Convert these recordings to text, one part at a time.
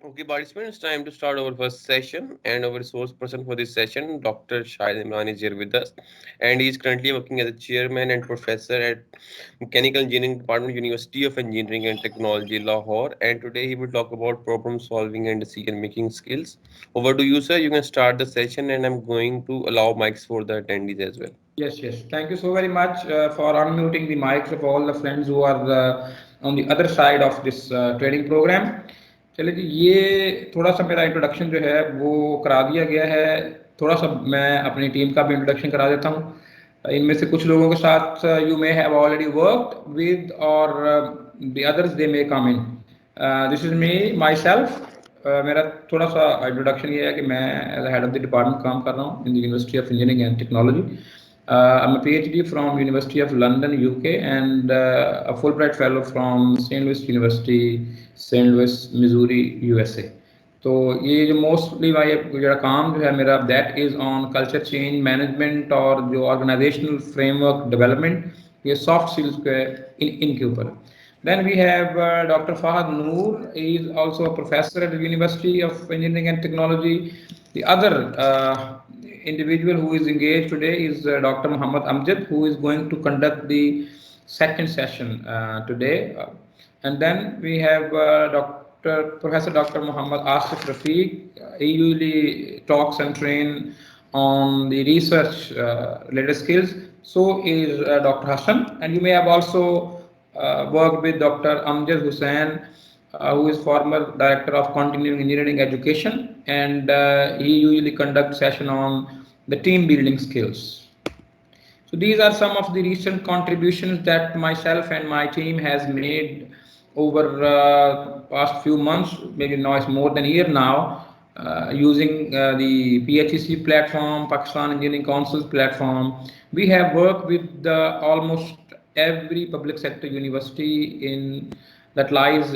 Okay, participants, time to start our first session. And our resource person for this session, Dr. Shahid Imran, is here with us. And he is currently working as a chairman and professor at Mechanical Engineering Department, University of Engineering and Technology, Lahore. And today he will talk about problem solving and decision making skills. Over to you, sir. You can start the session, and I'm going to allow mics for the attendees as well. Yes, yes. Thank you so very much for unmuting the mics of all the friends who are on the other side of this training program. चलिए जी ये थोड़ा सा मेरा introduction जो है वो करा दिया गया है थोड़ा सा मैं अपनी टीम का भी इंट्रोडक्शन करा देता हूँ इनमें से कुछ लोगों के साथ you may have already worked with or the others they may come in this is me myself मेरा थोड़ा सा इंट्रोडक्शन ये है कि मैं as head of the department काम कर रहा हूँ in the university of engineering and technology I'm a PhD from University of London, UK, and a Fulbright Fellow from St. Louis University, St. Louis, Missouri, USA. तो ये जो mostly भाई जो काम जो है मेरा that is on culture change management और जो ऑर्गेनाइजेशनल फ्रेमवर्क डेवलपमेंट ये सॉफ्ट स्किल्स के इनके ऊपर Then we have Dr. Fahad Noor. He is also a professor at the University of Engineering and Technology. The other individual who is engaged today is Dr. Muhammad Amjad, who is going to conduct the second session today. And then we have Professor Dr. Muhammad Asif Rafiq. He usually talks and train on the research related skills. So is Dr. Hassan, and you may have also worked with Dr. Amjad Hussain, who is former director of continuing engineering education, and he usually conducts session on the team building skills. So these are some of the recent contributions that myself and my team has made over past few months, maybe now it's more than a year now, using the PHEC platform, Pakistan Engineering Council's platform. We have worked with almost every public sector university in that lies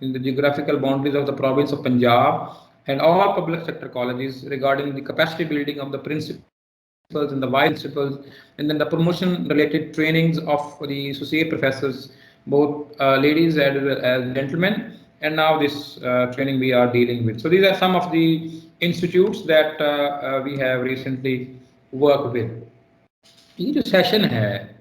in the geographical boundaries of the province of Punjab and all public sector colleges regarding the capacity building of the principals and the vice principals, and then the promotion related trainings of the associate professors, both ladies as gentlemen, and now this training we are dealing with. So these are some of the institutes that we have recently worked with. ये जो session है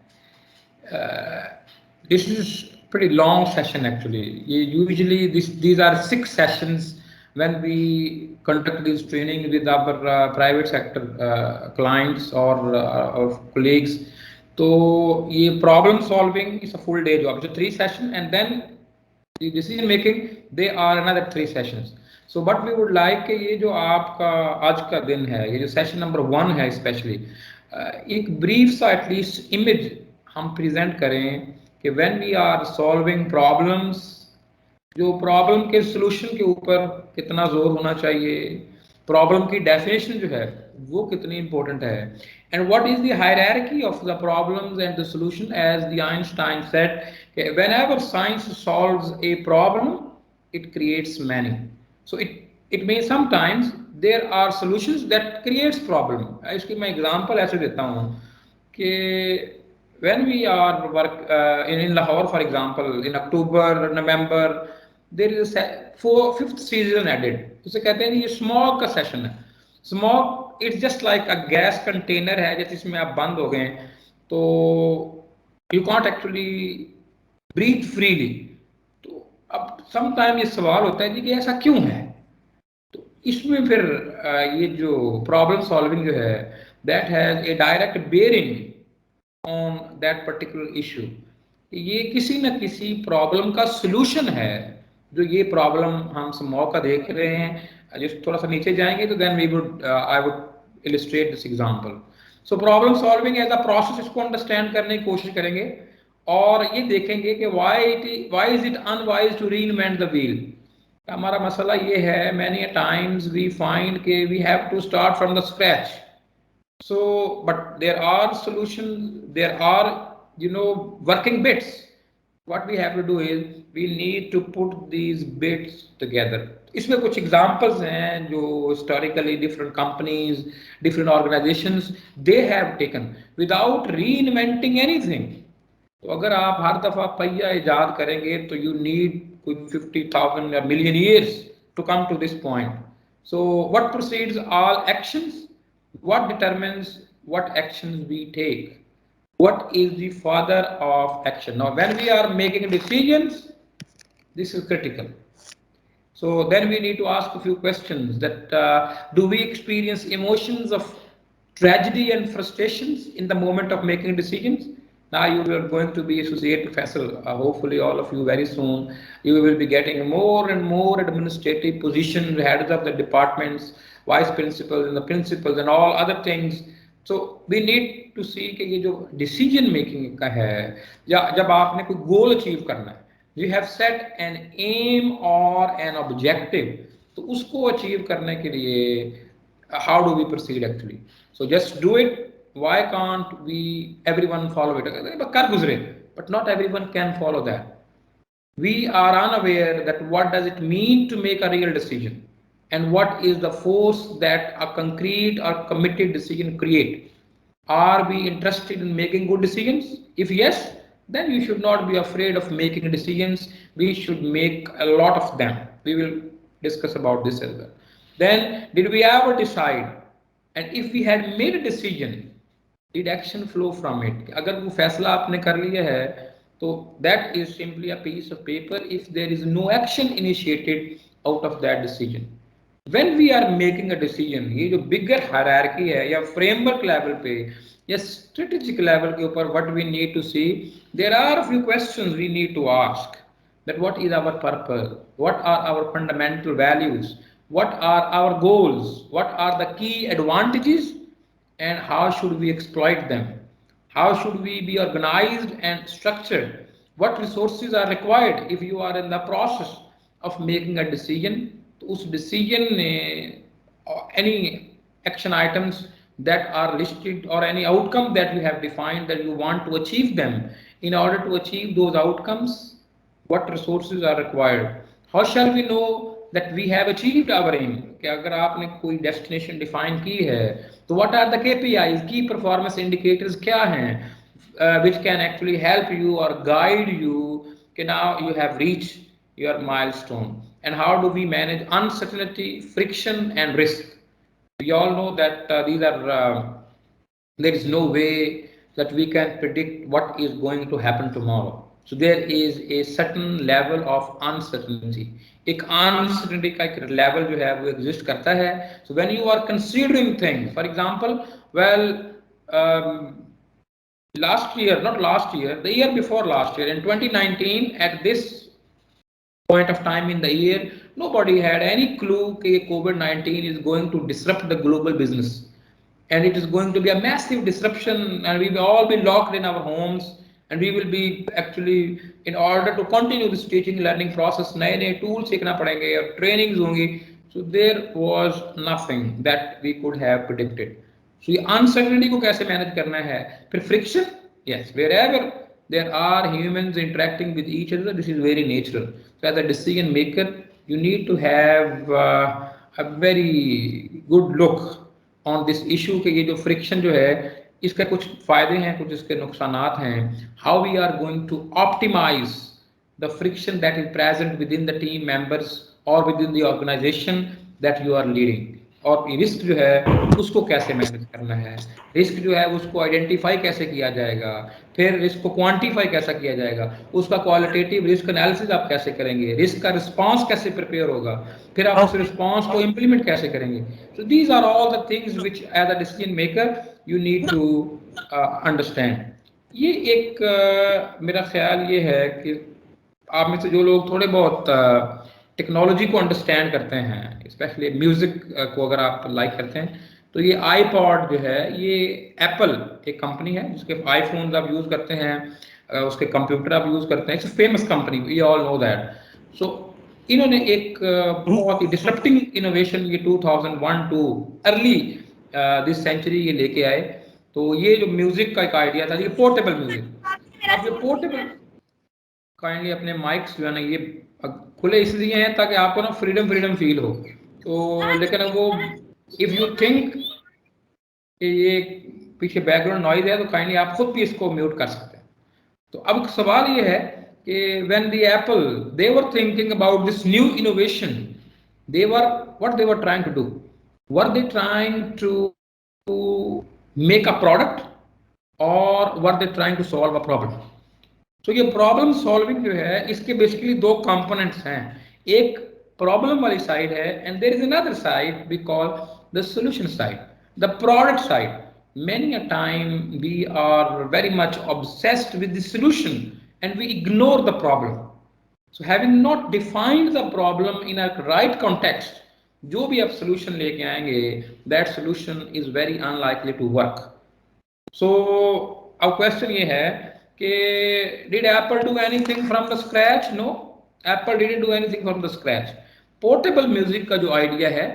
this is pretty long session actually. Usually these are 6 sessions when we conduct this training with our private sector clients or colleagues. So ये problem solving is a full day job. So 3 sessions, and then the decision making they are another 3 sessions. So what we would like कि ये जो आपका आज का दिन है ये जो session number 1 है especially एक brief सा at least image हम present करें कि when we are solving problems जो प्रॉब्लम के सोल्यूशन के ऊपर कितना जोर होना चाहिए प्रॉब्लम की डेफिनेशन जो है वो कितनी इंपॉर्टेंट है and what is the hierarchy of the problems and the solution as the Einstein said whenever science solves a problem it creates many so it may sometimes there are solutions that creates problem इसकी मैं example ऐसे देता हूँ कि when we are work in Lahore for example in October November there is a 5th season added उसे कहते हैं ये स्मॉग का सेशन है smog it's just like a gas container है जैसे इसमें आप बंद हो गए तो you can't actually breathe freely तो अब सम टाइम ये सवाल होता है जी कि ऐसा क्यों है तो इसमें फिर ये जो प्रॉब्लम सॉल्विंग जो है that has a direct bearing on that particular issue ये किसी न किसी प्रॉब्लम का सॉल्यूशन है जो ये प्रॉब्लम हम स्मॉग का देख रहे हैं जिस थोड़ा सा नीचे जाएंगे तो then we would I would illustrate this example so problem solving as a process इसको अंडरस्टैंड करने की कोशिश करेंगे और ये देखेंगे कि why is it unwise to reinvent the wheel हमारा मसला ये है मैनी टाइम्स वी फाइंड के we have to start from the scratch so but there are solutions there are working bits what we have to do is we need to put these bits together इसमें कुछ examples हैं जो historically different companies different organizations they have taken without reinventing anything तो अगर आप हर दफा पहिया इजाद करेंगे तो you need कुछ 50,000 या million years to come to this point. So what precedes all actions? What determines what actions we take? What is the father of action? Now, when we are making decisions, this is critical. So then we need to ask a few questions that do we experience emotions of tragedy and frustrations in the moment of making decisions? Now you are going to be associate professor, hopefully all of you very soon. You will be getting more and more administrative positions, heads of the departments, vice principals and the principals and all other things. So we need to see कि ये जो decision making का है या जब आपने कोई goal achieve करना है, you have set an aim or an objective, तो उसको achieve करने के लिए how do we proceed actually? So just do it. Why can't we everyone follow it? कर गुजरे, but not everyone can follow that. We are unaware that what does it mean to make a real decision and what is the force that a concrete or committed decision create. Are we interested in making good decisions? If yes, then you should not be afraid of making decisions. We should make a lot of them. We will discuss about this as well. Then, did we ever decide? And if we had made a decision, did action flow from it? अगर वो फैसला आपने कर लिया है, तो that is simply a piece of paper if there is no action initiated out of that decision. When we are making a decision, ये जो bigger hierarchy है या framework level पे या strategic level के ऊपर what we need to see, there are a few questions we need to ask. That what is our purpose? What are our fundamental values? What are our goals? What are the key advantages? And how should we exploit them? How should we be organized and structured? What resources are required if you are in the process of making a decision? तो उस decision में any action items that are listed or any outcome that you have defined that you want to achieve them. In order to achieve those outcomes, what resources are required? How shall we know that we have achieved our aim? कि अगर आपने कोई destination define की है, तो what are the KPIs, key performance indicators क्या हैं, which can actually help you or guide you कि now you have reached your milestone. And how do we manage uncertainty, friction, and risk? We all know that there is no way that we can predict what is going to happen tomorrow. So there is a certain level of uncertainty. एक uncertainty का एक level जो है वो exist करता है. So when you are considering things, for example, well, last year, not last year, the year before last year, in 2019, at this point of time in the year, nobody had any clue that COVID-19 is going to disrupt the global business. And it is going to be a massive disruption, and we will all be locked in our homes, and we will be actually, in order to continue this teaching learning process, नए tools सीखना पड़ेंगे और trainings होंगी. So there was nothing that we could have predicted. So ये uncertainty को कैसे manage करना है? फिर friction, yes, wherever there are humans interacting with each other, this is very natural. So as a decision maker, you need to have a very good look on this issue कि ये जो friction जो है, इसके कुछ फायदे हैं, कुछ इसके नुकसानात हैं. How we are going to optimize the friction that is present within the team members or within the organization that you are leading. और रिस्क जो है उसको कैसे मैनेज करना है, रिस्क जो है उसको आइडेंटिफाई कैसे किया जाएगा, फिर रिस्क को क्वांटिफाई कैसे किया जाएगा, उसका क्वालिटेटिव रिस्क एनालिसिस आप कैसे करेंगे, रिस्क का रिस्पांस कैसे प्रिपेयर होगा, फिर आप उस रिस्पांस को इम्प्लीमेंट कैसे करेंगे. So these are all the things which as a decision maker you need to understand. ये एक मेरा ख्याल ये है कि आप में से जो लोग थोड़े बहुत टेक्नोलॉजी को अंडरस्टैंड करते हैं, स्पेशली म्यूजिक को अगर आप लाइक करते हैं, तो ये आईपॉड जो है ये एप्पल एक कंपनी है जिसके आईफोन्स आप यूज़ करते हैं, उसके कंप्यूटर आप यूज़ करते हैं. It's famous company, we all know that. So इन्होंने एक बहुत ही डिसरप्टिंग इनोवेशन ये 2001-2 अर्ली दिस सेंचुरी ये लेके आए. तो ये जो म्यूजिक का एक आइडिया था, ये पोर्टेबल म्यूजिक. अब ये पोर्टेबल काइंडली अपने माइक्स जो है ना ये खुले इसलिए हैं ताकि आपको ना फ्रीडम फील हो. तो लेकिन वो इफ यू थिंक कि ये पीछे बैकग्राउंड नॉइज है तो काइंडली आप खुद भी इसको म्यूट कर सकते हैं. तो अब सवाल ये है कि when the Apple they were thinking about this new innovation, they were what they were trying to do. Were they trying to make a product or were they trying to solve a problem? तो ये problem solving जो है इसके basically दो components हैं. एक problem वाली side है and there is another side we call the solution side, the product side. Many a time we are very much obsessed with the solution and we ignore the problem. So having not defined the problem in a right context, जो भी आप solution लेके आएंगे, that solution is very unlikely to work. So अब question ये है कि did Apple do anything from the scratch? No, Apple didn't do anything from the scratch. Portable music का जो आइडिया है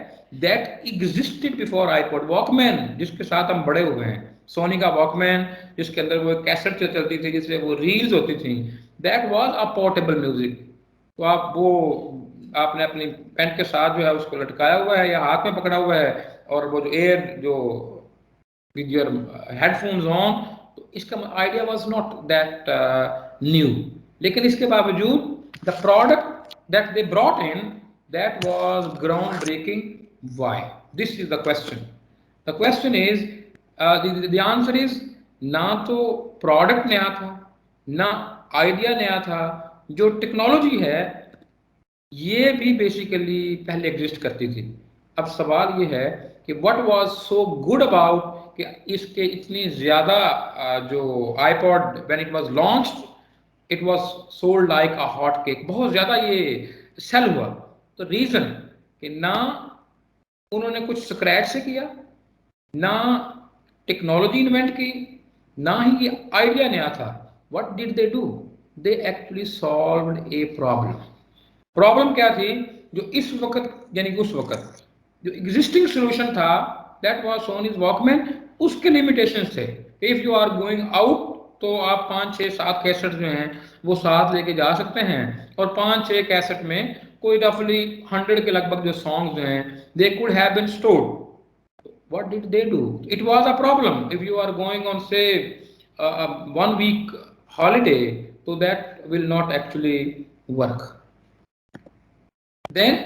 that existed before iPod. Walkman जिसके साथ हम बड़े हुए हैं, सोनी का वॉकमैन जिसके अंदर वो कैसेट चलती थी जिसमें वो रील्स होती थी, that was a portable music. तो आप वो आपने अपनी पेन के साथ जो है उसको लटकाया हुआ है या हाथ में पकड़ा हुआ है और वो जो एयर जो with your headphones on, तो इसका idea was not that new. लेकिन इसके बावजूद the product that they brought in that was groundbreaking. Why? This is the question. The question is the answer is ना तो product नया था ना आइडिया नया था. जो टेक्नोलॉजी है ये भी बेसिकली पहले एग्जिस्ट करती थी. अब सवाल ये है कि what was so good about कि इसके इतनी ज्यादा जो iPod when it was launched it was sold like a hot cake, बहुत ज्यादा ये सेल हुआ. तो रीजन कि ना उन्होंने कुछ स्क्रैच से किया, ना टेक्नोलॉजी इन्वेंट की, ना ही ये आइडिया नया था. What did they do? They actually solved a problem. Problem क्या थी? जो इस वक्त यानी उस वक्त जो एग्जिस्टिंग सोल्यूशन था दैट वाज सोनीज वॉकमैन, उसके लिमिटेशंस थे. If you are going out तो आप 5 6 7 कैसेट जो हैं वो साथ लेके जा सकते हैं और 5 6 कैसेट में कोई रफली 100 के लगभग जो सॉन्ग्स जो हैं they could have been stored. what did they do? It was a problem. If you are going on say 1 week holiday, so that will not actually work. Then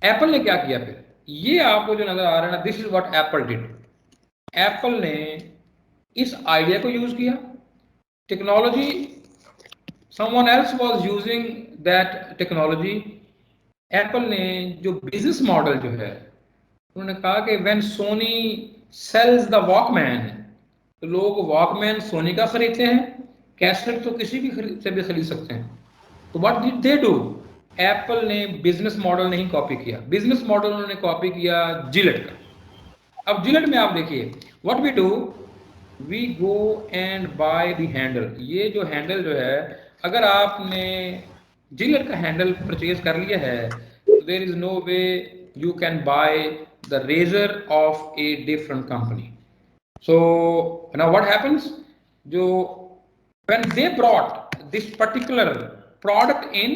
Apple ने क्या किया? फिर ये आपको जो नजर आ रहा है ना, this is what Apple did. Apple ने इस आइडिया को यूज किया. Technology someone else was using that technology. Apple ने जो बिजनेस मॉडल जो है उन्होंने कहा कि when Sony sells the Walkman, तो लोग वॉकमैन सोनी का खरीदते हैं, कैसेट तो किसी भी से भी खरीद सकते हैं. तो what did they do? Apple ने बिजनेस मॉडल नहीं कॉपी किया. बिजनेस मॉडल उन्होंने कॉपी किया जिलेट का. अब जिलेट में आप देखिए what we do, we go and buy the handle. ये जो हैंडल जो है अगर आपने जिलेट का हैंडल परचेज कर लिया है तो there is no way you can buy the razor of a different company. So now what happens, जो when they brought this particular product in,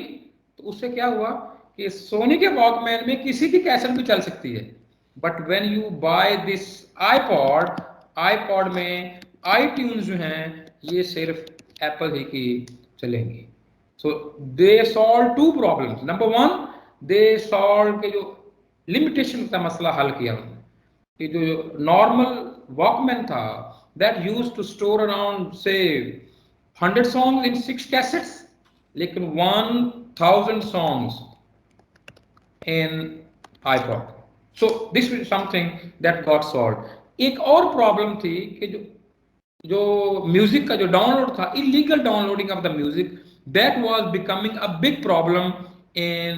तो उससे क्या हुआ कि सोनी के वॉकमैन में किसी की कैसेट भी चल सकती है. But when you buy this iPod, iPod में आईट्यून्स जो हैं ये सिर्फ एप्पल ही की चलेंगी. So they solve 2 problems. Number 1, they solve के जो लिमिटेशन का मसला हल किया उन्होंने कि जो नॉर्मल वॉकमैन था that used to store around से 100 सॉन्ग्स इन 6 कैसेट्स, लेकिन 1000 songs in iPod. So this is something that got solved. एक और प्रॉब्लम थी कि जो म्यूजिक का जो डाउनलोड था, illegal downloading of the music, that was becoming a big problem in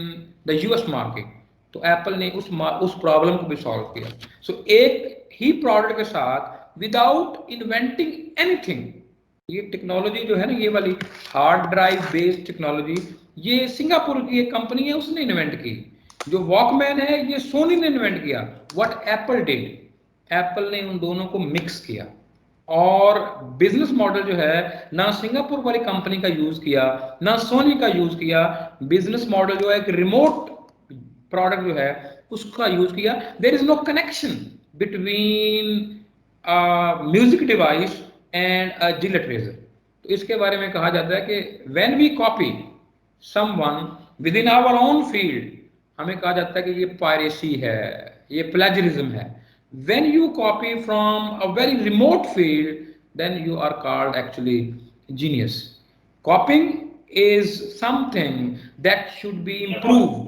the US market. तो एप्पल ने उस प्रॉब्लम को भी सॉल्व किया. सो एक ही प्रोडक्ट के साथ विदाउट इन्वेंटिंग एनीथिंग, ये टेक्नोलॉजी जो है ना, ये वाली हार्ड ड्राइव बेस्ड टेक्नोलॉजी, ये सिंगापुर की एक कंपनी है उसने इन्वेंट की. जो वॉकमैन है ये सोनी ने इन्वेंट किया. व्हाट एप्पल डिड, एप्पल ने उन दोनों को मिक्स किया और बिजनेस मॉडल जो है ना सिंगापुर वाली कंपनी का यूज किया ना सोनी का यूज किया. बिजनेस मॉडल जो है एक रिमोट प्रोडक्ट जो है उसका यूज किया. There is no connection between music device and a Gillette razor. तो इसके बारे में कहा जाता है कि when we copy someone with in our own field, हमें कहा जाता है कि ये पायरेसी है, ये प्लेजरिज्म है। when you copy from a very remote field, then you are called actually genius. Copying is something that should be improved.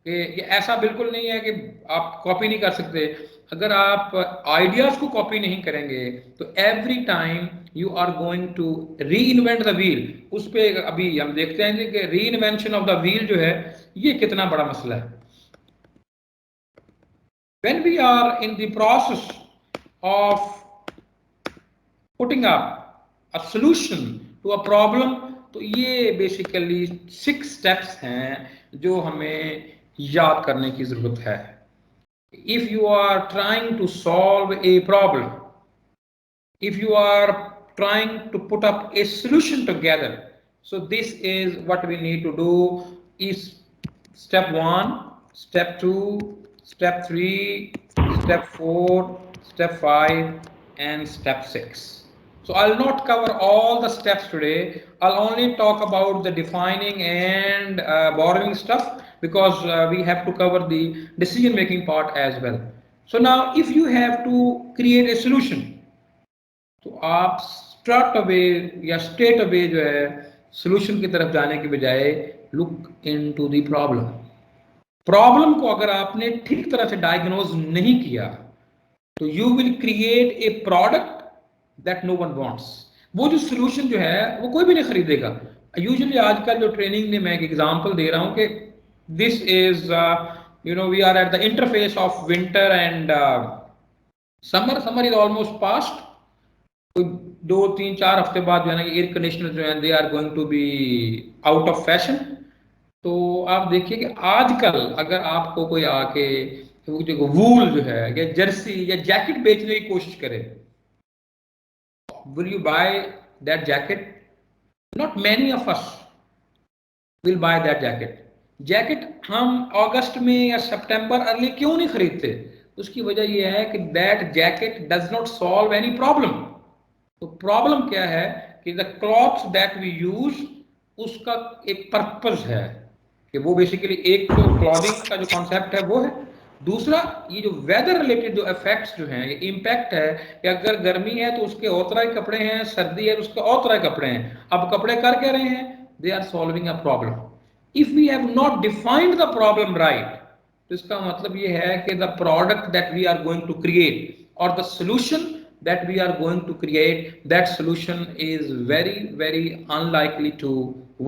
कि ये ऐसा बिल्कुल नहीं है कि आप कॉपी नहीं कर सकते। अगर आप आइडियाज को कॉपी नहीं करेंगे तो every time you are going to reinvent the wheel. उस पे अभी हम देखते हैं कि री इन्वेंशन ऑफ द व्हील जो है ये कितना बड़ा मसला है। when we are in the process of putting up a solution to a problem, तो ये बेसिकली 6 steps हैं जो हमें याद करने की जरूरत है। if you are trying to solve a problem, if you are trying to put up a solution together, so this is what we need to do is step 1, step 2, step 3, step 4, step 5 and step 6. So I'll not cover all the steps today. I'll only talk about the defining and borrowing stuff because we have to cover the decision making part as well. So now if you have to create a solution, तो आप start away या state away जो है solution की तरफ जाने के बजाय look into the problem. Problem को अगर आपने ठीक तरह से डायग्नोज नहीं किया तो you will create a product that no one wants. वो जो सोल्यूशन जो है वो कोई भी नहीं खरीदेगा। यूजुअली आजकल जो ट्रेनिंग में मैं एक एग्जांपल दे रहा हूं कि this is we are at the interface of winter and summer. Summer is almost past. कोई 2 3 4 हफ्ते बाद जो है ना एयर कंडीशनर जो है they are going to be out of fashion. तो आप देखिए कि आजकल अगर आपको कोई आके जो वूल जो है या जर्सी या जैकेट बेचने की कोशिश करे, will you by that jacket? Not many of us will by that jacket. Jacket हम अगस्त में या सितंबर अर्ली क्यों नहीं खरीदते? उसकी वजह यह है कि that jacket does not solve any problem. तो प्रॉब्लम क्या है कि the clothes that we use उसका एक पर्पस है कि वो बेसिकली एक तो क्लॉथिंग का जो कॉन्सेप्ट है वो है। दूसरा ये जो वेदर रिलेटेड जो इफेक्ट्स जो हैं, ये इम्पैक्ट है कि अगर गर्मी है तो उसके और तरह के कपड़े हैं, सर्दी है तो उसके और तरह के कपड़े हैं। अब कपड़े कर क्या रहे हैं? They are solving a problem. If we have not defined the problem right, तो इसका मतलब ये है कि the product that we are going to create or the solution that we are going to create, that solution is very very unlikely to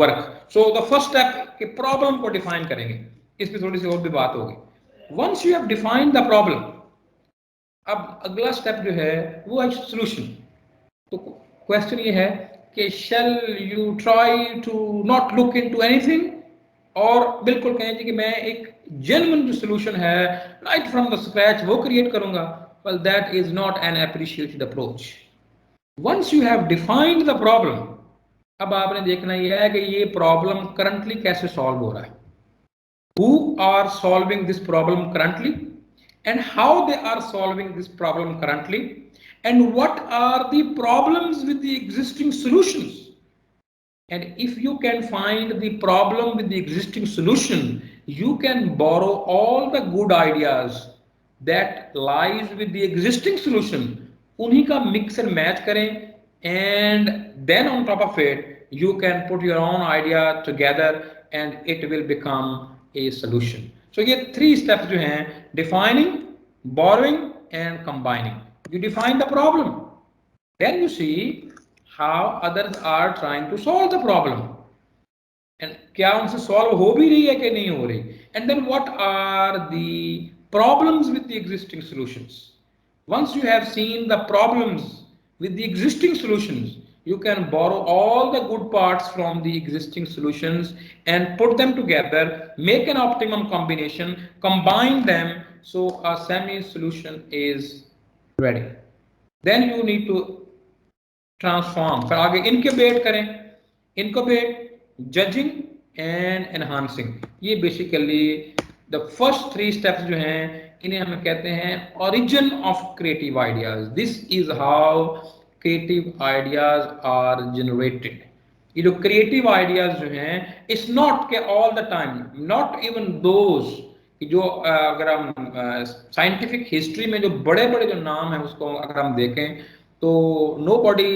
work. So the first step कि problem को define करेंगे, इस पे थोड़ी सी और भी बात होगी। Once you have defined the problem, अब अगला स्टेप जो है वो है solution। तो क्वेश्चन ये है कि shall you try to not look into anything, और बिल्कुल कहें जी कि मैं एक genuine जो solution है right from the scratch वो create करूंगा। Well, that is not an appreciated approach. Once you have defined the problem, अब आपने देखना यह है कि ये प्रॉब्लम करंटली कैसे सॉल्व हो रहा है, who are solving this problem currently and how they are solving this problem currently, and what are the problems with the existing solutions. And if you can find the problem with the existing solution, you can borrow all the good ideas that lies with the existing solution, उन्हीं का mix and match करें, and then on top of it you can put your own idea together and it will become a solution. So ये 3 steps जो हैं, defining, borrowing and combining. You define the problem, then you see how others are trying to solve the problem and क्या उनसे solve हो भी रही है कि नहीं हो रही, and then what are the problems with the existing solutions. Once you have seen the problems with the existing solutions, you can borrow all the good parts from the existing solutions and put them together, make an optimum combination, combine them, so a semi solution is ready. Then you need to transform, फिर आगे incubate करें, incubate, judging and enhancing. ये basically the first 3 steps जो हैं इन्हें हम कहते हैं origin of creative ideas. This is how creative ideas are generated. ये जो क्रिएटिव आइडियाज जो हैं, इट्स नॉट के all the time, not even those कि जो अगर हम साइंटिफिक हिस्ट्री में जो बड़े बड़े जो नाम है उसको अगर हम देखें तो nobody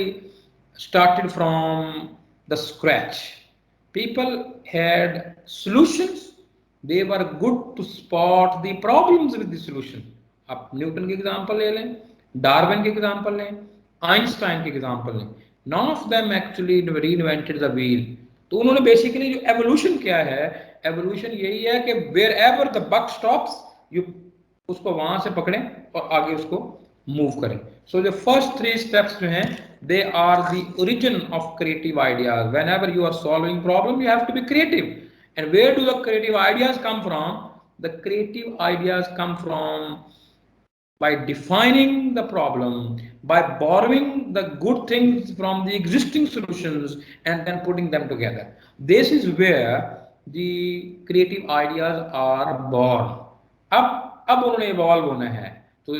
started from the scratch. People had solutions. They were good to spot the problems with the solution. आप न्यूटन के एग्जांपल ले लें, डार्विन के एग्जांपल लें, आइंस्टाइन के एग्जांपल लें, none of them actually reinvented the wheel. तो उन्होंने बेसिकली जो एवोल्यूशन क्या है, एवोल्यूशन यही है कि wherever the buck stops, you उसको वहां से पकड़ें और आगे उसको मूव करें. So the first three steps जो हैं, they are the origin of creative ideas. Whenever you are solving problem, you have to be creative. And where do the creative ideas come from? The creative ideas come from by defining the problem, by borrowing the good things from the existing solutions and then putting them together. This is where the creative ideas are born. अब उन्होंने evolve होना है. So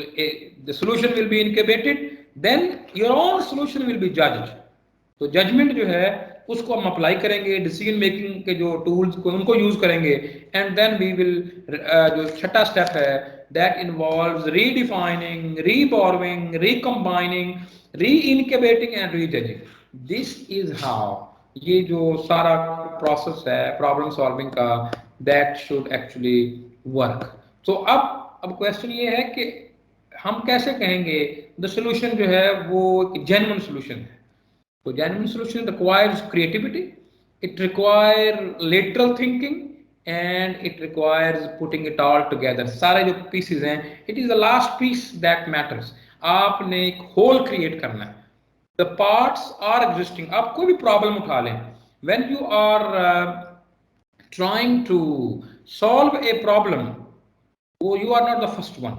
the solution will be incubated, then your own solution will be judged. तो judgement जो है उसको हम apply करेंगे, डिसीजन मेकिंग के जो टूल्स को उनको यूज करेंगे, एंड देन वी विल जो छठा स्टेप है that involves redefining, reabsorbing, recombining, reincubating and rejudging. This is how ये जो सारा प्रोसेस है प्रॉब्लम सॉल्विंग का दैट शुड एक्चुअली वर्क. तो अब क्वेश्चन ये है कि हम कैसे कहेंगे द सोल्यूशन जो है वो एक जेन्युइन सोल्यूशन है. So genuine solution requires creativity, it requires lateral thinking, and it requires putting it all together. सारे जो pieces हैं, it is the last piece that matters. आपने एक whole create करना है. The parts are existing. आप कोई भी problem उठा लें. When you are trying to solve a problem, you are not the first one.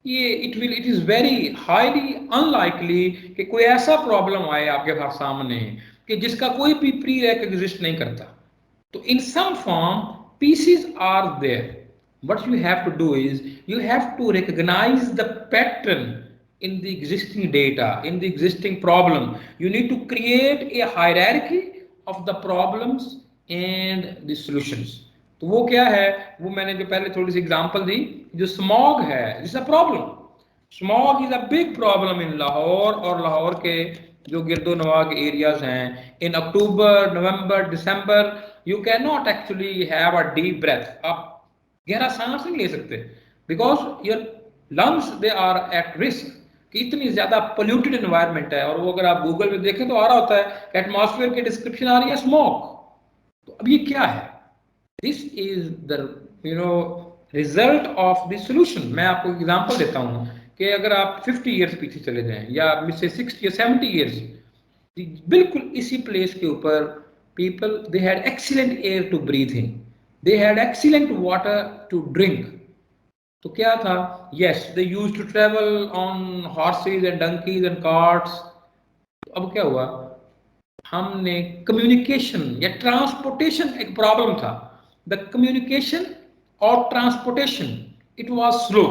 ये it is very highly unlikely कि कोई ऐसा प्रॉब्लम आए आपके पास सामने कि जिसका कोई भी प्री एग्जिस्ट नहीं करता. तो in some form pieces are there. What you have to do is you have to recognize the pattern in the existing data, in the existing problem. You need to create a hierarchy of the problems and the solutions. तो वो क्या है, वो मैंने जो पहले थोड़ी सी example दी, जो स्मॉग है is a problem. Smog is a big problem in Lahore और लाहौर के जो गिरदो नवाह के एरियाज हैं. In October, November, December you can not actually have a deep breath. आप गहरा सांस नहीं ले सकते because your lungs they are at risk कि इतनी ज्यादा पोल्यूटेड एनवायरनमेंट है. और वो अगर आप गूगल पे देखें तो आ रहा होता है एटमॉस्फेयर की डिस्क्रिप्शन आ रही है स्मोक. तो अब ये क्या है? This is the result of the solution. मैं आपको एग्जांपल देता हूं कि अगर आप 50 इयर्स पीछे चले जाएं या मुझसे 60 या 70 इयर्स, बिल्कुल इसी प्लेस के ऊपर people they had excellent air to breathe in, they had excellent water to drink. तो क्या था? Yes, they used to travel on horses and donkeys and carts. अब क्या हुआ? हमने कम्युनिकेशन या ट्रांसपोर्टेशन एक प्रॉब्लम था. द कम्युनिकेशन और ट्रांसपोर्टेशन इट वाज स्लो.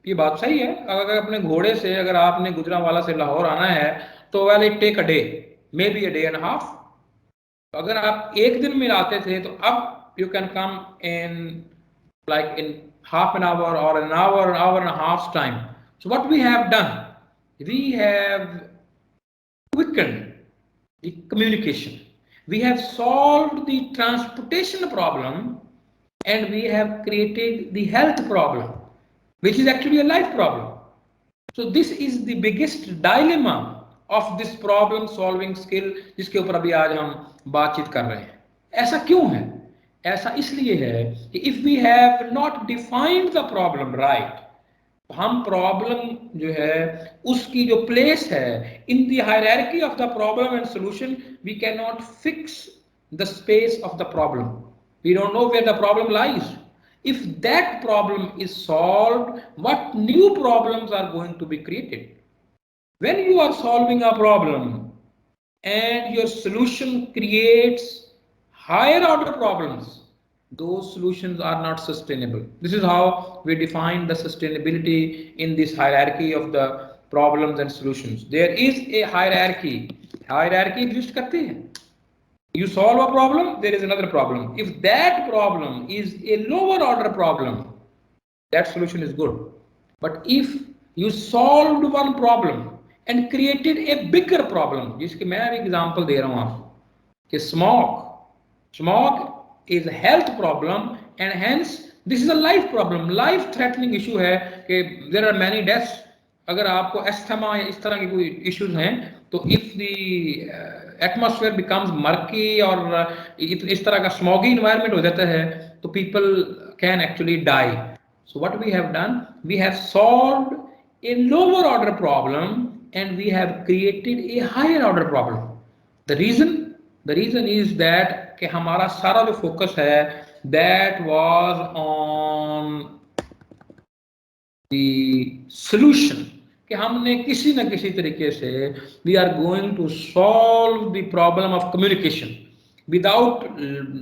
ये बात सही है. अगर अपने घोड़े से अगर आपने गुजरांवाला से लाहौर आना है तो well it take a day, maybe a day and half. अगर आप एक दिन में आते थे तो अब you can come in like in half an hour or an hour and a half's time. So what we have done, we have quickened the communication. We have solved the transportation problem and we have created the health problem, which is actually a life problem. So this is the biggest dilemma of this problem solving skill जिसके ऊपर अभी आज हम बातचीत कर रहे हैं. ऐसा क्यों है? ऐसा इसलिए है कि if we have not defined the problem right, हम प्रॉब्लम जो है उसकी जो प्लेस है in the hierarchy of the problem and solution, we can not fix the space of the problem. We don't know where the problem lies. If that problem is solved, what new problems are going to be created? When you are solving a problem and your solution creates higher order problems, those solutions are not sustainable. This is how we define the sustainability in this hierarchy of the problems and solutions. There is a hierarchy. Hierarchy exist करती है. You solve a problem, there is another problem. If that problem is a lower order problem, that solution is good. But if you solved one problem and created a bigger problem, जिसकी मैं अभी example दे रहा हूँ आपको कि smog is a health problem and hence this is a life problem, life threatening issue है कि there are many deaths. अगर आपको एस्थमा या इस तरह के कोई इश्यूज हैं तो if the atmosphere becomes murky और इस तरह का स्मॉगी इन्वायरमेंट हो जाता है तो people can actually die. So what we have done, we have solved a lower order problem and we have created a higher order problem. The reason is that कि हमारा सारा जो फोकस है that was on the solution कि हमने किसी न किसी तरीके से we are going to solve the problem of communication without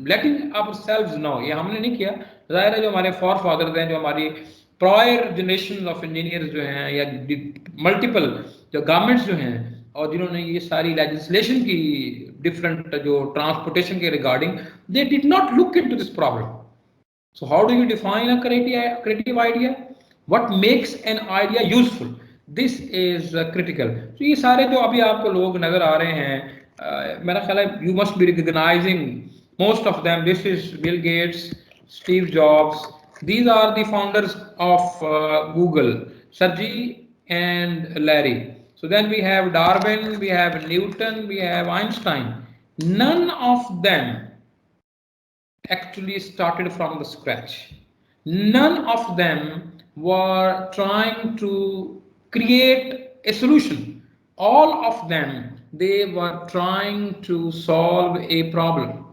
letting ourselves know. ये हमने नहीं किया, जाहिर है जो हमारे forefathers हैं, जो हमारी prior generations of engineers जो हैं या multiple जो governments जो हैं और जिन्होंने ये सारी legislation की different जो transportation के regarding, they did not look into this problem. So how do you define a creative idea? What makes an idea useful? This is critical. So ये सारे जो अभी आपको लोग नजर आ रहे हैं, मेरा ख्याल है you must be recognizing most of them. This is Bill Gates, Steve Jobs. These are the founders of Google, Sergey and Larry. So then we have Darwin, we have Newton, we have Einstein. None of them actually started from the scratch. None of them were trying to create a solution. All of them, they were trying to solve a problem.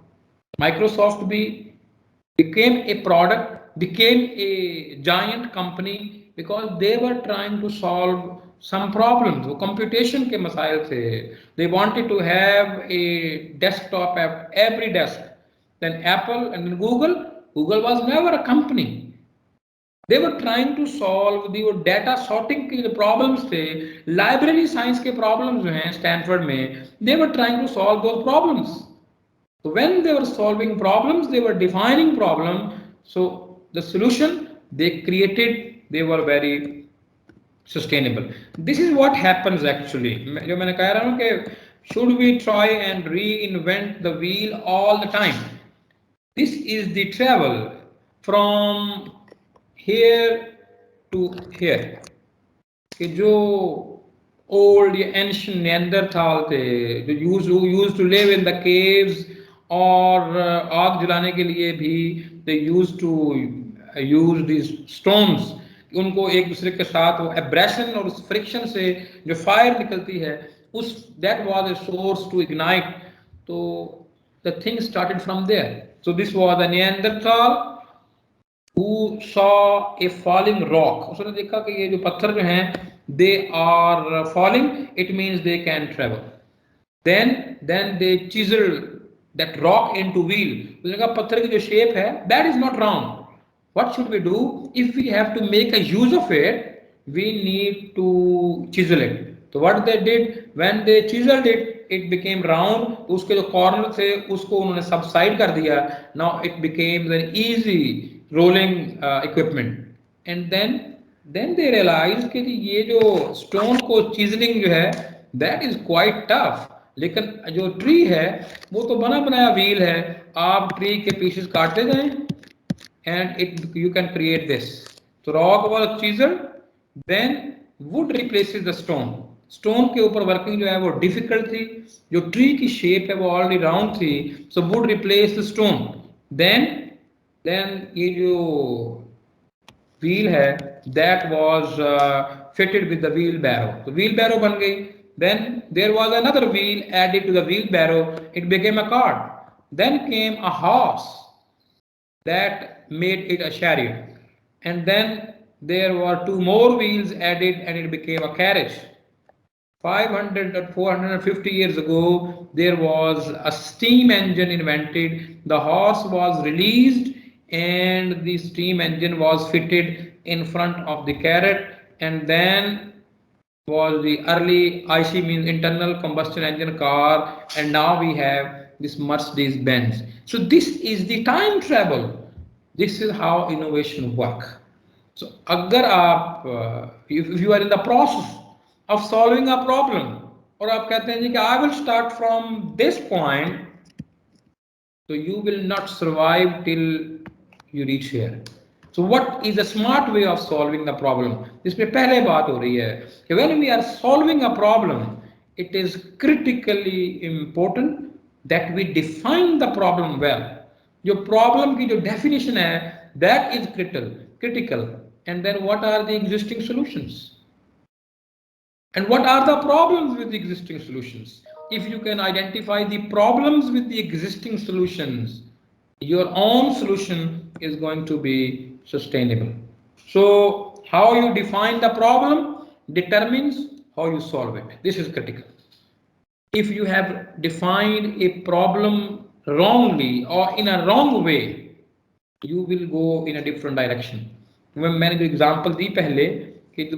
Microsoft became a product, became a giant company because they were trying to solve some problems. वो computation के मसाइल थे. They wanted to have a desktop at every desk. Then Apple and then Google was never a company. They were trying to solve the data sorting के जो problems थे, library science के problems जो हैं Stanford में, they were trying to solve those problems. So when they were solving problems, they were defining problem. So the solution they created, they were very sustainable. This is what happens actually. जो मैंने कह रहा हूँ कि should we try and reinvent the wheel all the time? This is the travel from here to here. कि जो old या ancient Neanderthal थे, जो used to live in the caves और आग जलाने के लिए भी they used to use these stones. उनको एक दूसरे के साथ वो abrasion और उस friction से जो fire निकलती है, उस that was a source to ignite. तो the thing started from there. So this was a Neanderthal who saw a falling rock. उसने देखा कि ये जो पत्थर जो हैं they are falling, it means they can travel. Then they chiseled that rock into wheel. उसने कहा पत्थर की जो shape है that is not round. What should we do? If we have to make a use of it, we need to chisel it. So what they did, when they chiseled it, it became round. तो उसके जो corner थे उसको उन्होंने subside कर दिया. Now it became an easy rolling equipment. And then they realized कि ये जो stone को chiseling जो है that is quite tough. लेकिन जो ट्री है वो तो बना बनाया व्हील है, आप ट्री के पीसेस काटते जाएं and you can create this. So rock was chiseled, then wood replaces the stone. Stone के ऊपर working जो है वो difficult थी, जो tree की shape है वो already round थी, so wood replaced the stone. Then ये जो wheel है that was fitted with the wheelbarrow. So wheelbarrow बन गई. Then there was another wheel added to the wheelbarrow. It became a cart. Then came a horse that made it a chariot. And then there were two more wheels added and it became a carriage. 500 or 450 years ago, there was a steam engine invented. The horse was released and the steam engine was fitted in front of the carrot, and then was the early IC means internal combustion engine car, and now we have this Mercedes Benz. So this is the time travel. This is how innovation work. So अगर आप if you are in the process of solving a problem और आप कहते हैं जी कि I will start from this point, so you will not survive till you reach here. So what is a smart way of solving the problem? इसमें पहले बात हो रही है कि when we are solving a problem, it is critically important that we define the problem well. जो problem की जो definition है, that is critical. And then what are the existing solutions? And what are the problems with the existing solutions? If you can identify the problems with the existing solutions, your own solution is going to be sustainable. So how you define the problem determines how you solve it. This is critical. If you have defined a problem wrongly or in a wrong way, you will go in a different direction. मैंने जो example दी पहले कि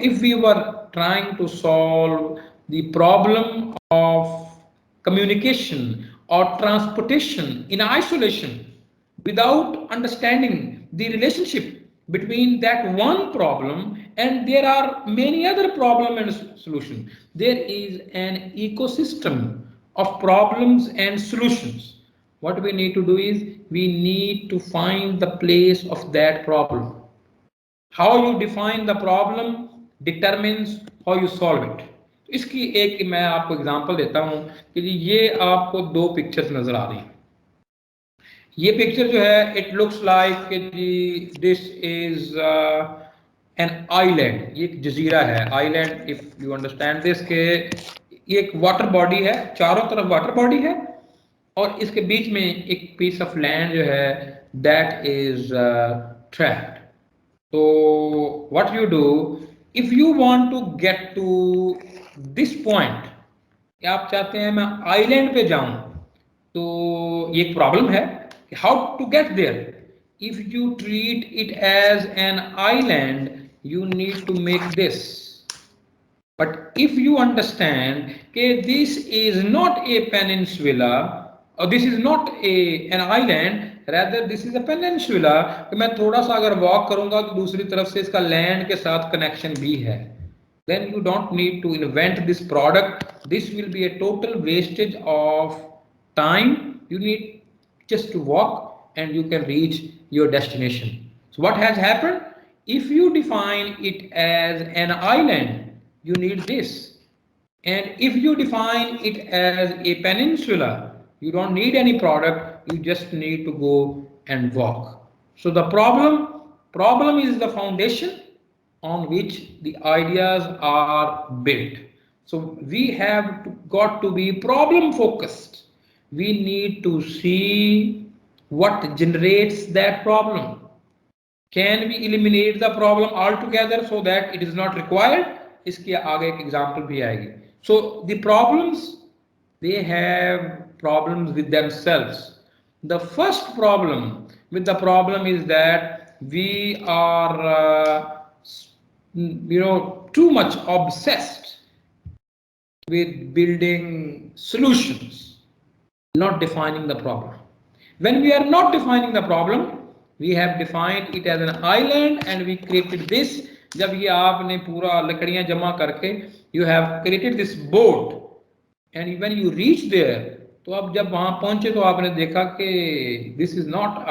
if we were trying to solve the problem of communication or transportation in isolation without understanding the relationship between that one problem and there are many other problem and solution. There is an ecosystem of problems and solutions. What we need to do is we need to find the place of that problem. How you define the problem determines how you solve it. इसकी एक मैं आपको example देता हूं कि ये आपको दो पिक्चर्स नजर आ रही हैं. ये पिक्चर जो है it looks like this is an island. ये एक जजीरा है. Island if you understand this के ये एक वाटर बॉडी है, चारों तरफ वाटर बॉडी है और इसके बीच में एक पीस ऑफ लैंड जो है दैट इज ट्रैप्ड. तो what you do if you want to get to this point, आप चाहते हैं मैं आइलैंड पे जाऊं, तो ये एक प्रॉब्लम है. How to get there? If you treat it as an island, you need to make this. But if you understand that this is not a peninsula, or this is not an island, rather this is a peninsula, कि मैं थोड़ा सा अगर walk करूंगा तो दूसरी तरफ से इसका लैंड के साथ कनेक्शन भी है. Then you don't need to invent this product. This will be a total wastage of time. You need just to walk and you can reach your destination. So what has happened? If you define it as an island, you need this. And if you define it as a peninsula, you don't need any product, you just need to go and walk. So the problem is the foundation on which the ideas are built. So we have got to be problem focused. We need to see what generates that problem. Can we eliminate the problem altogether so that it is not required? इसके आगे एक example भी आएगी. So the problems, they have problems with themselves. The first problem with the problem is that we are too much obsessed with building solutions, not defining the problem. When we are not defining the problem, we have defined it as an island and we created this. जब ये आपने पूरा लकड़ियां जमा करके you have created this boat and when you reach there, तो अब जब वहां पहुंचे तो आपने देखा कि this is not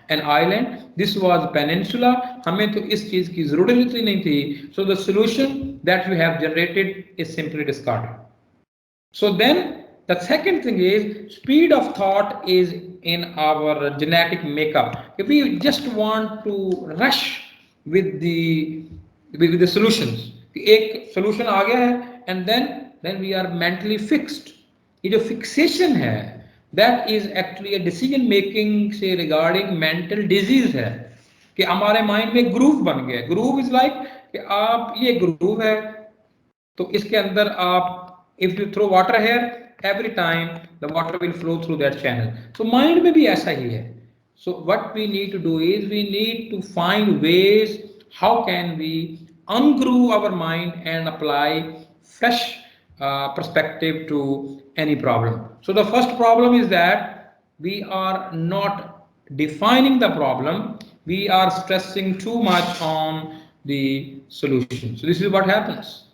an island, this was peninsula. हमें तो इस चीज की जरूरत ही नहीं थी. So the solution that you have generated is simply discarded. So then the second thing is speed of thought is in our genetic makeup. If we just want to rush with the solutions, एक solution आ गया है and then we are mentally fixed. ये जो fixation है that is actually a decision making say regarding mental disease है कि हमारे mind में groove बन गया. Groove is like कि आप ये groove है तो इसके अंदर आप if you throw water here, every time the water will flow through that channel. So mind में भी ऐसा ही है. So what we need to do is we need to find ways how can we ungroove our mind and apply fresh perspective to any problem. So the first problem is that we are not defining the problem, we are stressing too much on the solution. So this is what happens.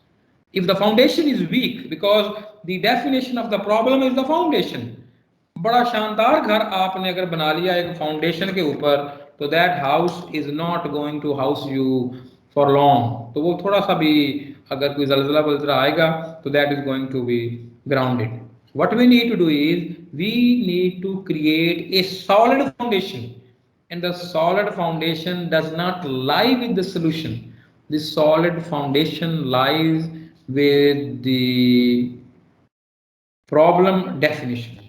If the foundation is weak, because the definition of the problem is the foundation. बड़ा शानदार घर आपने अगर बना लिया एक foundation के ऊपर, तो that house is not going to house you for long. तो वो थोड़ा सा भी अगर कोई जलजला वलजला आएगा तो that is going to be grounded. What we need to do is we need to create a solid foundation, and the solid foundation does not lie with the solution. The solid foundation lies with the problem definition.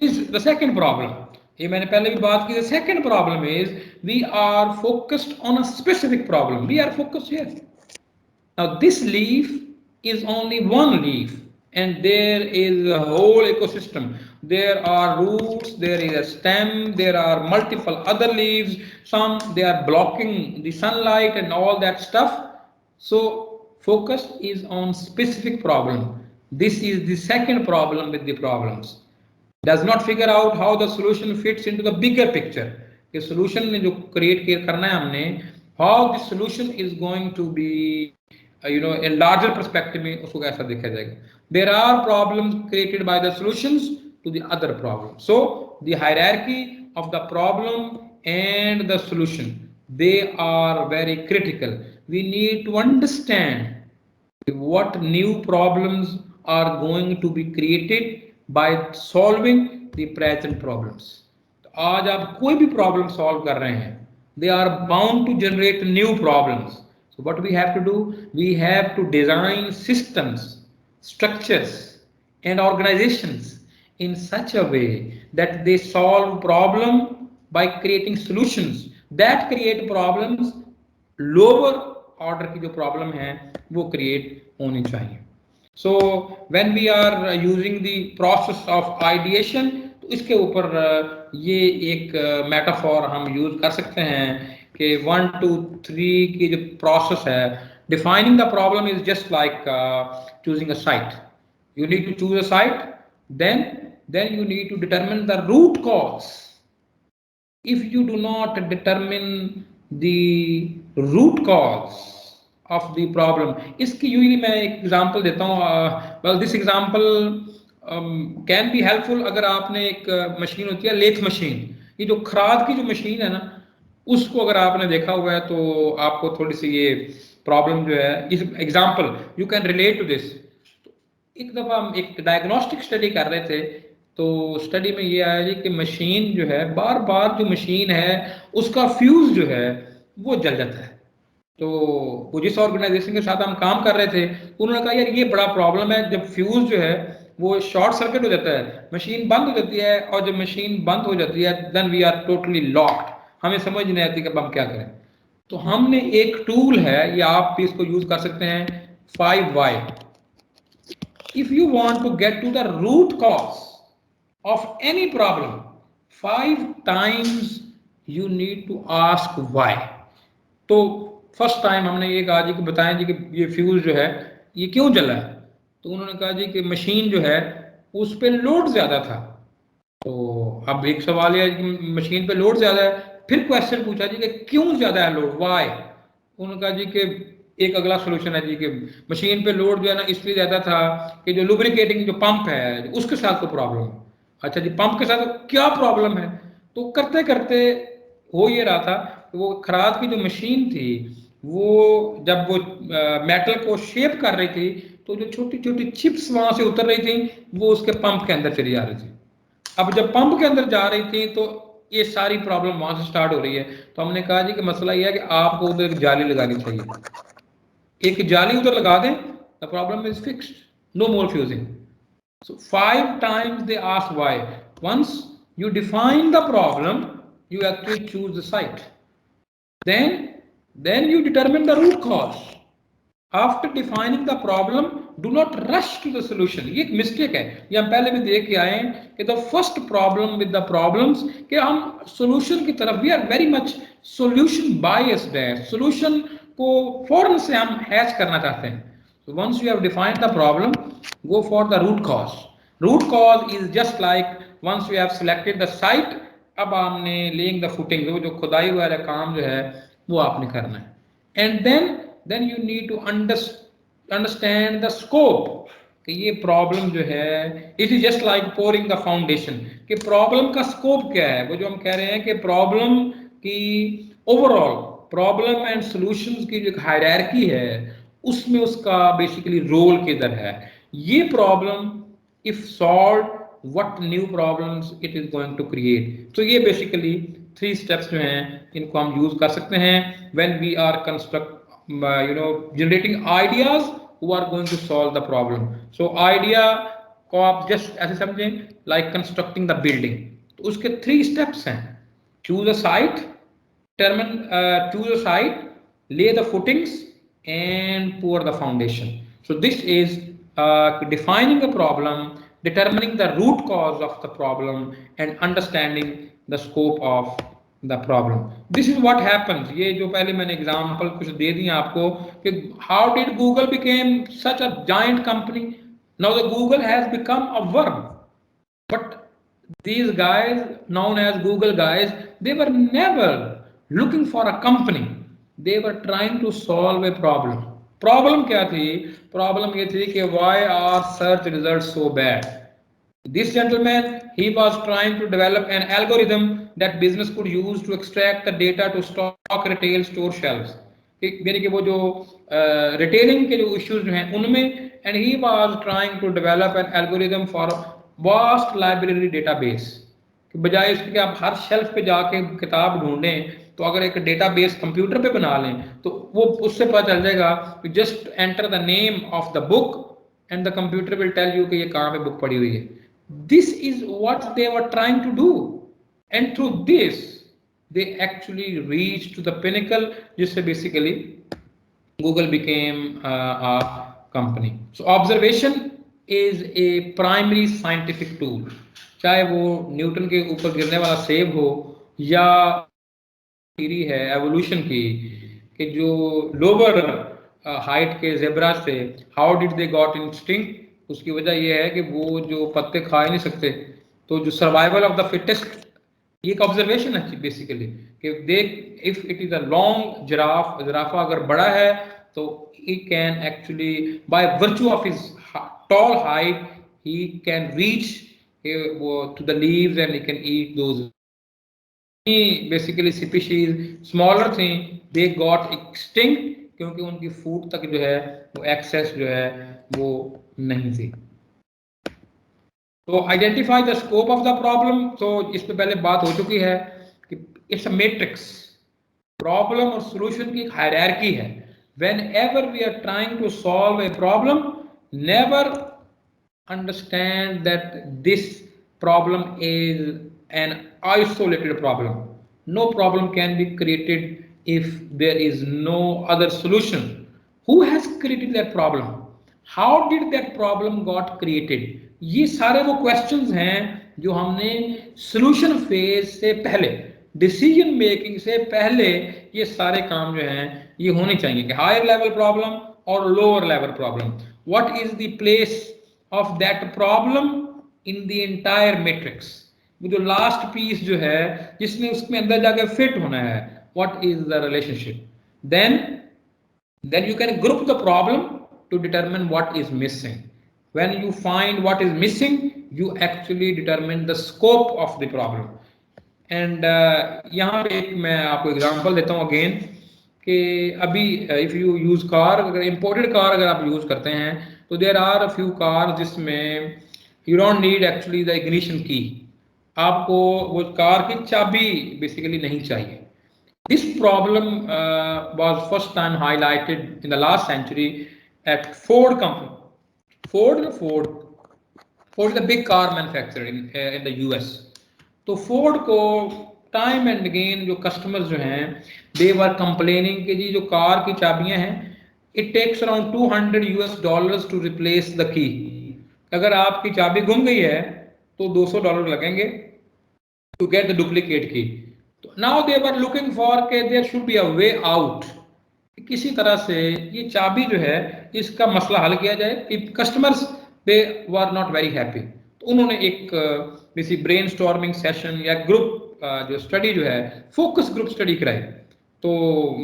This is the second problem. ये मैंने पहले भी बात की. The second problem is we are focused on a specific problem. We are focused here. Now this leaf is only one leaf, and there is a whole ecosystem. There are roots, there is a stem, there are multiple other leaves. Some they are blocking the sunlight and all that stuff. So focus is on specific problem. This is the second problem with the problems. Does not figure out how the solution fits into the bigger picture. The solution में जो create करना है हमने, how the solution is going to be a larger perspective में उसको कैसा देखा जाएगा. There are problems created by the solutions to the other problems. So the hierarchy of the problem and the solution, they are very critical. We need to understand what new problems are going to be created by solving the present problems. आज आप कोई भी problem solve कर रहे हैं, they are bound to generate new problems. So what we have to do, we have to design systems, structures and organizations in such a way that they solve problem by creating solutions that create problems. Lower order की जो problem है वो create होनी चाहिए. So when we are using the process of ideation, तो इसके ऊपर ये एक metaphor हम use कर सकते हैं कि 1, 2, 3 की जो process है, defining the problem is just like choosing a site. You need to choose a site, then you need to determine the root cause. If you do not determine the root cause of the problem, इसकी usually मैं एक example देता हूँ. Well, this example can be helpful. अगर आपने एक machine होती है लेथ मशीन, ये जो खराद की जो मशीन है ना, उसको अगर आपने देखा हुआ है तो आपको थोड़ी सी ये प्रॉब्लम जो है, इस example you can relate to this. एक दफ़ा हम एक डायग्नोस्टिक स्टडी कर रहे थे, तो स्टडी में ये आया जी कि मशीन जो है बार बार जो मशीन है उसका फ्यूज जो है वो जल जाता है. तो वो जिस ऑर्गेनाइजेशन के साथ हम काम कर रहे थे उन्होंने कहा यार ये बड़ा प्रॉब्लम है, जब फ्यूज जो है वो शॉर्ट सर्किट हो जाता है, मशीन बंद हो जाती है, और जब मशीन बंद हो जाती है then we are totally locked. हमें समझ नहीं आती कि अब हम क्या करें. तो हमने एक टूल है, ये आप भी इसको यूज कर सकते हैं, 5 why. If you want to get to the root cause of any problem, 5 times you need to ask why. तो फर्स्ट टाइम हमने ये कहा जी कि बताएं जी कि ये फ्यूज जो है ये क्यों जला है. तो उन्होंने कहा जी कि मशीन जो है उस पर लोड ज्यादा था. तो अब एक सवाल है कि मशीन पे लोड ज्यादा है, फिर क्वेश्चन पूछा जी कि क्यों ज्यादा है लोड, व्हाई. उन्होंने कहा जी कि एक अगला सोल्यूशन है जी कि मशीन पे लोड जो है ना इसलिए ज्यादा था कि जो लुब्रिकेटिंग जो पंप है उसके साथ कोई प्रॉब्लम है. अच्छा जी, पंप के साथ क्या प्रॉब्लम है. तो करते करते हो ये रहा था कि वो खराद की जो मशीन थी वो जब वो मेटल को शेप कर रही थी तो जो छोटी छोटी चिप्स वहां से उतर रही थी वो उसके पंप के अंदर चली जा रही थी. अब जब पंप के अंदर जा रही थी तो ये सारी प्रॉब्लम वहां से स्टार्ट हो रही है. तो हमने कहा जी कि मसला ये है कि आपको उधर एक जाली लगानी चाहिए. एक जाली उधर लगा दें, the problem is fixed, no more fusing. So 5 times they ask why. Once you define the problem, you actually choose the site. Then you determine the root cause. After defining the problem, do not rush to the solution. ये एक mistake है, ये हम पहले भी देख के आए हैं कि the first problem with the problems कि हम solution की तरफ, we are very much solution biased है, solution को फौरन से हम हैच करना चाहते हैं. So once you have defined the problem, go for the root cause. Root cause is just like once you have selected the site अब आपने लेइंग द फुटिंग, जो खुदाई वाला काम जो है वो आपने करना है. And then you need to understand the scope कि ये प्रॉब्लम जो है, it is just like pouring the foundation, कि प्रॉब्लम का स्कोप क्या है. वो जो हम कह रहे हैं कि प्रॉब्लम की ओवरऑल प्रॉब्लम एंड सॉल्यूशंस की जो हायरार्की है उसमें उसका बेसिकली रोल किधर है. ये problem if solve what new problems it is going to create. So ये basically 3 steps जो हैं इनको हम use कर सकते हैं when we are generating ideas who are going to solve the problem. So idea को आप just ऐसे समझें like constructing the building. तो उसके 3 steps हैं. choose a site, choose a site, lay the footings and pour the foundation. So this is defining a problem, determining the root cause of the problem and understanding the scope of the problem. This is what happens. ये जो पहले मैंने example कुछ दे दिए आपको कि how did Google became such a giant company. Now the Google has become a verb, but these guys known as Google guys, they were never looking for a company. They were trying to solve a problem. Problem क्या थी? Problem ये थी कि why are search results so bad? This gentleman, he was trying to develop an algorithm that business could use to extract the data to stock retail store shelves. यानी कि वो जो retailing के जो इश्यूज जो हैं उनमें, and he was trying to develop an algorithm for vast library database. कि बजाय इसके कि आप हर शेल्फ पे जाके किताब ढूंढें, तो अगर एक डेटाबेस कंप्यूटर पे बना लें तो वो उससे पता चल जाएगा कि just enter the name of the book and the computer will tell you कि ये कहाँ पे बुक पड़ी हुई है. This is what they were trying to do, and through this they actually reached to the pinnacle, जिससे basically Google became a company. So observation is a primary scientific tool. चाहे वो न्यूटन के ऊपर गिरने वाला सेब हो या थ्योरी है एवोल्यूशन की कि जो लोअर हाइट के ज़ेब्रास थे, how did they got instinct. उसकी वजह यह है कि वो जो पत्ते खा ही नहीं सकते, तो जो सर्वाइवल ऑफ द फिटेस्ट, ये एक ऑब्जर्वेशन है बेसिकली कि देख if it is a long giraffe अगर बड़ा है तो he can actually by virtue of his tall height he can reach to the leaves and he can eat those. Basically species smaller थी, they got extinct क्योंकि उनकी food तक जो है वो एक्सेस जो है वो नहीं थी. तो identify the scope of the problem. तो इस पे पहले बात हो चुकी है कि इट्स अ मैट्रिक्स. प्रॉब्लम और सॉल्यूशन की एक हायरार्की है. whenever we are trying to solve a problem, never understand that this problem is an isolated problem. No problem can be created if there is no other solution. Who has created that problem? How did that problem got created? ये सारे वो questions हैं जो हमने solution phase से पहले, decision making से पहले, ये सारे काम जो हैं ये होने चाहिए कि हायर लेवल प्रॉब्लम और lower level problem. What is the place of that problem in the entire matrix. वो जो लास्ट पीस जो है जिसने उसमें अंदर जाके फिट होना है, what is the relationship. then you can group the problem to determine what is missing. When you find what is missing, you actually determine the scope of the problem. And यहाँ पे एक मैं आपको example देता हूँ again कि अभी if you use car, अगर इम्पोर्टेड कार अगर आप यूज करते हैं तो there are a few car जिसमें you don't need actually the ignition key. आपको वो कार की चाबी बेसिकली नहीं चाहिए. This problem was first time highlighted in the last century at Ford company. Ford is a big car manufacturer in the US. तो Ford को time and again जो customers जो हैं they were complaining कि जी जो कार की चाबियां हैं it takes around $200 to replace the key. अगर आपकी चाबी गुम गई है तो $200 लगेंगे to get the duplicate key. Now they were looking for कि there should be a way out. किसी तरह से ये चाबी जो है इसका मसला हल किया जाए. Customers they were not very happy. तो उन्होंने एक किसी ब्रेनस्टॉर्मिंग सेशन या ग्रुप जो स्टडी जो है फोकस ग्रुप स्टडी कराई, तो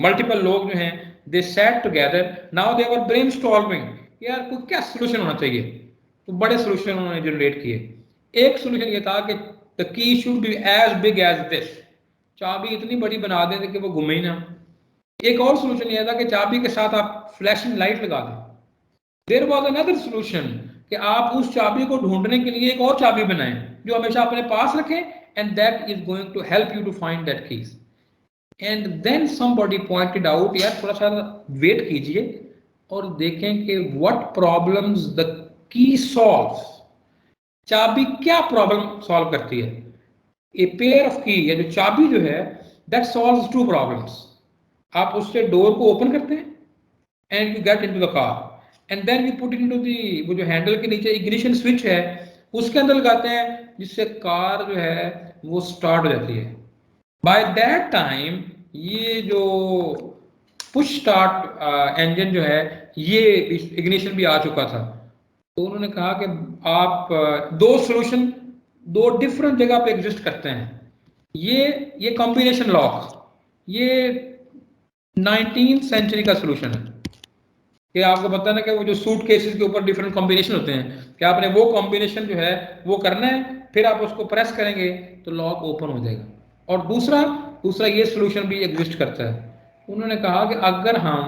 मल्टीपल लोग जो हैं they set together, now they were brainstorming, यार कोई क्या सोल्यूशन होना चाहिए, तो बड़े सोल्यूशन उन्होंने जनरेट किए। एक सोल्यूशन ये था कि the key should be as big as this, चाबी इतनी बड़ी बना दें कि वो घूमे ही ना। एक और सोल्यूशन यह था कि चाबी के साथ आप फ्लैशिंग लाइट लगा दें। देयर वाज अनदर सोल्यूशन कि आप उस चाबी को ढूंढने के लिए एक और चाबी बनाएं जो हमेशा अपने पास रखें, and that is going to help you to find that keys. And then somebody pointed out, यार थोड़ा सा वेट कीजिए और देखें कि what problems the key solves, चाबी क्या प्रॉब्लम सॉल्व करती है। ए पेयर ऑफ की या जो चाबी जो है दैट सॉल्व्स टू प्रॉब्लम्स। आप उससे डोर को ओपन करते हैं and you get into the car, and then you put into the, वो जो हैंडल के नीचे इग्निशन स्विच है उसके अंदर लगाते हैं, जिससे कार जो है वो स्टार्ट हो जाती है। बाय दैट टाइम ये जो पुश स्टार्ट इंजन जो है ये इग्निशन भी आ चुका था। तो उन्होंने कहा कि आप दो सॉल्यूशन दो डिफरेंट जगह पे एग्जिस्ट करते हैं। ये कॉम्बिनेशन लॉक, ये 19th सेंचुरी का सॉल्यूशन है कि आपको पता है ना कि वो जो सूट केसेस के ऊपर डिफरेंट कॉम्बिनेशन होते हैं कि आपने वो कॉम्बिनेशन जो है वो करना है, फिर आप उसको प्रेस करेंगे तो लॉक ओपन हो जाएगा। और दूसरा दूसरा ये सॉल्यूशन भी एग्जिस्ट करता है। उन्होंने कहा कि अगर हम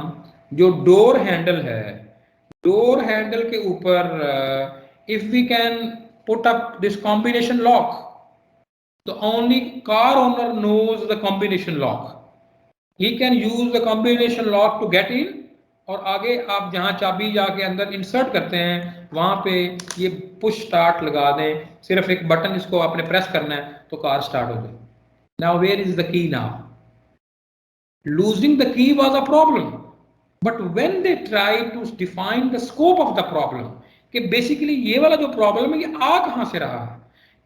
जो डोर हैंडल है, डोर हैंडल के ऊपर if we can put up this combination lock, तो only car owner knows the combination lock, he can use the combination lock to get in, और आगे आप जहां चाबी जाके अंदर इंसर्ट करते हैं वहां पे ये पुश स्टार्ट लगा दें, सिर्फ एक बटन इसको आपने प्रेस करना है तो कार स्टार्ट हो जाए। Now where is the key now? Losing the key was a problem, but when they try to define the scope of the problem कि बेसिकली ये वाला जो प्रॉब्लम है ये आ कहां से रहा है,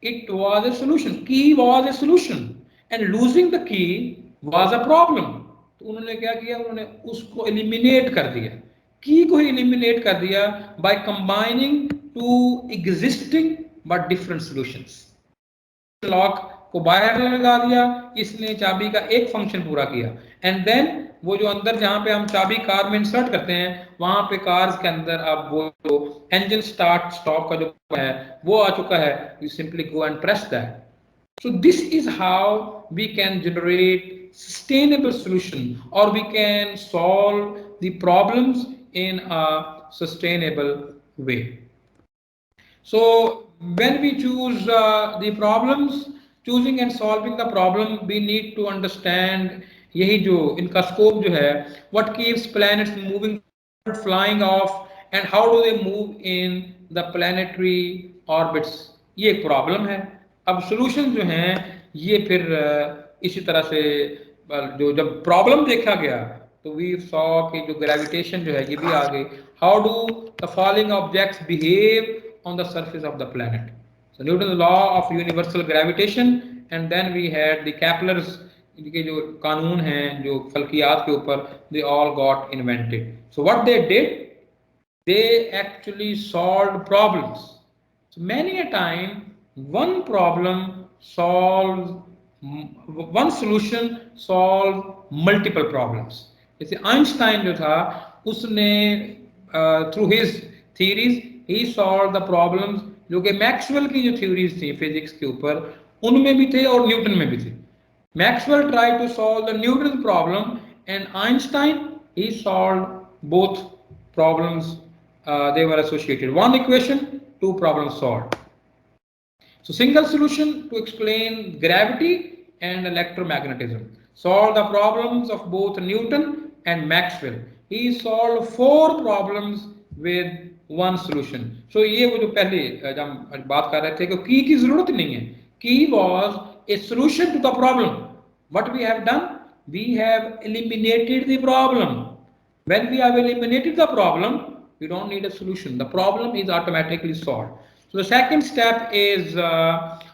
इट वाज ए सॉल्यूशन, की was a solution and losing the key was a problem. तो उन्होंने क्या किया, उन्होंने उसको एलिमिनेट कर दिया, की को एलिमिनेट कर दिया by combining two existing but different solutions. Lock को बाहर लगा दिया, इसने चाबी का एक फंक्शन पूरा किया, एंड देन वो जो अंदर जहां पे हम चाबी कार में इंसर्ट करते हैं वहां पे कार्स के अंदर अब वो जो इंजन स्टार्ट स्टॉप का जो है वो आ चुका है, you simply go and press that. So this is how we can generate sustainable solution, or we can solve the problems in a sustainable way. So when we choose the problems, choosing and solving the problem, we need to understand यही जो इनका scope जो है, what keeps planets moving, flying off, and how do they move in the planetary orbits, ये एक problem है। अब solution जो हैं ये फिर इसी तरह से जो जब प्रॉब्लम देखा गया तो वी सॉ कि जो ग्रेविटेशन जो है ये भी आ गई, how do the falling objects behave on the surface of the planet. So Newton's law of universal gravitation, and then we had the Kepler's के जो कानून हैं जो फल्कियात के ऊपर, they all got invented. So what they did, they actually solved problems. So many a time one problem solves, one solution solve multiple problems. जैसे Einstein जो था उसने through his theories he solved the problems जो कि Maxwell की जो theories थी physics के ऊपर उनमें भी थे और न्यूटन में भी थे। Maxwell tried to solve the Newton's problem, and Einstein he solved both problems. They were associated. One equation, two problems solved. So single solution to explain gravity and electromagnetism. Solve the problems of both Newton and Maxwell. He solved 4 problems with one solution. So ये वो जो पहले जब हम बात कर रहे थे कि की जरूरत नहीं है, की was a solution to the problem. What we have done, we have eliminated the problem. When we have eliminated the problem, we don't need a solution, the problem is automatically solved. So the second step is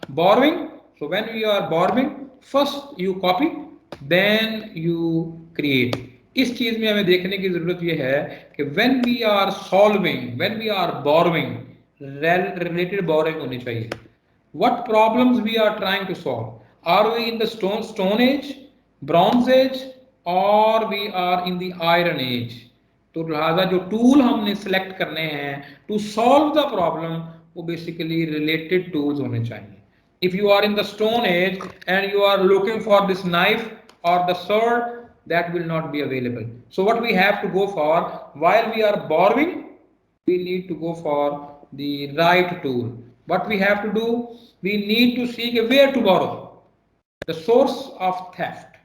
borrowing. So when we are borrowing, first you copy, then you create. इस चीज में हमें देखने की जरूरत यह है कि when we are solving, when we are borrowing, related borrowing होनी चाहिए. What problems we are trying to solve? Are we in the stone age, bronze age, or we are in the iron age? तो लिहाजा जो tool हमने select करने हैं to solve the problem वो basically related tools होने चाहिए. If you are in the stone age and you are looking for this knife or the sword, that will not be available. So what we have to go for while we are borrowing, we need to go for the right tool. What we have to do, we need to seek where to borrow. The source of theft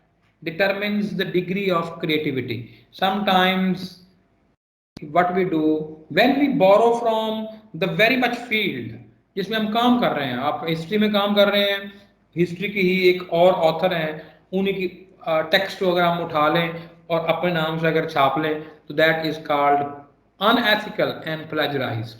determines the degree of creativity. Sometimes what we do when we borrow from the very much field जिसमें हम काम कर रहे हैं, आप history में काम कर रहे हैं, हिस्ट्री की ही एक और ऑथर हैं, उन्हीं की टेक्स्ट अगर हम उठा लें और अपने नाम से अगर छाप लें तो that is called unethical and plagiarised.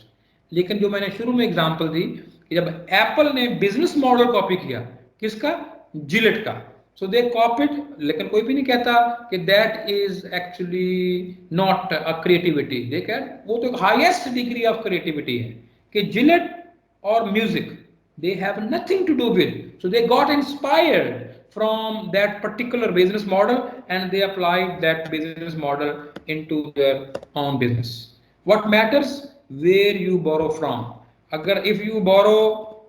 लेकिन जो मैंने शुरू में एग्जांपल दी कि जब एप्पल ने बिजनेस मॉडल कॉपी किया किसका, जिलेट का, सो दे कॉपीड, लेकिन कोई भी नहीं कहता कि that is actually not a creativity. देखा वो तो हाईएस्ट डिग्री ऑफ क्रिएटिविटी है कि जिलेट और music they have nothing to do with, so they got inspired from that particular business model and they applied that business model into their own business. What matters where you borrow from. Agar if you borrow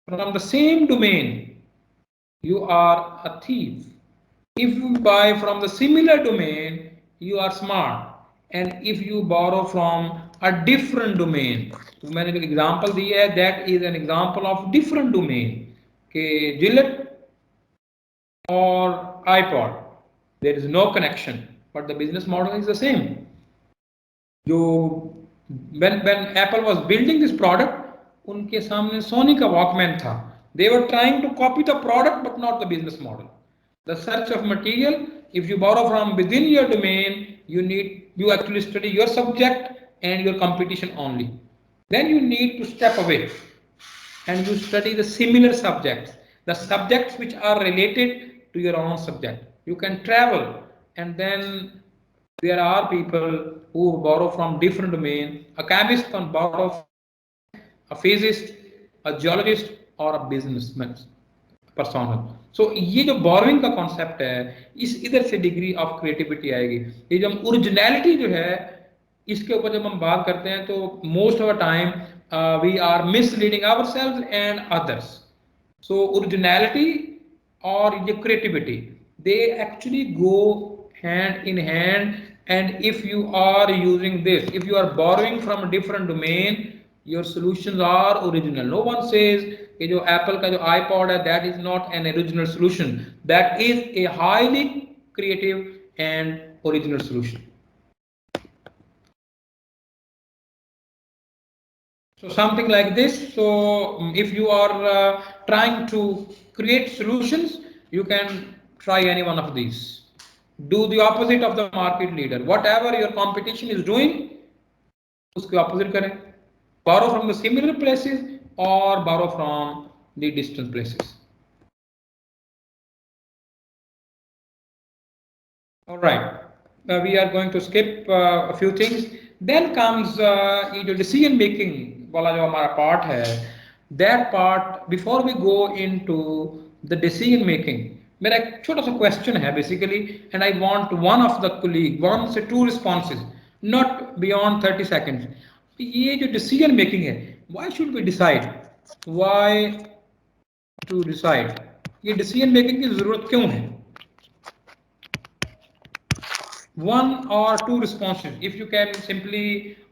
from the same domain, you are a thief. If you buy from the similar domain, you are smart. And if you borrow from a different domain, तो मैंने जो example दी है that is an example of different domain कि Gillette और iPod, there is no connection but the business model is the same. जो when Apple was building this product उनके सामने सोनी का वॉकमैन था. They were trying to copy the product but not the business model. The search of material, if you borrow from within your domain, you actually study your subject and your competition only. Then you need to step away and you study the similar subjects, the subjects which are related to your own subject. You can travel, and then there are people who borrow from different domain. A chemist can borrow from a physicist, a geologist, or a businessman. Personal. So ये जो borrowing का concept है इस इधर से degree of creativity आएगी. ये जो ओरिजिनलिटी जो है इसके ऊपर जब हम बात करते हैं तो most of the time we are misleading ourselves and others. So originality और ये creativity they actually go hand in hand, and if you are using this, if you are borrowing from a different domain, your solutions are original. No one says कि जो Apple का जो iPod है that is not an original solution. That is a highly creative and original solution. So something like this. So if you are trying to create solutions, you can try any one of these. Do the opposite of the market leader. Whatever your competition is doing, उसके opposite करें. Borrow from the similar places or borrow from the distant places. All right. Now we are going to skip a few things. Then comes ये जो decision making वाला जो हमारा part है, that part before we go into the decision making, मेरा एक छोटा सा क्वेश्चन है basically, and I want one of the colleague, one से two responses, not beyond 30 seconds. ये जो डिसीजन मेकिंग है, why should we decide, why to decide, ये डिसीजन मेकिंग की जरूरत क्यों है? One or two responses, if you can simply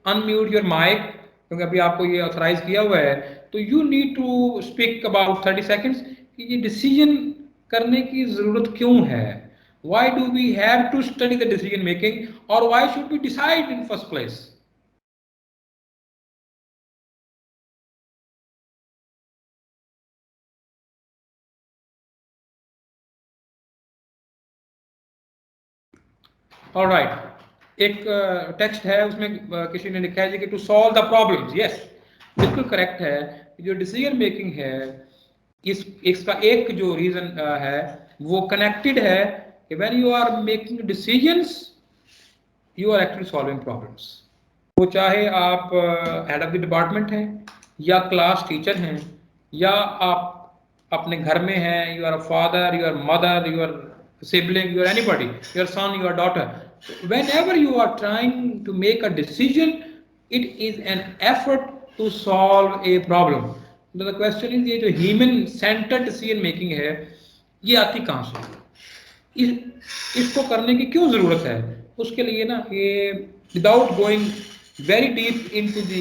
unmute your mic, क्योंकि अभी आपको ये ऑथराइज किया हुआ है, तो you need to speak about 30 seconds कि ये डिसीजन करने की जरूरत क्यों है. Why do we have to study the decision making, or why should we decide in first place? All right. एक टेक्स्ट है उसमें किसी ने लिखा है कि to solve the problems. Yes, बिल्कुल करेक्ट है. जो डिसीजन मेकिंग है इसका एक जो रीजन है वो कनेक्टेड है कि when you are making decisions you are actually solving problems. वो चाहे आप हेड ऑफ द डिपार्टमेंट हैं या क्लास टीचर हैं या आप अपने घर में हैं, you are a father, you are mother, you are sibling, you are anybody, your son, your daughter. Whenever you are trying to make a decision, it is an effort to solve a problem. So the question is, ये जो human centered decision making है, ये आती कहाँ से? इसको करने की क्यों जरूरत है? उसके लिए ना ये without going very deep into the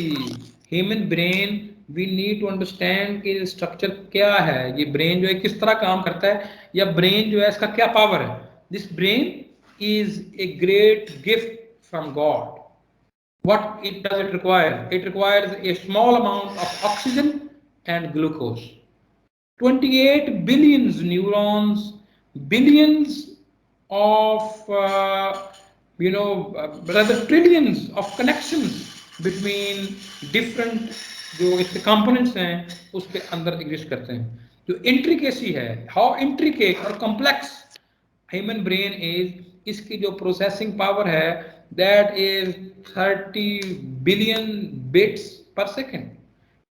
human brain we need to understand कि स्ट्रक्चर क्या है, ये ब्रेन जो है किस तरह काम करता है, या ब्रेन जो है इसका क्या पावर है. This brain is a great gift from God. What it does it require? It requires a small amount of oxygen and glucose. 28 billions neurons, billions of rather trillions of connections between different जो इसके components हैं उसके अंदर exist करते हैं. जो intricacy है, how intricate और complex human brain is, इसकी जो processing power है that is 30 billion bits per second.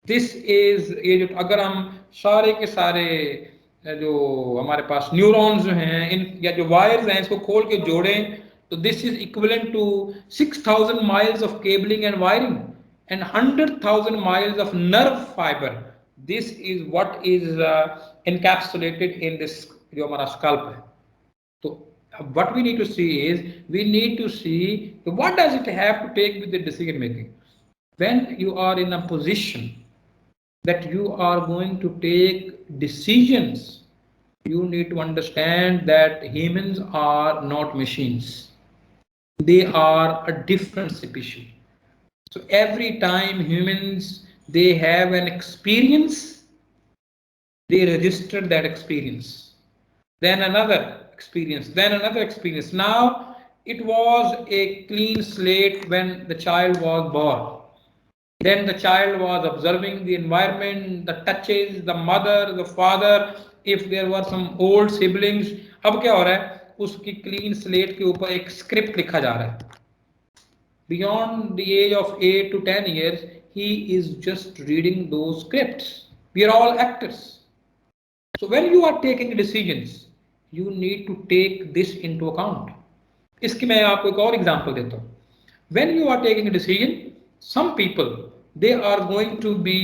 This is ये जो अगर हम सारे के सारे जो हमारे पास न्यूरॉन्स जो हैं इन या जो वायर्स हैं इसको खोल के जोड़ें तो this is equivalent to 6000 miles of cabling and wiring and 100,000 miles of nerve fibre. This is what is encapsulated in this जो हमारा स्कल्प है. तो what we need to see is we need to see what does it have to take with the decision making. When you are in a position that you are going to take decisions, you need to understand that humans are not machines. They are a different species. So every time humans they have an experience, they register that experience. Then another experience, then another experience. Now it was a clean slate when the child was born. Then the child was observing the environment, the touches, the mother, the father, if there were some old siblings. अब क्या हो रहा है, उसकी clean slate के ऊपर एक script लिखा जा रहा है. Beyond the age of 8 to 10 years, he is just reading those scripts. We are all actors. So when you are taking decisions, you need to take this into account. इसकी मैं आपको एक और example देता हूँ. When you are taking a decision, some people they are going to be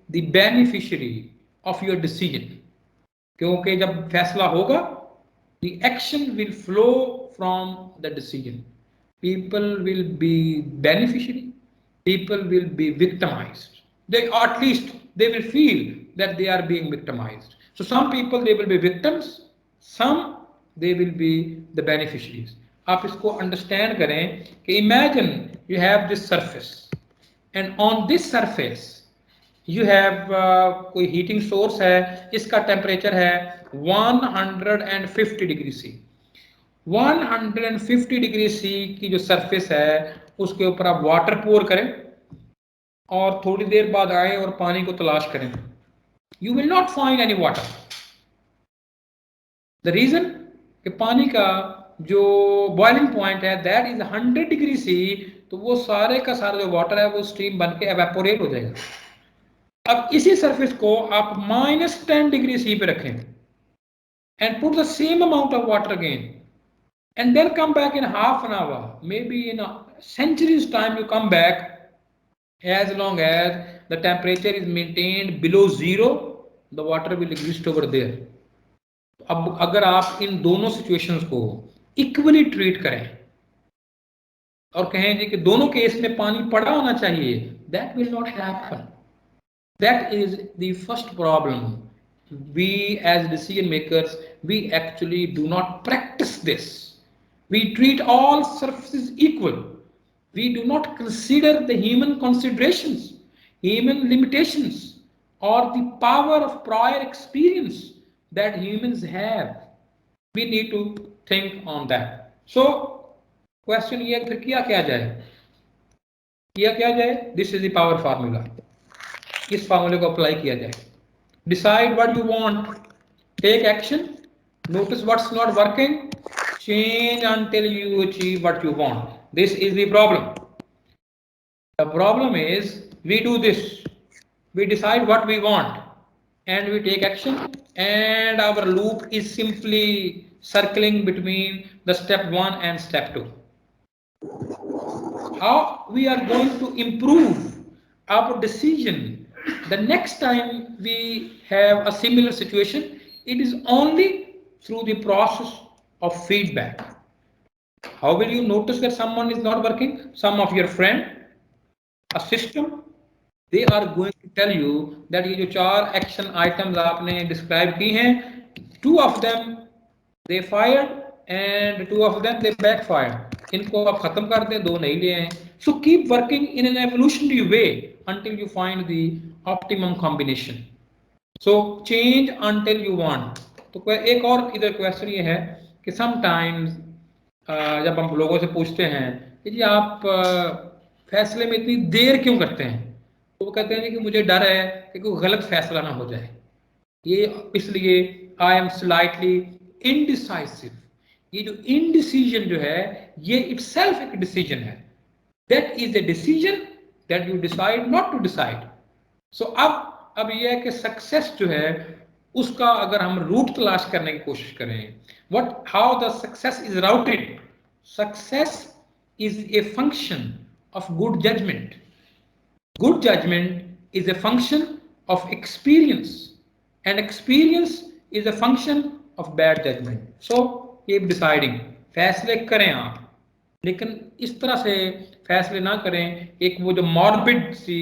the beneficiary of your decision. क्योंकि जब फैसला होगा, the action will flow from the decision. People will be beneficiary. People will be victimized. They at least they will feel that they are being victimized. So some people they will be victims. Some they will be the beneficiaries. आप इसको understand करें कि imagine you have this surface and on this surface you have कोई heating source है, इसका temperature है 150 degree C. 150 degree C की जो सरफेस है उसके ऊपर आप वाटर पोर करें और थोड़ी देर बाद आए और पानी को तलाश करें. You will not find any water. The reason कि पानी का जो बॉइलिंग पॉइंट है दैट इज 100 डिग्री सी, तो वो सारे का सारा जो वाटर है वो स्टीम बन के एवेपोरेट हो जाएगा. अब इसी सरफेस को आप -10 डिग्री सी पे रखें and put the same amount of water again and then come back in half an hour, maybe in centuries time you come back, as long as the temperature is maintained below zero, the water will exist over there. अब अगर आप इन दोनों situations को equally treat करें और कहें जी कि दोनों केस में पानी पड़ा होना चाहिए, that will not happen. That is the first problem. We as decision makers we actually do not practise this. We treat all surfaces equal. We do not consider the human considerations, human limitations, or the power of prior experience that humans have. We need to think on that. So, question ये फिर किया क्या जाए? किया क्या जाए? This is the power formula. इस फार्मूले को अप्लाई किया जाए. Decide what you want. Take action. Notice what's not working. Change until you achieve what you want. This is the problem. The problem is we do this. We decide what we want and we take action, and our loop is simply circling between the step 1 and step 2. How we are going to improve our decision the next time we have a similar situation? It is only through the process of feedback. How will you notice that someone is not working? Some of your friend, a system, they are going to tell you that ये जो 4 action items आपने describe की हैं, 2 of them they fired and 2 of them they backfired. इनको आप खत्म कर दें, 2 नहीं ले आए. So keep working in an evolutionary way until you find the optimum combination. So change until you want. तो एक और इधर क्वेश्चन ये है कि समटाइम्स जब हम लोगों से पूछते हैं कि जी आप फैसले में इतनी देर क्यों करते हैं, तो वो कहते हैं कि मुझे डर है कि कोई गलत फैसला ना हो जाए, ये इसलिए आई एम स्लाइटली इनडिसाइसिव. ये जो इनडिसीजन जो है ये इटसेल्फ एक डिसीजन है. That is a decision that you decide not to decide. So अब ये है कि सक्सेस जो है उसका अगर हम रूट तलाश करने की कोशिश करें, what how the success is routed. Success is a function of good judgment. Good judgment is a function of experience, and experience is a function of bad judgment. So keep deciding. फैसले करें आप, लेकिन इस तरह से फैसले ना करें एक वो जो मॉर्बिड सी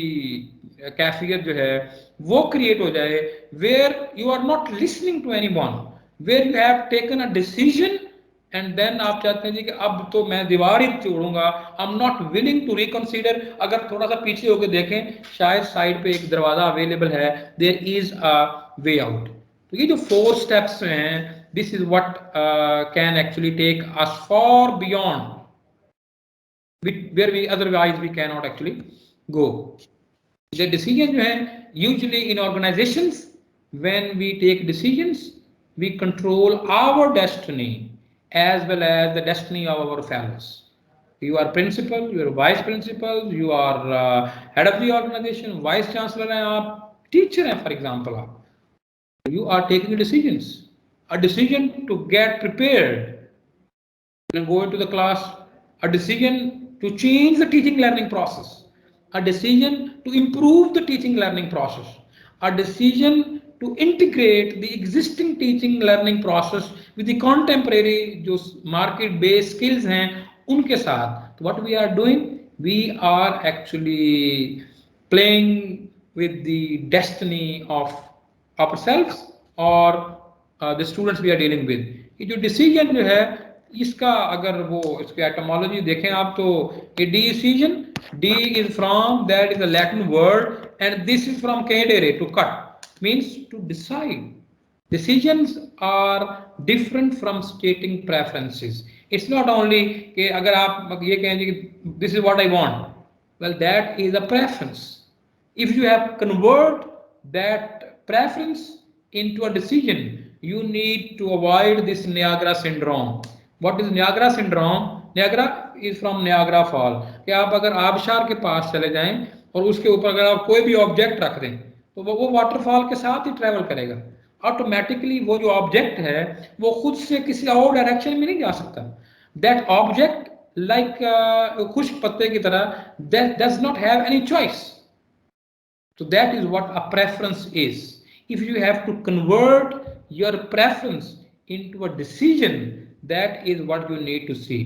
कैफियत जो है वो क्रिएट हो जाए, where you are not listening to anyone, where you have taken a decision and then आप चाहते हैं जी कि अब तो मैं दीवार ही तोड़ूंगा, I am not willing to reconsider. अगर थोड़ा सा पीछे होकर देखें शायद साइड पे एक दरवाजा अवेलेबल है, there is a way out. तो ये जो 4 स्टेप्स हैं, this is what can actually take us for beyond where we otherwise we cannot actually go. The decision जो है usually in organizations when we take decisions we control our destiny as well as the destiny of our fellows. You are principal, you are vice principal, you are head of the organization, vice chancellor हैं आप, teacher हैं for example आप. You are taking decisions. A decision to get prepared, to go into the class, a decision to change the teaching learning process, a decision to improve the teaching learning process, a decision to integrate the existing teaching learning process with the contemporary जो market based skills हैं उनके साथ. What we are doing, we are actually playing with the destiny of ourselves or the students we are dealing with. ये जो decision जो है इसका अगर वो इसकी एटमोलॉजी देखें आप तो ये decision, D is from that is a Latin word and this is from कैडेरे to cut, means to decide. Decisions are different from stating preferences. It's not only कि अगर आप ये कहें कि this is what I want, well that is a preference. If you have convert that preference into a decision, you need to avoid this Niagara syndrome. What is Niagara syndrome? Niagara is from Niagara Fall. कि आप अगर आबशार के पास चले जाएं और उसके ऊपर अगर आप कोई भी ऑब्जेक्ट रख दें तो वो वाटरफॉल के साथ ही ट्रेवल करेगा. ऑटोमेटिकली वो जो ऑब्जेक्ट है वो खुद से किसी और डायरेक्शन में नहीं जा सकता. दैट ऑब्जेक्ट लाइक खुश्क पत्ते की तरह that does not have any choice. So that is what a preference is. If you have to convert your preference into a decision, that is what you need to see.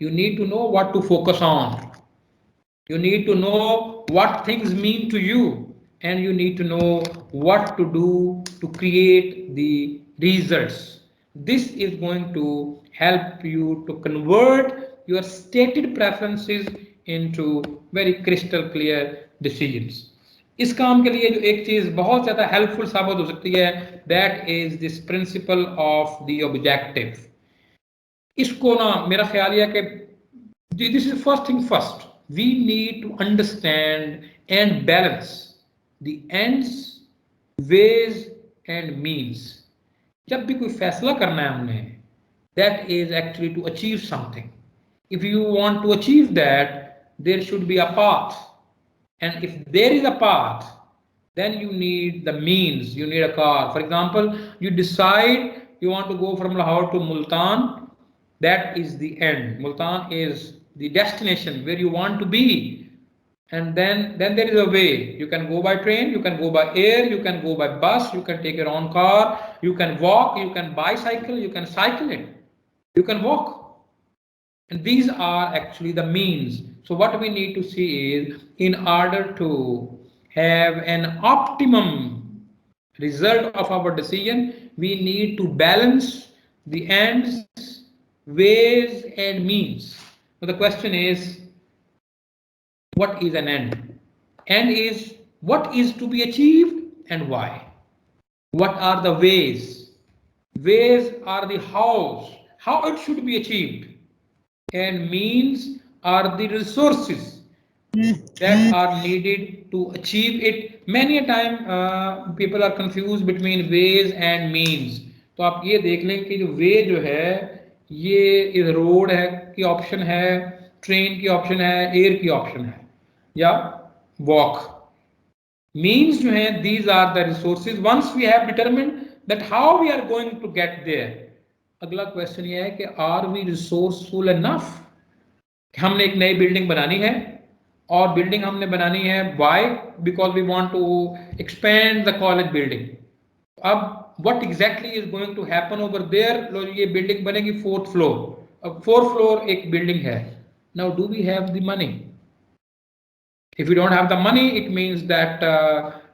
You need to know what to focus on. You need to know what things mean to you, and you need to know what to do to create the results. This is going to help you to convert your stated preferences into very crystal clear decisions. इस काम के लिए जो एक चीज बहुत ज्यादा helpful साबित हो सकती है, that is this principle of the objective. इसको ना मेरा ख्याल है कि this is first thing first, we need to understand and balance the ends, ways and means. जब भी कोई फैसला करना है हमने, that is actually to achieve something. If you want to achieve that, there should be a path. And if there is a path, Then you need the means, you need a car. For example, you decide you want to go from Lahore to Multan. That is the end. Multan is the destination where you want to be. And then there is a way. You can go by train, you can go by air, you can go by bus, you can take your own car, you can walk, you can bicycle, you can cycle it, you can walk. And these are actually the means. So what we need to see is, in order to have an optimum result of our decision, we need to balance the ends, ways, and means. So the question is, what is an end? End is what is to be achieved and why. What are the ways? Ways are the how it should be achieved. And means are the resources that are needed to achieve it. Many a time people are confused between ways and means. तो आप ये देख लें कि जो वे जो है ये रोड है की ऑप्शन है, ट्रेन की ऑप्शन है, एयर की ऑप्शन है, या वॉक. Means जो है, these are the resources. Once we have determined that how we are going to get there, अगला क्वेश्चन ये है कि are we resourceful enough. हमने एक नई बिल्डिंग बनानी है और बिल्डिंग हमने बनानी है why, because we want to expand the college building. अब what exactly is going to happen over there, लो ये बिल्डिंग बनेगी 4th floor, अब 4th floor एक बिल्डिंग है. Now do we have the money? If you don't have the money, it means that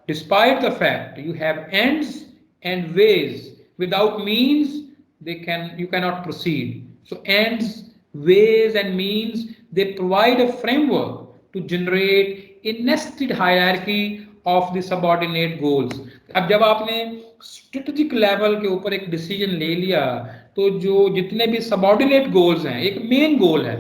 despite the fact you have ends and ways, without means you cannot proceed. So ends, ways and means, they provide a framework to generate a nested hierarchy of the subordinate goals. अब जब आपने strategic level के ऊपर एक decision ले लिया, तो जो जितने भी subordinate goals हैं, एक main goal है,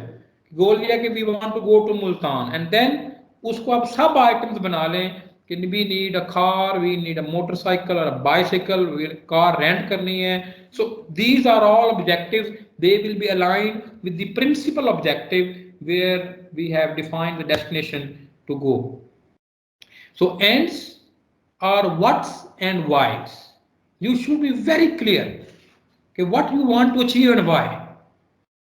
goal लिया कि we want to go to Multan, and then उसको आप सब आइटम्स बना लें कि we need a car, we need a motorcycle or a bicycle, car rent करनी है. So these are all objectives. They will be aligned with the principal objective where we have defined the destination to go. So ends are what's and why's. You should be very clear okay, what you want to achieve and why.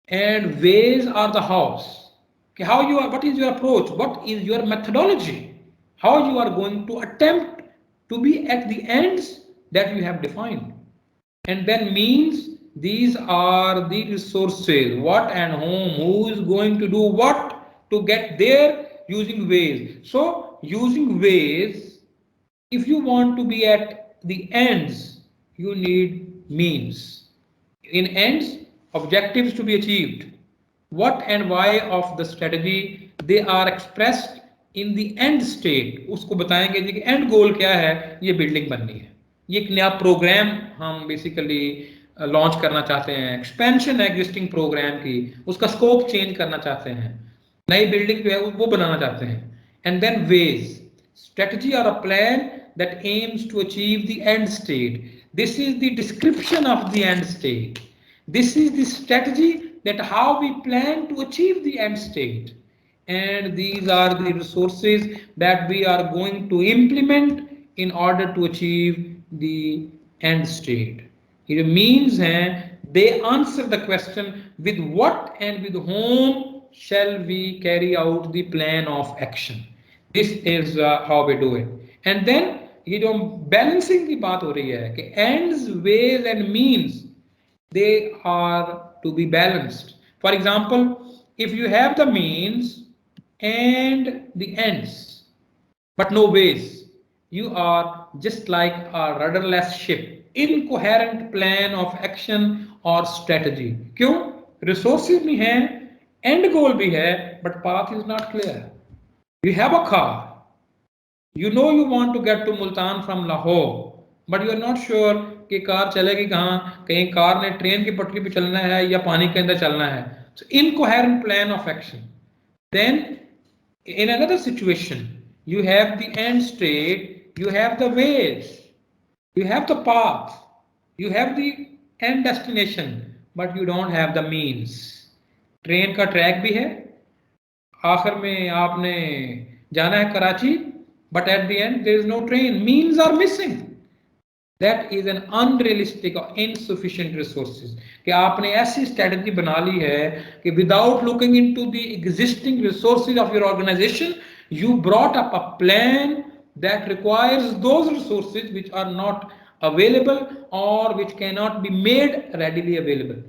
And ways are the hows. Okay, how you are, what is your approach, what is your methodology, how you are going to attempt to be at the ends that you have defined. And then means, these are the resources, what and whom, who is going to do what to get there using ways. So using ways, if you want to be at the ends, you need means. In ends, objectives to be achieved, what and why of the strategy, they are expressed in the end state. उसको बताएंगे जी कि end goal क्या है, ये building बननी है, ये एक नया प्रोग्राम हम बेसिकली लॉन्च करना चाहते हैं, एक्सपेंशन है एग्जिस्टिंग प्रोग्राम की, उसका स्कोप चेंज करना चाहते हैं, नई बिल्डिंग जो है वो बनाना चाहते हैं. And then ways, strategy or a plan that aims to achieve the end state. This is the description of the end state. This is the strategy that how we plan to achieve the end state. And these are the resources that we are going to implement in order to achieve the end state. It means they answer the question with what and with whom shall we carry out the plan of action. This is how we do it. And then ये जो balancing की बात हो रही है कि ends, ways and means, they are to be balanced. For example, if you have the means and the ends but no ways, you are just like a rudderless ship, incoherent plan of action or strategy. क्यों? Resources भी हैं, end goal भी है, but path is not clear. You have a car, you know you want to get to Multan from Lahore, but you are not sure कि car चलेगी कहाँ, कहीं car ने ट्रेन की पटरी पे चलना है या पानी के अंदर चलना है. So incoherent plan of action. Then in another situation, you have the end state, you have the ways, you have the path, you have the end destination, but you don't have the means. Train का track भी है, आखिर में आपने जाना है Karachi, but at the end there is no train. Means are missing. That is an unrealistic or insufficient resources. कि आपने ऐसी strategy बना ली है कि without looking into the existing resources of your organization, you brought up a plan that requires those resources which are not available or which cannot be made readily available.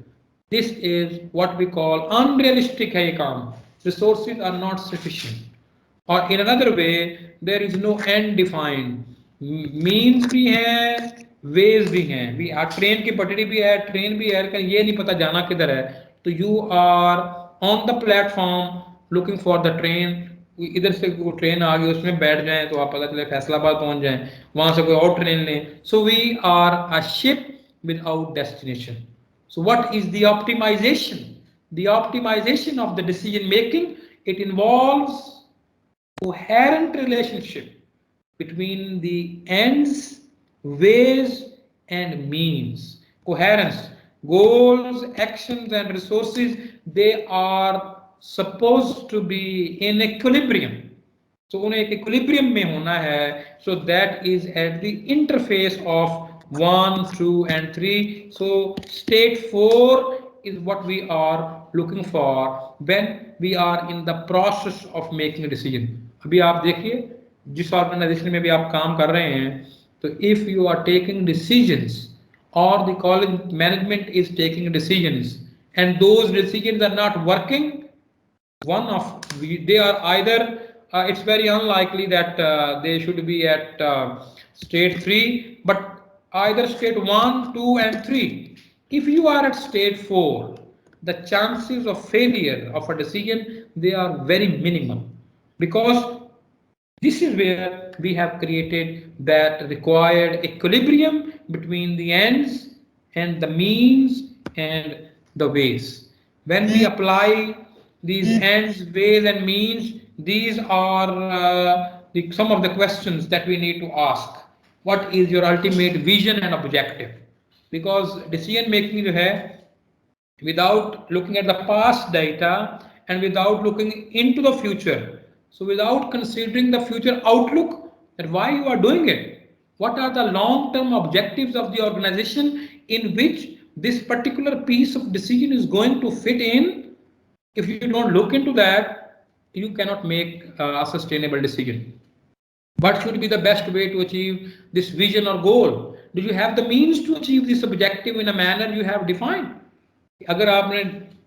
This is what we call unrealistic है ये काम. Resources are not sufficient. Or in another way, there is no end defined. Means भी हैं, ways भी हैं. We are train की पटरी भी है, train भी है, लेकिन ये नहीं पता जाना किधर है. तो you are on the platform looking for the train. इधर से वो ट्रेन आ गई उसमें बैठ जाएं तो आप पता चले फैसलाबाद पहुंच जाएं, वहां से कोई और ट्रेन लें. So we are a ship without destination. So what is the optimization? The optimization of the decision making, it involves coherent relationship between the ends, ways, and means. Coherence, goals, actions, and resources, they are supposed to be in equilibrium. So उन्हें एक equilibrium में होना है. So that is at the interface of 1, 2, and 3. So state 4 is what we are looking for when we are in the process of making a decision. अभी आप देखिए जिस organisation में भी आप काम कर रहे हैं, तो if you are taking decisions or the college management is taking decisions and those decisions are not working, one of they are either it's very unlikely that they should be at state 3, but either state 1, 2, and 3. If you are at state 4, the chances of failure of a decision, they are very minimal, because this is where we have created that required equilibrium between the ends and the means and the ways. When we apply these ends, ways, and means, these are some of the questions that we need to ask. What is your ultimate vision and objective? Because decision making जो है, without looking at the past data and without looking into the future. So without considering the future outlook, that why you are doing it, what are the long-term objectives of the organization in which this particular piece of decision is going to fit in. If you don't look into that, you cannot make a sustainable decision. What should be the best way to achieve this vision or goal? Do you have the means to achieve this objective in a manner you have defined? अगर आपने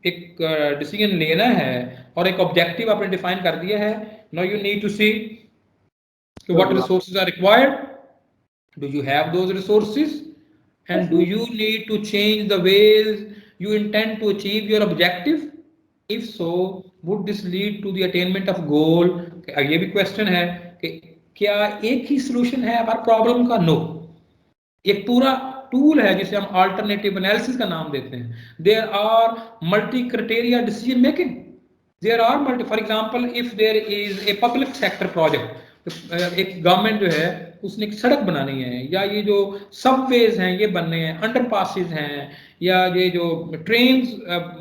एक decision लेना है और एक objective आपने define कर दिया है, now you need to see what resources are required. Do you have those resources? And do you need to change the ways you intend to achieve your objective? If so, would this lead to the attainment of goal? ये भी question है कि क्या एक ही solution है हर problem का? No. एक पूरा टूल है जिसे हम अल्टरनेटिव एनालिसिस का नाम देते हैं. There are multi criteria decision making. There are multi, for example if there is a public sector project, एक गवर्नमेंट जो है उसने एक सड़क बनानी है, या ये जो सबवेज हैं ये बनने हैं, अंडरपासेस हैं, या ये जो ट्रेन्स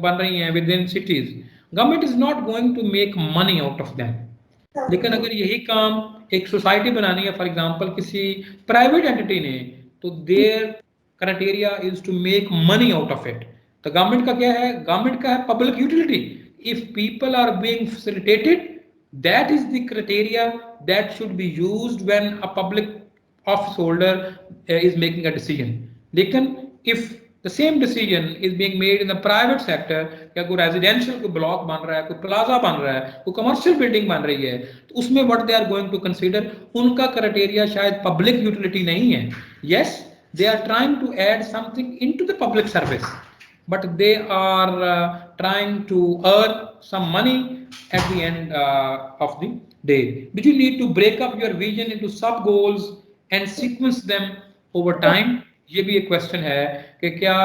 बन रही हैं within cities, government is not going to make money out of them. लेकिन अगर यही काम एक सोसाइटी बनानी है, फॉर एग्जांपल किसी प्राइवेट एंटिटी ने, तो their criteria is to make money out of it. तो गवर्नमेंट का क्या है? गवर्नमेंट का है public utility. If people are being facilitated, that is the criteria that should be used when a public office holder is making a decision. लेकिन if the same decision is being made in the private sector, क्या कोई residential कोई block बन रहा है, कोई plaza बन रहा है, कोई कमर्शियल बिल्डिंग बन रही है, तो उसमें what they are going to consider, उनका क्राइटेरिया शायद पब्लिक यूटिलिटी नहीं है. Yes, they are trying to add something into the public service, but they are trying to earn some money at the end of the day. But you need to break up your vision into sub goals and sequence them over time. ये भी एक question है कि क्या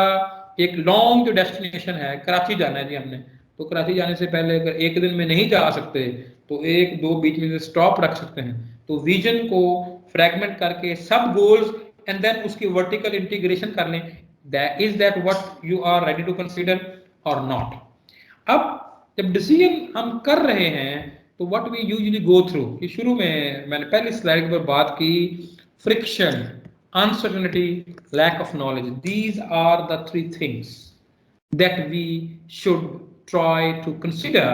एक long जो destination है, कराची जाना है जी हमने, तो कराची जाने से पहले अगर एक दिन में नहीं जा सकते तो एक दो बीच में स्टॉप रख सकते हैं. तो विजन को फ्रैगमेंट करके सब गोल्स एंड देन उसकी वर्टिकल इंटीग्रेशन कर लें. Is that what you are ready to consider or not? अब जब डिसीजन हम कर रहे हैं तो what we usually go through, कि शुरू में मैंने पहली स्लाइड पर बात की, friction, uncertainty, lack of knowledge, these are the three things that we should try to consider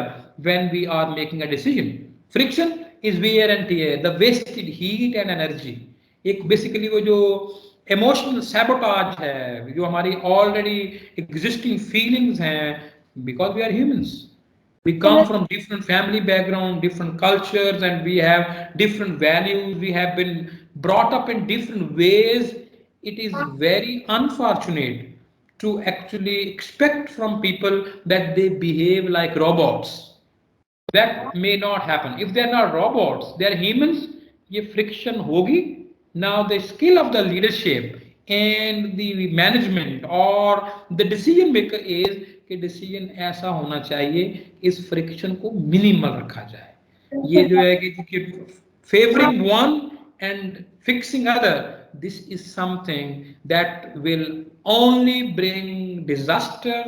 when we are making a decision. Friction is wear and tear, the wasted heat and energy. एक basically वो जो emotional sabotage है, जो हमारी already existing feelings हैं, because we are humans, we come from different family background, different cultures, and we have different values, we have been brought up in different ways. It is very unfortunate to actually expect from people that they behave like robots. That may not happen. If they're not robots, they're humans, ये friction होगी. Now the skill of the leadership and the management or the decision maker is कि decision ऐसा होना चाहिए इस friction को minimal रखा जाए. ये जो है कि favoring one and fixing other, this is something that will only bring disaster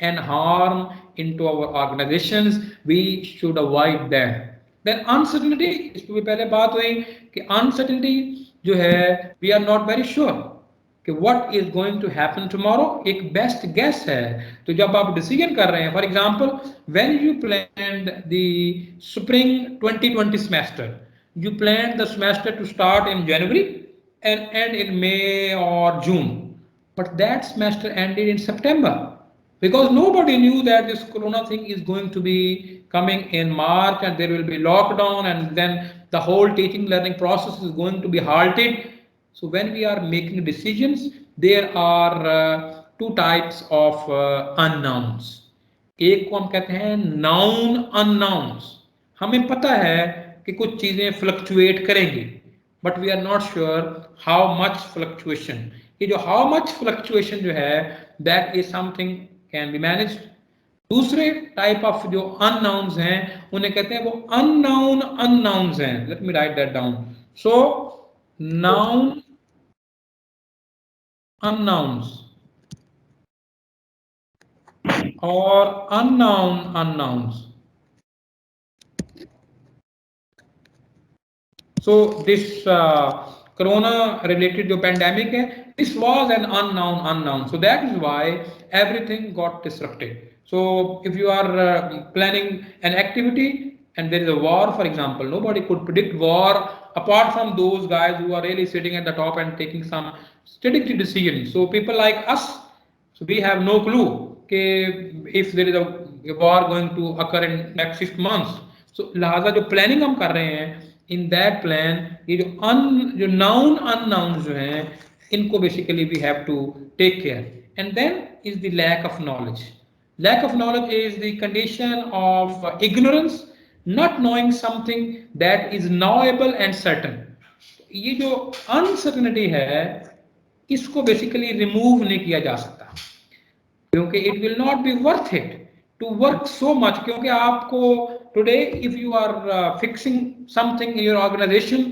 and harm into our organizations. We should avoid that. Then uncertainty, इस पे भी पहले बात हुई कि uncertainty जो है, we are not very sure कि what is going to happen tomorrow, एक best guess है. तो जब आप decision कर रहे हैं, for example, when you planned the spring 2020 semester, you planned the semester to start in January and end in May or June, but that semester ended in September because nobody knew that this corona thing is going to be coming in March and there will be lockdown and then the whole teaching learning process is going to be halted. So when we are making decisions, there are two types of unknowns. एक को हम कहते हैं noun अननाउन्स, हमें पता है कि कुछ चीजें फ्लक्चुएट करेंगी, but we are not sure how much fluctuation. ये जो हाउ मच फ्लक्चुएशन जो है, that is something can be managed. दूसरे टाइप ऑफ जो अननाउन्स हैं उन्हें कहते हैं वो अननाउन अननाउन्स हैं. Let me write that down. So known unknowns और unknown unknowns. So this corona related जो pandemic है, this was an unknown unknown. So that is why everything got disrupted. So if you are planning an activity and there is a war, for example, nobody could predict war apart from those guys who are really sitting at the top and taking some strategic decisions. So people like us, so we have no clue if there is a war going to occur in next 6 months. So लिहाजा जो planning हम कर रहे हैं, in that plan ये जो noun unknowns जो हैं, इनको basically we have to take care. And then is the lack of knowledge. Lack of knowledge is the condition of ignorance, not knowing something that is knowable and certain. ये जो uncertainty है, इसको basically remove नहीं किया जा सकता क्योंकि it will not be worth it to work so much. क्योंकि आपको today if you are fixing something in your organisation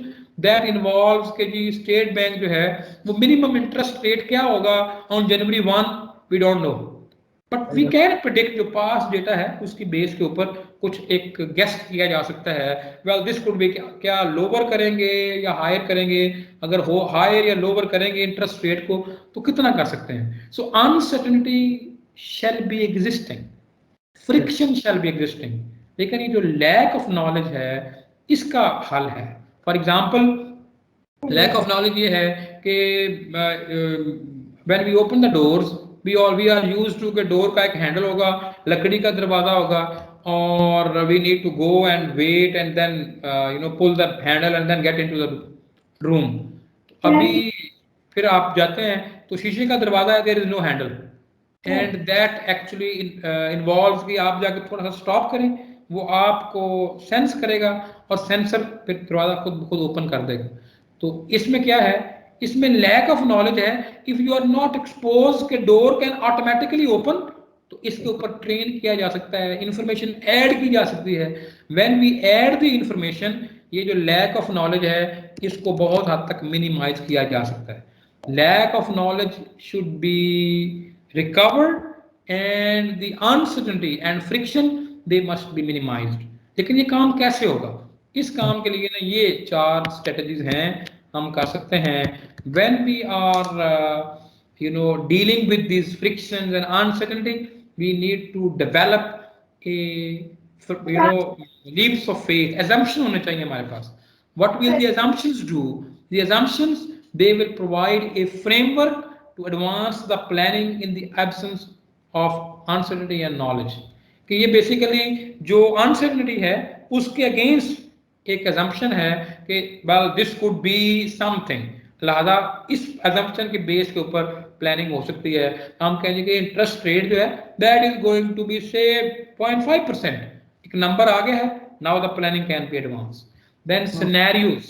that involves के जी स्टेट बैंक जो है वो मिनिमम इंटरेस्ट रेट क्या होगा on January 1, we don't know, but we can predict जो पास डेटा है उसकी बेस के ऊपर कुछ एक गेस किया जा सकता है. वेल दिस कुड बी क्या लोअर करेंगे या हायर करेंगे, अगर हो हायर या लोअर करेंगे इंटरेस्ट रेट को तो कितना कर सकते हैं. So uncertainty shall be existing, friction shall be existing, लेकिन ये जो लैक ऑफ नॉलेज है इसका हल है. For example lack of knowledge ये है कि when we open the doors we are used to के डोर का एक हैंडल होगा, लकड़ी का दरवाजा होगा और we need to go and wait and then pull the handle and then get into the room. अभी फिर आप जाते हैं तो शीशे का दरवाजा है, there is no handle and that actually involves कि आप जाके थोड़ा सा स्टॉप करें, वो आपको सेंस करेगा और सेंसर फिर दरवाजा खुद ओपन कर देगा. तो इसमें क्या है, इसमें लैक ऑफ नॉलेज है. If you are not expose के डोर कैन ऑटोमेटिकली ओपन, तो इसके ऊपर ट्रेन किया जा सकता है, इंफॉर्मेशन ऐड की जा सकती है. When we add the information, ये जो लैक ऑफ नॉलेज है इसको बहुत हद तक मिनिमाइज किया जा सकता है. Lack of knowledge should be recovered and the uncertainty and friction they must be minimized. लेकिन ये काम कैसे होगा? इस काम के लिए ना ये 4 स्ट्रेटजीज हैं, हम कर सकते हैं। When we are dealing with these frictions and uncertainty, we need to develop a leaps of faith, assumption होने चाहिए हमारे पास। What will the assumptions do? The assumptions, they will provide a framework to advance the planning in the absence of uncertainty and knowledge। कि ये basically जो uncertainty है उसके against एक assumption है कि well this could be something, लिहाजा इस assumption के बेस के ऊपर प्लानिंग हो सकती है। हम कहेंगे कि इंटरेस्ट रेट जो है that is going to be say 0.5%, एक नंबर आ गया है, now the planning can be advanced। then scenarios,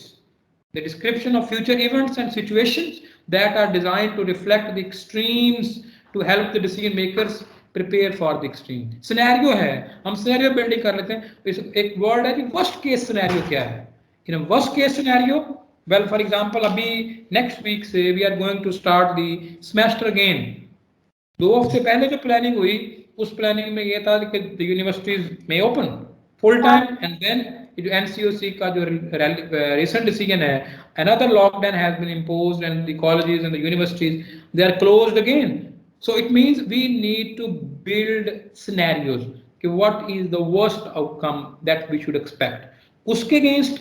the description of future events and situations that are designed to reflect the extremes to help the decision makers prepare for the extreme। Scenario है, हम scenario building कर लेते हैं। एक word है कि worst case scenario क्या है। In worst case scenario, well for example अभी नेक्स्ट वीक से we are going to start the semester again. 2 हफ्ते पहले जो प्लानिंग हुई उस प्लानिंग में ये था कि यूनिवर्सिटीज में open full time, and then जो एनसीओसी का जो रिसेंट डिसीजन है, another lockdown has been imposed and the colleges and the universities, they are closed again। so it means we need to build scenarios कि what is the worst outcome that we should expect उसके against,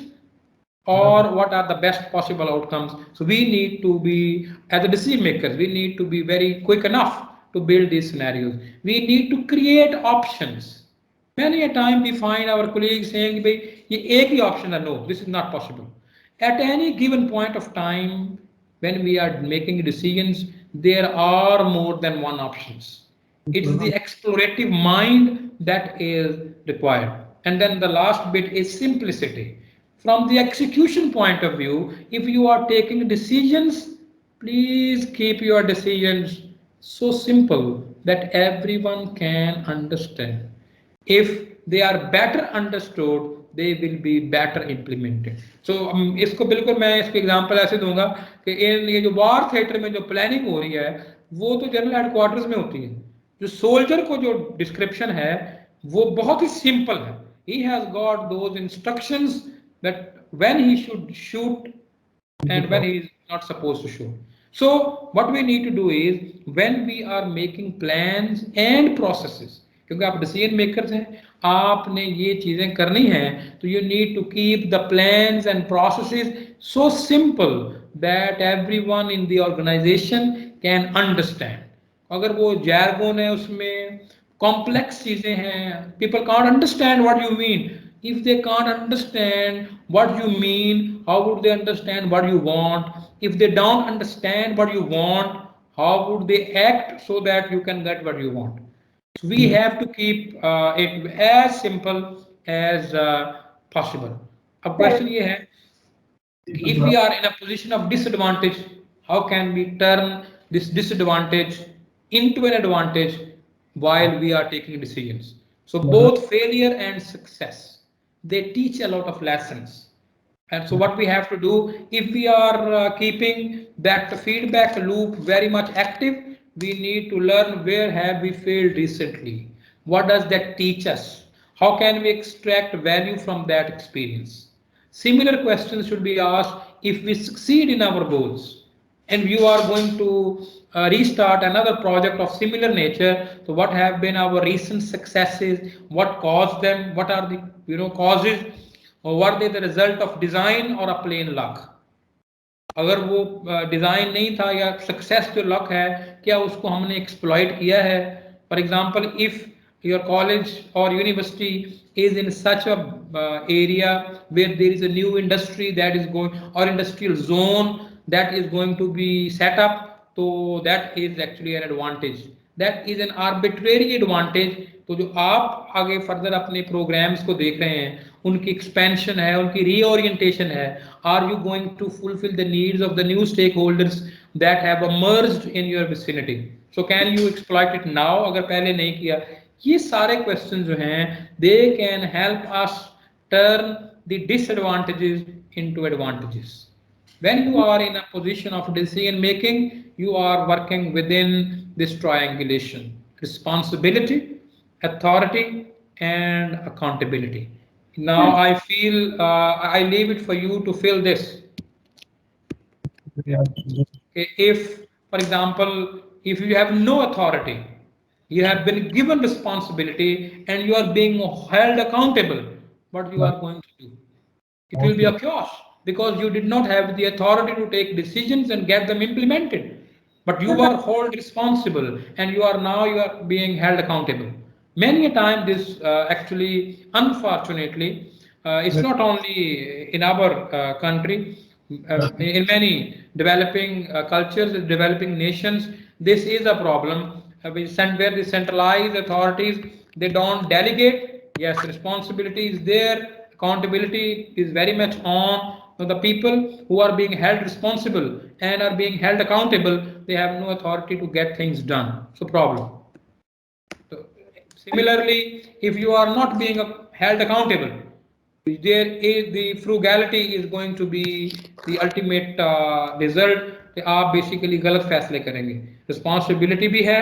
or what are the best possible outcomes। so we need to be, as a decision makers, we need to be very quick enough to build these scenarios। we need to create options। many a time we find our colleagues saying bhai ye ek hi option hai, no this is not possible। at any given point of time when we are making decisions, there are more than one options। it is the explorative mind that is required। and then the last bit is simplicity। from the execution point of view, if you are taking decisions, please keep your decisions so simple that everyone can understand। if they are better understood, they will be better implemented। so इसको बिल्कुल मैं इसको example ऐसे दूंगा कि इन ये जो war theatre में जो प्लानिंग हो रही है वो तो जनरल हेडक्वार्टर्स में होती है। जो सोल्जर को जो डिस्क्रिप्शन है वो बहुत ही सिंपल है। he has got those instructions that when he should shoot and when he is not supposed to shoot। so what we need to do is when we are making plans and processes, क्योंकि आप decision makers हैं, आपने ये चीजें करनी हैं, तो you need to keep the plans and processes so simple that everyone in the organisation can understand. अगर वो जैरगोन है उसमें कॉम्प्लेक्स चीजें हैं, people can't understand what you mean. if they can't understand what you mean, how would they understand what you want? if they don't understand what you want, how would they act so that you can get what you want? so we have to keep it as simple as possible। अब question ये है कि if we are in a position of disadvantage, how can we turn this disadvantage into an advantage while we are taking decisions? so both failure and success, they teach a lot of lessons। and so what we have to do, if we are keeping that feedback loop very much active, we need to learn where have we failed recently, what does that teach us, how can we extract value from that experience। similar questions should be asked if we succeed in our goals and you are going to restart another project of similar nature, so what have been our recent successes, what caused them, what are the causes, or were they the result of design or a plain luck। अगर वो design नहीं था या success जो luck है, क्या उसको हमने एक्सप्लॉइट किया है। For example if your college or university is in such a area where there is a new industry that is going, or industrial zone that is going to be set up, so that is actually an advantage, that is an arbitrary advantage। तो जो आप आगे further अपने programmes को देख रहे हैं, उनकी एक्सपेंशन है, उनकी रीओरिएंटेशन है, are you going to fulfil the needs of the new stakeholders that have emerged in your vicinity, so can you exploit it now, अगर पहले नहीं किया। ये सारे क्वेश्चन जो हैं they can help us turn the disadvantages into advantages. when you are in a position of decision making, you are working within this triangulation: responsibility, authority and accountability। Now I feel I leave it for you to fill this. Okay, if, for example, if you have no authority, you have been given responsibility and you are being held accountable, what you are going to do? It will be a chaos because you did not have the authority to take decisions and get them implemented. But you are held responsible and you are being held accountable. Many a time this actually, unfortunately, it's not only in our country, in many developing cultures, developing nations, this is a problem where the centralized authorities, they don't delegate. Yes, responsibility is there, accountability is very much on the people who are being held responsible and are being held accountable. They have no authority to get things done. So problem. So, similarly, if you are not being held accountable, there is the frugality is going to be the ultimate result कि आप basically गलत फैसले करेंगे responsibility भी है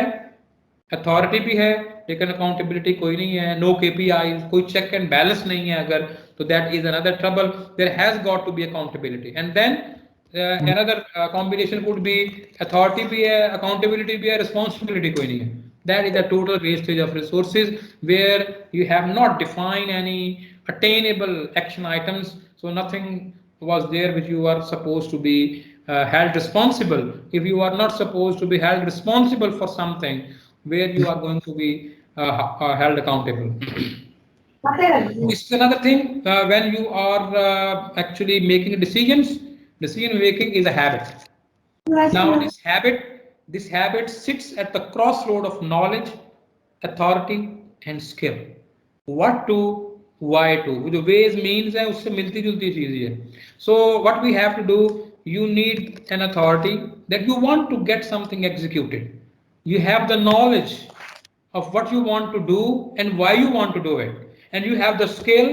authority भी है लेकिन अकाउंटेबिलिटी कोई नहीं है नो केपीआई कोई चेक एंड बैलेंस नहीं है अगर तो that is another trouble there has got to be accountability and then another combination could be authority भी है accountability भी है responsibility कोई नहीं है that is a total wastage of resources where you have not defined any attainable action items so nothing was there which you are supposed to be held responsible if you are not supposed to be held responsible for something where you are going to be held accountable. This is another thing when you are actually making decisions. Decision making is a habit. Now this habit sits at the crossroad of knowledge, authority, and skill. What to, why to? The ways means है उससे मिलती जुलती चीज ही है. So what we have to do, you need an authority that you want to get something executed. You have the knowledge of what you want to do and why you want to do it, and you have the skill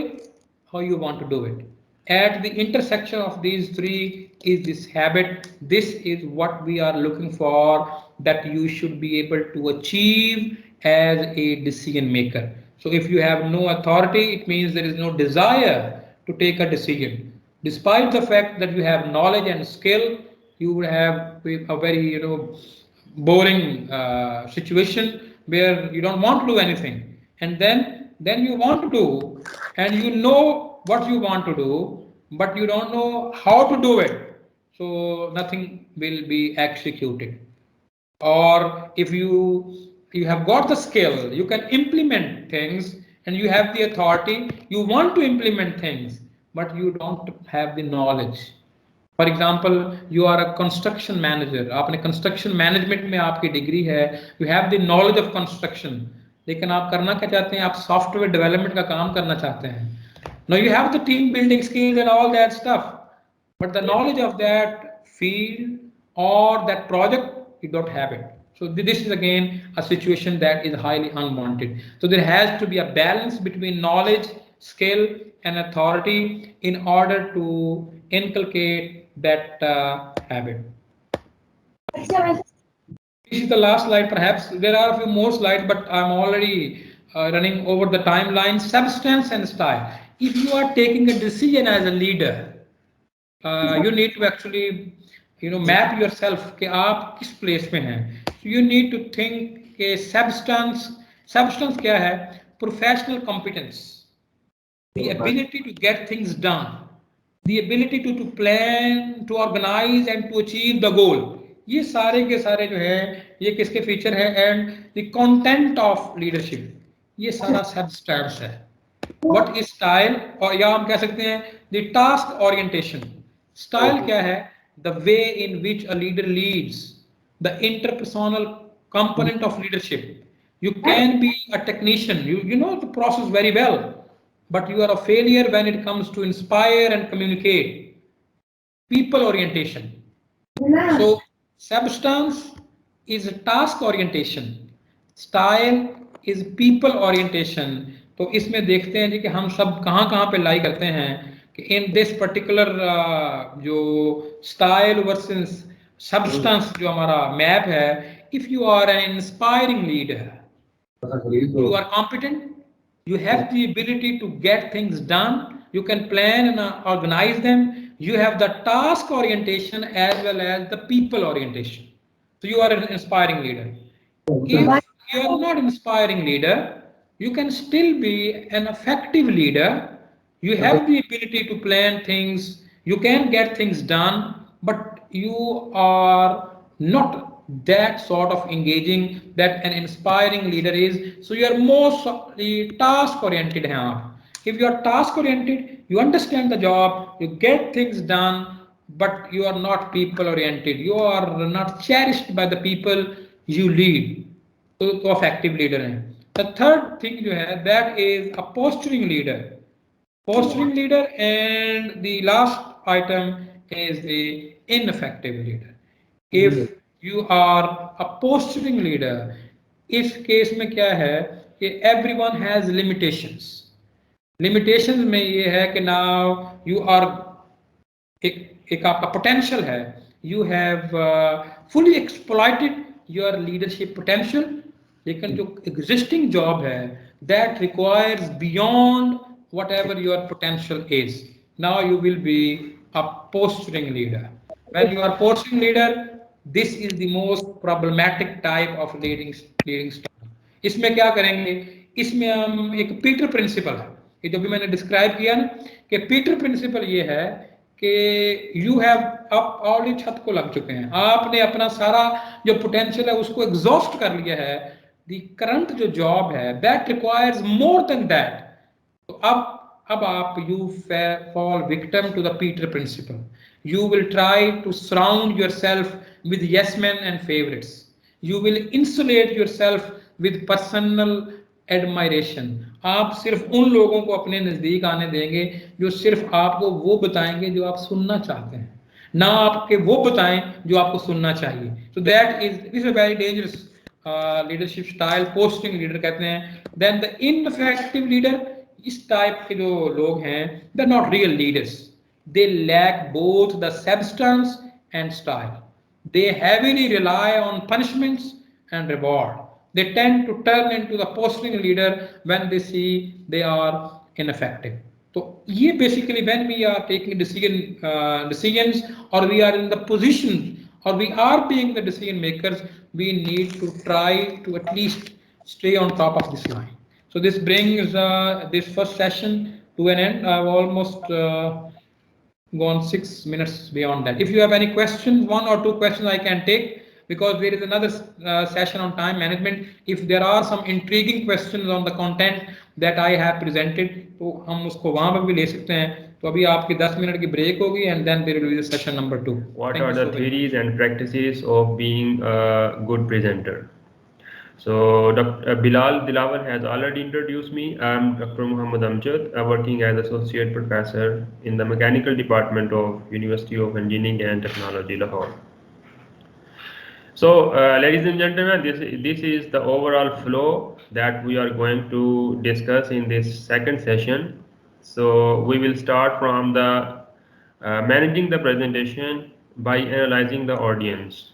how you want to do it. At the intersection of these three is this habit. This is what we are looking for that you should be able to achieve as a decision maker. So if you have no authority, it means there is no desire to take a decision. Despite the fact that you have knowledge and skill, you would have a very boring situation where you don't want to do anything, and then you want to do, and you know what you want to do, but you don't know how to do it, so nothing will be executed. Or if you have got the skill, you can implement things, and you have the authority, you want to implement things, but you don't have the knowledge. For example you are a construction manager आपने construction management में आपकी degree है you have the knowledge of construction लेकिन आप करना क्या चाहते हैं आप सॉफ्टवेयर डेवलपमेंट का काम करना चाहते हैं no you have the team building skills and all that stuff but the knowledge of that field or that project you don't have it. So this is again a situation that is highly unwanted. So there has to be a balance between knowledge, skill, and authority in order to inculcate that habit. This is the last slide. Perhaps there are a few more slides, but I'm already running over the timeline. Substance and style. If you are taking a decision as a leader, you need to actually map yourself कि आप किस place में हैं. So you need to think कि substance क्या है? Professional competence, the ability to get things done, the ability to plan, to organize and to achieve the goal. ये सारे के सारे जो है ये किसके फीचर है and the content of leadership ये सारा substance है. What is style और या हम कह सकते हैं the task orientation. Style क्या है? The way in which a leader leads, the interpersonal component of leadership. You can be a technician, you know the process very well, but you are a failure when it comes to inspire and communicate. People orientation. So substance is task orientation, style is people orientation. तो इसमें देखते हैं जी कि हम सब कहाँ कहाँ पे लाई करते हैं कि in this particular जो style versus substance जो हमारा मैप है, if you are an inspiring leader, you are competent, You have the ability to get things done. You can plan and organize them. You have the task orientation as well as the people orientation. So you are an inspiring leader. If you are not inspiring leader, you can still be an effective leader. You have the ability to plan things, you can get things done, but you are not that sort of engaging that an inspiring leader is. So you are mostly task oriented. If you are task oriented, you understand the job, you get things done, but you are not people oriented. You are not cherished by the people you lead. तो effective leader हैं. The third thing जो है that is a posturing leader. Posturing leader, and the last item is the ineffective leader. If you are a posturing leader, इस case में क्या है कि everyone has limitations. Limitations में ये है कि now you are एक आपका पोटेंशियल है, you have fully exploited your leadership potential, लेकिन जो एग्जिस्टिंग जॉब है that requires beyond whatever your potential is, now you will be a posturing leader. When you are posturing leader, this is the most problematic type of leading style. इसमें क्या करेंगे, इसमें हम एक Peter principal है, ये जो भी मैंने डिस्क्राइब किया ना कि पीटर प्रिंसिपल ये है कि यू हैव आप ऑलरेडी छत को लग चुके हैं, आपने अपना सारा जो पोटेंशियल है उसको एग्जॉस्ट कर लिया है. द करंट जो जॉब है that requires more than that. तो अब आप you fall victim to the Peter principle. You will try to surround yourself with yes men and favorites. You will insulate yourself with personal admiration. आप सिर्फ उन लोगों को अपने नजदीक आने देंगे जो सिर्फ आपको वो बताएंगे जो आप सुनना चाहते हैं, ना आपके वो बताएं जो आपको सुनना चाहिए. So that is a very dangerous leadership style. Posting leader कहते हैं. Then the ineffective leader, इस टाइप के जो लोग हैं, they're not real leaders. They lack both the substance and style. They heavily rely on punishments and reward. They tend to turn into the posturing leader when they see they are ineffective. So, ये basically when we are taking decisions, or we are in the position, or we are being the decision makers, we need to try to at least stay on top of this line. So this brings this first session to an end. I've almost gone 6 minutes beyond that. If you have any questions, one or two questions I can take, because there is another session on time management. If there are some intriguing questions on the content that I have presented, तो हम उसको वहाँ पर भी ले सकते हैं. तो अभी आपकी 10 मिनट की ब्रेक होगी, and then there will be the session number 2. What are the theories and practices of being a good presenter? So Dr. Bilal Dilawar has already introduced me. I am Dr. Muhammad Amjad, working as Associate Professor in the Mechanical Department of University of Engineering and Technology, Lahore. So ladies and gentlemen, this is the overall flow that we are going to discuss in this second session. So we will start from the managing the presentation by analyzing the audience.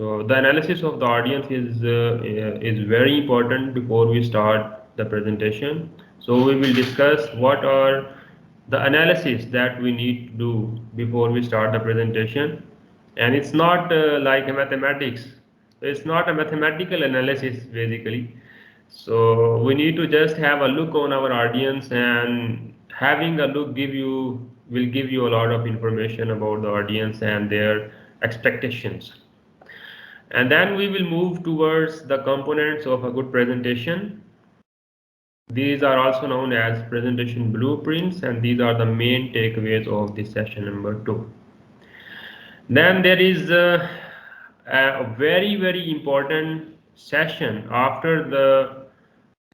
So the analysis of the audience is very important before we start the presentation. So we will discuss what are the analysis that we need to do before we start the presentation. And it's not like a mathematics. It's not a mathematical analysis basically. So we need to just have a look on our audience, and having a look will give you a lot of information about the audience and their expectations. And then we will move towards the components of a good presentation. These are also known as presentation blueprints, and these are the main takeaways of this session number 2. Then there is a very, very important session after the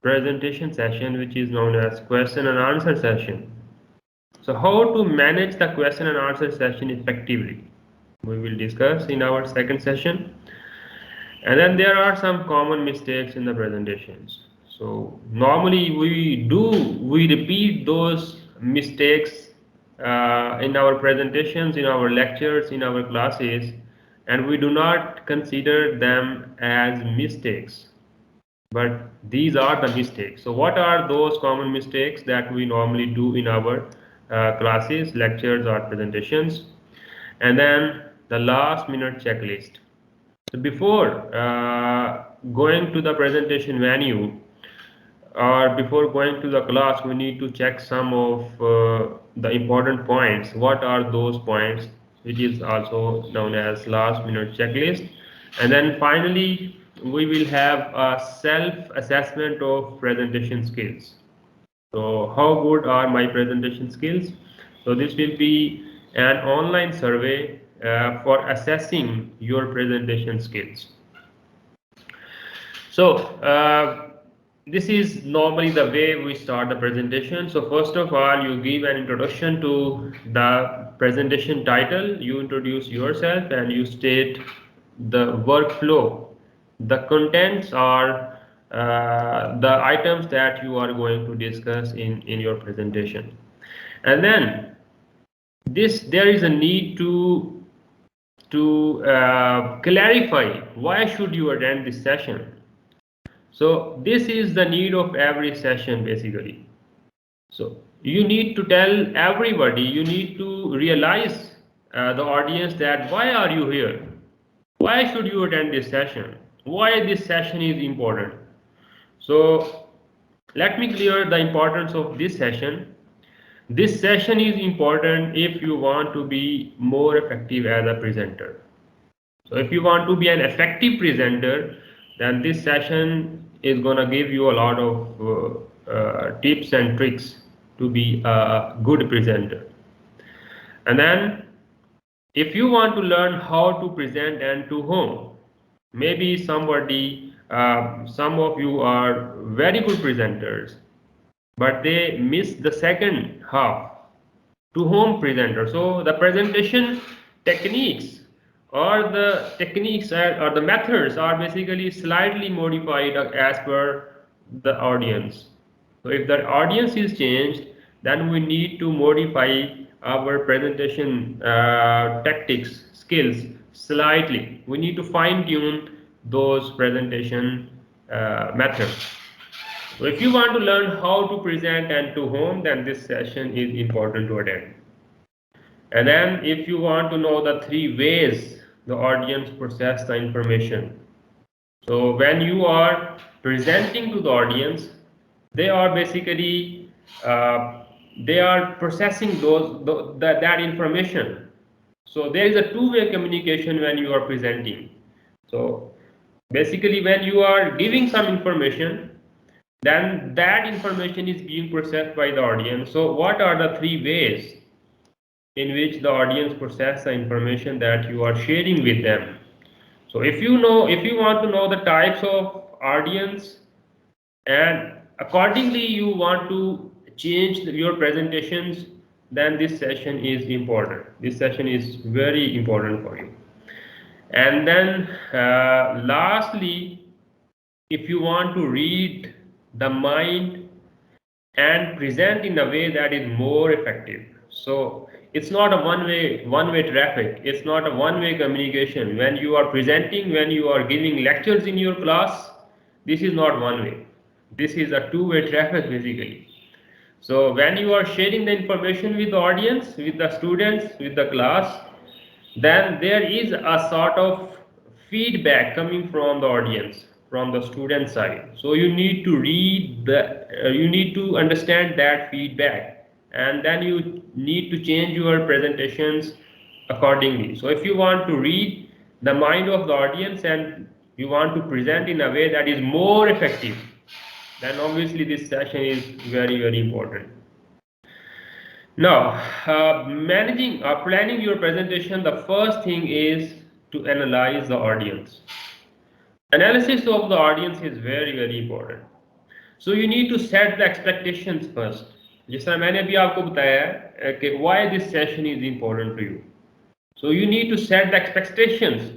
presentation session, which is known as question and answer session. So how to manage the question and answer session effectively, we will discuss in our second session. And then there are some common mistakes in the presentations. So normally we repeat those mistakes in our presentations, in our lectures, in our classes, and we do not consider them as mistakes. but these are the mistakes. So what are those common mistakes that we normally do in our classes, lectures, or presentations? And then the last minute checklist. So before going to the presentation venue or before going to the class, we need to check some of the important points. What are those points, which is also known as last minute checklist. And then finally, we will have a self-assessment of presentation skills. So how good are my presentation skills? So this will be an online survey for assessing your presentation skills. So this is normally the way we start the presentation. So first of all, you give an introduction to the presentation title, you introduce yourself and you state the workflow. The contents are the items that you are going to discuss in your presentation. And then there is a need to clarify why should you attend this session. So this is the need of every session basically. So you need to tell everybody, you need to realize the audience that why are you here? Why should you attend this session? Why this session is important? So let me clear the importance of this session. This session is important if you want to be more effective as a presenter. So if you want to be an effective presenter, then this session is going to give you a lot of tips and tricks to be a good presenter. And then if you want to learn how to present and to whom, maybe some of you are very good presenters, but they miss the second half, to whom presenter. So the presentation techniques or the methods are basically slightly modified as per the audience. So if the audience is changed, then we need to modify our presentation tactics, skills slightly. We need to fine tune those presentation methods. So if you want to learn how to present and to whom, then this session is important to attend. And then if you want to know the 3 ways the audience process the information. So when you are presenting to the audience, they are basically they are processing that information. So there is a two-way communication when you are presenting. So basically when you are giving some information, then that information is being processed by the audience. So what are the 3 ways in which the audience process the information that you are sharing with them? So if you want to know the types of audience and accordingly you want to change your presentations, then this session is important. This session is very important for you. And then lastly, if you want to read the mind and present in a way that is more effective. So it's not a one-way traffic. It's not a one-way communication. When you are presenting, when you are giving lectures in your class, this is not one way. This is a two-way traffic basically. So when you are sharing the information with the audience, with the students, with the class, then there is a sort of feedback coming from the audience, from the student side. So you need to read you need to understand that feedback, and then you need to change your presentations accordingly. So if you want to read the mind of the audience and you want to present in a way that is more effective, then obviously this session is very, very important. Now, managing or planning your presentation, the first thing is to analyze the audience. Analysis of the audience is very, very important. So you need to set the expectations first. जैसा मैंने अभी आपको बताया है कि why this session is important to you. So you need to set the expectations.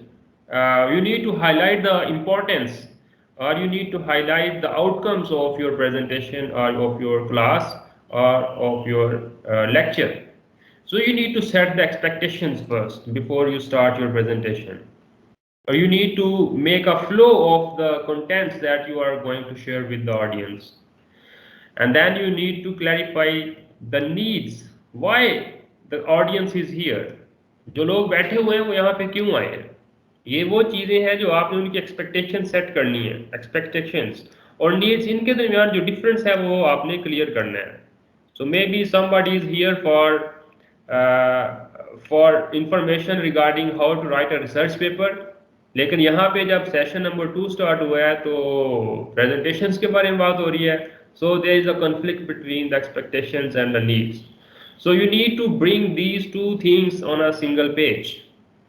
You need to highlight the importance, or you need to highlight the outcomes of your presentation or of your class or of your lecture. So you need to set the expectations first before you start your presentation. or you need to make a flow of the contents that you are going to share with the audience. And then you need to clarify the needs, why the audience is here, जो लोग बैठे हुए हैं वो यहाँ पे क्यों आए हैं। ये वो चीज़ें हैं जो आपने उनकी एक्सपेक्टेशन सेट करनी है, एक्सपेक्टेशंस और नीड्स, इनके दरमियान जो डिफरेंस है वो आपने क्लियर करना है। So maybe somebody is here for information regarding how to write a research paper, लेकिन यहाँ पे जब सेशन नंबर 2 स्टार्ट हुआ है तो प्रेजेंटेशंस के बारे में बात हो रही है। So there is a conflict between the expectations and the needs. So you need to bring these two things on a single page.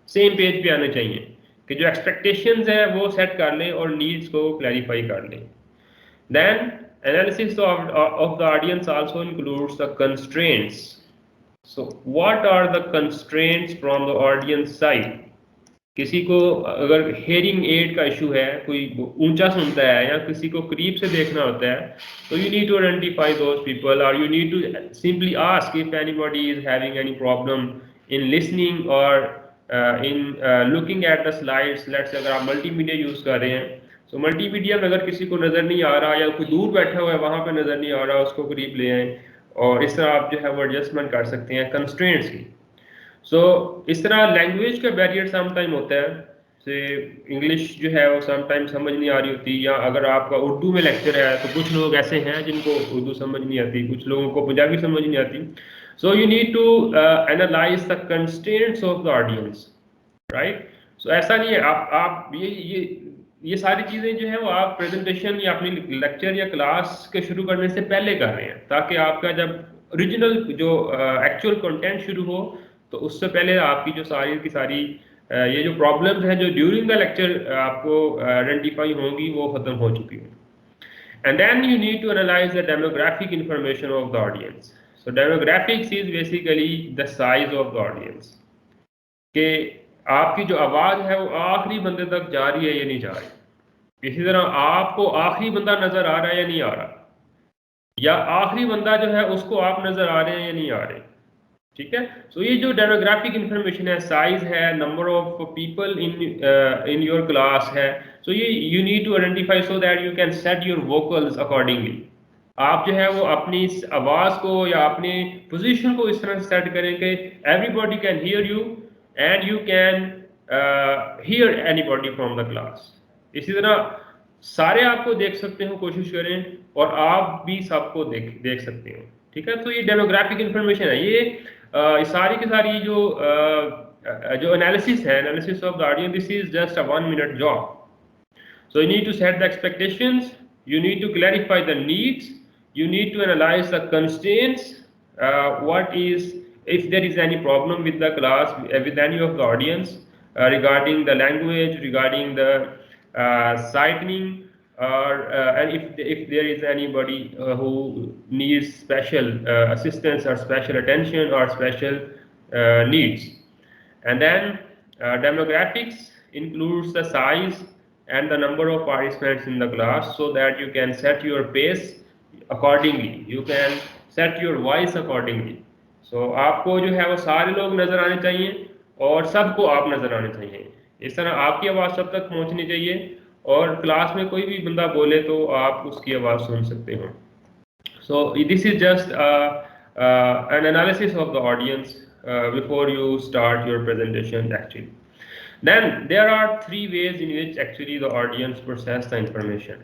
Same page पे आने चाहिए कि जो expectations है वो set कर लें और needs को clarify कर लें. Then analysis of the audience also includes the constraints. So what are the constraints from the audience side? किसी को अगर हेयरिंग एड का इशू है, कोई ऊंचा सुनता है या किसी को करीब से देखना होता है, तो you need to identify those people और you need to simply ask if anybody is having any problem in listening और in looking at the slides. Let's अगर आप मल्टीमीडिया यूज़ कर रहे हैं, तो मल्टीमीडिया में अगर किसी को नज़र नहीं आ रहा या कोई दूर बैठा हुआ है वहाँ पर नज़र नहीं आ रहा, उसको करीब ले आएँ और इस तरह आप जो है वो एडजस्टमेंट कर सकते हैं कंस्ट्रेंट्स की। सो इस तरह लैंग्वेज का बैरियर सम टाइम होता है, से इंग्लिश जो है वो सम टाइम समझ नहीं आ रही होती, या अगर आपका उर्दू में लेक्चर है तो कुछ लोग ऐसे हैं जिनको उर्दू समझ नहीं आती, कुछ लोगों को पंजाबी समझ नहीं आती। So you need to analyse the constraints of the audience, right. So ऐसा नहीं है आप ये सारी चीज़ें जो है वो आप प्रेजेंटेशन या अपनी लेक्चर या क्लास के शुरू करने से पहले कर रहे हैं, ताकि आपका जब ओरिजिनल जो एक्चुअल कंटेंट शुरू हो तो उससे पहले आपकी जो सारी की सारी ये जो प्रॉब्लम्स हैं जो ड्यूरिंग द लेक्चर आपको आइडेंटिफाई होंगी वो खत्म हो चुकी हैं। And then you need to analyse the demographic information of the audience. So demographics is basically the size of the audience, कि आपकी जो आवाज़ है वो आखिरी बंदे तक जा रही है या नहीं जा रही। इसी तरह आपको आखिरी बंदा नज़र आ रहा है या नहीं आ रहा, या आखिरी बंदा जो है उसको आप नज़र आ रहे हैं या नहीं आ रहे, ठीक है। सो ये जो डेमोग्राफिक इंफॉर्मेशन है, साइज है, number of people in your class है, सो ये you need to identify so that you can set your vocals accordingly. आप जो है वो अपनी आवाज़ को या अपनी पोजीशन को इस तरह से सेट करें कि everybody can hear you and you can hear anybody from the class. इसी तरह सारे आपको देख सकते हो, कोशिश करें, और आप भी सबको देख सकते हो, ठीक है। तो ये डेमोग्राफिक इंफॉर्मेशन है, ये सारी की सारी जो एनालिसिस है, analysis of the audience, this is just a 1 minute job. So you need to set the expectations, you need to clarify the needs, you need to analyze the constraints, what is, if there is any problem with the class, with any of the audience, regarding the language, regarding the sightening, or and if there is anybody who needs special assistance or special attention or special needs. And then demographics includes the size and the number of participants in the class, so that you can set your pace accordingly, you can set your voice accordingly. So आपको जो है वो सारे लोग नज़र आने चाहिए और सबको आप नज़र आने चाहिए। इस तरह आपकी आवाज़ सब तक पहुंचनी चाहिए और क्लास में कोई भी बंदा बोले तो आप उसकी आवाज़ सुन सकते हो। So this is just an analysis of the audience before you start your presentation actually. Then there are 3 ways in which actually the audience process the information,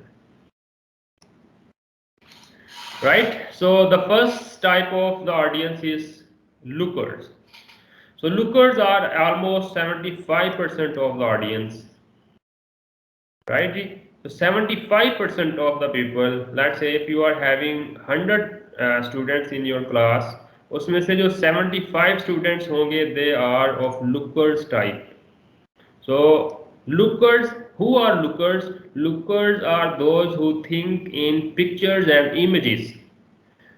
right? So the first type of the audience is lookers. So lookers are almost 75% of the audience, right? So 75% of the people, let's say if you are having 100 students in your class, उसमें से जो 75 students होंगे they are of lookers type. So lookers, who are lookers? Lookers are those who think in pictures and images,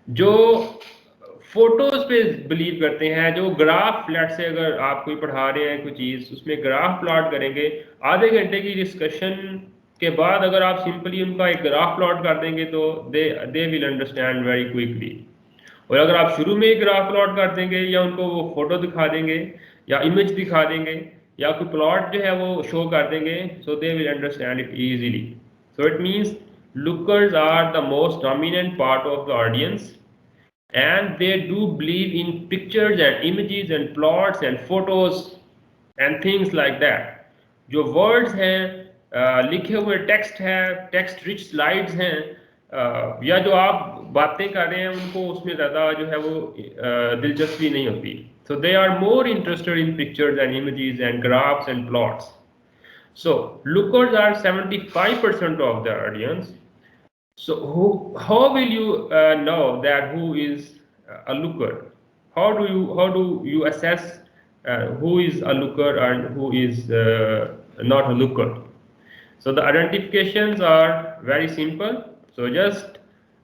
जो photos पे believe करते हैं, जो graph, late से अगर आप कोई पढ़ा रहे हैं कोई चीज़, उसमें ग्राफ प्लॉट करेंगे, आधे घंटे की डिस्कशन के बाद अगर आप सिंपली उनका एक ग्राफ प्लॉट कर देंगे तो दे विल अंडरस्टैंड वेरी क्विकली। और अगर आप शुरू में ही ग्राफ प्लॉट कर देंगे या उनको वो फोटो दिखा देंगे या इमेज दिखा देंगे या कोई प्लॉट जो है वो शो कर देंगे, so they will understand it easily. So it means lookers are the most dominant part of the audience, and they do believe in pictures and images and plots and photos and things like that. जो words हैं, लिखे हुए text है, text rich slides हैं, या जो आप बातें कर रहे हैं उनको उसमें ज़्यादा जो है वो दिलचस्पी नहीं होती. So they are more interested in pictures and images and graphs and plots. So lookers are 75% of the audience. So how will you know that who is a looker? How do you assess who is a looker and who is not a looker? So the identifications are very simple. So just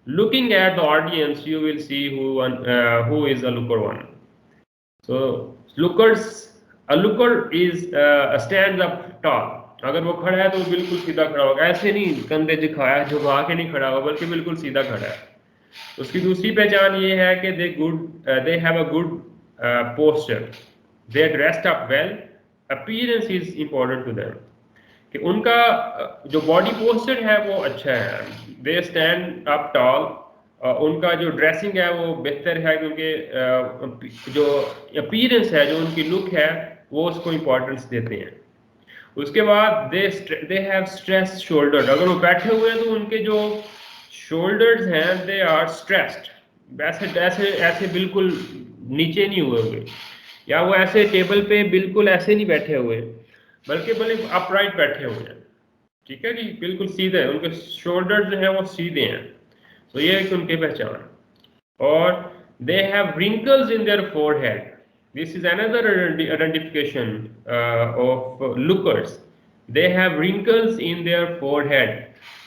looking at the audience, you will see who is a looker one. So a looker is stands up tall. अगर वो खड़ा है तो वो बिल्कुल सीधा खड़ा होगा, ऐसे नहीं कंधे झुकाया झुका के नहीं खड़ा होगा, बल्कि बिल्कुल सीधा खड़ा है. उसकी दूसरी पहचान ये है कि they have a good posture, they are dressed up well, appearance is important to them. कि उनका जो बॉडी पोस्चर है वो अच्छा है, they stand up tall, उनका जो ड्रेसिंग है वो बेहतर है, क्योंकि जो अपीयरेंस है, जो उनकी लुक है, वो उसको इम्पोर्टेंस देते हैं. उसके बाद दे हैव स्ट्रेस शोल्डर. अगर वो बैठे हुए हैं तो उनके जो शोल्डर्स हैं दे आर स्ट्रेस्ड, ऐसे बिल्कुल नीचे नहीं हुए हुए, या वो ऐसे टेबल पे बिल्कुल ऐसे नहीं बैठे हुए, बल्कि अपराइट बैठे हुए हैं. ठीक है जी, बिल्कुल सीधे, उनके शोल्डर जो है वो सीधे हैं. तो ये है उनकी पहचान. और they have wrinkles in their forehead. This is another identification of lookers. They have wrinkles in their forehead.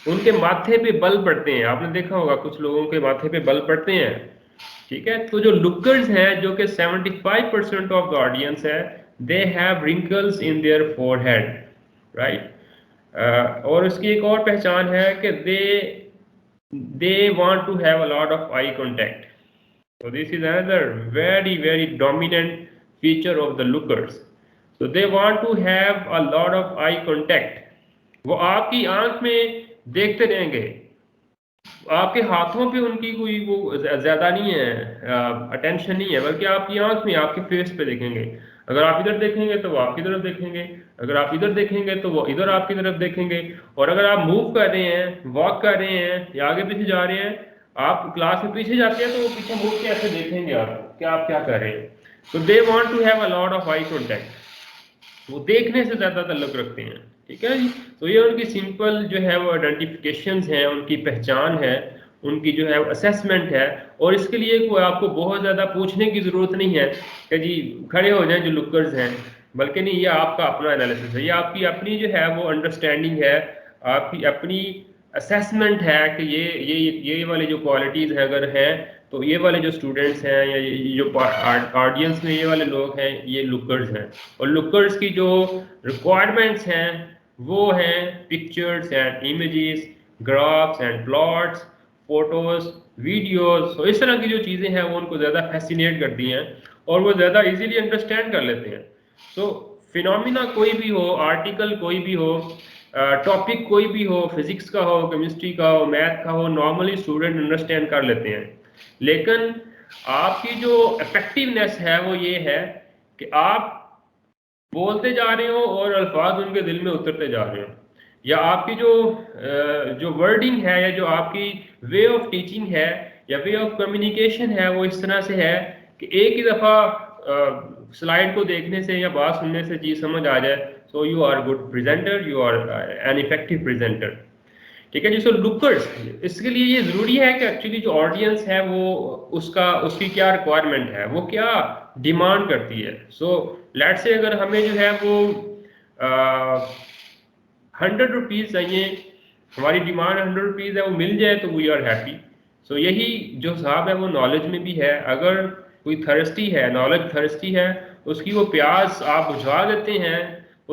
उनके माथे पे बल पड़ते हैं. आपने देखा होगा कुछ लोगों के माथे पे बल पड़ते हैं. ठीक है, तो जो lookers हैं, जो कि 75% of the audience है, they have wrinkles in their forehead, right? और उसकी एक और पहचान है कि they want to have a lot of eye contact. So this is another very dominant feature of the lookers. So they want to have a lot of eye contact. वो आपकी आंख में देखते रहेंगे, आपके हाथों पे उनकी कोई वो ज्यादा नहीं है, अटेंशन नहीं है, बल्कि आपकी आंख में, आपके फेस पे देखेंगे. अगर आप इधर देखेंगे तो वो आपकी तरफ देखेंगे, अगर आप इधर देखेंगे तो वो इधर आपकी तरफ देखेंगे. और अगर आप मूव कर रहे हैं, वॉक कर रहे हैं या आगे पीछे जा रहे हैं, आप क्लास में पीछे जाते हैं तो वो पीछे मुड़ के ऐसे देखेंगे आपको कि आप क्या कर रहे हैं. तो they want to have a lot of eye contact. वो देखने से ज्यादा ताल्लुक रखते हैं. ठीक है जी. तो ये उनकी सिंपल जो है वो आइडेंटिफिकेशंस हैं, उनकी पहचान है, उनकी जो है असेसमेंट है. और इसके लिए कोई आपको बहुत ज़्यादा पूछने की ज़रूरत नहीं है कि जी खड़े हो जाएं जो लुकर्स हैं, बल्कि नहीं, ये आपका अपना एनालिसिस है, ये आपकी अपनी जो है वो अंडरस्टैंडिंग है, आपकी अपनी असेसमेंट है कि ये वाले जो क्वालिटीज़ हैं अगर हैं तो ये वाले जो स्टूडेंट्स हैं या ये जो ऑडियंस में ये वाले लोग हैं, ये लुकर्स हैं. और लुकर्स की जो रिक्वायरमेंट्स हैं वो हैं pictures and images, graphs and plots, photos, videos. तो इस तरह की जो चीज़ें हैं वो उनको ज़्यादा फैसिनेट करती हैं और वो ज़्यादा इजीली अंडरस्टैंड कर लेते हैं. सो फिनोमिना कोई भी हो, आर्टिकल कोई भी हो, टॉपिक कोई भी हो, फिजिक्स का हो, केमिस्ट्री का हो, मैथ का हो, नॉर्मली स्टूडेंट अंडरस्टैंड कर लेते हैं. लेकिन आपकी जो इफेक्टिवनेस है वो ये है कि आप बोलते जा रहे हो और अल्फाज उनके दिल में उतरते जा रहे हो, या आपकी जो वर्डिंग है या जो आपकी वे ऑफ टीचिंग है या वे ऑफ कम्युनिकेशन है वो इस तरह से है कि एक ही दफ़ा स्लाइड को देखने से या बात सुनने से चीज़ समझ आ जाए. So you are good presenter, you are an effective presenter. ठीक है जी. सो लुकर्स, इसके लिए ये ज़रूरी है कि एक्चुअली जो ऑडियंस है वो उसकी क्या रिक्वायरमेंट है, वो क्या डिमांड करती है. सो लेट्स से अगर हमें जो है वो 100 रुपीज़ चाहिए, हमारी डिमांड 100 रुपीज़ है, वो मिल जाए तो वी आर हैप्पी. सो यही जो हिसाब है वो नॉलेज में भी है. अगर कोई थर्स्टी है, नॉलेज थर्स्टी है, उसकी वो प्यास आप बुझा देते हैं,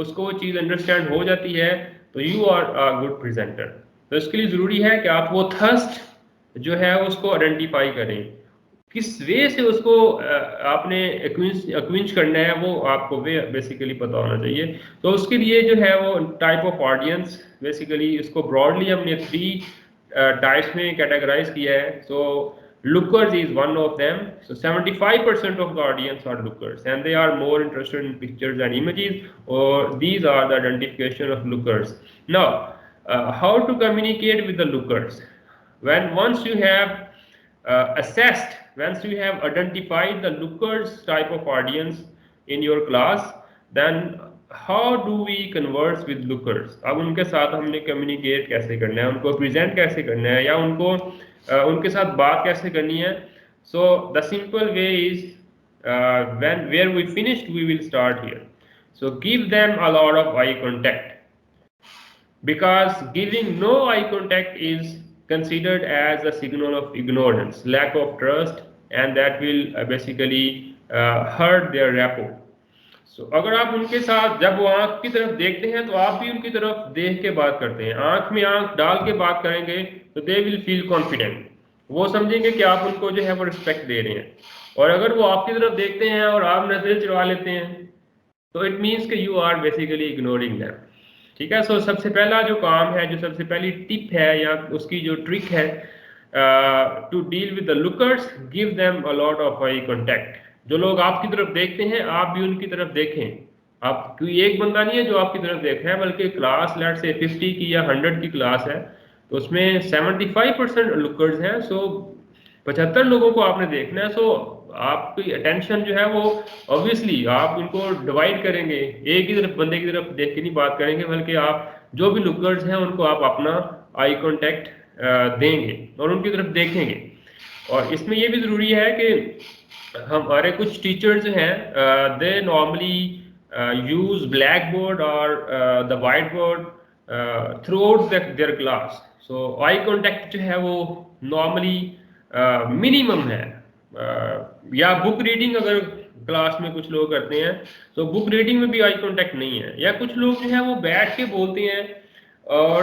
उसको वो चीज़ अंडरस्टैंड हो जाती है, तो you are a good presenter. तो इसके लिए ज़रूरी है कि आप वो थर्स्ट जो है उसको आइडेंटिफाई करें किस वे से उसको आपने एक्विंच करना है, वो आपको वे बेसिकली पता होना चाहिए। तो उसके लिए जो है वो टाइप ऑफ ऑडियंस, बेसिकली इसको ब्रॉडली हमने 3 टाइप्स में कैटेगराइज किया है। सो lookers is one of them. So 75% of the audience are lookers, and they are more interested in pictures and images, or these are the identification of lookers. Now, how to communicate with the lookers? Once you have assessed, once you have identified the lookers type of audience in your class, then how do we converse with lookers? अब उनके साथ हमने communicate कैसे करना है, उनको present कैसे करना है, या उनको उनके साथ बात कैसे करनी है? So the simple way is, where we finished, we will start here. So give them a lot of eye contact, because giving no eye contact is considered as a signal of ignorance, lack of trust, and that will basically hurt their rapport. So अगर आप उनके साथ जब वो आंख की तरफ देखते हैं तो आप भी उनकी तरफ देख के बात करते हैं, आंख में आंख डाल के बात करेंगे, तो दे विल फील कॉन्फिडेंट, वो समझेंगे कि आप उनको जो है वो रिस्पेक्ट दे रहे हैं। और अगर वो आपकी तरफ देखते हैं और आप नजरें चुरा लेते हैं, तो इट मीन्स कि you are basically ignoring them. ठीक है। सो सबसे पहला जो काम है, जो सबसे पहली टिप है या उसकी जो ट्रिक है, to deal with the lookers, give them a lot of eye contact. जो लोग आपकी तरफ देखते हैं, आप भी उनकी तरफ देखें। आप कोई एक बंदा नहीं है जो आपकी तरफ देख रहा है, बल्कि क्लास लेट से 50 की या 100 की क्लास है, तो उसमें 75% लुकर्स हैं। सो 75 लोगों को आपने देखना है। सो आपकी अटेंशन जो है वो ऑब्वियसली आप उनको डिवाइड करेंगे, एक ही तरफ बंदे की तरफ देख के नहीं बात करेंगे, बल्कि आप जो भी लुकर्स हैं उनको आप अपना आई कांटेक्ट देंगे और उनकी तरफ देखेंगे। और इसमें ये भी ज़रूरी है कि हमारे कुछ टीचर्स हैं, they normally use black board और the white board throughout their class. So I contact जो है वो नॉर्मली मिनिमम है। या बुक रीडिंग अगर क्लास में कुछ लोग करते हैं, तो बुक रीडिंग में भी आई कांटेक्ट नहीं है। या कुछ लोग जो है वो बैठ के बोलते हैं और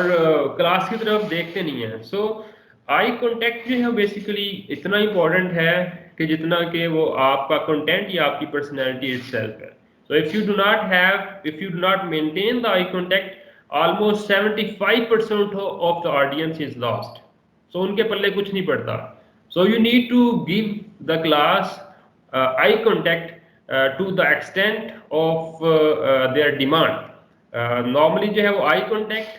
क्लास की तरफ देखते नहीं है। सो आई कांटेक्ट जो है बेसिकली इतना इंपॉर्टेंट है कि जितना कि वो आपका कंटेंट या आपकी पर्सनैलिटी इटसेल्फ है। So if you do not maintain the eye contact, almost 75% of the audience is lost. So उनके पल्ले कुछ नहीं पड़ता। So you need to give the class eye contact to the extent of their demand. Normally जो है वो eye contact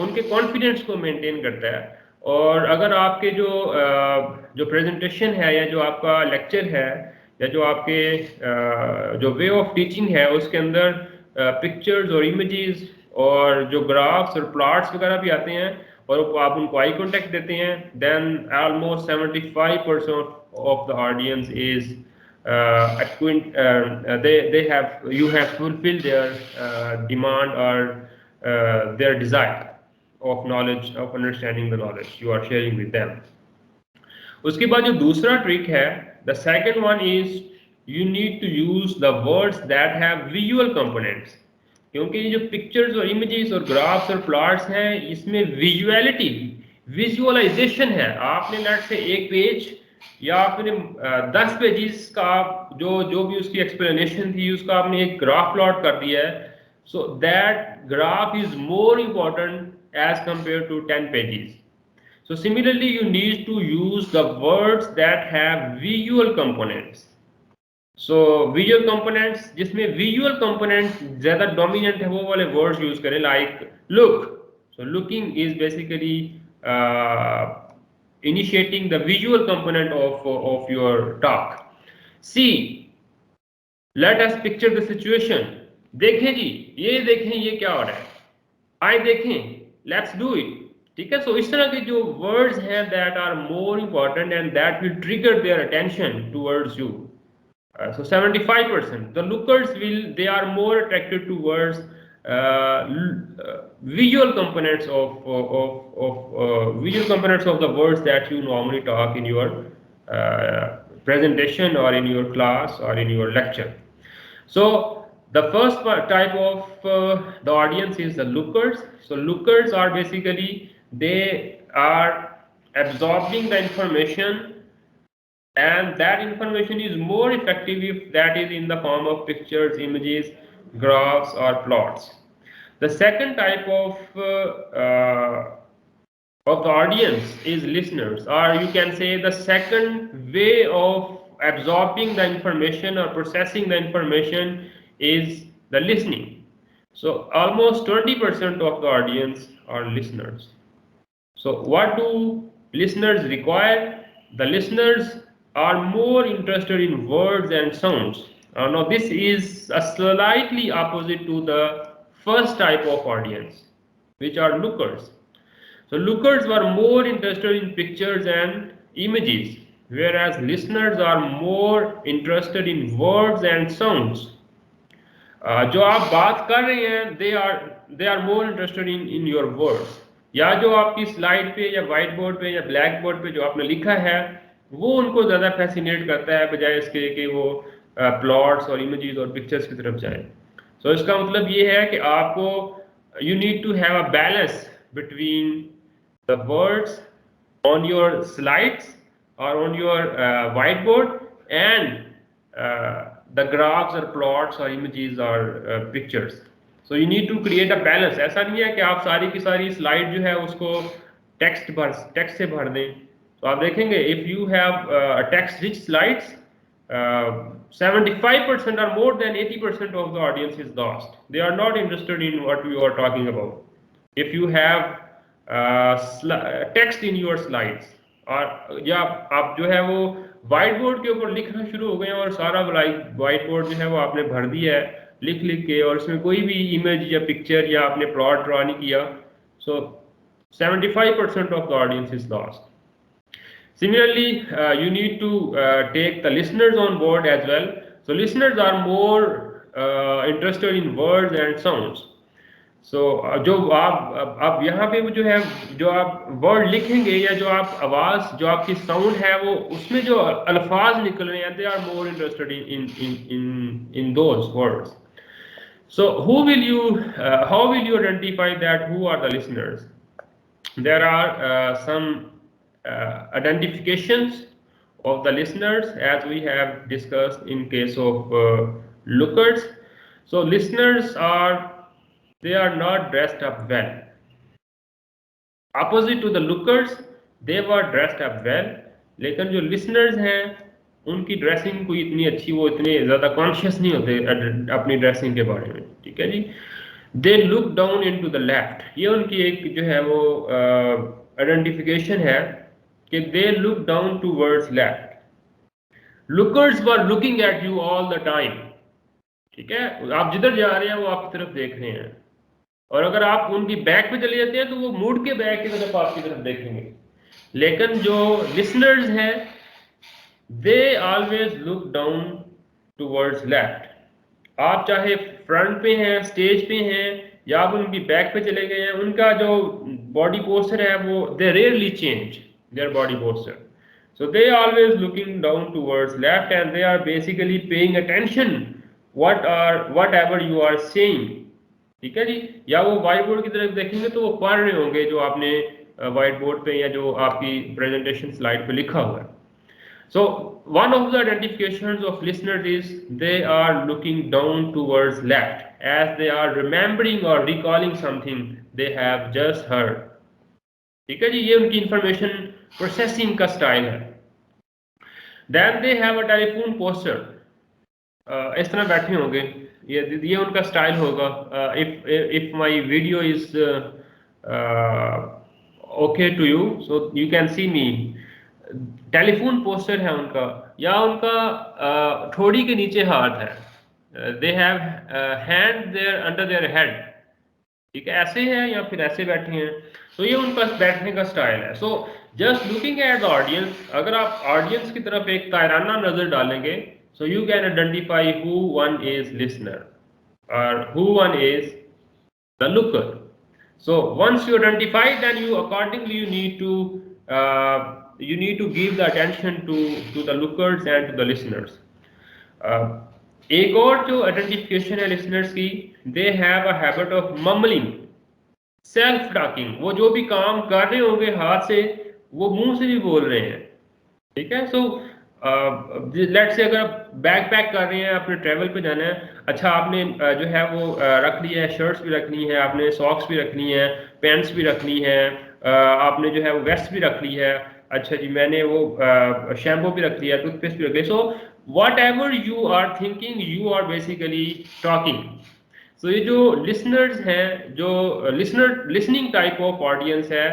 उनके confidence को maintain करता है। और अगर आपके जो प्रेजेंटेशन है या जो आपका लेक्चर है या जो आपके जो वे ऑफ टीचिंग है, उसके अंदर पिक्चर्स और इमेजेस और जो ग्राफ्स और प्लॉट्स वगैरह भी आते हैं और आप उनको आई कांटेक्ट देते हैं, then almost 75% of the audience is you have fulfilled their demand or their desire of knowledge, of understanding the knowledge you are sharing with them. उसके बाद जो दूसरा ट्रिक है, the second one is you need to use the words that have visual components. क्योंकि ये जो pictures और images और ग्राफ्स और प्लॉट्स हैं, इसमें विजुअलिटी, विजुअलाइजेशन है। आपने लेट से एक पेज या आपने 10 पेजेस का जो भी उसकी एक्सप्लेनेशन थी उसका आपने एक ग्राफ प्लॉट कर दिया है, so that graph is more important as compare to 10 pages. So similarly, you need to use the words that have visual components. So visual components, जिसमें visual component ज़्यादा dominant है, वो वाले words use करें, like look. So looking is basically initiating the visual component of your talk. See, let us picture the situation. देखें जी, ये देखें ये क्या हो रहा है, आए देखें, let's do it. ठीक है। सो इस तरह के जो वर्ड्स हैं that are more important and that will trigger their attention towards you. So 75% the lookers they are more attracted towards visual components of the words that you normally talk in your presentation or in your class or in your lecture. So the first type of the audience is the lookers. So lookers are basically, they are absorbing the information and that information is more effective if that is in the form of pictures, images, graphs or plots. The second type of the audience is listeners, or you can say the second way of absorbing the information or processing the information is the listening. So almost 20% of the audience are listeners. So what do listeners require? The listeners are more interested in words and sounds. Now this is a slightly opposite to the first type of audience, which are lookers. So lookers were more interested in pictures and images, whereas listeners are more interested in words and sounds. जो आप बात कर रहे हैं they are more interested in your words, या जो आपकी slide पे या वाइट बोर्ड पे या ब्लैक बोर्ड पे जो आपने लिखा है वो उनको ज़्यादा फैसिनेट करता है बजाय इसके कि वो प्लॉट्स और इमेजेस और पिक्चर्स की तरफ जाएं. सो इसका मतलब ये है कि आपको you need to have a balance between the words on your slides or on your whiteboard and the graphs or plots or images or pictures. So you need to create a balance. ऐसा नहीं है कि आप सारी की सारी slide जो है उसको टेक्स्ट से भर दें. तो आप देखेंगे if you have text rich slides, 75% or more than 80% of the audience is lost. They are not interested in what you are talking about. If you have text in your slides, और या आप जो है वो white board के ऊपर लिखना शुरू हो गए और सारा वाइट बोर्ड जो है वो आपने भर दिया है लिख के, और उसमें कोई भी इमेज या पिक्चर या आपने प्लॉट ड्रा नहीं किया, सो 75% of the audience is lost. Similarly, you need to take the listeners on board as well. So listeners are more interested in words and sounds. So जो आप यहाँ पे वो जो है जो आप वर्ड लिखेंगे या जो आप आवाज़ जो आपकी साउंड है वो उसमें जो अल्फाज निकल रहे हैं, they are more interested in those words. So how will you identify that who are the listeners? There are some identifications of the listeners as we have discussed in case of lookers. So listeners they are not dressed up well. Opposite to the lookers, they were dressed up well. लेकिन जो listeners हैं उनकी dressing कोई इतनी अच्छी, वो इतने ज़्यादा कॉन्शियस नहीं होते अपनी ड्रेसिंग के बारे में. ठीक है जी. They look down into the left. ये उनकी एक जो है वो आइडेंटिफिकेशन है कि they look down towards left. Lookers were looking at you all the time. ठीक है, आप जिधर जा रहे हैं वो आपकी तरफ देख रहे हैं, और अगर आप उनकी बैक पे चले जाते हैं तो वो मुड़ के बैक की तरफ आपकी तरफ देखेंगे. लेकिन जो लिसनर्स हैं they always look down towards left. आप चाहे फ्रंट पे हैं, स्टेज पे हैं, या आप उनकी बैक पे चले गए हैं, उनका जो बॉडी पोस्चर है वो they rarely change their body posture. So they always looking down towards left and they are basically paying attention whatever you are saying. ठीक है जी. या वो व्हाइट बोर्ड की तरफ देखेंगे तो वो पढ़ रहे होंगे जो आपने व्हाइट बोर्ड पे या जो आपकी प्रेजेंटेशन स्लाइड पे लिखा हुआ है. So one of the identifications of listeners is they are looking down towards left as they are remembering or recalling something they have just heard. ठीक है जी. ये उनकी इंफॉर्मेशन प्रोसेसिंग का स्टाइल है. Then they have a telephone posture. इस तरह बैठे होंगे, ये उनका स्टाइल होगा. If my video is okay to you, so you can see me. Telephone poster है उनका, या उनका ठोड़ी के नीचे हाथ है. They have hand there under their head. ठीक है, ऐसे है या फिर ऐसे बैठे हैं. तो ये उनका बैठने का स्टाइल है. So just looking at the audience, अगर आप ऑडियंस की तरफ एक तायराना नजर डालेंगे, so you can identify who one is listener or who one is the looker. So once you identify, then you accordingly you need to give the attention to the lookers and to the listeners. एक और जो identification है listeners की, they have a habit of mumbling, self talking. वो जो भी काम कर रहे होंगे हाथ से वो मुंह से भी बोल रहे हैं. ठीक है. सो लेट्स से अगर आप बैग पैक कर रहे हैं, आपने ट्रेवल पे जाना है, अच्छा आपने जो है वो रख लिया है, शर्ट्स भी रखनी है, आपने सॉक्स भी रखनी है, पैंट्स भी रखनी है, आपने जो है वो वेस्ट भी रख ली है, अच्छा जी मैंने वो शैम्पू भी रख लिया, टूथपेस्ट भी रख लिया। So whatever you are thinking you are basically talking. So ये जो लिसनर्स हैं, जो लिसनिंग टाइप ऑफ ऑडियंस है,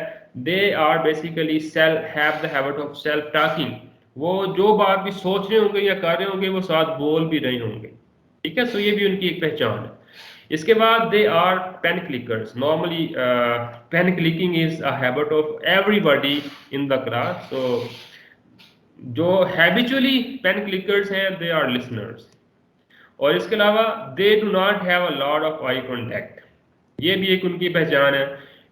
they are basically have the habit of self talking. वो जो बात भी सोच रहे होंगे या कर रहे होंगे वो साथ बोल भी रहे होंगे, ठीक है। सो ये भी उनकी एक पहचान है। इसके बाद they are pen clickers. Normally pen clicking is a habit of everybody in the class. So जो हैबिचुअली पेन क्लिकर्स हैं दे आर लिसनर्स। और इसके अलावा they do not have a lot of eye contact. ये भी एक उनकी पहचान है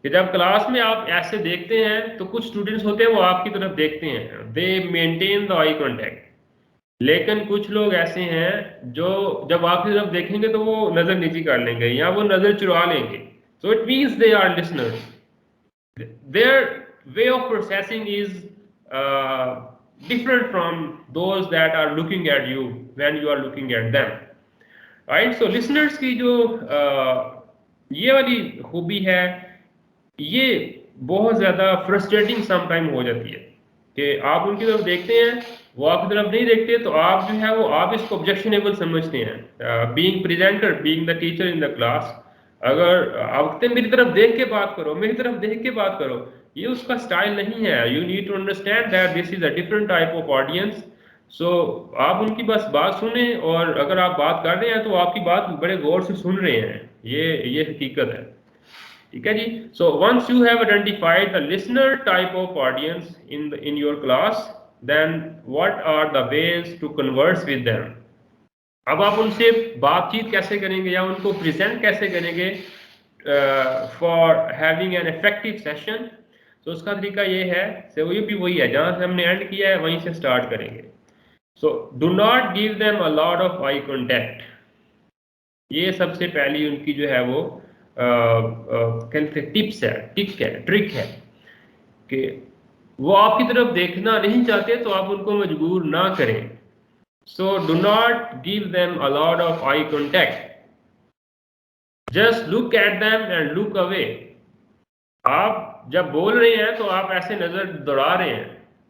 कि जब क्लास में आप ऐसे देखते हैं तो कुछ स्टूडेंट्स होते हैं वो आपकी तरफ देखते हैं, दे मेंटेन द आई कॉन्टैक्ट। लेकिन कुछ लोग ऐसे हैं जो जब आपकी तरफ देखेंगे तो वो नजर नीची कर लेंगे या वो नजर चुरा लेंगे। So it means they our listeners. Their way of processing is different from those that are looking at you when you are looking at them, right. So listeners की जो ये वाली खूबी है, ये बहुत ज़्यादा फ्रस्ट्रेटिंग समटाइम हो जाती है कि आप उनकी तरफ देखते हैं, वो आपकी तरफ नहीं देखते, तो आप जो है वो आप इसको ऑब्जेक्शनेबल समझते हैं। Being presenter, being the teacher in the class, अगर आप कहते हैं मेरी तरफ देख के बात करो, मेरी तरफ देख के बात करो, ये उसका स्टाइल नहीं है। You need to understand that this is a different type of audience. So आप उनकी बस बात सुने, और अगर आप बात कर रहे हैं तो आपकी बात बड़े गौर से सुन रहे हैं, ये हकीकत है, ठीक है जी। So once you have identified the listener type of audience in your class, then what are the ways to converse with them. अब आप उनसे बातचीत कैसे करेंगे या उनको प्रेजेंट कैसे करेंगे for having an effective session. तो उसका तरीका ये है, से ये भी वही है जहां से हमने एंड किया है वहीं से स्टार्ट करेंगे। So do not give them a lot of eye contact. ये सबसे पहली उनकी जो है वो टिप्स है, ट्रिक है कि वो आपकी तरफ देखना नहीं चाहते तो आप उनको मजबूर ना करें। So do not give them a lot of eye contact, just look at them and look away. आप जब बोल रहे हैं तो आप ऐसे नजर दौड़ा रहे हैं,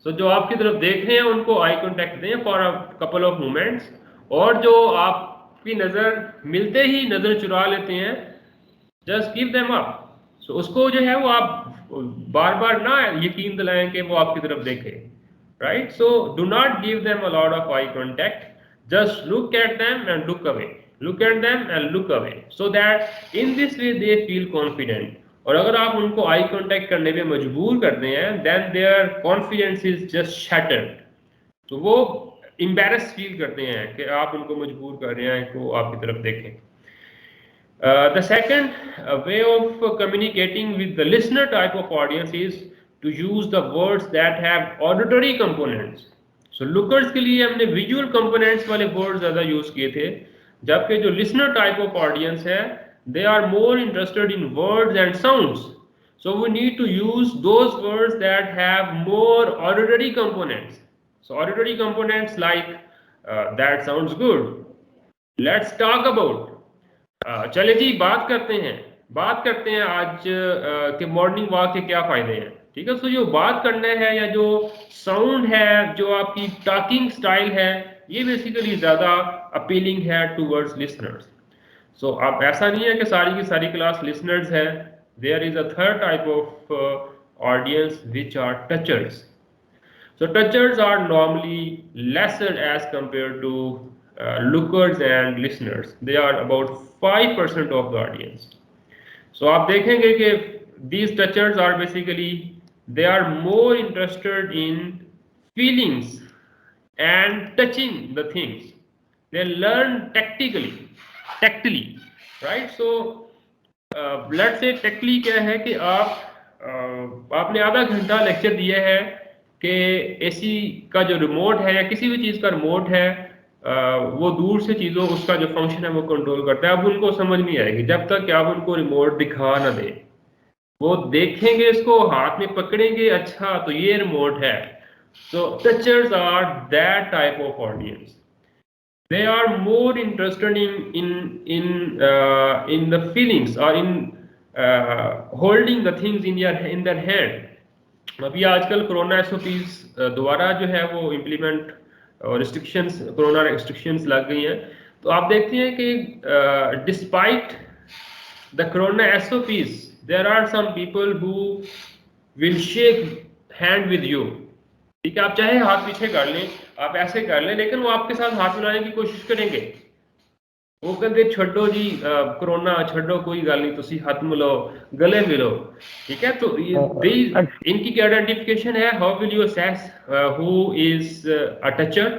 सो जो आपकी तरफ देख रहे हैं उनको आई कॉन्टैक्ट दें for a couple of moments, और जो आपकी नजर मिलते ही नजर चुरा लेते हैं, जस्ट गिव देम अप। सो उसको जो है वो आप बार बार ना यकीन दिलाएं कि वो आपकी तरफ देखे, right. So do not give them a lot of eye contact, just look at them and look away, look at them and look away, so that in this way they feel confident. और अगर आप उनको eye contact करने पे मजबूर करते हैं, then their confidence is just shattered. तो वो एम्बैरेस फील करते हैं कि आप उनको मजबूर कर रहे हैं कि वो आपकी तरफ देखें। The second way of communicating with the listener type of audience is to use the words that have auditory components. So lookers के लिए हमने visual components वाले words ज़्यादा use किए थे, जबकि जो listener type of audience है, they are more interested in words and sounds. So we need to use those words that have more auditory components. So auditory components like that sounds good, let's talk about, चले जी बात करते हैं आज के morning walk के क्या फायदे हैं, ठीक है। सो जो बात करना है या जो साउंड है, जो आपकी टॉकिंग स्टाइल है, ये बेसिकली ज्यादा अपीलिंग है टूवर्ड्स लिसनर्स। सो अब ऐसा नहीं है कि सारी की सारी क्लास लिसनर्स है। There is a third type of audience which are touchers. So touchers are normally lesser as compared to lookers and listeners. They are about 5% of the audience. So आप देखेंगे कि these touchers are basically, they are more interested in feelings and touching the things. They learn tactily, right? So let's say tactily क्या है कि आपने आधा घंटा lecture दिया है कि एसी का जो रिमोट है या किसी भी चीज़ का रिमोट है, वो दूर से चीज़ों उसका जो फंक्शन है वो कंट्रोल करता है। अब उनको समझ नहीं आएगी जब तक कि आप उनको रिमोट दिखा ना दें। वो देखेंगे, इसको हाथ में पकड़ेंगे, अच्छा तो ये रिमोट है, So touchers are that type of audience. They are more interested in the feelings or in holding the things in their hand. अभी आजकल कोरोना एसओपीज दोबारा जो है वो इम्प्लीमेंट और रिस्ट्रिक्शंस कोरोना रिस्ट्रिक्शंस लग गई हैं, तो आप देखते हैं कि despite the corona SOPs there are some people who will shake hand with you. ठीक है, आप चाहे हाथ पीछे कर लें, आप ऐसे कर लें, लेकिन वो आपके साथ हाथ मिलाने की कोशिश करेंगे। वो कहते छो जी कोरोना छो, कोई गल नहीं, तुसी हाथ मिलो, गले मिलो। ठीक है, तो इनकी क्या आइडेंटिफिकेशन है, how will you assess who is a toucher.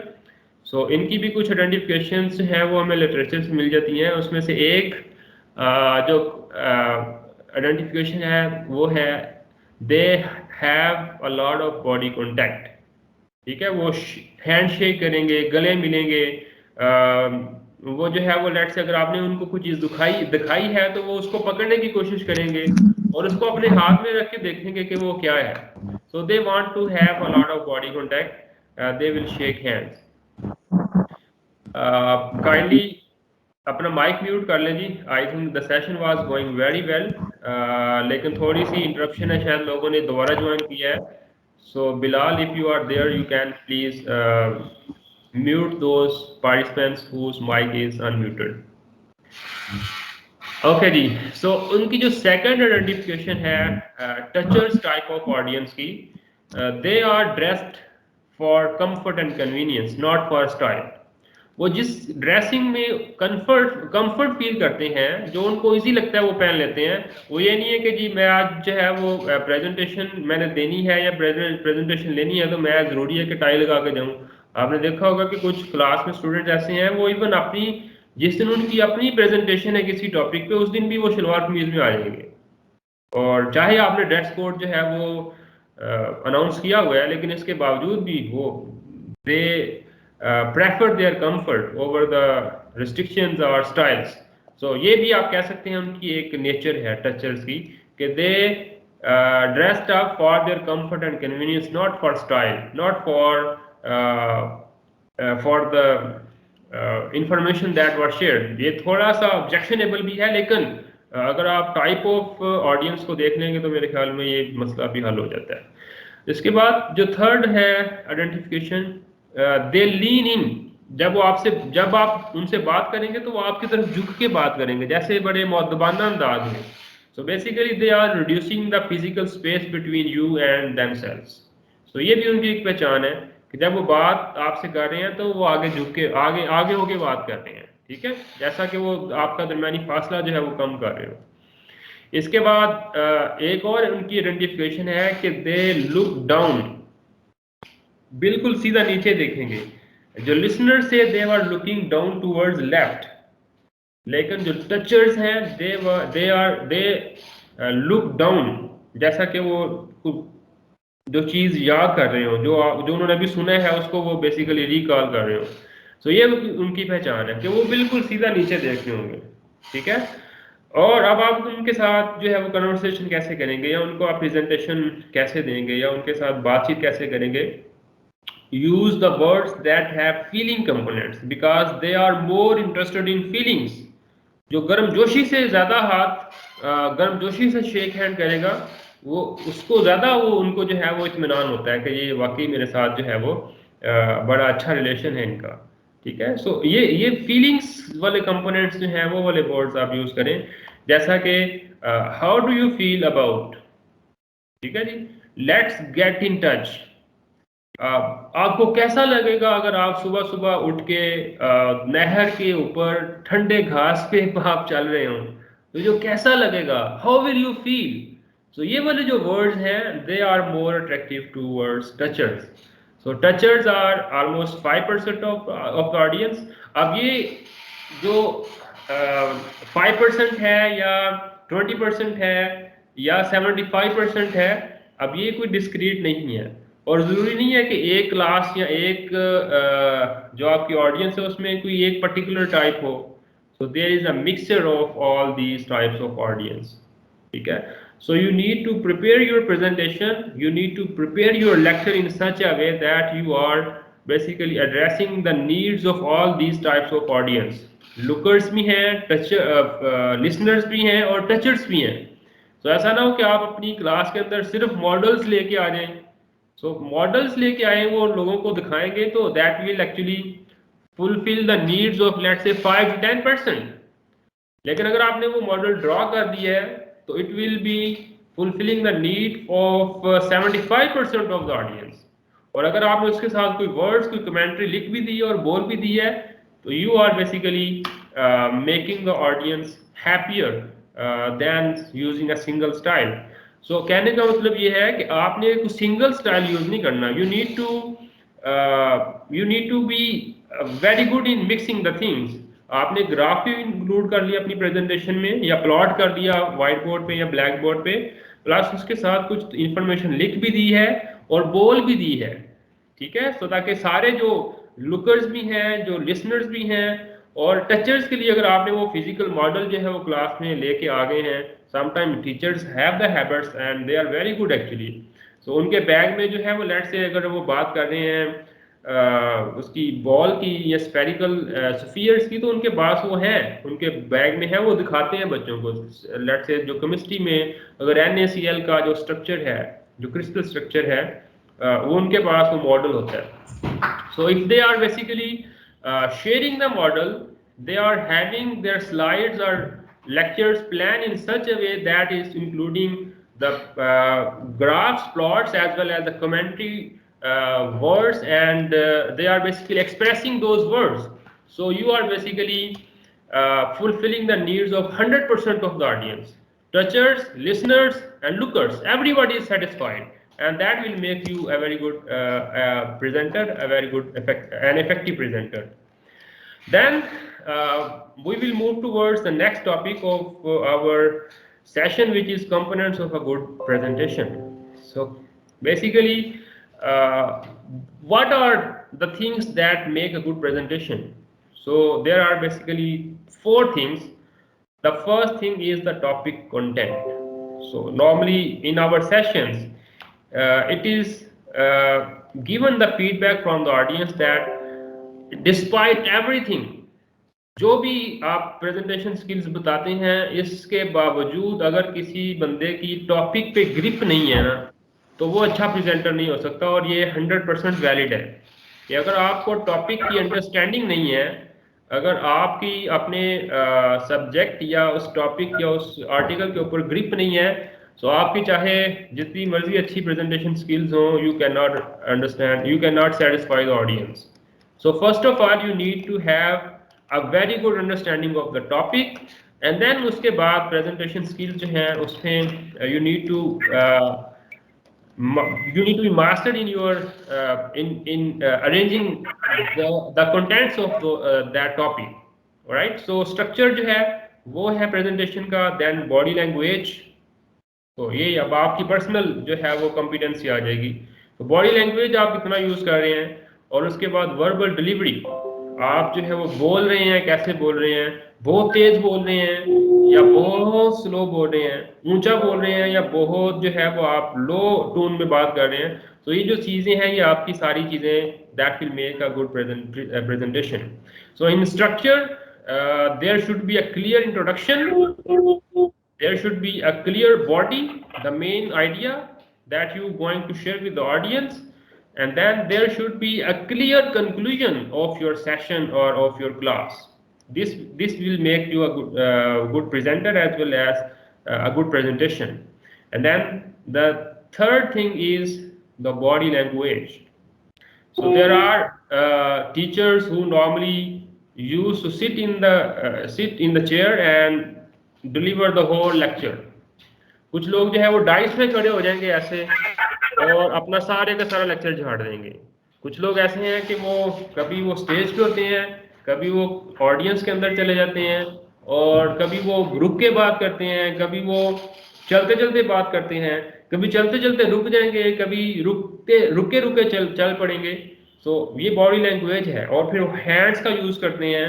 So इनकी भी कुछ आइडेंटिफिकेशंस हैं, वो हमें लिटरेचर से मिल जाती हैं। उसमें से एक जो आइडेंटिफिकेशन है वो है they have a lot of body contact. ठीक है, वो हैंड शेक करेंगे, गले मिलेंगे, वो जो है वो लेट से अगर आपने उनको कुछ चीज़ दिखाई है तो वो उसको पकड़ने की कोशिश करेंगे और उसको अपने हाथ में रख के देखेंगे कि वो क्या है। So they want to have a lot of body contact, they will shake hands. Kindly अपना माइक म्यूट कर लें जी। I think the session was going very well, लेकिन थोड़ी सी इंटरप्शन है, शायद लोगों ने दोबारा ज्वाइन किया है। So Bilal, if you are there, you can please mute those participants whose mic is unmuted. Okay ji, so उनकी जो second identification है touchers type of audience की, they are dressed for comfort and convenience, not for style. वो जिस dressing में comfort feel करते हैं, जो उनको इजी लगता है वो पहन लेते हैं। वो ये नहीं है कि जी मैं आज जो है वो प्रेजेंटेशन मैंने देनी है या प्रेजेंटेशन लेनी है तो मैं ज़रूरी है कि टाई लगा के जाऊँ। आपने देखा होगा कि कुछ क्लास में स्टूडेंट ऐसे हैं, वो इवन अपनी जिस दिन उनकी अपनी प्रेजेंटेशन है किसी टॉपिक पे, उस दिन भी वो शलवार कमीज में आ जाएंगे। और चाहे आपने ड्रेस कोड जो है वो अनाउंस किया हुआ है, लेकिन इसके बावजूद भी वो दे prefer their comfort over the restrictions or styles. So ये भी आप कह सकते हैं उनकी एक नेचर है टचर्स की, कि they dressed up for their comfort and convenience, not for style, not for the information that was shared. ये थोड़ा सा ऑब्जेक्शनेबल भी है, लेकिन अगर आप टाइप ऑफ ऑडियंस को देख लेंगे तो मेरे ख्याल में ये मसला भी हल हो जाता है। इसके बाद जो थर्ड है आइडेंटिफिकेशन, दे लीन इन। जब आप उनसे बात करेंगे तो वो आपकी तरफ झुक के बात करेंगे, जैसे बड़े मुअद्दबाना अंदाज में। So basically they are reducing the physical space between you and themselves. So ये भी उनकी एक पहचान है कि जब वो बात आपसे कर रहे हैं तो वो आगे झुक के आगे होके बात कर रहे हैं। ठीक है, जैसा कि वो आपका दरमियानी फासला जो है वो कम कर रहे हो। इसके बाद एक और उनकी आइडेंटिफिकेशन है कि दे लुक डाउन, बिल्कुल सीधा नीचे देखेंगे। जो लिसनर से they were looking down towards left, लेकिन जो टचर्स हैं दे लुक डाउन, जैसा कि वो जो चीज़ याद कर रहे हो, जो उन्होंने अभी सुना है उसको वो बेसिकली रिकॉल कर रहे हो। सो ये उनकी पहचान है कि वो बिल्कुल सीधा नीचे देख रहे होंगे। ठीक है, और अब आप उनके साथ जो है वो कन्वर्सेशन कैसे करेंगे, या उनको आप प्रेजेंटेशन कैसे देंगे, या उनके साथ बातचीत कैसे करेंगे। use the words that have feeling components because they are more interested in feelings. जो गर्मजोशी से ज़्यादा गर्मजोशी से शेक हैंड करेगा, वो उसको ज़्यादा वो उनको जो है वो इत्मीनान होता है कि ये वाकई मेरे साथ जो है वो बड़ा अच्छा रिलेशन है इनका। ठीक है, सो ये फीलिंग्स वाले कंपोनेंट्स जो हैं वो वाले वर्ड्स आप यूज़ करें, जैसा कि how do you feel about. ठीक है जी, लेट्स गेट इन टच। आपको कैसा लगेगा अगर आप सुबह सुबह उठ के नहर के ऊपर ठंडे घास पे आप चल रहे हो, तो जो कैसा लगेगा, how will you feel. So ये वाले जो वर्ड्स हैं they are more attractive towards touchers. So touchers are almost 5% of the audience. अब ये जो 5% है या 20% है या 75% है, अब ये कोई डिस्क्रीट नहीं है, और ज़रूरी नहीं है कि एक क्लास या एक जो आपकी ऑडियंस है उसमें कोई एक पर्टिकुलर टाइप हो। So there is a mixture of all these types of audience. ठीक है, So you need to prepare your presentation, you need to prepare your lecture in such a way that you are basically addressing the needs of all these types of audience. Lookers भी हैं, listeners भी हैं और touchers भी हैं. So ऐसा ना हो कि आप अपनी क्लास के अंदर सिर्फ मॉडल्स लेके आ जाएं. So मॉडल्स लेके आए वो लोगों को दिखाएंगे तो that will actually fulfill the needs of let's say 5 to 10%. लेकिन अगर आपने वो मॉडल ड्रॉ कर दिया है तो it will be fulfilling the need of 75% of the audience. और अगर आपने उसके साथ कोई वर्ड्स कोई कमेंट्री लिख भी दी है और बोल भी दी है तो you are basically making the audience happier than using a single style. So कहने का मतलब ये है कि आपने कोई सिंगल स्टाइल यूज नहीं करना. You need to be very good in mixing the things. आपने ग्राफ भी इंक्लूड कर लिया अपनी प्रेजेंटेशन में या प्लॉट कर दिया व्हाइट बोर्ड पे या ब्लैक बोर्ड पे, प्लस उसके साथ कुछ इंफॉर्मेशन लिख भी दी है और बोल भी दी है. ठीक है, तो ताकि सारे जो लुकर्स भी हैं, जो लिसनर्स भी हैं और टचर्स के लिए अगर आपने वो फिजिकल मॉडल जो है वो क्लास में लेके आ गए हैं. Sometime teachers have the habits and they are very good actually. So उनके बैग में जो है वो लेट्स से अगर वो बात कर रहे हैं उसकी बॉल की या स्फेरिकल स्फीयर्स की तो उनके पास वो हैं, उनके बैग में है, वो दिखाते हैं बच्चों को. लेट्स से जो केमिस्ट्री में अगर NaCl का जो स्ट्रक्चर है, जो क्रिस्टल स्ट्रक्चर है, वो उनके पास वो मॉडल होता है. So if they are basically sharing the model, they are having their slides or lectures planned in such a way that is including the graphs, plots as well as the commentary words, and they are basically expressing those words. So you are basically fulfilling the needs of 100% of the audience. Touchers, listeners and lookers, everybody is satisfied, and that will make you a very good presenter, a very good an effective presenter. Then we will move towards the next topic of our session, which is components of a good presentation. So basically, what are the things that make a good presentation? So there are basically 4 things. The first thing is the topic content. So normally in our sessions, it is given the feedback from the audience that despite everything, जो भी आप presentation skills बताते हैं, इसके बावजूद अगर किसी बंदे की टॉपिक पे ग्रिप नहीं है ना तो वो अच्छा प्रेजेंटर नहीं हो सकता. और ये 100% वैलिड है कि अगर आपको टॉपिक की अंडरस्टैंडिंग नहीं है, अगर आपकी अपने सब्जेक्ट या उस टॉपिक या उस आर्टिकल के ऊपर ग्रिप नहीं है, तो आपकी चाहे जितनी मर्जी अच्छी प्रेजेंटेशन स्किल्स हो, you can not understand, you can not satisfy the audience. So first of all, you need to have a very good understanding of the topic, and then उसके बाद presentation skills जो हैं उसमें you need to be mastered in your in arranging the contents of that topic. Alright, so structure जो है वो है presentation का, then body language. तो ये अब आपकी पर्सनल जो है वो कॉम्पिटेंसी आ जाएगी. तो बॉडी लैंग्वेज आप कितना यूज कर रहे हैं, और उसके बाद वर्बल डिलीवरी, आप जो है वो बोल रहे हैं, कैसे बोल रहे हैं, बहुत तेज बोल रहे हैं या बहुत स्लो बोल रहे हैं, ऊंचा बोल रहे हैं या बहुत जो है वो आप लो टोन में बात कर रहे हैं. तो ये जो चीजें हैं ये आपकी सारी चीजें that will make a good presentation. So in structure there should be a clear introduction, there should be a clear body, the main idea that you going to share with the audience, and then there should be a clear conclusion of your session or of your class. This will make you a good presenter as well as a good presentation. And then the third thing is the body language. So there are teachers who normally used to sit in the chair and deliver the whole lecture. कुछ लोग जो है वो dice में खड़े हो जाएंगे ऐसे और अपना सारे का सारा लेक्चर झाड़ देंगे. कुछ लोग ऐसे हैं कि वो कभी वो स्टेज पे होते हैं, कभी वो ऑडियंस के अंदर चले जाते हैं, और कभी वो रुक के बात करते हैं, कभी वो चलते चलते बात करते हैं, कभी चलते चलते रुक जाएंगे, कभी रुके चल पड़ेंगे. तो ये बॉडी लैंग्वेज है. और फिर हैंड्स का यूज करते हैं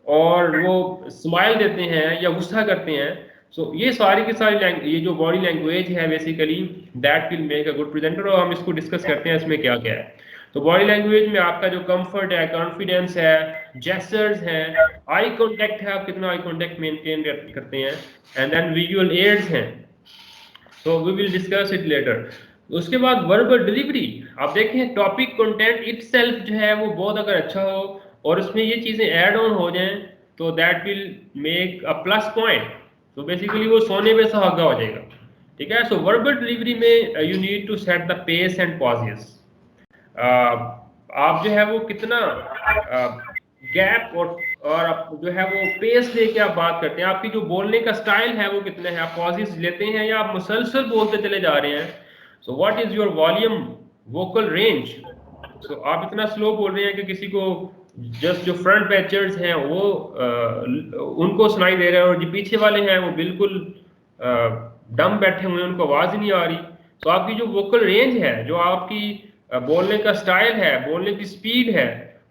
और वो स्माइल देते हैं या गुस्सा करते हैं. सो ये सारी की सारी ये जो बॉडी लैंग्वेज है basically that will make a good presenter, और हम इसको डिस्कस करते हैं इसमें क्या क्या है। तो बॉडी लैंग्वेज में आपका जो कंफर्ट है, कॉन्फिडेंस है, जेस्चर्स हैं, आई कांटेक्ट है, आप कितना आई कांटेक्ट मेंटेन करते हैं, एंड देन विजुअल एड्स हैं, तो we will discuss it later. उसके बाद वर्बल डिलीवरी, आप देखें टॉपिक कंटेंट इटसेल्फ जो है वो बहुत अगर अच्छा हो और उसमें ये चीज़ें ऐड ऑन हो जाएं तो that will make a plus point. तो बेसिकली वो सोने में सुहागा हो जाएगा, ठीक है। सो वर्बल डिलीवरी में you need to set the pace and pauses. आप जो है वो कितना गैप और आप जो है वो पेस लेके आप बात करते हैं, आपकी जो बोलने का स्टाइल है वो कितना है, आप पॉजेस लेते हैं या आप मुसलसल बोलते चले जा रहे हैं। So what is your volume, vocal range. So आप इतना स्लो बोल रहे हैं कि किसी को जस्ट जो फ्रंट बेंचर्स हैं वो उनको सुनाई दे रहा है, और जो पीछे वाले हैं वो बिल्कुल डम बैठे हुए हैं, उनको आवाज ही नहीं आ रही। तो आपकी जो वोकल रेंज है, जो आपकी बोलने का स्टाइल है, बोलने की स्पीड है,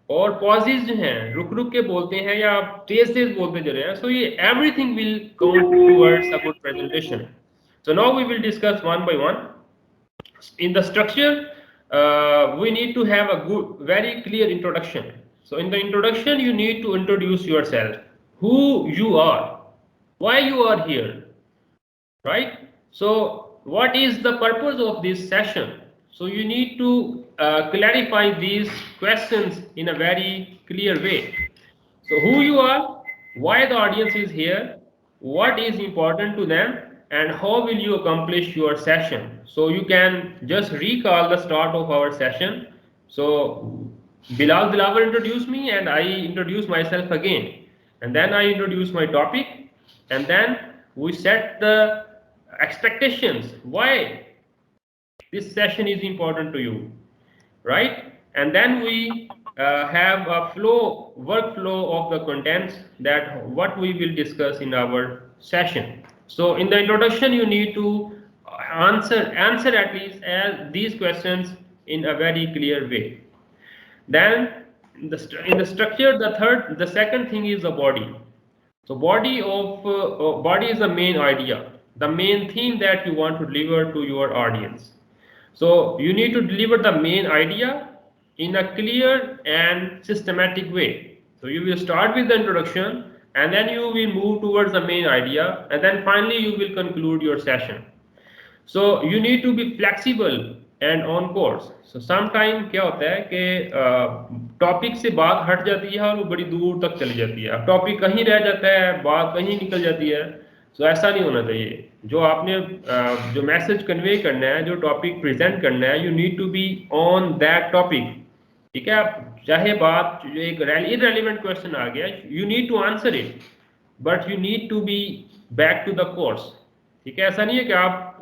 और पॉजेज जो हैं रुक रुक के बोलते हैं या आप तेज तेज बोलते चले हैं, सो ये everything will count towards a good presentation. So now we will discuss one by one. In the structure, we need to have a good, very clear introduction. So in the introduction, you need to introduce yourself, who you are, why you are here, right? So what is the purpose of this session? So you need to clarify these questions in a very clear way. So who you are, why the audience is here, what is important to them, and how will you accomplish your session. So you can just recall the start of our session. So Bilal Dilawar introduced me and I introduce myself again, and then I introduce my topic, and then we set the expectations why this session is important to you, right? And then we have a workflow of the contents that what we will discuss in our session. So in the introduction, you need to answer at least these questions in a very clear way. Then in the structure, the second thing is the body. So body is the main idea, the main theme that you want to deliver to your audience. So you need to deliver the main idea in a clear and systematic way. So you will start with the introduction, and then you will move towards the main idea, and then finally you will conclude your session. So you need to be flexible and on course. So sometime क्या होता है कि topic से बात हट जाती है और वो बड़ी दूर तक चली जाती है, टॉपिक कहीं रह जाता है, बात कहीं निकल जाती है। सो ऐसा नहीं होना चाहिए। जो आपने जो मैसेज कन्वे करना है, जो टॉपिक प्रेजेंट करना है, you need to be on that topic, ठीक है। आप चाहे बात एक इररेलेवेंट क्वेश्चन आ गया, you need to answer it, but you need to be back to the course, ठीक है। ऐसा नहीं है कि आप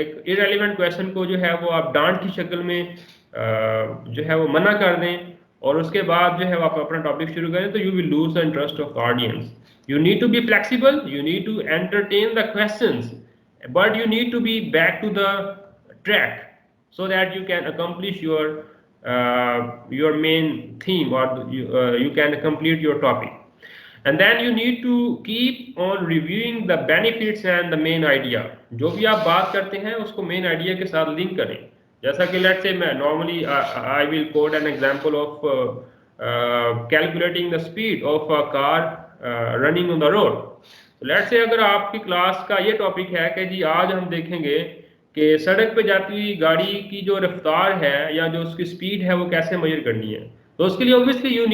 एक इररेलेवेंट क्वेश्चन को जो है वो आप डांट की शक्ल में जो है वो मना कर दें और उसके बाद जो है वो आप अपना टॉपिक शुरू करें, तो you will lose the interest of the audience. You need to be flexible, you need to entertain the questions, but you need to be back to the track so that you can accomplish your main theme, or you can complete your topic. And then you need to keep on reviewing the benefits and the main idea. जो भी आप बात करते हैं उसको main idea के साथ link करें। जैसा कि let's say मैं normally I will quote an example of calculating the speed of a car running on the road. Let's say अगर आपकी क्लास का ये टॉपिक है कि जी आज हम देखेंगे कि सड़क पे जाती हुई गाड़ी की जो रफ्तार है या जो उसकी स्पीड है वो कैसे मेजर करनी है, तो उसके लिए obviously you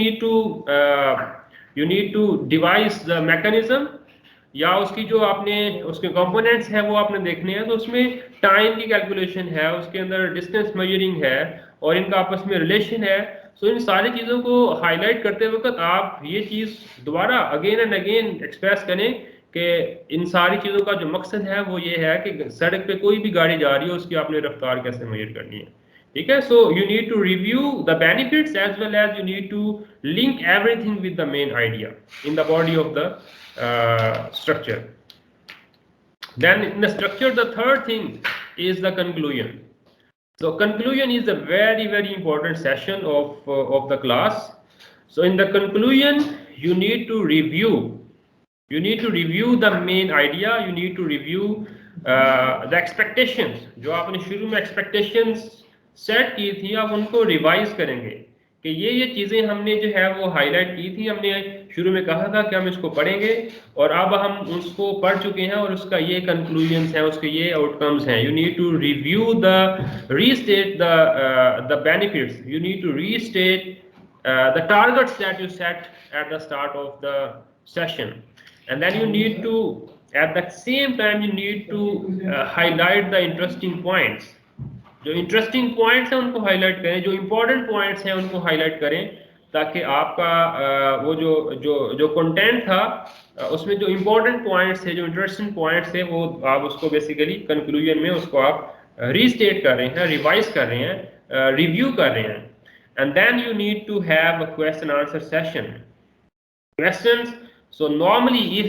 need to devise the mechanism, या उसकी जो आपने उसके कंपोनेंट्स हैं वो आपने देखने हैं। तो उसमें टाइम की कैलकुलेशन है, उसके अंदर डिस्टेंस मेजरिंग है और इनका आपस में रिलेशन है। सो इन सारी चीज़ों को हाईलाइट करते वक्त आप ये चीज़ दोबारा अगेन एंड अगेन एक्सप्रेस करें कि इन सारी चीज़ों का जो मकसद है वो ये है कि सड़क पे कोई भी गाड़ी जा रही है उसकी आपने रफ्तार कैसे मेजर करनी है, ठीक है। So you need to review the benefits as well as you need to link everything with the main idea in the body of the structure. Then in the structure, the third thing is the conclusion. So conclusion is a very important session of the class. So in the conclusion, you need to review You need to review the main idea, you need to review the expectations. जो आपने शुरू में expectations set की थी, आप उनको revise करेंगे कि ये चीज़ें हमने जो है वो highlight की थी, हमने शुरू में कहा था कि हम इसको पढ़ेंगे और अब हम उसको पढ़ चुके हैं और उसका ये conclusions हैं, उसके ये outcomes हैं. You need to review restate the benefits. You need to restate the targets that you set at the start of the session. And then you need to, at the same time, you need to highlight the interesting points. जो interesting points हैं उनको highlight करें, जो important points हैं उनको highlight करें, ताकि आपका वो जो content था उसमें जो important points थे, जो interesting points थे, वो आप उसको basically conclusion में उसको आप restate कर रहे हैं, revise कर रहे हैं, review कर रहे हैं. And then you need to have a question answer session. Questions. So normally if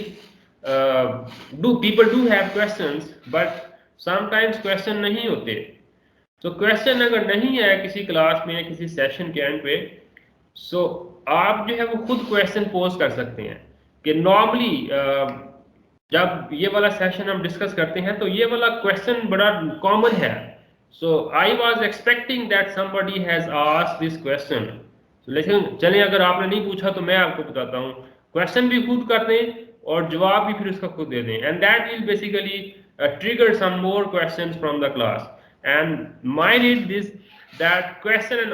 people do have questions, but sometimes question नहीं होते. So question अगर नहीं है किसी क्लास में या किसी सेशन के एंड पे, so आप जो है वो खुद question पोस्ट कर सकते हैं कि normally जब ये वाला सेशन हम डिस्कस करते हैं तो ये वाला क्वेश्चन बड़ा कॉमन है. So I was expecting that somebody has asked this question. So लेकिन चलिए अगर आपने नहीं पूछा तो मैं आपको बताता हूँ. क्वेश्चन भी खुद कर दें और जवाब भी फिर उसका खुद दे दें. And that will basically trigger some more questions from the class. And mine is this, that questioning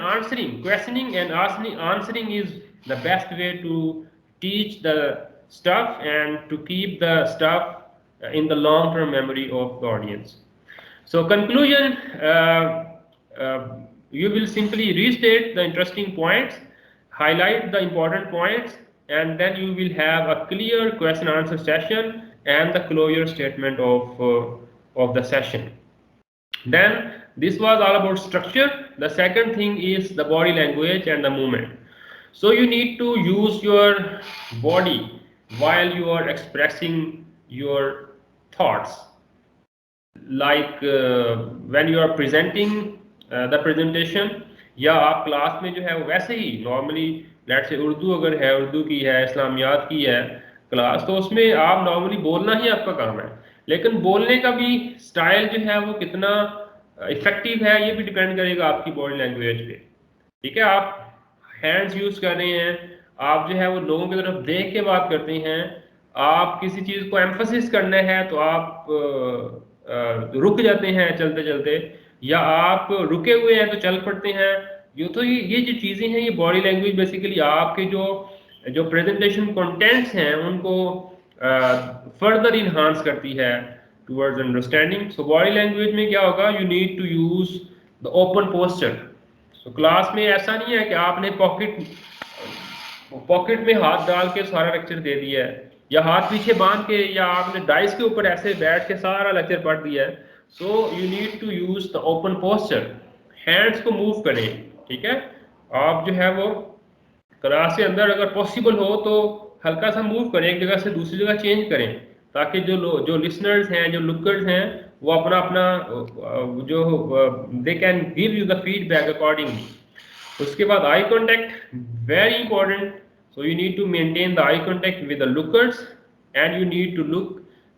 and answering is the best way to teach the stuff and to keep the stuff in the long-term memory of the audience. So conclusion, you will simply restate the interesting points, highlight the important points, and then you will have a clear question answer session and the closure statement of the session. Then this was all about structure. The second thing is the body language and the movement. So you need to use your body while you are expressing your thoughts. Like when you are presenting the presentation, या आप class में जो है वैसे ही normally let's say Urdu अगर है, उर्दू की है, इस्लामियात की है क्लास, तो उसमें आप नॉर्मली बोलना ही आपका काम है. लेकिन बोलने का भी स्टाइल जो है वो कितना इफेक्टिव है ये भी डिपेंड करेगा आपकी बॉडी लैंग्वेज पे. ठीक है, आप हैंड्स यूज कर रहे हैं, आप जो है वो लोगों की तरफ देख के बात करते हैं, आप किसी चीज़ को एम्फसिस करना है तो आप रुक जाते हैं चलते चलते, या आप रुके हुए हैं तो चल पड़ते हैं. ये जो चीज़ें हैं ये बॉडी लैंग्वेज बेसिकली आपके जो प्रेजेंटेशन कंटेंट्स हैं उनको फर्दर इन्हांस करती है towards understanding. So body language में क्या होगा, you need to use the open posture. So class में ऐसा नहीं है कि आपने पॉकेट में हाथ डाल के सारा लेक्चर दे दिया है, या हाथ पीछे बांध के, या आपने डाइस के ऊपर ऐसे बैठ के सारा लेक्चर पढ़ दिया है. So you need to use the open posture. Hands को मूव करें. ठीक है, आप जो है वो क्लास के अंदर अगर पॉसिबल हो तो हल्का सा मूव करें, एक जगह से दूसरी जगह चेंज करें, ताकि जो लिसनर्स हैं, जो लुकर्स हैं, वो अपना जो they can give you the feedback accordingly. उसके बाद eye contact, very important. So you need to maintain the eye contact with the lookers, and you need to look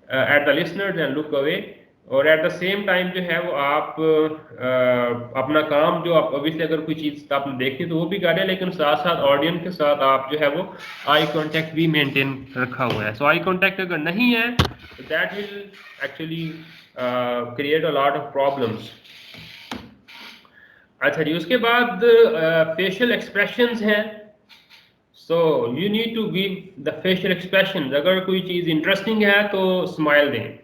at the listeners and look away. और at the same time जो है वो आप अपना काम जो आप obviously अगर कोई चीज़ आपने देखी तो वो भी करें, लेकिन साथ साथ ऑडियंस के साथ आप जो है वो आई कॉन्टेक्ट भी मेंटेन रखा हुआ है. सो आई कॉन्टेक्ट अगर नहीं है तो that will actually create a lot of problems. अच्छा जी, उसके बाद फेशियल एक्सप्रेशंस हैं. So you need to give the facial expressions. अगर कोई चीज़ इंटरेस्टिंग है तो स्माइल दें,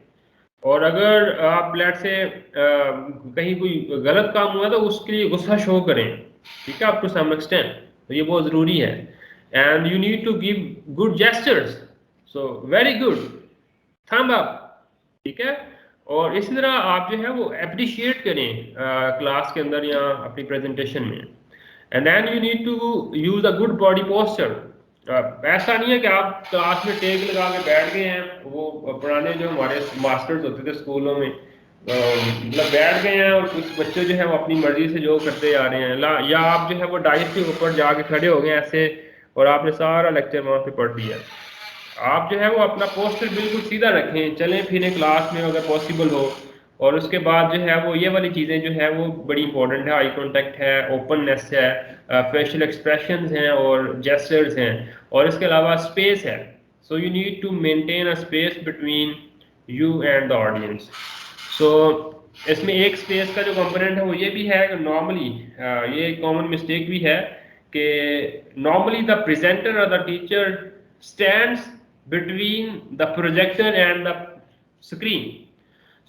और अगर आप लेट से कहीं कोई गलत काम हुआ तो उसके लिए गुस्सा शो करें. ठीक है, अप टू सम एक्सटेंट, तो ये बहुत ज़रूरी है. And you need to give good gestures. So very good, thumb up. ठीक है, और इसी तरह आप जो है वो अप्रिशिएट करें क्लास के अंदर या अपनी प्रेजेंटेशन में. And then you need to use a good body posture. ऐसा नहीं है कि आप क्लास में टेक लगा के बैठ गए हैं. वो पुराने जो हमारे मास्टर्स होते थे स्कूलों में, मतलब बैठ गए हैं और कुछ बच्चे जो है वो अपनी मर्जी से जो करते आ रहे हैं, या आप जो है वो डाइस के ऊपर जाके खड़े हो गए ऐसे और आपने सारा लेक्चर वहाँ पे पढ़ दिया. आप जो है वो अपना पोस्टर बिल्कुल सीधा रखें, चलें फिरें क्लास में अगर पॉसिबल हो, और उसके बाद जो है वो ये वाली चीज़ें जो है वो बड़ी इंपॉर्टेंट है। आई कॉन्टेक्ट है, ओपननेस है, फेशियल एक्सप्रेशंस हैं और जेस्चर्स हैं, और इसके अलावा स्पेस है। So you need to maintain a space between you and the audience. So इसमें एक स्पेस का जो कंपोनेंट है वो ये भी है कि नॉर्मली ये कॉमन मिस्टेक भी है कि नॉर्मली द प्रेजेंटर और the teacher stands between the projector and the screen.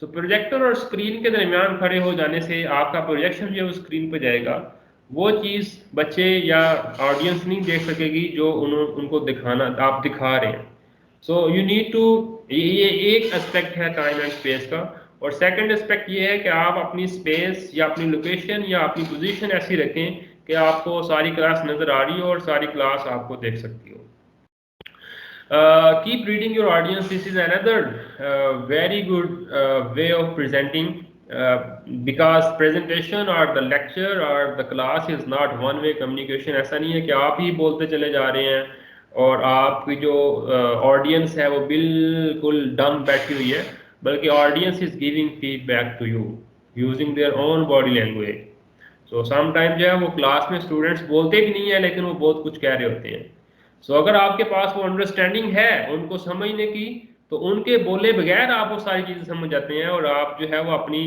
So projector और स्क्रीन के दरमियान खड़े हो जाने से आपका प्रोजेक्शन जो है स्क्रीन पर जाएगा, वो चीज़ बच्चे या ऑडियंस नहीं देख सकेगी जो उनको दिखाना आप दिखा रहे हैं। सो यू नीड टू, ये एक एस्पेक्ट है टाइम एंड स्पेस का। और सेकंड एस्पेक्ट ये है कि आप अपनी स्पेस या अपनी लोकेशन या अपनी पोजीशन ऐसी रखें कि आपको सारी क्लास नज़र आ रही हो और सारी क्लास आपको देख सकती हो। Keep reading your audience. This is another very good way of presenting, because presentation or the lecture or the class is not one way communication. ऐसा नहीं है कि आप ही बोलते चले जा रहे हैं और आपकी जो ऑडियंस है वो बिल्कुल डम बैठी हुई है, बल्कि audience is giving feedback to you using their own body language. So sometime जो है वो क्लास में स्टूडेंट्स बोलते भी नहीं है लेकिन वो बहुत कुछ कह रहे होते हैं। सो अगर आपके पास वो अंडरस्टैंडिंग है उनको समझने की, तो उनके बोले बगैर आप वो सारी चीज़ें समझ जाते हैं, और आप जो है वो अपनी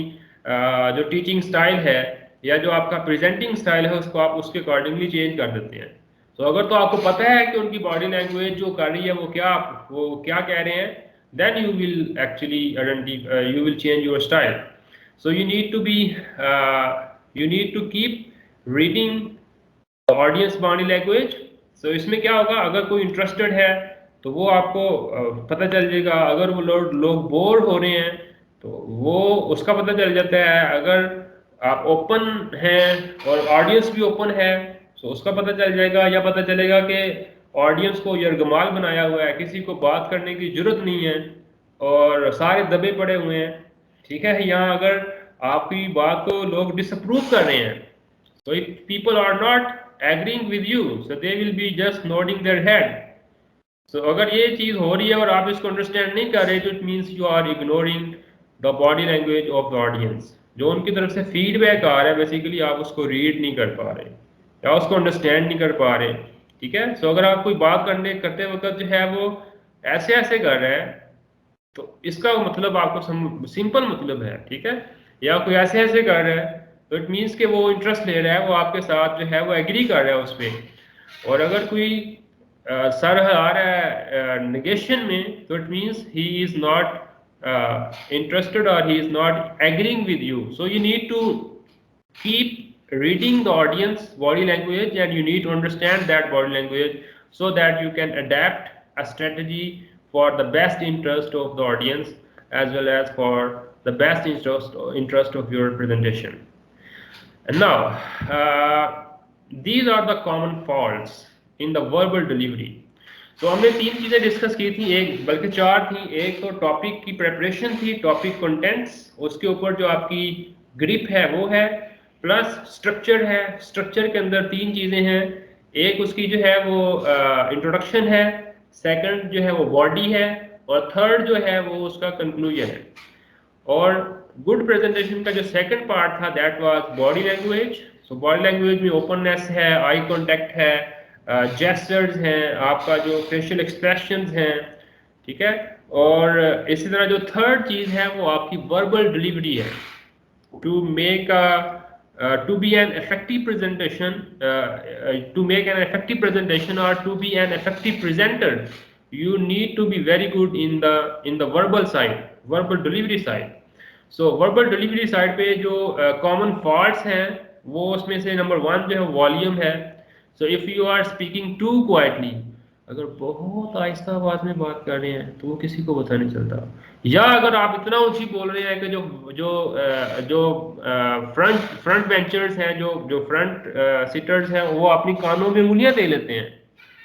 जो टीचिंग स्टाइल है या जो आपका प्रेजेंटिंग स्टाइल है उसको आप उसके अकॉर्डिंगली चेंज कर देते हैं। तो अगर तो आपको पता है कि उनकी बॉडी लैंग्वेज जो कर रही है वो क्या कह रहे हैं, then you will actually identify, you will change your style. So you need to be you need to keep reading the audience body language. So इसमें क्या होगा, अगर कोई इंटरेस्टेड है तो वो आपको पता चल जाएगा, अगर वो लोग बोर हो रहे हैं तो वो उसका पता चल जाता है, अगर आप ओपन हैं और ऑडियंस भी ओपन है तो उसका पता चल जाएगा, या पता चलेगा कि ऑडियंस को यरगमाल बनाया हुआ है, किसी को बात करने की जरूरत नहीं है और सारे दबे पड़े हुए हैं। ठीक है, यहाँ अगर आपकी बात को लोग डिसअप्रूव कर रहे हैं, so if people are not agreeing with you, so they will be just nodding their head. So अगर ये चीज़ हो रही है और आप इसको अंडरस्टैंड नहीं कर रहे, तो it means you are ignoring the body language of the audience. जो उनकी तरफ से फीडबैक आ रहा है बेसिकली आप उसको रीड नहीं कर पा रहे या उसको अंडरस्टैंड नहीं कर पा रहे। ठीक है, सो अगर आप कोई बात करते वक्त जो है वो ऐसे ऐसे कर रहा है तो इसका मतलब आपको सिंपल मतलब है, ठीक है, या कोई ऐसे ऐसे कर रहा है तो इट मीन्स कि वो इंटरेस्ट ले रहा है, वो आपके साथ जो है वो एग्री कर रहा है उस पर। और अगर कोई सर आ रहा है नेगेशन में, तो it means he is not interested और he is not agreeing with you. So you need to keep reading the audience body language and you need to understand that body language so that you can adapt a strategy for the best interest of the audience as well as for the best interest of your presentation. And now these are the common faults in the verbal delivery. तो हमने तीन चीज़ें discuss की थी, एक बल्कि चार थी। एक तो टॉपिक की प्रेपरेशन थी, टॉपिक कंटेंट्स, उसके ऊपर जो आपकी ग्रिप है वो है, प्लस स्ट्रक्चर है। स्ट्रक्चर के अंदर तीन चीज़ें हैं, एक उसकी जो है वो इंट्रोडक्शन है, सेकंड जो है वो बॉडी है, और थर्ड जो है वो उसका कंक्लूजन है। और गुड प्रेजेंटेशन का जो सेकंड पार्ट था that was body language. So body language में ओपननेस है, आई कॉन्टैक्ट है, जेस्चर्स हैं, आपका जो फेशियल एक्सप्रेशंस हैं, ठीक है। और इसी तरह जो थर्ड चीज़ है वो आपकी वर्बल डिलीवरी है। To make to be an effective presentation, to make an effective presentation or to be an effective presenter, you need to be very good in the verbal side, verbal delivery side. So verbal delivery side पे जो common faults हैं वो उसमें से number 1 जो है volume है। So if you are speaking too quietly, अगर बहुत आहिस्ता आवाज में बात कर रहे हैं तो वो किसी को पता नहीं चलता, या अगर आप इतना ऊंची बोल रहे हैं कि जो फ्रंट बेंचर्स हैं, जो फ्रंट सिटर्स हैं, वो अपनी कानों में उंगलियां दे लेते हैं।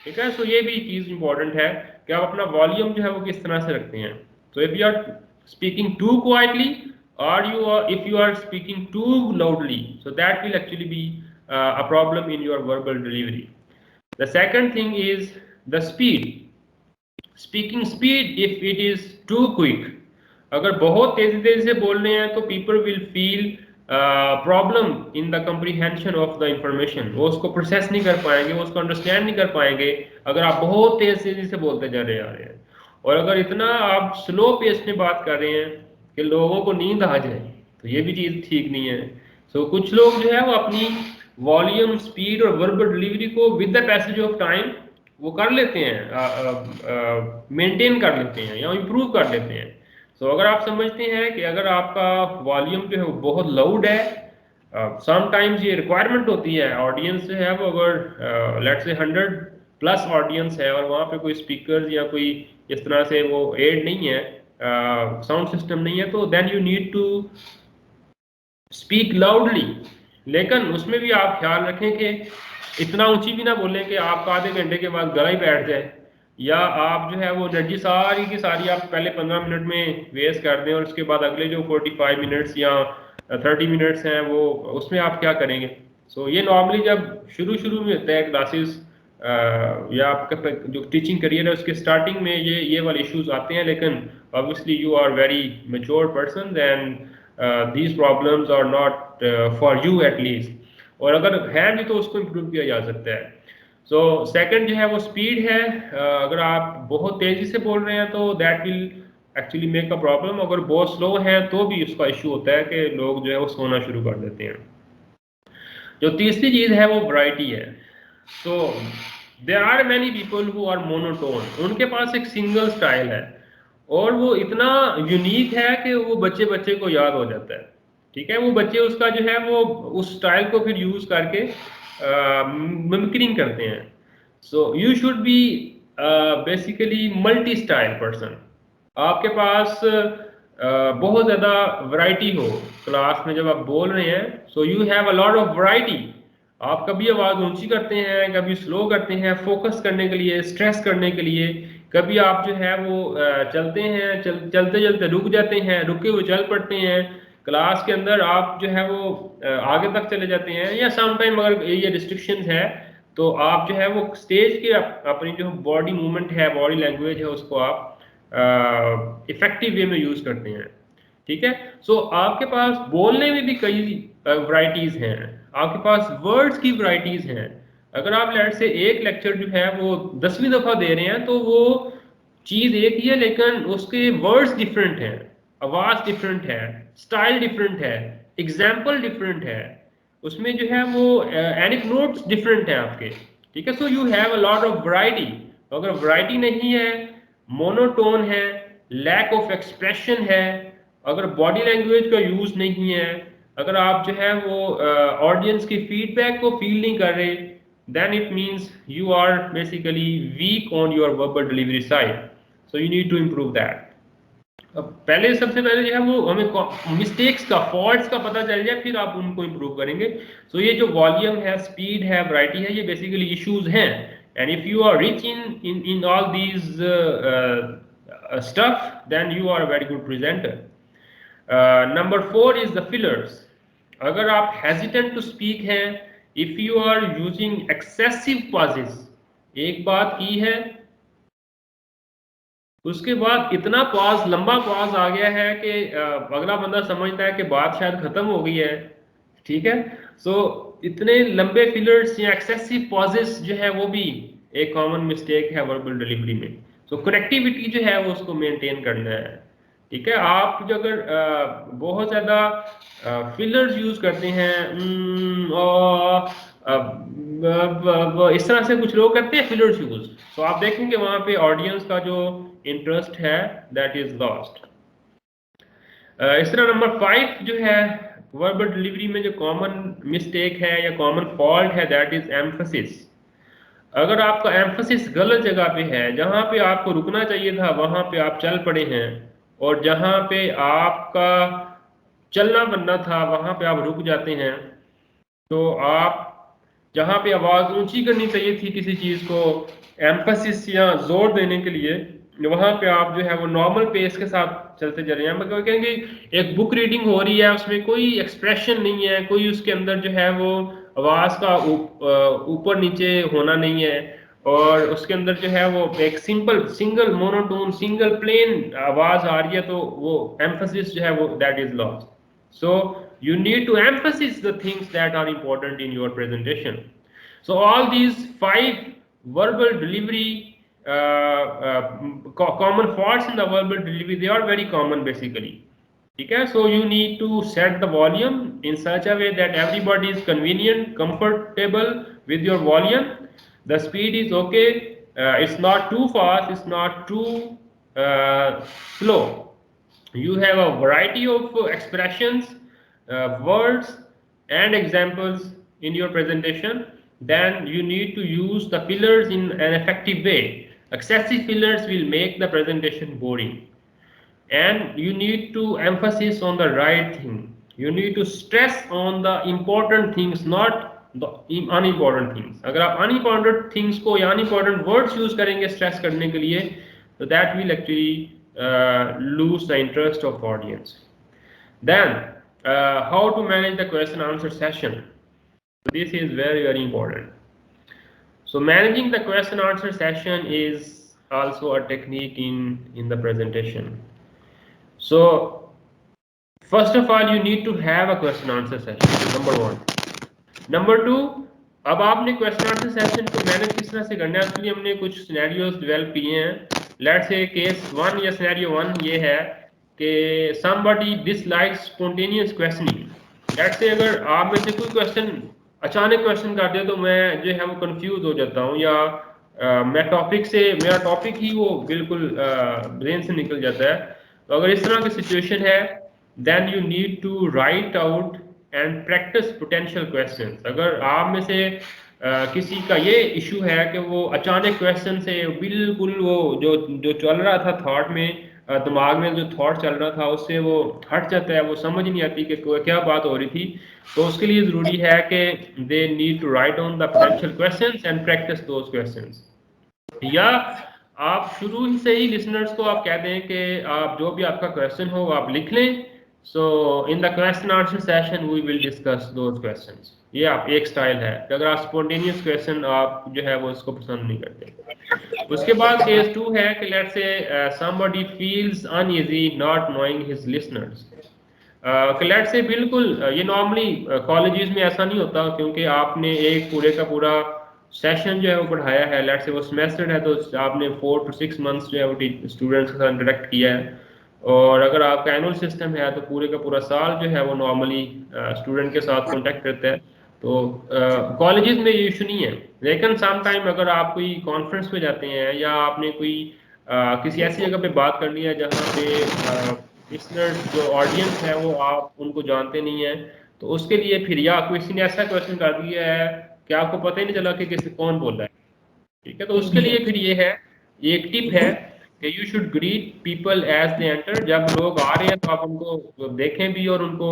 ठीक है, सो ये भी चीज़ इंपॉर्टेंट है कि आप अपना वॉल्यूम जो है वो किस तरह से रखते हैं। तो if you are speaking too quietly और if you are speaking too loudly, so that will actually be a problem in your verbal delivery. The second thing is the speed. Speaking speed if it is too quick, अगर बहुत तेजी से बोल रहे हैं तो people will feel problem in the comprehension of the information, वो उसको प्रोसेस नहीं कर पाएंगे, वो उसको अंडरस्टैंड नहीं कर पाएंगे अगर आप बहुत तेजी से बोलते जा रहे हैं। और अगर इतना आप स्लो पेस में बात कर रहे हैं कि लोगों को नींद आ जाए तो ये भी चीज़ ठीक नहीं है। सो कुछ लोग जो है वो अपनी वॉल्यूम, स्पीड और वर्बल डिलीवरी को with the passage of time वो कर लेते हैं, मेंटेन कर लेते हैं या इम्प्रूव कर लेते हैं। सो अगर आप समझते हैं कि अगर आपका वॉल्यूम जो है वो बहुत लाउड है, समटाइम्स ये रिक्वायरमेंट होती है, ऑडियंस जो है वो अगर लेट्स से 100+ ऑडियंस है और वहाँ पे कोई स्पीकर या कोई इस तरह से वो एड नहीं है, साउंड सिस्टम नहीं है, तो then you need to speak loudly. लेकिन उसमें भी आप ख्याल रखें कि इतना ऊंची भी ना बोलें कि आपका आधे घंटे के बाद गला ही बैठ जाए, या आप जो है वो एनर्जी सारी की सारी आप पहले 15 मिनट में वेस्ट कर दें और उसके बाद अगले जो 45 मिनट्स या 30 मिनट्स हैं वो उसमें आप क्या करेंगे। सो ये नॉर्मली जब शुरू में होता है क्लासेस या आपका जो टीचिंग करियर है उसके स्टार्टिंग में ये वाले इश्यूज आते हैं, लेकिन obviously you are very mature person and these problems are not for you at least, और अगर है भी तो उसको इम्प्रूव किया जा सकता है। सो सेकंड जो है वो स्पीड है, अगर आप बहुत तेजी से बोल रहे हैं तो that will actually make a problem, अगर बहुत स्लो है तो भी उसका इशू होता है कि लोग जो है वो सोना शुरू कर देते हैं। जो तीसरी चीज़ है वो वैरायटी है। So there are many people who are monotone, उनके पास एक सिंगल स्टाइल है और वो इतना यूनिक है कि वो बच्चे को याद हो जाता है। ठीक है, वो बच्चे उसका जो है वो उस स्टाइल को फिर यूज करके मिमिक्रिंग करते हैं। So you should be basically multi style person. आपके पास बहुत ज़्यादा वैरायटी हो क्लास में जब आप बोल रहे हैं, so you have a lot of variety. आप कभी आवाज़ ऊंची करते हैं, कभी स्लो करते हैं, फोकस करने के लिए, स्ट्रेस करने के लिए, कभी आप जो है वो चलते हैं, चलते चलते रुक जाते हैं, रुके हुए चल पड़ते हैं, क्लास के अंदर आप जो है वो आगे तक चले जाते हैं, या सम टाइम अगर ये रिस्ट्रिक्शंस है तो आप जो है वो स्टेज के अपनी जो बॉडी मूवमेंट है, बॉडी लैंग्वेज है, उसको आप इफेक्टिव वे में यूज करते हैं। ठीक है, सो आपके पास बोलने में भी कई वैरायटीज हैं, आपके पास वर्ड्स की वैरायटीज हैं। अगर आप लेट से एक लेक्चर जो है वो 10वीं दफा दे रहे हैं तो वो चीज एक ही है लेकिन उसके वर्ड्स डिफरेंट हैं, आवाज डिफरेंट है, स्टाइल डिफरेंट है, एग्जाम्पल डिफरेंट है, उसमें जो है वो एनेक्डोट्स डिफरेंट है आपके। ठीक है, so you have a lot of variety. अगर वैरायटी नहीं है, मोनोटोन है, लैक ऑफ एक्सप्रेशन है, अगर बॉडी लैंग्वेज का यूज नहीं है, अगर आप जो है वो ऑडियंस की फीडबैक को फील नहीं कर रहे, then it means you are basically weak on your verbal delivery side, so you need to improve that. अब पहले सबसे पहले जो है वो हमें मिस्टेक्स का, फॉल्ट्स का पता चल जाए, फिर आप उनको इम्प्रूव करेंगे। सो ये जो वॉल्यूम है, स्पीड है, वैरायटी है, ये बेसिकली इश्यूज हैं, and if you are rich in all these stuff then you are a very good presenter. Number 4 is the fillers. अगर आप हेजिटेंट टू स्पीक हैं, if you are using excessive pauses, एक बात की है उसके बाद इतना पॉज, लंबा पॉज आ गया है कि अगला बंदा समझता है कि बात शायद खत्म हो गई है। ठीक है, सो इतने लंबे फिलर्स या एक्सेसिव पॉजेस जो है वो भी एक कॉमन मिस्टेक है वर्बल डिलीवरी में। सो कनेक्टिविटी जो है वो उसको मेंटेन करना है। ठीक है, आप जो अगर बहुत ज़्यादा फिलर्स यूज करते हैं, इस तरह से कुछ लोग करते हैं फिलर्स यूज, तो आप देखेंगे वहां पे ऑडियंस का जो इंटरेस्ट है दैट इज लॉस्ट। इस तरह नंबर 5 जो है वर्बल डिलीवरी में जो कॉमन मिस्टेक है या कॉमन फॉल्ट है दैट इज एम्फसिस। अगर आपका एम्फसिस गलत जगह पे है, जहां पे आपको रुकना चाहिए था वहां पे आप चल पड़े हैं, और जहां पे आपका चलना बनना था वहां पे आप रुक जाते हैं, तो आप जहां पे आवाज ऊंची करनी चाहिए थी किसी चीज को एम्फसिस या जोर देने के लिए, वहां पे आप जो है वो नॉर्मल पेस के साथ चलते जा रहे हैं। मतलब कहेंगे एक बुक रीडिंग हो रही है, उसमें कोई एक्सप्रेशन नहीं है, कोई उसके अंदर जो है वो आवाज का ऊपर नीचे होना नहीं है, और उसके अंदर जो है वो एक सिंगल मोनोटोन सिंगल प्लेन आवाज आ रही है तो वो एम्फेसिस जो है वो that is lost. So you need to emphasize the things that are important in your presentation. So all these 5 verbal delivery common faults in the verbal delivery, they are very common basically. Okay, so you need to set the volume in such a way that everybody is convenient, comfortable with your volume. The speed is okay. It's not too fast. It's not too slow. You have a variety of expressions, words and examples in your presentation. Then you need to use the fillers in an effective way. Excessive fillers will make the presentation boring, and you need to emphasize on the right thing. You need to stress on the important things, not the unimportant things. अगर आप unimportant things को या unimportant words use करेंगे stress करने के लिए, so that will actually lose the interest of audience. Then how to manage the question answer session. So this is very important. So managing the question answer session is also a technique in the presentation. So first of all, you need to have a question answer session, number 1. Number 2, अब आपने question answer session को manage किस तरह से करना है, उसके लिए हमने कुछ सिनेरियोज डेवलप किए हैं. लेट्स से केस 1 या सिनेरियो 1 ये है कि somebody dislikes spontaneous questioning. Let's say अगर आप में से कोई क्वेश्चन अचानक क्वेश्चन कर दे तो मैं जो है वो कंफ्यूज हो जाता हूँ, या मैं टॉपिक से मेरा टॉपिक ही वो बिल्कुल ब्रेन से निकल जाता है. तो अगर इस तरह की सिचुएशन है, then you need to write out and practice potential questions. अगर आप में से किसी का ये इशू है कि वो अचानक क्वेश्चन से बिल्कुल वो जो चल रहा था थॉट में, दिमाग में जो थॉट चल रहा था उससे वो हट जाता है, वो समझ नहीं आती कि क्या बात हो रही थी. तो उसके लिए ज़रूरी है कि they need to write down the potential questions and practice those questions. या आप शुरू से ही लिसनर्स को आप कह दें कि आप जो भी आपका क्वेश्चन हो वो आप लिख लें. So in the question answer session we will discuss those questions. ये आप एक स्टाइल है कि अगर आप स्पॉन्टेनियस क्वेश्चन आप जो है वो इसको पसंद नहीं करते. उसके बाद केस 2 है कि let's say somebody feels uneasy not knowing his listeners. Let's say बिल्कुल ये नॉर्मली कॉलेजेस में ऐसा नहीं होता, क्योंकि आपने एक पूरे का पूरा सेशन जो है वो पढ़ाया है. लेट्स से वो सेमेस्टर है तो आपने 4 to 6 मंथ्स जो है वो स्टूडेंट्स के साथ इंटरेक्ट किया है. और अगर आपका एनुअल सिस्टम है तो पूरे का पूरा साल जो है वो नॉर्मली स्टूडेंट के साथ कांटेक्ट करता है. तो कॉलेजेस में ये इशू नहीं है. लेकिन सम टाइम अगर आप कोई कॉन्फ्रेंस पे जाते हैं या आपने कोई किसी ऐसी जगह पे बात करनी है जहाँ पे लिसनर्स जो ऑडियंस है वो आप उनको जानते नहीं है, तो उसके लिए फिर या किसी ने ऐसा क्वेश्चन कर दिया है कि आपको पता ही नहीं चला कि किसी कौन बोल रहा है. ठीक है, तो उसके लिए फिर ये एक टिप है कि you should greet people as they enter. जब लोग आ रहे हैं तो आप उनको देखें भी और उनको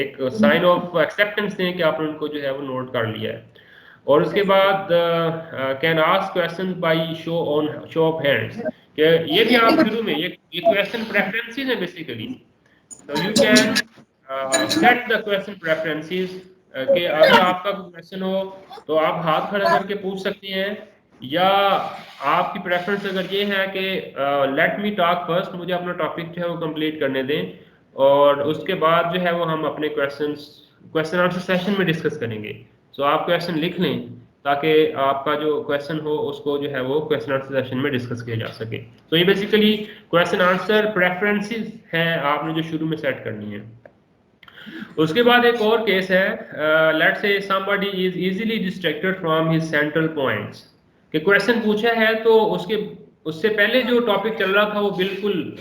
एक साइन ऑफ एक्सेप्टेंस दें कि आपने उनको जो है वो नोट कर लिया है. और उसके बाद can ask question by show off hands. कि ये भी आप शुरू में ये क्वेश्चन प्रेफरेंसेस है basically. So you can set the question preferences कि अगर आपका कोई क्वेश्चन हो तो आप हाथ खड़ा करके पूछ सकते हैं, या आपकी प्रेफरेंस अगर ये है कि लेट मी टॉक फर्स्ट, मुझे अपना टॉपिक जो है वो कंप्लीट करने दें और उसके बाद जो है वो हम अपने क्वेश्चन आंसर सेशन में डिस्कस करेंगे. सो आप क्वेश्चन लिख लें ताकि आपका जो क्वेश्चन हो उसको जो है वो क्वेश्चन आंसर सेशन में डिस्कस किया जा सके. तो ये बेसिकली क्वेश्चन आंसर प्रेफरेंसेस हैं आपने जो शुरू में सेट करनी है. उसके बाद एक और केस है, let's say somebody is easily distracted from his central points. कि क्वेश्चन पूछा है तो उससे पहले जो टॉपिक चल रहा था वो बिल्कुल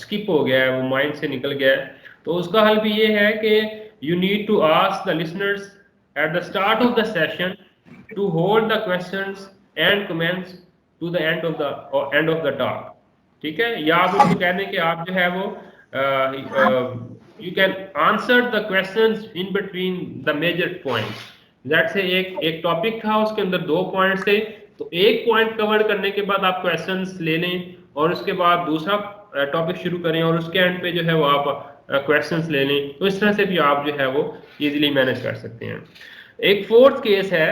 स्किप हो गया है, वो माइंड से निकल गया है. तो उसका हल भी ये है कि you need to ask the listeners at the start of the session to hold the questions and comments to the end of the talk. ठीक है, या आप उनको कह दें कि आप जो है वो you can answer the questions in between the major points. Let's say एक टॉपिक था उसके अंदर 2 पॉइंट्स थे, तो एक पॉइंट कवर करने के बाद आप क्वेश्चंस ले लें और उसके बाद दूसरा टॉपिक शुरू करें और उसके एंड पे जो है वो आप क्वेश्चंस ले लें. तो इस तरह से भी आप जो है वो इजीली मैनेज कर सकते हैं. एक फोर्थ केस है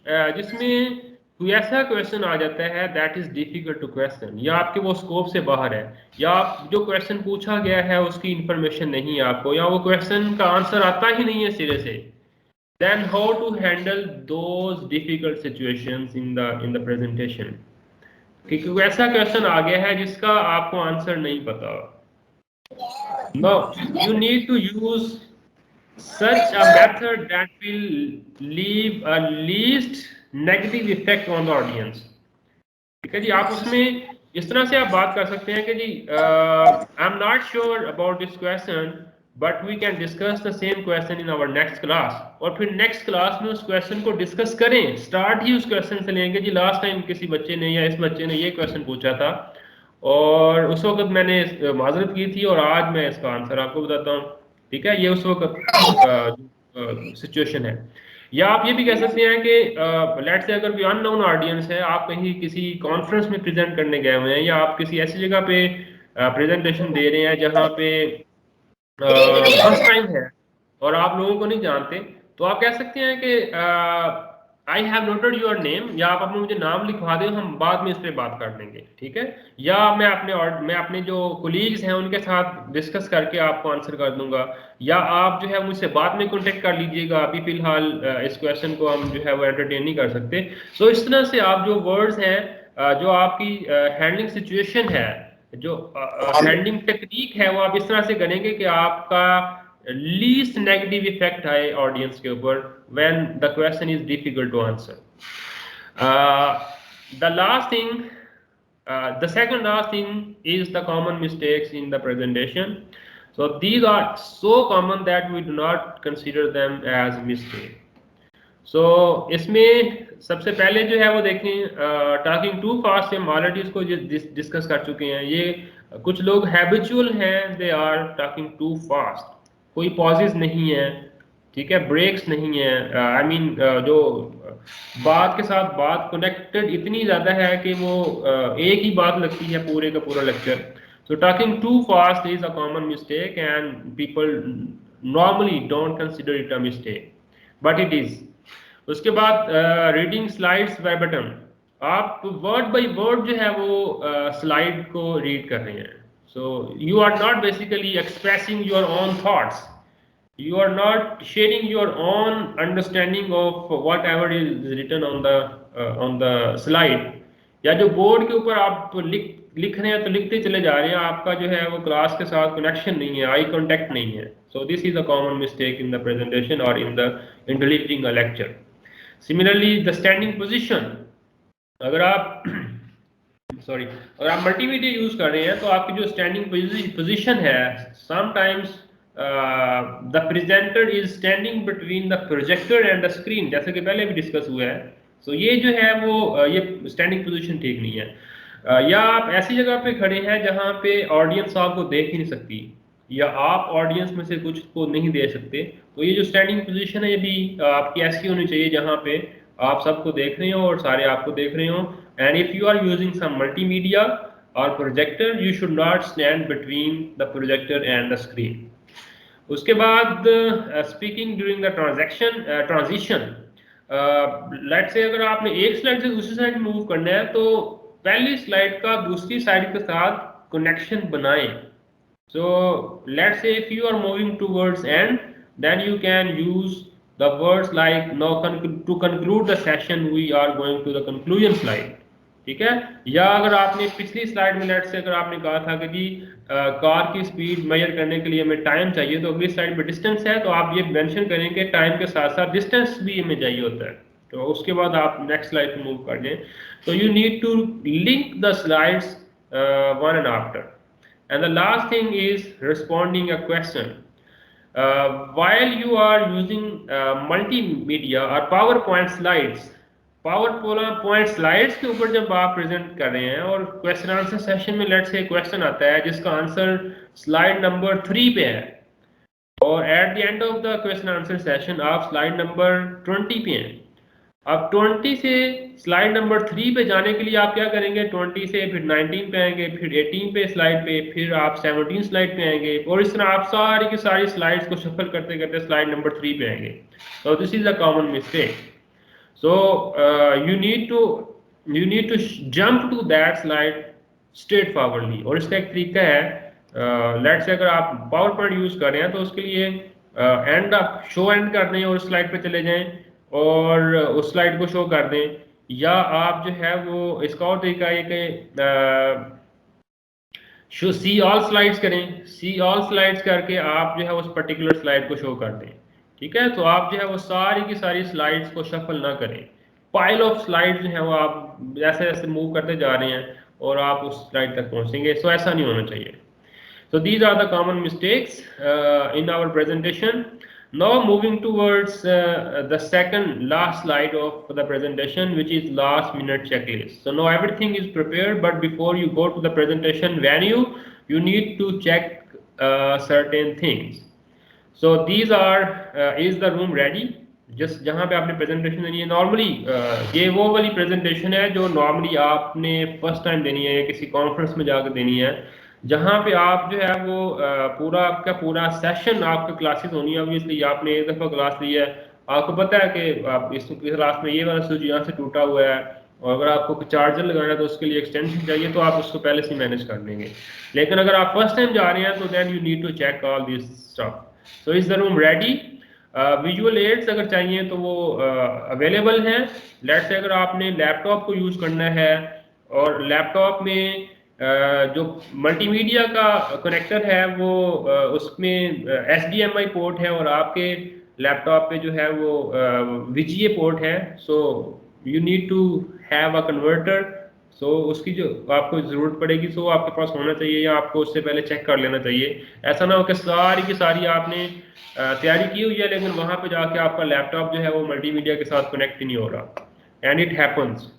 जिसमें कोई ऐसा क्वेश्चन आ जाता है that is difficult to question, या आपके वो स्कोप से बाहर है, या आप जो क्वेश्चन पूछा गया है उसकी इंफॉर्मेशन नहीं है आपको, या वो क्वेश्चन का आंसर आता ही नहीं है सिरे से, then how to handle those difficult situations in the presentation, कि कोई ऐसा क्वेश्चन आ गया है जिसका आपको आंसर नहीं पता। Now you need to use such a method that will leave a least negative effect on the audience। ठीक है जी, आप उसमें इस तरह से आप बात कर सकते हैं कि जी I am not sure about this question but we can discuss the same question in our next class, और फिर नेक्स्ट क्लास में उस क्वेश्चन को डिस्कस करें, स्टार्ट ही उस क्वेश्चन से लेंगे जी लास्ट टाइम किसी बच्चे ने या इस बच्चे ने ये क्वेश्चन पूछा था और उस वक्त मैंने माजरत की थी और आज मैं इसका आंसर आपको बताता हूँ। ठीक है, ये उस वक्त सिचुएशन है। या आप ये भी कह सकते हैं कि लेट्स से अगर कोई अननोन ऑडियंस है, आप कहीं किसी कॉन्फ्रेंस में प्रेजेंट करने गए हुए हैं या आप किसी ऐसी जगह पे प्रेजेंटेशन दे रहे हैं जहाँ पे फर्स्ट टाइम है और आप लोगों को नहीं जानते, तो आप कह सकते हैं कि I have noted your name, या आप अपना मुझे नाम लिखवा दें, हम बाद में इस पर बात कर लेंगे। ठीक है, या मैं अपने जो कोलीग्स हैं उनके साथ डिस्कस करके आपको आंसर कर दूंगा, या आप जो है मुझसे बाद में कॉन्टेक्ट कर लीजिएगा, अभी फिलहाल इस क्वेश्चन को हम जो है वो एंटरटेन नहीं कर सकते। तो इस तरह से आप जो वर्ड्स हैं, जो आपकी हैंडलिंग सिचुएशन है, जो हैंडलिंग टेक्निक है, वो आप इस तरह से करेंगे कि आपका लीस्ट नेगेटिव इफेक्ट आए ऑडियंस के ऊपर when the question is difficult to answer. The last thing, the second last thing is the common mistakes in the presentation. So these are so common that we do not consider them as mistake. So इसमें सबसे पहले जो है वो देखें, talking too fast से हम already इसको डिस्कस कर चुके हैं। ये कुछ लोग हैबिचुअल हैं, they are talking too fast, कोई पॉजेज नहीं है, ठीक है, ब्रेक्स नहीं है, आई मीन जो बात के साथ बात कनेक्टेड इतनी ज़्यादा है कि वो एक ही बात लगती है पूरे का पूरा lecture. So talking too fast is a common mistake and people normally don't consider it a mistake but it is. उसके बाद रीडिंग स्लाइड्स वर्बेटम, आप वर्ड बाय वर्ड जो है वो स्लाइड को रीड कर रहे हैं। So you are not basically expressing your own thoughts, you are not sharing your own understanding of whatever is written on the slide, या जो बोर्ड के ऊपर आप लिख रहे हैं तो लिखते चले जा रहे हैं, आपका जो है वो क्लास के साथ कनेक्शन नहीं है, आई कांटेक्ट नहीं है। So this is a common mistake in the presentation और in delivering a lecture. Similarly the standing position, अगर आप अगर आप मल्टीमीडिया यूज कर रहे हैं तो आपकी जो स्टैंडिंग पोजीशन है, sometimes the presenter is standing between the projector and the screen, जैसे कि पहले भी डिस्कस हुआ है। सो ये जो है वो ये स्टैंडिंग पोजीशन ठीक नहीं है। या आप ऐसी जगह पे खड़े हैं जहाँ पे ऑडियंस आपको देख ही नहीं सकती, या आप ऑडियंस में से कुछ को नहीं दे सकते, तो ये जो स्टैंडिंग पोजीशन है ये भी आपकी ऐसी होनी चाहिए जहाँ पे आप सबको देख रहे हो और सारे आपको देख रहे हो। And if you are using some multimedia और projector, you should not stand between the projector and the screen. उसके बाद speaking during the transition, let's say अगर आपने एक स्लाइड से दूसरी साइड मूव करना है तो पहली स्लाइड का दूसरी साइड के साथ कनेक्शन बनाएं। So let's say if you are moving towards end, then you can use the words like now to conclude the session we are going to the conclusion slide. ठीक है, या अगर आपने पिछली स्लाइड में लेट्स से अगर आपने कहा था कि जी कार की स्पीड मेजर करने के लिए हमें टाइम चाहिए, तो अगली स्लाइड में डिस्टेंस है, तो आप ये मेंशन करेंगे टाइम के साथ साथ डिस्टेंस भी हमें चाहिए होता है, तो उसके बाद आप नेक्स्ट स्लाइड पे मूव कर जाएं। तो you need to link the slides one and after. And the last thing is responding a question while you are using multimedia or PowerPoint slides, PowerPoint slides के ऊपर जब आप प्रेजेंट कर रहे हैं और क्वेश्चन आंसर सेशन में let's say question आता है जिसका आंसर स्लाइड नंबर 3 पे है, और at the end of the question answer session आप स्लाइड नंबर 20 पे हैं। अब 20 से स्लाइड नंबर 3 पे जाने के लिए आप क्या करेंगे, 20 से फिर 19 पे आएंगे, फिर 18 पे स्लाइड पे, फिर आप 17 स्लाइड पे आएंगे, और इस तरह आप सारी की सारी स्लाइड्स को शफल करते करते स्लाइड नंबर 3 पे आएंगे। तो this is a common mistake. So you need to jump to that slide straight forwardly. और इसका एक तरीका है, लेट्स से अगर आप पावर पॉइंट यूज कर रहे हैं तो उसके लिए एंड आप शो एंड कर दें और स्लाइड पे चले जाएं और उस स्लाइड को शो कर दें, या आप जो है वो इसका और तरीका है कि शो सी ऑल स्लाइड्स करें, सी ऑल स्लाइड्स करके आप जो है उस पर्टिकुलर स्लाइड को शो कर दें। ठीक है, तो आप जो है वो सारी की सारी स्लाइड्स को शफल ना करें, पाइल ऑफ स्लाइड्स जो है वो आप जैसे जैसे मूव करते जा रहे हैं और आप उस स्लाइड तक पहुंचेंगे। सो ऐसा नहीं होना चाहिए। So these are the common mistakes in our presentation. Now moving towards the second last slide of the presentation, which is last minute checklist. So now everything is prepared, but before you go to the presentation venue, you need to check certain things. So these are is the room ready? Just जहाँ पे आपने presentation देनी है, normally ये वो वाली presentation है जो नॉर्मली आपने फर्स्ट टाइम देनी है या किसी कॉन्फ्रेंस में जाकर देनी है, जहाँ पे आप जो है वो पूरा आपका पूरा सेशन आपकी क्लासेस होनी है। ऑब्वियसली आपने एक दफ़ा क्लास ली है, आपको पता है कि आप इस क्लास में ये वाला स्विच यहाँ से टूटा हुआ है और अगर आपको चार्जर लगाना है तो उसके लिए एक्सटेंशन चाहिए, तो आप उसको पहले से मैनेज कर लेंगे। लेकिन अगर आप फर्स्ट टाइम जा रहे हैं तो then you need to check all this stuff. So is the room ready? Visual aids अगर चाहिए तो वो अवेलेबल हैं। लेट्स से अगर आपने लैपटॉप को यूज़ करना है और लैपटॉप में जो मल्टीमीडिया का कनेक्टर है वो उसमें HDMI पोर्ट है और आपके लैपटॉप पे जो है वो VGA पोर्ट है। So you need to have a converter. So उसकी जो आपको ज़रूरत पड़ेगी सो आपके पास होना चाहिए, या आपको उससे पहले चेक कर लेना चाहिए। ऐसा ना हो कि सारी की सारी आपने तैयारी की हुई है लेकिन वहाँ पे जाके आपका लैपटॉप जो है वो मल्टीमीडिया के साथ कनेक्ट ही नहीं हो रहा, एंड इट हैपन्स।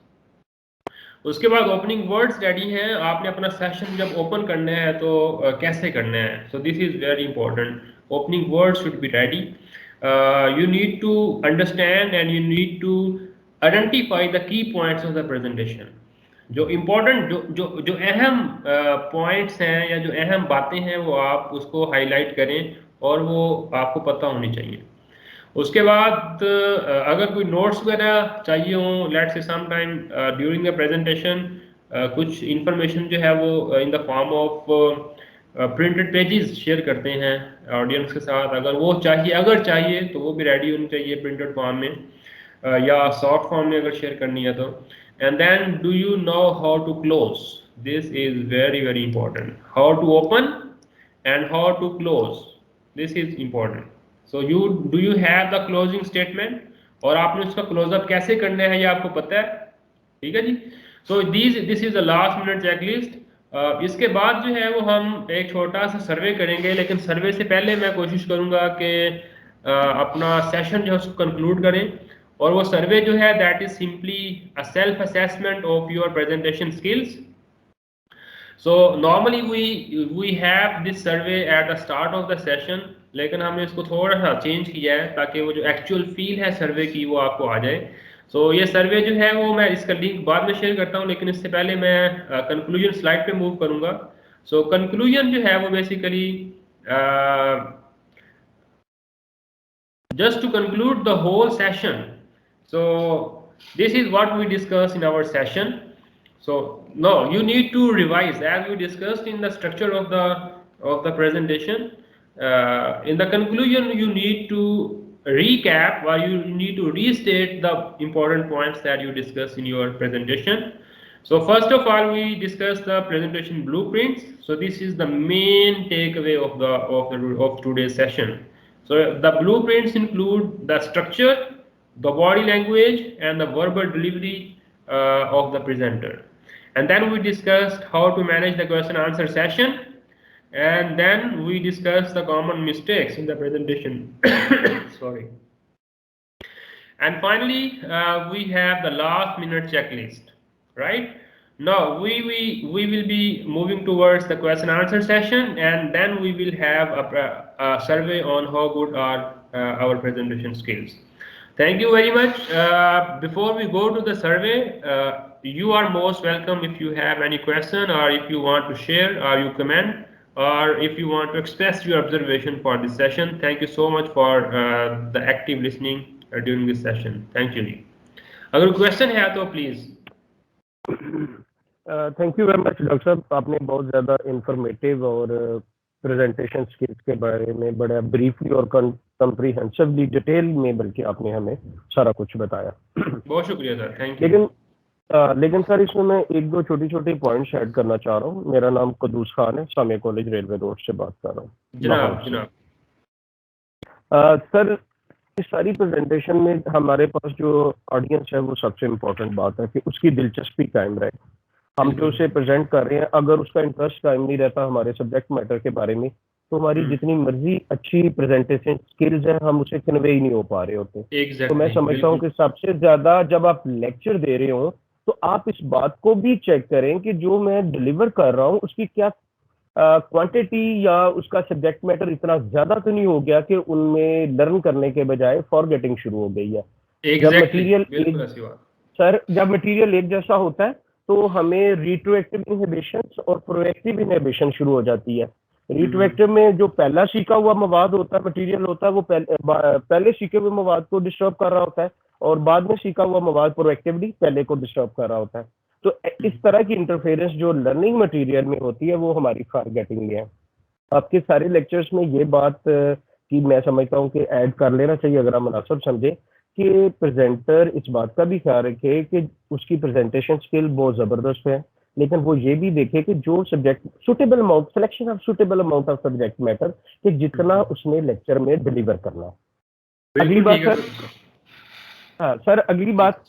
उसके बाद ओपनिंग वर्ड्स रेडी हैं। आपने अपना सेशन जब ओपन करना है तो कैसे करना है, so this is very important. Opening words should be ready. You need to understand and you need to identify the key points of the presentation. जो इम्पोर्टेंट जो अहम पॉइंट्स हैं या जो अहम बातें हैं वो आप उसको हाईलाइट करें और वो आपको पता होनी चाहिए। उसके बाद अगर कोई नोट्स वगैरह चाहिए हो, let's say some time during the presentation कुछ इंफॉर्मेशन जो है वो in the form of printed pages share करते हैं ऑडियंस के साथ, अगर वो चाहिए तो वो भी रेडी होनी चाहिए प्रिंटेड फॉर्म में या सॉफ्ट फॉर्म में अगर शेयर करनी है तो। And then do you know how to close? This is very very important. How to open and how to close, this is important. So do you have the closing statement, और आपने उसका close up कैसे करना है ये आपको पता है। ठीक है जी। So this is the last minute checklist. इसके बाद जो है वो हम एक छोटा सा सर्वे करेंगे, लेकिन सर्वे से पहले मैं कोशिश करूंगा कि अपना सेशन जो है उसको कंक्लूड करें। और वो सर्वे जो है that is simply a self assessment of your presentation skills. So normally we have this survey at the start of the session, लेकिन हमने इसको थोड़ा सा चेंज किया है ताकि वो जो एक्चुअल फील है सर्वे की वो आपको आ जाए। सो ये सर्वे जो है वो मैं इसका लिंक बाद में शेयर करता हूँ, लेकिन इससे पहले मैं कंक्लूजन स्लाइड पे मूव करूँगा। सो कंक्लूजन जो है वो basically just to conclude the whole session. So this is what we discussed in our session. So no, you need to revise as we discussed in the structure of the presentation. In the conclusion, you need to recap or you need to restate the important points that you discussed in your presentation. So first of all, we discussed the presentation blueprints. So this is the main takeaway of today's session. So the blueprints include the structure, the body language, and the verbal delivery of the presenter. And then we discussed how to manage the question answer session, and then we discussed the common mistakes in the presentation. Sorry. And finally, we have the last minute checklist, right? Now we will be moving towards the question answer session, and then we will have a survey on how good are our presentation skills. Thank you very much. Before we go to the survey, you are most welcome if you have any question, or if you want to share, or you comment, or if you want to express your observation for this session. Thank you so much for the active listening during this session. Thank you. अगर question है तो please. Thank you very much doctor साहब, आपने बहुत ज़्यादा informative और presentation skills के बारे में बड़ा ब्रीफली और कंप्रीहेंसिवली डिटेल में बल्कि आपने हमें सारा कुछ बताया। बहुत शुक्रिया सर, थैंक यू। लेकिन सर इसमें मैं एक दो छोटी छोटी पॉइंट्स ऐड करना चाह रहा हूँ। मेरा नाम कदूस खान है, सामिया कॉलेज रेलवे रोड से बात कर रहा हूँ। जनाब जनाब। सर इस सारी प्रेजेंटेशन में हमारे पास जो ऑडियंस है वो सबसे इम्पोर्टेंट बात है कि उसकी दिलचस्पी कायम रहे। हम जो उसे प्रेजेंट कर रहे हैं, अगर उसका इंटरेस्ट कायम नहीं रहता हमारे सब्जेक्ट मैटर के बारे में, तो हमारी जितनी मर्जी अच्छी प्रेजेंटेशन स्किल्स है हम उसे कन्वे ही नहीं हो पा रहे होते। तो मैं समझता हूँ कि सबसे ज्यादा जब आप लेक्चर दे रहे हो तो आप इस बात को भी चेक करें कि जो मैं डिलीवर कर रहा हूँ उसकी क्या क्वांटिटी या उसका सब्जेक्ट मैटर इतना ज्यादा तो नहीं हो गया कि उनमें लर्न करने के बजाय फॉरगेटिंग शुरू हो गई है। जब मटेरियल एक जैसा होता है तो हमें रिट्रोएक्टिव इनहिबिशन और प्रोएक्टिव इनहिबिशन शुरू हो जाती है। रिट्रोएक्टिव में जो पहला सीखा हुआ मवाद होता है, मटेरियल होता है, वो पहले सीखे हुए मवाद को डिस्टर्ब कर रहा होता है और बाद में सीखा हुआ मवाद प्रोएक्टिवली पहले को डिस्टर्ब कर रहा होता है। तो इस तरह की इंटरफेरेंस जो लर्निंग मटेरियल में होती है वो हमारी फॉरगेटिंग में है। आपके सारे लेक्चर्स में ये बात की मैं समझता हूँ कि ऐड कर लेना चाहिए अगर हम मुनासिब समझे कि प्रेजेंटर इस बात का भी ख्याल रखे कि उसकी प्रेजेंटेशन स्किल बहुत ज़बरदस्त है, लेकिन वो ये भी देखे कि जो subject suitable amount, selection of suitable amount of subject matter, कि जितना उसने लेक्चर में डिलीवर करना। अगली बात सर, हाँ सर अगली बात,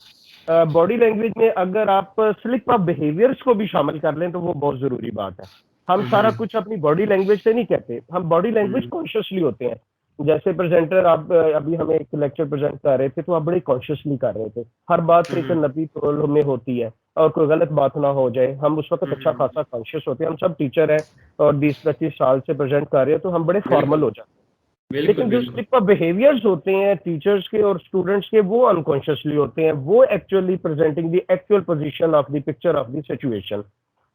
बॉडी लैंग्वेज में अगर आप स्लिप ऑफ बिहेवियर्स को भी शामिल कर लें तो वो बहुत ज़रूरी बात है। हम सारा कुछ अपनी बॉडी लैंग्वेज से नहीं कहते, हम बॉडी लैंग्वेज कॉन्शियसली होते हैं। जैसे प्रेजेंटर आप अभी हमें एक लेक्चर प्रेजेंट कर रहे थे तो आप बड़े कॉन्शियसली कर रहे थे, हर बात पे एक नबी तोल में होती है और कोई गलत बात ना हो जाए, हम उस वक्त अच्छा खासा कॉन्शियस होते हैं। हम सब टीचर हैं और 20-25 साल से प्रेजेंट कर रहे हैं तो हम बड़े फॉर्मल हो जाते हैं। लेकिन जो स्लिप ऑफ बिहेवियर्स होते हैं टीचर्स के और स्टूडेंट्स के, वो अनकॉन्शियसली होते हैं, वो actually presenting the actual position of the picture of the situation.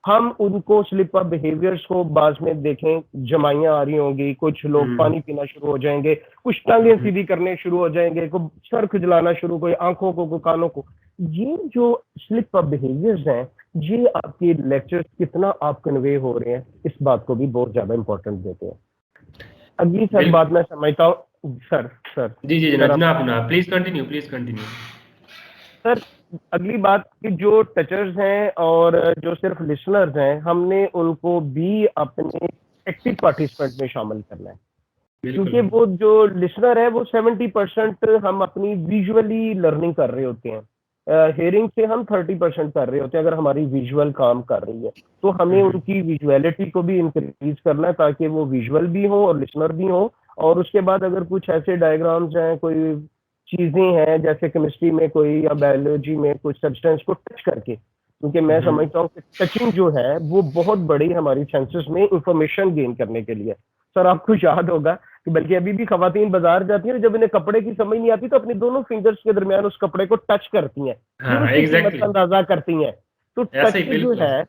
हम उनको स्लिप ऑफ बिहेवियर्स को बाद में देखें, जमाइयाँ आ रही होंगी, कुछ लोग पानी पीना शुरू हो जाएंगे, कुछ टांगें सीधी करने शुरू हो जाएंगे, कोई सर खुजलाना शुरू, कोई आंखों को, कोई कानों को। ये जो स्लिप ऑफ बिहेवियर्स हैं, ये आपके लेक्चर कितना आप कन्वे हो रहे हैं इस बात को भी बहुत ज्यादा इंपॉर्टेंट देते हैं। अगली सर बात मैं समझता हूँ सर जी जनाब प्लीज कंटिन्यू सर। अगली बात कि जो टचर्स हैं और जो सिर्फ लिसनर्स हैं, हमने उनको भी अपने एक्टिव पार्टिसिपेंट में शामिल करना है, क्योंकि वो जो लिसनर है वो 70% हम अपनी विजुअली लर्निंग कर रहे होते हैं, हेयरिंग से हम 30% कर रहे होते हैं। अगर हमारी विजुअल काम कर रही है तो हमें उनकी विजुअलिटी को भी इंक्रीज करना है ताकि वो विजुअल भी हो और लिसनर भी हो। और उसके बाद अगर कुछ ऐसे डायग्राम्स हैं, कोई चीजें हैं जैसे केमिस्ट्री में कोई या बायोलॉजी में कुछ सब्सटेंस को टच करके, क्योंकि मैं समझता हूँ कि टचिंग जो है वो बहुत बड़ी हमारी सेंसेस में इंफॉर्मेशन गेन करने के लिए। सर आपको याद होगा कि बल्कि अभी भी खवातीन बाजार जाती हैं, जब इन्हें कपड़े की समझ नहीं आती तो अपनी दोनों फिंगर्स के दरमियान उस कपड़े को टच करती हैं, अंदाजा करती हैं। तो टच जो है,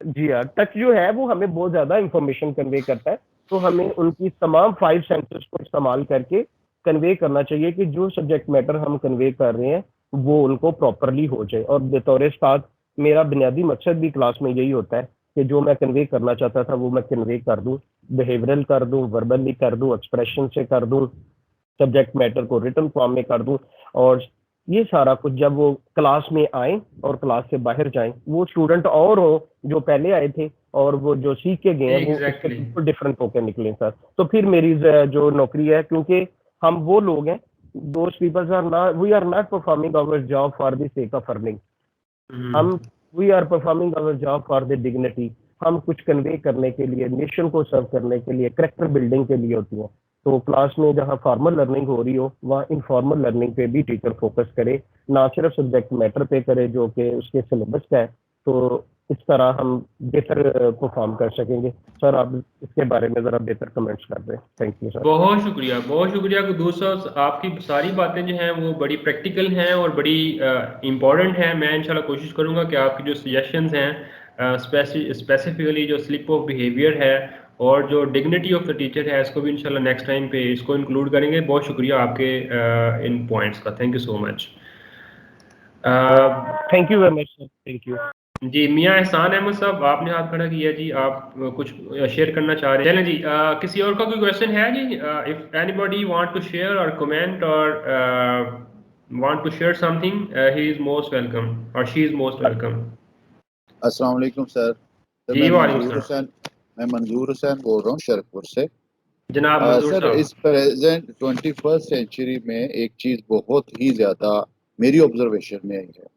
जी हाँ, टच जो है वो हमें बहुत ज्यादा इंफॉर्मेशन कन्वे करता है। तो हमें उनकी तमाम 5 सेंसेस को इस्तेमाल करके कन्वे करना चाहिए कि जो सब्जेक्ट मैटर हम कन्वे कर रहे हैं वो उनको प्रॉपरली हो जाए। और बतौर साथ मेरा बुनियादी मकसद भी क्लास में यही होता है कि जो मैं कन्वे करना चाहता था वो मैं कन्वे कर दूं, बिहेवियरल कर दूं, वर्बली कर दूं, एक्सप्रेशन से कर दूं, सब्जेक्ट मैटर को रिटन फॉर्म में कर दूं। और ये सारा कुछ जब वो क्लास में आए और क्लास से बाहर जाएं, वो स्टूडेंट और हो जो पहले आए थे और वो जो सीख के गए हैं वो इससे बिल्कुल डिफरेंट होकर निकले सर। तो फिर मेरी जो नौकरी है, क्योंकि हम वो लोग हैं, those peoples are not, we are not performing our job for the sake of earning, we are performing our job for the dignity. हम कुछ कन्वे करने के लिए, नेशन को सर्व करने के लिए, कैरेक्टर बिल्डिंग के लिए होती है। तो क्लास में जहाँ फॉर्मल लर्निंग हो रही हो वहाँ इनफॉर्मल लर्निंग पे भी टीचर फोकस करे, ना सिर्फ सब्जेक्ट मैटर पे करे जो कि उसके सिलेबस का है। तो इस तरह हम बेहतर परफॉर्म कर सकेंगे। सर आप इसके बारे में ज़रा बेहतर कमेंट्स कर दें। Thank you sir. बहुत शुक्रिया दोस्तों, आपकी सारी बातें जो हैं वो बड़ी प्रैक्टिकल हैं और बड़ी इम्पॉर्टेंट हैं। मैं इंशाल्लाह कोशिश करूँगा कि आपकी जो सजेशंस हैं स्पेसिफिकली जो स्लिप ऑफ बिहेवियर है और जो डिग्निटी ऑफ द टीचर है, इसको भी इंशाल्लाह नेक्स्ट टाइम पे इसको इंक्लूड करेंगे। बहुत शुक्रिया आपके इन पॉइंट्स का, thank you so much. Thank you very much sir, thank you. जी मियां एहसान अहमद साहब, आपने हाथ खड़ा किया जी, आप कुछ शेयर करना चाह रहे हैं? चलें जी, किसी और का कोई क्वेश्चन है जी? If anybody want to share और कमेंट और want to share something, he is most welcome और शी इज मोस्ट वेलकम। अस्सलाम वालेकुम सर। तो जी वालेकुम सलाम। मैं मंजूर हुसैन बोल रहा हूँ शरकपुर से। जनाब मंजूर सर, साहब। इस प्रेजेंट 21st सेंचुरी में एक चीज़ बहुत ही ज़्यादा मेरी ऑब्जर्वेशन में आई है।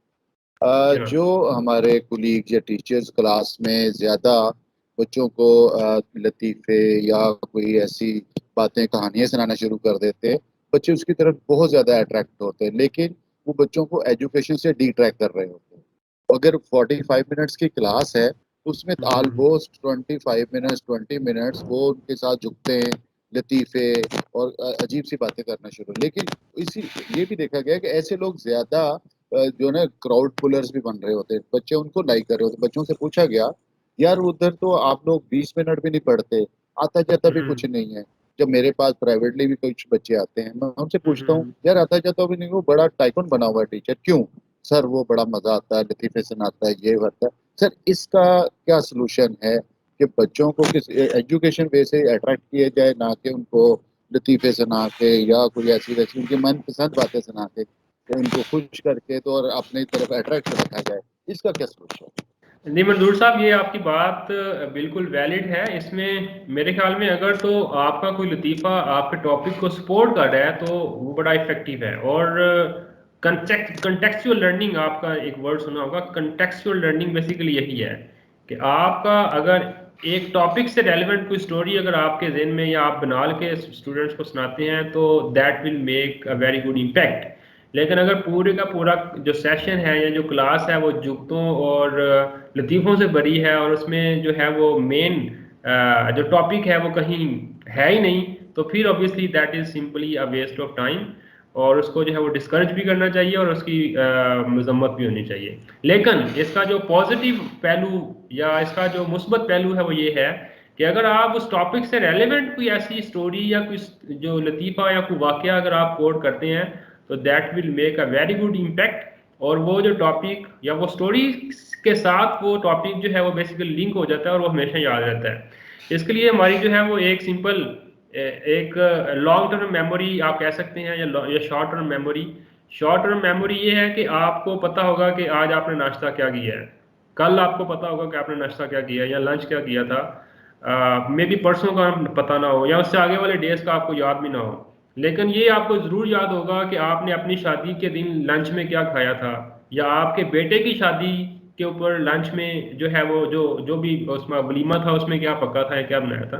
जनाब। जो हमारे कुलीग या टीचर्स क्लास में ज़्यादा बच्चों को लतीफ़े या कोई ऐसी बातें कहानियाँ सुनाना शुरू कर देते हैं, बच्चे उसकी तरफ बहुत ज़्यादा अट्रैक्ट होते हैं, लेकिन वो बच्चों को एजुकेशन से डिट्रैक्ट कर रहे होते हैं। अगर 45 मिनट्स की क्लास है तो उसमें ऑलमोस्ट 25 मिनट्स 20 मिनट्स वो उनके साथ झुकते हैं, लतीफ़े और अजीब सी बातें करना शुरू। लेकिन इसी ये भी देखा गया कि ऐसे लोग ज़्यादा जो है ना क्राउड पुलर्स भी बन रहे होते हैं, बच्चे उनको लाइक कर रहे होते हैं। बच्चों से पूछा गया, यार उधर तो आप लोग 20 मिनट भी नहीं पढ़ते, आता जाता भी कुछ नहीं है। जब मेरे पास प्राइवेटली भी कुछ बच्चे आते हैं, मैं उनसे पूछता हूँ, यार आता जाता भी नहीं, वो बड़ा टाइकून बना हुआ है टीचर, क्यों? सर वो बड़ा मजा आता है, लतीफे सुनाता है, ये करता है। सर इसका क्या सोल्यूशन है कि बच्चों को किस एजुकेशन वे से अट्रैक्ट किया जाए, ना कि उनको लतीफे सुना के या कोई ऐसी वैसी उनकी मनपसंद बातें सुना के उनको खुश करके तो और अपनी तरफ अट्रैक्ट रखा जाए, इसका क्या सोल्यूशन है? नहीं मंजूर साहब, ये आपकी बात बिल्कुल वैलिड है। इसमें मेरे ख्याल में अगर तो आपका कोई लतीफ़ा आपके टॉपिक को सपोर्ट कर रहा है तो वो बड़ा इफेक्टिव है। और कंटेक्चुअल लर्निंग, आपका एक वर्ड सुना होगा, कंटेक्चुअल लर्निंग बेसिकली यही है कि आपका अगर एक टॉपिक से रेलिवेंट कोई स्टोरी अगर आपके जहन में या आप बना के स्टूडेंट्स को सुनाते हैं तो that will make a very good impact. लेकिन अगर पूरे का पूरा जो सेशन है या जो क्लास है वो जुगतों और लतीफ़ों से भरी है और उसमें जो है वो मेन जो टॉपिक है वो कहीं है ही नहीं, तो फिर obviously that is simply a waste of time. और उसको जो है वो डिस्करेज भी करना चाहिए और उसकी मजम्मत भी होनी चाहिए। लेकिन इसका जो पॉजिटिव पहलू या इसका जो मुस्बत पहलू है वो ये है कि अगर आप उस टॉपिक से रेलेवेंट कोई ऐसी स्टोरी या कोई जो लतीफ़ा या कोई वाक़या अगर आप कोट करते हैं तो that will make a very good impact. और वो जो टॉपिक या वो स्टोरी के साथ वो टॉपिक जो है वो बेसिकली लिंक हो जाता है और वो हमेशा याद रहता है। इसके लिए हमारी जो है वो एक सिंपल एक लॉन्ग टर्म मेमोरी आप कह सकते हैं या short term memory. Short term memory ये है कि आपको पता होगा कि आज आपने नाश्ता क्या किया है, कल आपको पता होगा कि आपने नाश्ता क्या किया या लंच क्या किया था, मे बी परसों का पता ना हो या उससे आगे वाले डेज का आपको याद भी ना हो। लेकिन ये आपको ज़रूर याद होगा कि आपने अपनी शादी के दिन लंच में क्या खाया था, या आपके बेटे की शादी के ऊपर लंच में जो है वो जो जो भी उसमें वलीमा था उसमें क्या पका था या क्या बनाया था।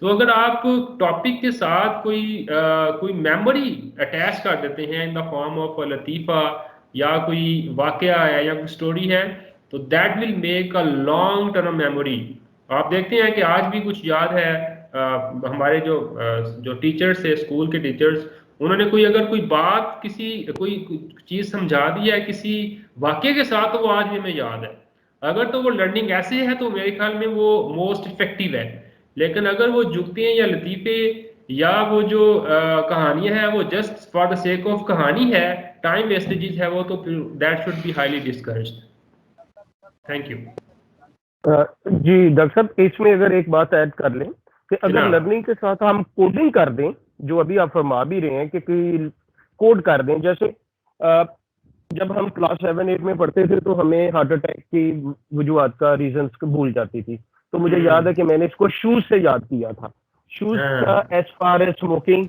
तो अगर आप टॉपिक के साथ कोई मेमोरी अटैच कर देते हैं in the form of a लतीफ़ा या कोई वाकया है या कोई स्टोरी है, तो that will make a long term memory. आप देखते हैं कि आज भी कुछ याद है, हमारे जो टीचर्स थे स्कूल के टीचर्स, उन्होंने अगर कोई बात कोई चीज़ समझा दी है किसी वाक्य के साथ तो वो आज भी हमें याद है। अगर तो वो लर्निंग ऐसे है तो मेरे ख्याल में वो मोस्ट इफेक्टिव है। लेकिन अगर वो जुगते हैं या लतीफ़े या वो जो कहानियां हैं वो just for the sake of कहानी है, टाइम वेस्टेजेस है वो, तो फिर that should be highly discouraged. Thank you. जी डॉक्टर साहब, इसमें अगर एक बात ऐड कर लें कि अगर जनाब। लर्निंग के साथ हम कोडिंग कर दें, जो अभी आप फरमा भी रहे हैं कि कोई कोड कर दें, जैसे जब हम क्लास 7-8 में पढ़ते थे तो हमें हार्ट अटैक की वजूहत का रीजंस भूल जाती थी। तो मुझे याद है कि मैंने इसको शूज से याद किया था। शूज का H for smoking,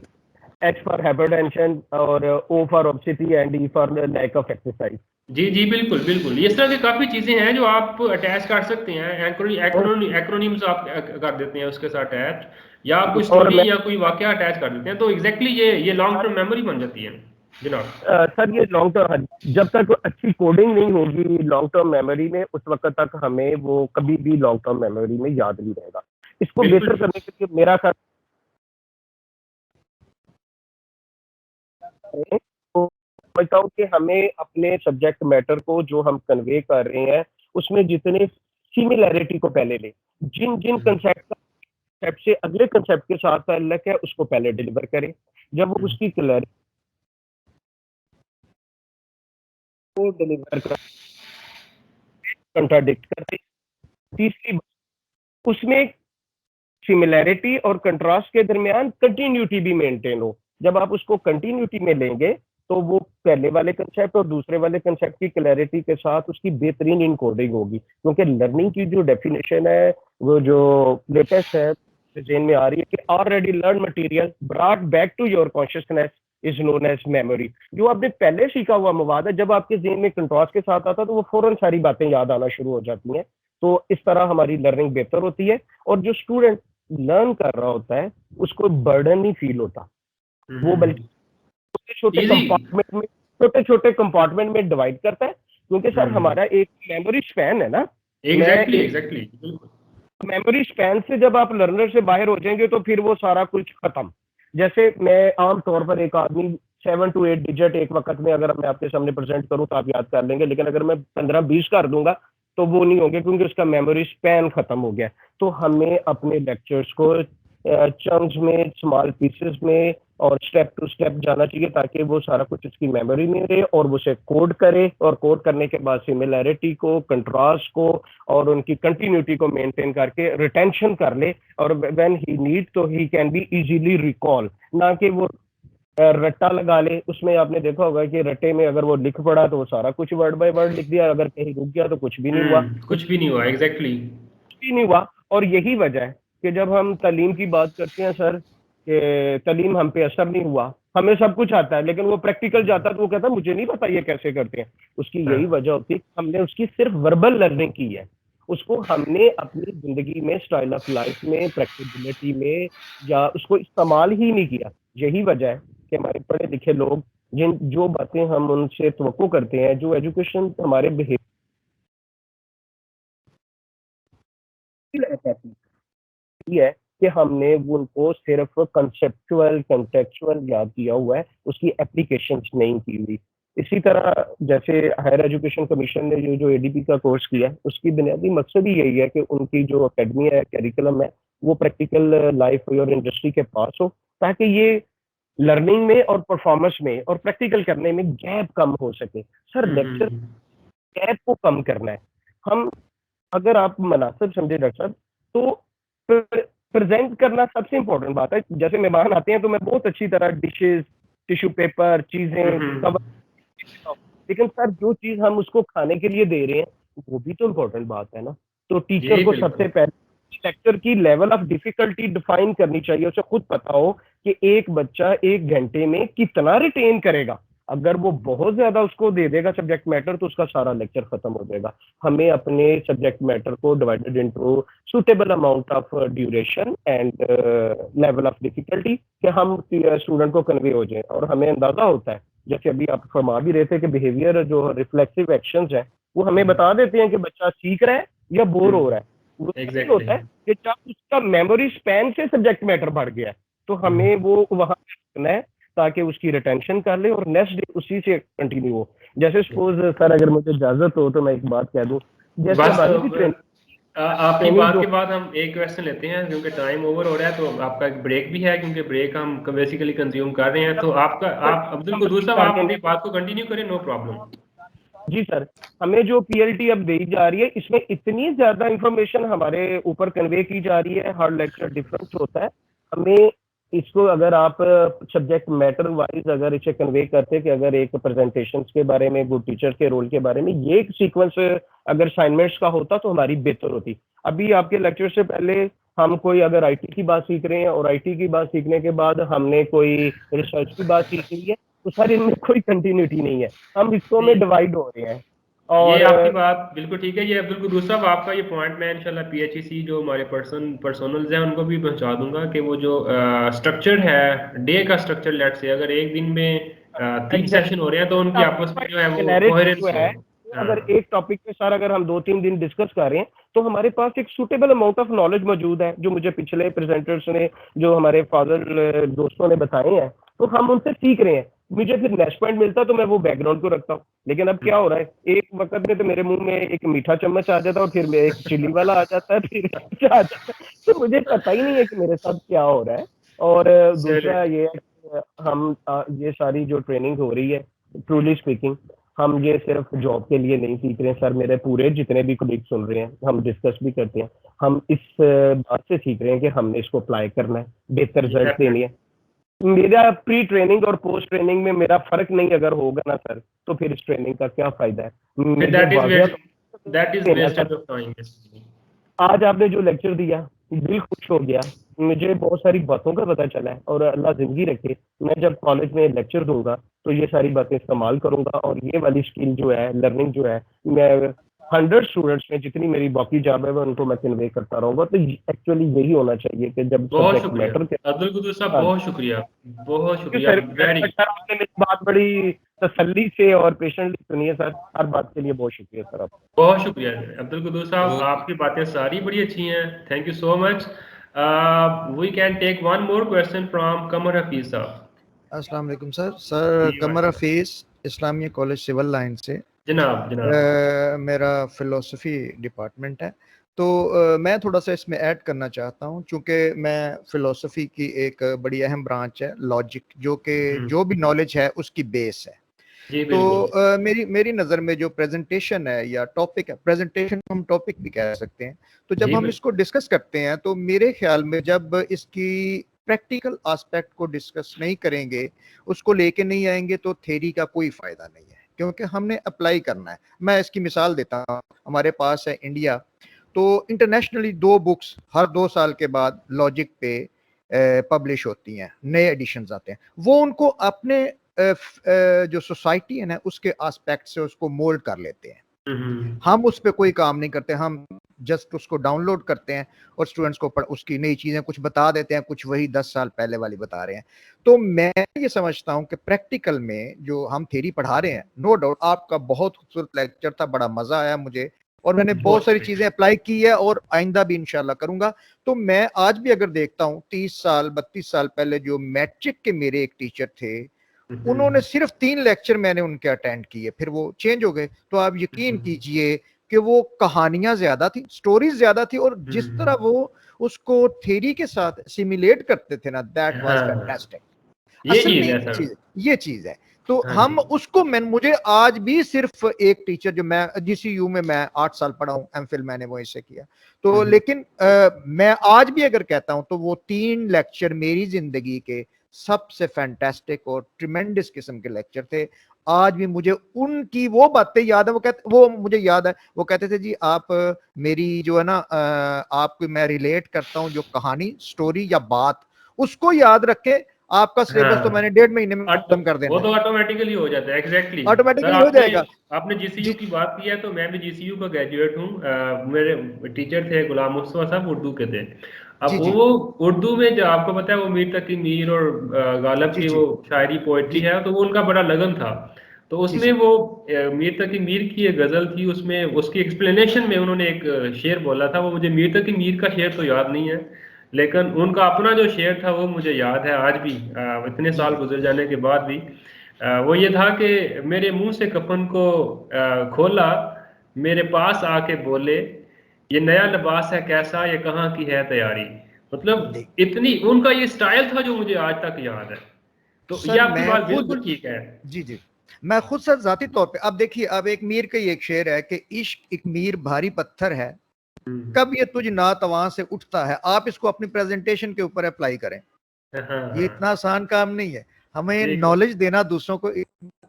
H for hypertension और O for obesity and E for lack of exercise. जी जी बिल्कुल बिल्कुल, इस तरह की काफ़ी चीज़ें हैं जो आप अटैच कर सकते हैं, एक्रोनिम्स आप कर देते हैं उसके साथ अटैच, या आप कोई और मैं स्टोरी या कोई वाकया अटैच कर देते हैं, तो एग्जैक्टली ये लॉन्ग टर्म मेमोरी बन जाती है जनाब। सर ये लॉन्ग टर्म, जब तक अच्छी कोडिंग नहीं होगी लॉन्ग टर्म मेमोरी में, उस वक्त तक हमें वो कभी भी लॉन्ग टर्म मेमोरी में याद नहीं रहेगा। इसको बेहतर बिल्कुल करने के लिए मेरा ख्याल है, तो समझता हूँ कि हमें अपने सब्जेक्ट मैटर को जो हम कन्वे कर रहे हैं उसमें जितने सिमिलैरिटी को पहले लें, जिन जिन कंसेप्ट से अगले कंसेप्ट के साथ ताल्लुक है उसको पहले डिलीवर करें। जब वो उसकी क्लैरिटी को डिलीवर कर कंट्राडिक्ट करते। तीसरी उसमें सिमिलैरिटी और कंट्रास्ट के दरमियान कंटिन्यूटी भी मेंटेन हो। जब आप उसको कंटिन्यूटी में लेंगे तो वो पहले वाले कंसेप्ट और दूसरे वाले कंसेप्ट की क्लैरिटी के साथ उसकी बेहतरीन इनकोडिंग होगी, क्योंकि लर्निंग की जो डेफिनेशन है वो जो लेटेस्ट है जेन में आ रही है कि already learn material brought back to your consciousness is known as memory. जो आपने पहले सीखा हुआ मवाद है, जब आपके जेन में कंट्रास्ट के साथ आता है तो वो फौरन सारी बातें याद आना शुरू हो जाती हैं। तो इस तरह हमारी लर्निंग बेहतर होती है और जो स्टूडेंट लर्न कर रहा होता है उसको बर्डन नहीं फील होता, वो बल्कि छोटे छोटे कंपार्टमेंट में डिवाइड करता है। क्योंकि सर हमारा एक मेमोरी स्पैन है ना, एग्जैक्टली मेमोरी स्पैन से जब आप लर्नर से बाहर हो जाएंगे तो फिर वो सारा कुछ खत्म। जैसे मैं आमतौर पर एक आदमी 7 to 8 डिजिट एक वक्त में अगर मैं आपके सामने प्रेजेंट करूं तो आप याद कर लेंगे, लेकिन अगर मैं 15-20 कर दूंगा तो वो नहीं होंगे क्योंकि उसका मेमोरी स्पैन खत्म हो गया। तो हमें अपने लेक्चर्स को चंक्स में, स्मॉल पीसेस में और स्टेप टू स्टेप जाना चाहिए ताकि वो सारा कुछ उसकी मेमोरी में रहे और वो उसे कोड करे, और कोड करने के बाद सिमिलैरिटी को, कंट्रास्ट को और उनकी कंटिन्यूटी को मेंटेन करके रिटेंशन कर ले, और व्हेन ही नीड तो he can be easily recall, ना कि वो रट्टा लगा ले। उसमें आपने देखा होगा कि रट्टे में अगर वो लिख पड़ा तो वो सारा कुछ वर्ड बाय वर्ड लिख दिया, अगर कहीं रुक गया तो कुछ भी नहीं हुआ, कुछ भी नहीं हुआ। एग्जैक्टली कुछ भी नहीं हुआ। और यही वजह है कि जब हम तालीम की बात करते हैं सर कि तालीम हम पे असर नहीं हुआ, हमें सब कुछ आता है लेकिन वो प्रैक्टिकल जाता है तो वो कहता है मुझे नहीं पता ये कैसे करते हैं। उसकी यही वजह होती है हमने उसकी सिर्फ वर्बल लर्निंग की है, उसको हमने अपनी जिंदगी में, स्टाइल ऑफ लाइफ में, प्रैक्टिकलिटी में या उसको इस्तेमाल ही नहीं किया। यही वजह है कि हमारे पढ़े लिखे लोग जो बातें हम उनसे तवक्को करते हैं, जो एजुकेशन हमारे बिहेवियर है कि हमने उनको सिर्फ कंसेप्चुअल कंटेक्चुअल याद किया हुआ है, उसकी एप्लीकेशंस नहीं की हुई। इसी तरह जैसे हायर एजुकेशन कमीशन ने जो एडीपी का कोर्स किया है, उसकी बुनियादी मकसद ही यही है कि उनकी जो अकेडमी है, करिकुलम है, वो प्रैक्टिकल लाइफ और इंडस्ट्री के पास हो, ताकि ये लर्निंग में और परफॉर्मेंस में और प्रैक्टिकल करने में गैप कम हो सके। सर लेक्चर गैप को कम करना है। हम अगर आप मुनासिब समझे डॉक्टर साहब तो प्रेजेंट करना सबसे इम्पोर्टेंट बात है। जैसे मेहमान आते हैं तो मैं बहुत अच्छी तरह डिशेस, टिश्यू पेपर, चीजें कवर, लेकिन सर जो चीज हम उसको खाने के लिए दे रहे हैं वो भी तो इम्पोर्टेंट बात है ना। तो टीचर को सबसे पहले लेक्चर की लेवल ऑफ डिफिकल्टी डिफाइन करनी चाहिए। उसे खुद पता हो कि एक बच्चा 1 घंटे में कितना रिटेन करेगा। अगर वो बहुत ज्यादा उसको दे देगा सब्जेक्ट मैटर तो उसका सारा लेक्चर खत्म हो जाएगा। हमें अपने सब्जेक्ट मैटर को divided into suitable amount of duration and level of difficulty कि हम स्टूडेंट को कन्वे हो जाए। और हमें अंदाजा होता है, जैसे अभी आप फरमा भी रहे थे कि बिहेवियर जो रिफ्लेक्सिव एक्शंस है वो हमें बता देते हैं कि बच्चा सीख रहा है या बोर हो रहा है। वो होता है कि जब उसका मेमोरी स्पैन से सब्जेक्ट मैटर बढ़ गया है तो हमें वो वहां रखना है ताकि उसकी रिटेंशन कर ले और नेक्स्ट डे उसी से कंटिन्यू हो। जैसे सपोज सर अगर मुझे इजाजत हो तो मैं एक बात कह दूं, जैसे आपकी बात के बाद हम एक क्वेश्चन लेते हैं क्योंकि टाइम ओवर हो रहा है, तो आपका एक ब्रेक भी है क्योंकि ब्रेक हम बेसिकली कंज्यूम कर रहे हैं। तो आप अब्दुल कुद्दूस साहब आप अपनी बात को कंटिन्यू करें, नो प्रॉब्लम। जी सर, हमें जो पीएलटी अब दी जा रही है इसमें इतनी ज्यादा इंफॉर्मेशन हमारे ऊपर कन्वे की जा रही है, हर लेक्चर डिफरेंट होता है। हमें इसको अगर आप सब्जेक्ट मैटर वाइज अगर इसे कन्वे करते कि अगर एक प्रेजेंटेशंस के बारे में, गुड टीचर के रोल के बारे में ये एक सीक्वेंस अगर असाइनमेंट्स का होता तो हमारी बेहतर होती। अभी आपके लेक्चर से पहले हम कोई अगर आईटी की बात सीख रहे हैं और आईटी की बात सीखने के बाद हमने कोई रिसर्च की बात सीख ली है तो सर इनमें कोई कंटिन्यूटी नहीं है, हम हिस्सों में डिवाइड हो रहे हैं। और ये आपकी बात बिल्कुल ठीक है। ये अब्दुल कुद्दूस साहब आपका ये पॉइंट मैं इंशाल्लाह PHEC जो हमारे पर्सनल्स हैं उनको भी पहुंचा दूंगा कि वो जो स्ट्रक्चर है, डे का स्ट्रक्चर, लेट से अगर एक दिन में 3 सेशन हो रहे हैं तो उनकी आपस में जो है वो कोहेरेंस है। अगर एक टॉपिक पे सर अगर हम 2-3 दिन डिस्कस कर रहे हैं तो हमारे पास एक सूटेबल अमाउंट ऑफ नॉलेज मौजूद है जो मुझे पिछले प्रेजेंटर्स ने, जो हमारे फादर दोस्तों ने बताए हैं, तो हम उनसे सीख रहे हैं। मुझे फिर नेक्स्ट पॉइंट मिलता तो मैं वो बैकग्राउंड को रखता हूँ। लेकिन अब क्या हो रहा है, एक वक्त में तो मेरे मुंह में एक मीठा चम्मच आ जाता है और फिर मैं एक चिल्ली वाला आ जाता है, फिर आ जाता है, तो मुझे पता ही नहीं है कि मेरे साथ क्या हो रहा है। और दूसरा ये है कि हम ये सारी जो ट्रेनिंग हो रही है, ट्रूली स्पीकिंग हम ये सिर्फ जॉब के लिए नहीं सीख रहे हैं सर, मेरे पूरे जितने भी कोलीग सुन रहे हैं, हम डिस्कस भी करते हैं, हम इस बात से सीख रहे हैं कि हमने इसको अप्लाई करना है, बेहतर रिजल्ट देनी है। मेरा प्री ट्रेनिंग और पोस्ट ट्रेनिंग में मेरा फर्क नहीं अगर होगा ना सर, तो फिर इस ट्रेनिंग का क्या फायदा है? आज आपने जो लेक्चर दिया दिल खुश हो गया, मुझे बहुत सारी बातों का पता चला है, और अल्लाह जिंदगी रखे मैं जब कॉलेज में लेक्चर दूंगा तो ये सारी बातें इस्तेमाल करूंगा, और ये वाली स्किल जो है, लर्निंग जो है, मैं 100 स्टूडेंट्स में जितनी मेरी बाकी जॉब है उनको मैं कन्वे करता रहूंगा। तो एक्चुअली यही होना चाहिए कि जब सब्जेक्ट मैटर करता है। अब्दुल कुद्दूस साहब बहुत शुक्रिया, बहुत शुक्रिया। आपने मेरी बात बड़ी तसल्ली से और पेशेंटली सुनी है सर, हर बात के लिए बहुत शुक्रिया सर। आपका बहुत शुक्रिया अब्दुल कुद्दूस साहब, आपकी बातें सारी बड़ी अच्छी हैं, thank you so much. We can take one more question from Qamar Hafeez sahab. अस्सलाम वालेकुम सर। Sir Qamar Hafeez, Islamia college civil line से। जनाब मेरा फिलोसफी डिपार्टमेंट है, तो मैं थोड़ा सा इसमें ऐड करना चाहता हूँ, क्योंकि मैं फिलोसफी की एक बड़ी अहम ब्रांच है लॉजिक, जो कि जो भी नॉलेज है उसकी बेस है। तो मेरी नज़र में जो प्रेजेंटेशन है या टॉपिक है, प्रेजेंटेशन हम टॉपिक भी कह सकते हैं, तो जब हम इसको डिस्कस करते हैं तो मेरे ख्याल में जब इसकी प्रैक्टिकल एस्पेक्ट को डिस्कस नहीं करेंगे, उसको लेके नहीं आएंगे, तो थ्योरी का कोई फायदा नहीं है, क्योंकि हमने अप्लाई करना है। मैं इसकी मिसाल देता हूँ, हमारे पास है इंडिया, तो इंटरनेशनली 2 बुक्स हर 2 साल के बाद लॉजिक पे पब्लिश होती हैं, नए एडिशंस आते हैं, वो उनको अपने जो सोसाइटी है ना उसके एस्पेक्ट से उसको मोल्ड कर लेते हैं। हम उस पर कोई काम नहीं करते, हम जस्ट उसको डाउनलोड करते हैं और स्टूडेंट्स को उसकी नई चीज़ें कुछ बता देते हैं, कुछ वही 10 साल पहले वाली बता रहे हैं। तो मैं ये समझता हूँ कि प्रैक्टिकल में जो हम थ्योरी पढ़ा रहे हैं, नो डाउट आपका बहुत खूबसूरत लेक्चर था, बड़ा मजा आया मुझे, और मैंने बहुत सारी चीज़ें अप्लाई की है और आइंदा भी इंशाल्लाह करूंगा। तो मैं आज भी अगर देखता हूँ 30 साल 32 साल पहले जो मैट्रिक के मेरे एक टीचर थे, उन्होंने सिर्फ 3 लेक्चर मैंने उनके अटेंड किए, फिर वो चेंज हो गए। तो आप यकीन कीजिए कि वो कहानियां ज्यादा थी, स्टोरीज ज्यादा थी, और जिस तरह वो उसको थ्योरी के साथ सिमुलेट करते थे ना, दैट वाज फैंटास्टिक। असल में ये चीज है। तो हम उसको, मुझे आज भी सिर्फ एक टीचर, जो मैं जीसीयू में मैं 8 साल पढ़ा हूँ, एमफिल मैंने वो इससे किया, तो लेकिन मैं आज भी अगर कहता हूँ तो वो 3 लेक्चर मेरी जिंदगी के सबसे फैंटास्टिक और ट्रिमेंडस किस्म के लेक्चर थे। आज भी मुझे उनकी वो बातें याद है, वो मुझे याद है, वो कहते थे जी आप मेरी जो है ना आपको मैं रिलेट करता हूँ, जो कहानी, स्टोरी या बात, उसको याद रखे, आपका सिलेबस तो मैंने 1.5 महीने में खत्म कर देना। वो तो ऑटोमेटिकली हो जाता है, एग्जैक्टली ऑटोमेटिकली हो जाएगा। आपने जीसीयू की बात की है, तो मैं भी जीसीयू का ग्रेजुएट हूँ। मेरे टीचर थे गुलाम मुस्तफा साहब, उर्दू के थे। अब वो उर्दू में जो आपको पता है वो मीर तकी मीर और गालिब की वो शायरी पोएट्री है, तो वो उनका बड़ा लगन था। तो उसमें वो मीर तकी मीर की एक गजल थी, उसमें उसकी एक्सप्लेनेशन में उन्होंने एक शेर बोला था, वो मुझे मीर तकी मीर का शेर तो याद नहीं है, लेकिन उनका अपना जो शेर था वो मुझे याद है आज भी, इतने साल गुजर जाने के बाद भी। वो ये था कि मेरे मुंह से कफन को खोला, मेरे पास आके बोले, ये नया लिबास है कैसा, ये कहाँ की है तैयारी। मतलब इतनी उनका ये स्टाइल था जो मुझे आज तक याद है। तो ये आपकी बात बिल्कुल ठीक है। जी मैं खुद सर जाती तौर पे, अब देखिए, अब एक मीर का ये एक शेर है कि इश्क एक मीर भारी पत्थर है, कब ये तुझ नातवां से उठता है। आप इसको अपनी प्रेजेंटेशन के ऊपर अप्लाई करें, ये इतना आसान काम नहीं है। हमें नॉलेज देना दूसरों को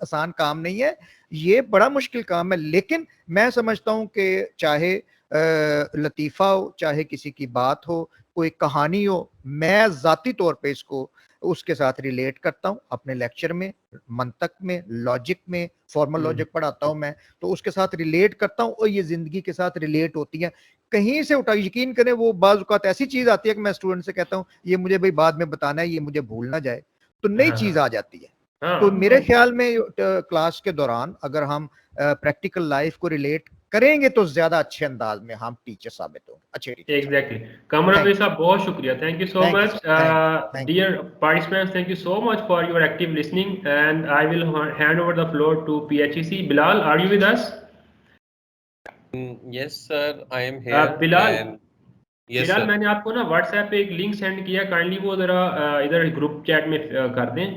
आसान काम नहीं है, ये बड़ा मुश्किल काम है। लेकिन मैं समझता हूँ कि चाहे लतीफ़ा हो, चाहे किसी की बात हो, कोई कहानी हो, मैं ज़ाती तौर पे इसको उसके साथ रिलेट करता हूँ अपने लेक्चर में, मंतक में, लॉजिक में, फॉर्मल लॉजिक पढ़ाता हूँ मैं, तो उसके साथ रिलेट करता हूँ और ये ज़िंदगी के साथ रिलेट होती है। कहीं से उठा, यकीन करें, वो बाज़ औक़ात ऐसी चीज़ आती है कि मैं स्टूडेंट से कहता हूँ ये मुझे भाई बाद में बताना है, ये मुझे भूल ना जाए, तो नई चीज़ आ जाती है। तो मेरे ख्याल में क्लास के दौरान अगर हम प्रैक्टिकल लाइफ को रिलेट करेंगे तो ज्यादा अच्छे अंदाज में हम टीचर साबित होंगे, अच्छे टीचर। एग्जैक्टली। कमर साहब बहुत शुक्रिया, thank you so much. Dear participants, thank you so much for your active listening, and I will hand over the floor to PHEC. Bilal, are you with us? Yes, sir, I am here. Bilal, yes फिलहाल sir. मैंने आपको ना WhatsApp पे एक link send किया, kindly वो जरा इधर ग्रुप चैट में कर दें,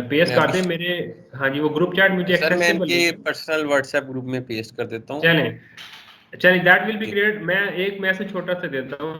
पेस्ट मैं कर दें अभी मेरे। हाँ जी, वो ग्रुप चैट मुझे सर मैं एक्सेसिबल इनके नहीं है। पर्सनल व्हाट्सएप ग्रुप में पेस्ट कर देता हूँ। चलें चलिए, दैट विल बी ग्रेट। मैं एक मैसेज छोटा सा देता हूँ,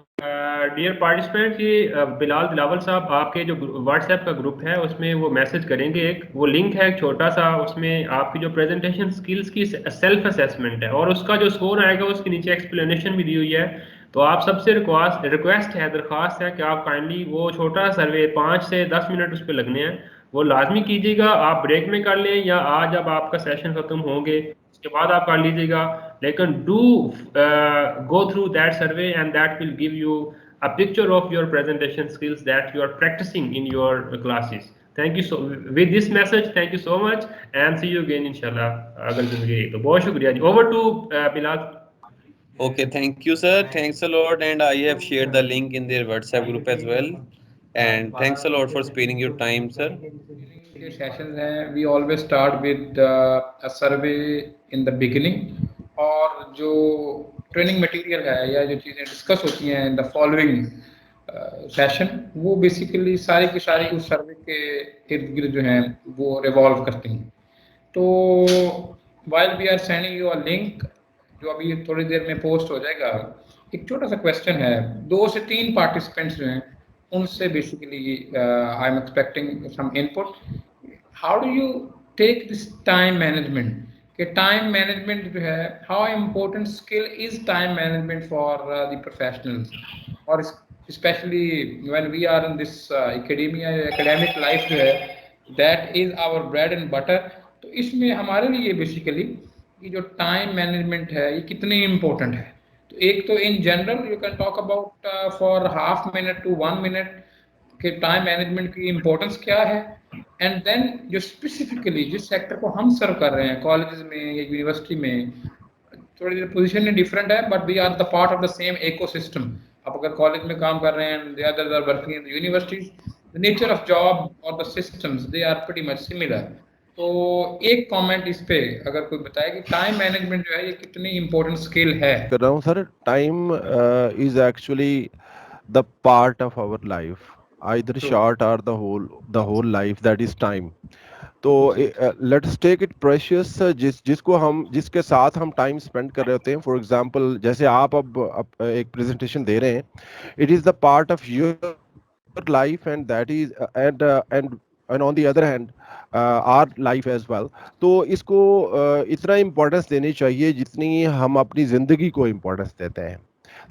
डियर पार्टिसिपेंट, कि बिलाल दिलावर साहब आपके जो व्हाट्सएप का ग्रुप है उसमें वो मैसेज करेंगे, एक वो लिंक है छोटा सा, उसमें आपकी जो प्रेजेंटेशन स्किल्स की सेल्फ असेसमेंट है और उसका जो स्कोर आएगा उसके नीचे एक्सप्लेनेशन भी दी हुई है। तो आप सबसे रिक्वेस्ट है, दरख्वास्त है कि आप काइंडली वो छोटा सर्वे 5 से 10 मिनट उस पर लगने हैं, वो लाजमी कीजिएगा। आप ब्रेक में कर लें या आज जब आपका सेशन खत्म होंगे उसके बाद आप कर लीजिएगा, लेकिन do go through that survey and that will give you a picture of your presentation skills that you are practicing in your classes. Thank you so, with this message, thank you so much and see you again inshallah अगली जिंदगी। तो बहुत शुक्रिया जी। Over to Bilal. Okay, thank you sir, thanks a lot, and I have shared the link in their WhatsApp group as well, and thanks a lot for spending your time sir. के sessions हैं, we always start with a survey in the beginning, और जो training material है या जो चीज़ें discuss होती हैं इन द फॉलोइंग सेशन, वो बेसिकली सारी की सारी उस सर्वे के इर्द गिर्द जो हैं वो रिवॉल्व करती हैं। तो while we are sending you a link, जो अभी थोड़ी देर में पोस्ट हो जाएगा, एक छोटा सा क्वेश्चन है, 2 से 3 पार्टिसिपेंट्स जो हैं उनसे basically I am expecting some input. How do you take this time management, कि टाइम मैनेजमेंट जो है, how important skill is time management for the professionals, और specially when we are in this academia, academic life जो है, that is our bread and butter. तो इसमें हमारे लिए बेसिकली ये जो टाइम मैनेजमेंट है ये कितनी इम्पोर्टेंट है। तो एक तो in general you can talk about for half minute to 1 minute कि टाइम मैनेजमेंट की इम्पोर्टेंस क्या है, एंड देन जो स्पेसिफिकली जिस सेक्टर को हम सर्व कर रहे हैं कॉलेजेस में या यूनिवर्सिटी में, थोड़ी देर पोजीशन डिफरेंट है but we are the part of the same ecosystem. आप अगर कॉलेज में काम कर रहे हैं, the others are working in the universities, the nature of job और the systems they are pretty much similar. तो एक कमेंट इस पे अगर कोई बताए कि टाइम मैनेजमेंट जो है ये कितनी इंपॉर्टेंट स्किल है। कर रहा हूँ sir, time is actually the part of our life, either short और the whole life, that is time. तो लेट्स टेक इट प्रेशियस, जिसके साथ हम टाइम स्पेंड कर रहे होते हैं। फॉर एग्जांपल, जैसे आप अब एक प्रेजेंटेशन दे रहे हैं, it is the part of your life and that is and on the other hand our life as well. तो इसको इतना इम्पोर्टेंस देनी चाहिए जितनी हम अपनी जिंदगी को इम्पोर्टेंस देते हैं।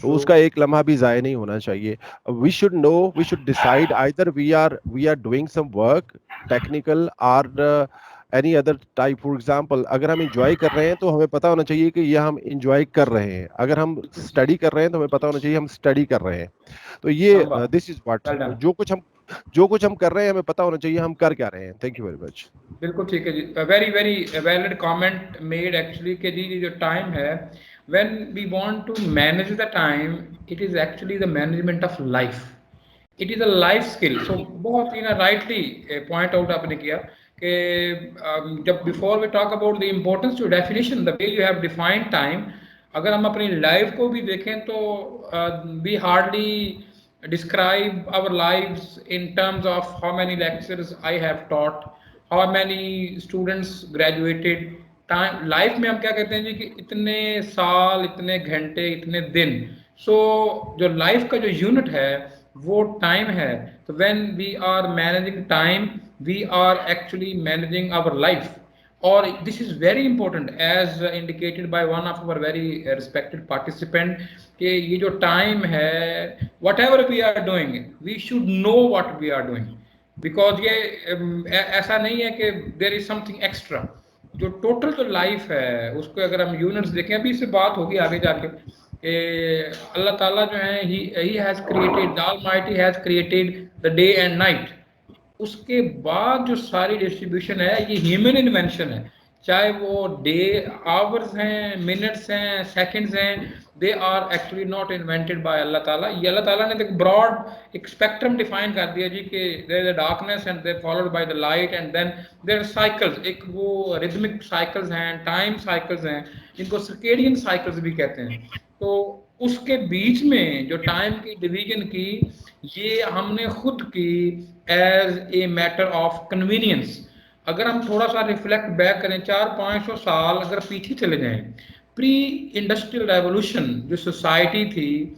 तो उसका एक लम्हा भी ज़ाया नहीं होना चाहिए। We should know, we should decide either we are doing some work technical और any other type. For example, अगर हम इंजॉय कर रहे हैं तो हमें पता होना चाहिए कि यह हम इंजॉय कर रहे हैं। अगर हम स्टडी कर रहे हैं तो हमें पता होना चाहिए हम स्टडी कर रहे हैं। तो ये दिस इज व्हाट, जो कुछ हम कर रहे हैं हमें पता होना चाहिए हम कर क्या रहे हैं। Thank you very much. बिल्कुल ठीक है जी, very very valid comment made actually कि जी जो टाइम है, when we want to manage the time, it is actually the management of life, it is a life skill. So बहुत ही ना राइटली पॉइंट आउट आपने किया कि जब before we talk about the importance to definition the way you have defined time, अगर हम अपनी लाइफ को भी देखें तो we hardly describe our lives in terms of how many lectures I have taught, how many students graduated. Time life में हम क्या कहते हैं जी कि इतने साल, इतने घंटे, इतने दिन। सो जो लाइफ का जो यूनिट है वो टाइम है। तो when we are managing time, we are actually managing our life. और this is very important as indicated by one of our very respected participant कि ये जो टाइम है, whatever we are doing, we should know what we are doing, because ये ऐसा नहीं है कि there is something extra। जो टोटल जो लाइफ है उसको अगर हम यूनिट्स देखें, अभी इससे बात होगी आगे जाके कि अल्लाह ताला जो है he has created, the Almighty has created the day and night। उसके बाद जो सारी डिस्ट्रीब्यूशन है ये ह्यूमन इन्वेंशन है, चाहे वो डे आवर्स हैं, मिनट्स हैं, सेकंड्स हैं, they are actually not invented by Allah ताला। ये अल्लाह ताला ने एक ब्रॉड एक स्पेक्ट्रम डिफाइन कर दिया जी कि there is a darkness and there followed by the light and then there cycles, एक वो रिदमिक साइकिल्स हैं, टाइम साइकिल्स हैं, इनको सर्केडियन साइकिल्स भी कहते हैं। तो उसके बीच में जो टाइम की डिवीजन की, ये हमने खुद की as a matter of convenience. अगर हम थोड़ा सा रिफ्लेक्ट बैक करें 400-500 साल अगर पीछे चले जाएं, प्री इंडस्ट्रियल रेवोल्यूशन जो सोसाइटी थी,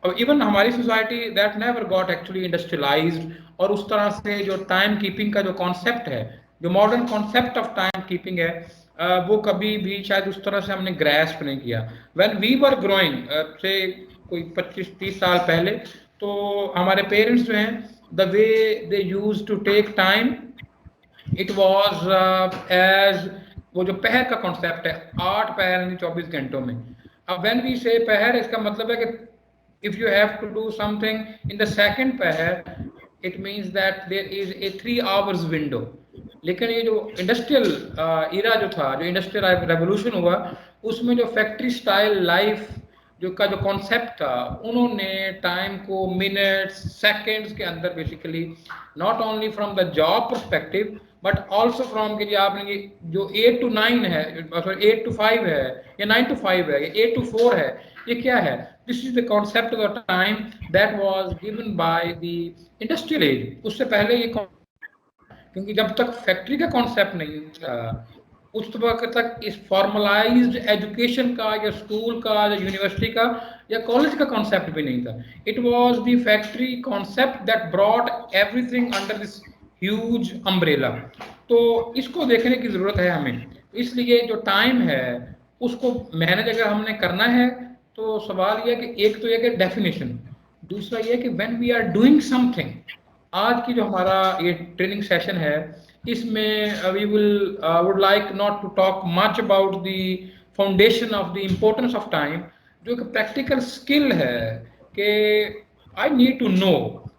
और इवन हमारी society that never got actually industrialised, और उस तरह से जो टाइम कीपिंग का जो कॉन्सेप्ट है, जो modern concept of time keeping है, वो कभी भी शायद उस तरह से हमने ग्रैस्प नहीं किया। व्हेन वी वर ग्रोइंग से कोई 25-30 साल पहले, तो हमारे पेरेंट्स जो हैं, the way they use to take time, it was as, वो जो पहर का कॉन्सेप्ट है, 8 पहर यानी 24 घंटों में। अब व्हेन वी से पहर, इसका मतलब है कि if you have to do something in the second पहर, it means that there is a 3 hours window. लेकिन ये जो इंडस्ट्रियल इरा जो था, जो इंडस्ट्रियल रेवोल्यूशन हुआ, उसमें जो फैक्ट्री स्टाइल लाइफ जो कॉन्सेप्ट था, उन्होंने टाइम को मिनट्स सेकंड्स के अंदर basically, not only from the job perspective but also from कि आपने जो 8 to 9 है, सॉरी 8 to 5 है, या 9 to 5 है, या 8 to 4 है, ये क्या है? This is the concept of the time that was given by the industrial as. उससे पहले ये, क्योंकि जब तक फैक्ट्री का कॉन्सेप्ट नहीं था, उस वक्त तक इस फॉर्मलाइज्ड एजुकेशन का, या स्कूल का, या यूनिवर्सिटी का, या कॉलेज का कॉन्सेप्ट भी नहीं था। It was the factory concept that brought everything under this huge umbrella. तो इसको देखने की जरूरत है हमें। इसलिए जो टाइम है उसको मैनेज अगर हमने करना है, तो सवाल यह है कि एक तो यह कि डेफिनेशन, दूसरा यह कि when we are doing something. आज की जो हमारा ये ट्रेनिंग सेशन है, इसमें we will would like not to talk much about the foundation of the importance of time, जो एक प्रैक्टिकल स्किल है कि आई नीड टू नो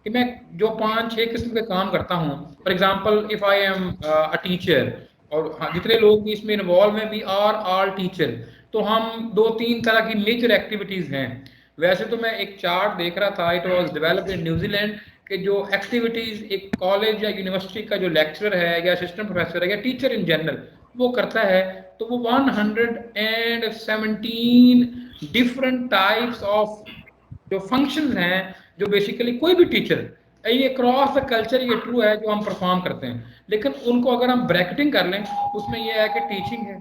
कि मैं जो 5-6 किस्म के काम करता हूँ। For example, if I am a teacher, और जितने लोग भी इसमें इन्वॉल्व हैं, वी आर ऑल टीचर, तो हम 2-3 तरह की मेजर एक्टिविटीज हैं। वैसे तो मैं एक चार्ट देख रहा था, it was developed in New Zealand, कि जो एक्टिविटीज एक कॉलेज या यूनिवर्सिटी का जो लेक्चरर है, या असिस्टेंट प्रोफेसर है, या टीचर इन जनरल वो करता है, तो वो 117 डिफरेंट टाइप्स ऑफ जो फंक्शंस हैं, जो बेसिकली कोई भी टीचर, ये क्रॉस द कल्चर, ये ट्रू है, जो हम परफॉर्म करते हैं। लेकिन उनको अगर हम ब्रैकेटिंग कर लें, उसमें यह है कि टीचिंग है,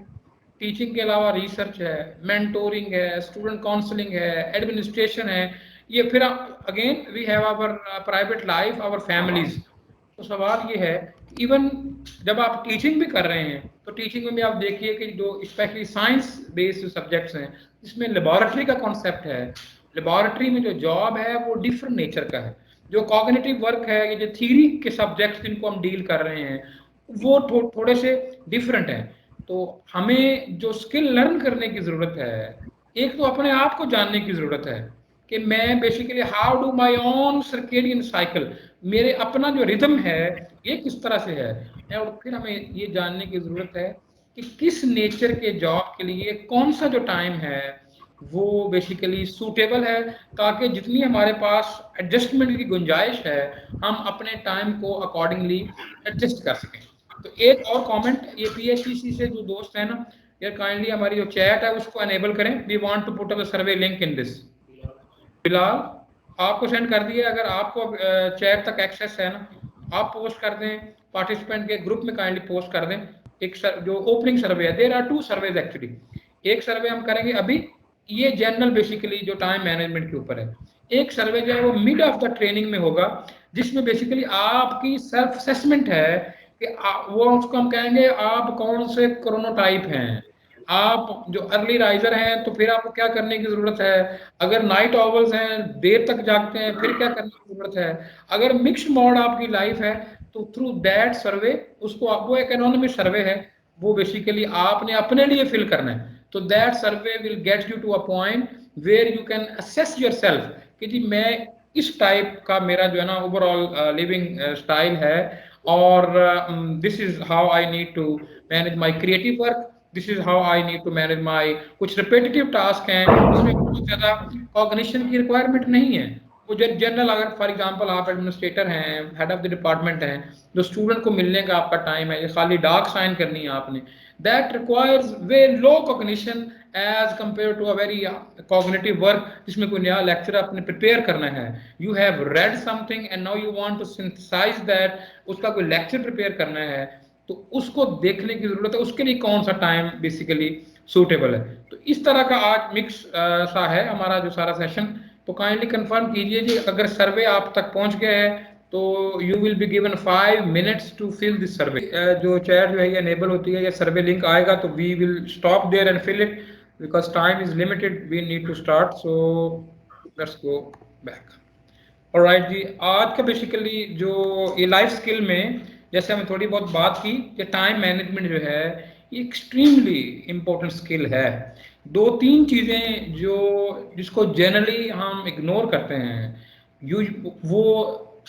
टीचिंग के अलावा रिसर्च है, मेंटोरिंग है, स्टूडेंट काउंसलिंग है, एडमिनिस्ट्रेशन है, ये फिर again we have our private life, our families. तो सवाल ये है, इवन जब आप टीचिंग भी कर रहे हैं, तो टीचिंग में भी आप देखिए कि जो स्पेशली साइंस बेस्ड सब्जेक्ट्स हैं, इसमें लेबोरेटरी का कॉन्सेप्ट है। लेबोरेटरी में जो जॉब है वो डिफरेंट नेचर का है। जो कॉग्निटिव वर्क है, ये जो थ्योरी के सब्जेक्ट्स जिनको हम डील कर रहे हैं, वो थोड़े से डिफरेंट हैं। तो हमें जो स्किल लर्न करने की जरूरत है, एक तो अपने आप को जानने की जरूरत है कि मैं basically how do my own circadian cycle, मेरे अपना जो रिदम है ये किस तरह से है। और फिर हमें ये जानने की जरूरत है कि किस नेचर के जॉब के लिए कौन सा जो टाइम है वो बेसिकली सूटेबल है, ताकि जितनी हमारे पास एडजस्टमेंट की गुंजाइश है, हम अपने टाइम को अकॉर्डिंगली एडजस्ट कर सकें। तो एक और कमेंट, ये PHEC से जो दोस्त है ना, यार काइंडली हमारी जो चैट है उसको एनेबल करें। We want to put a survey link in this. फिलहाल आपको सेंड कर दिया, अगर आपको चैट तक एक्सेस है ना, आप पोस्ट कर दें, पार्टिसिपेंट के ग्रुप में काइंडली पोस्ट कर दें। एक जो ओपनिंग सर्वे है, देयर आर 2 सर्वेज एक्चुअली। एक सर्वे हम करेंगे अभी, ये जनरल बेसिकली जो टाइम मैनेजमेंट के ऊपर है। एक सर्वे जो है वो मिड ऑफ द ट्रेनिंग में होगा, जिसमें बेसिकली आपकी सेल्फ असेसमेंट है कि वो उसको हम कहेंगे आप कौन से क्रोनोटाइप हैं। आप जो अर्ली राइजर हैं तो फिर आपको क्या करने की जरूरत है, अगर नाइट ऑवल्स हैं, देर तक जागते हैं, फिर क्या करने की जरूरत है, अगर मिक्स्ड मोड आपकी लाइफ है, तो थ्रू दैट सर्वे, उसको वो एक एनोनिमस सर्वे है, वो बेसिकली आपने अपने लिए फिल करना है। तो that survey will get you to a point where you can assess yourself कि जी मैं इस टाइप का मेरा जो है ना ओवरऑल लिविंग स्टाइल है, और this is how I need to manage my creative work, this is how I need to manage my कुछ रिपीटेटिव टास्क हैं, उसमें बहुत ज़्यादा कॉग्निशन की रिक्वायरमेंट नहीं है, वो जनरल, अगर फॉर एग्जांपल आप एडमिनिस्ट्रेटर हैं, हेड ऑफ द डिपार्टमेंट हैं, जो स्टूडेंट को मिलने का आपका टाइम है, ये खाली डाक साइन करनी है आपने, that requires way low cognition as compare to a very cognitive work, जिसमें कोई नया लेक्चर आपने प्रिपेयर करना है, you have read something and now you want to synthesize that, उसका कोई लेक्चर प्रिपेयर करना है, तो उसको देखने की जरूरत है, उसके लिए कौन सा टाइम बेसिकली सूटेबल है। तो इस तरह का आज मिक्स सा है हमारा जो सारा सेशन। तो काइंडली कंफर्म कीजिए जी, अगर सर्वे आप तक पहुंच गया है तो you will be given 5 minutes to fill this survey. जो चैट जो है ये अनेबल होती है, या सर्वे लिंक आएगा तो we will stop there and fill it, because time is limited, we need to start, so let's go back. Alright जी, आज का बेसिकली जो ये लाइफ स्किल में जैसे हमने थोड़ी बहुत बात की कि टाइम मैनेजमेंट जो है ये एक्सट्रीमली इम्पोर्टेंट स्किल है। दो तीन चीज़ें जो जिसको जनरली हम इग्नोर करते हैं, यूज वो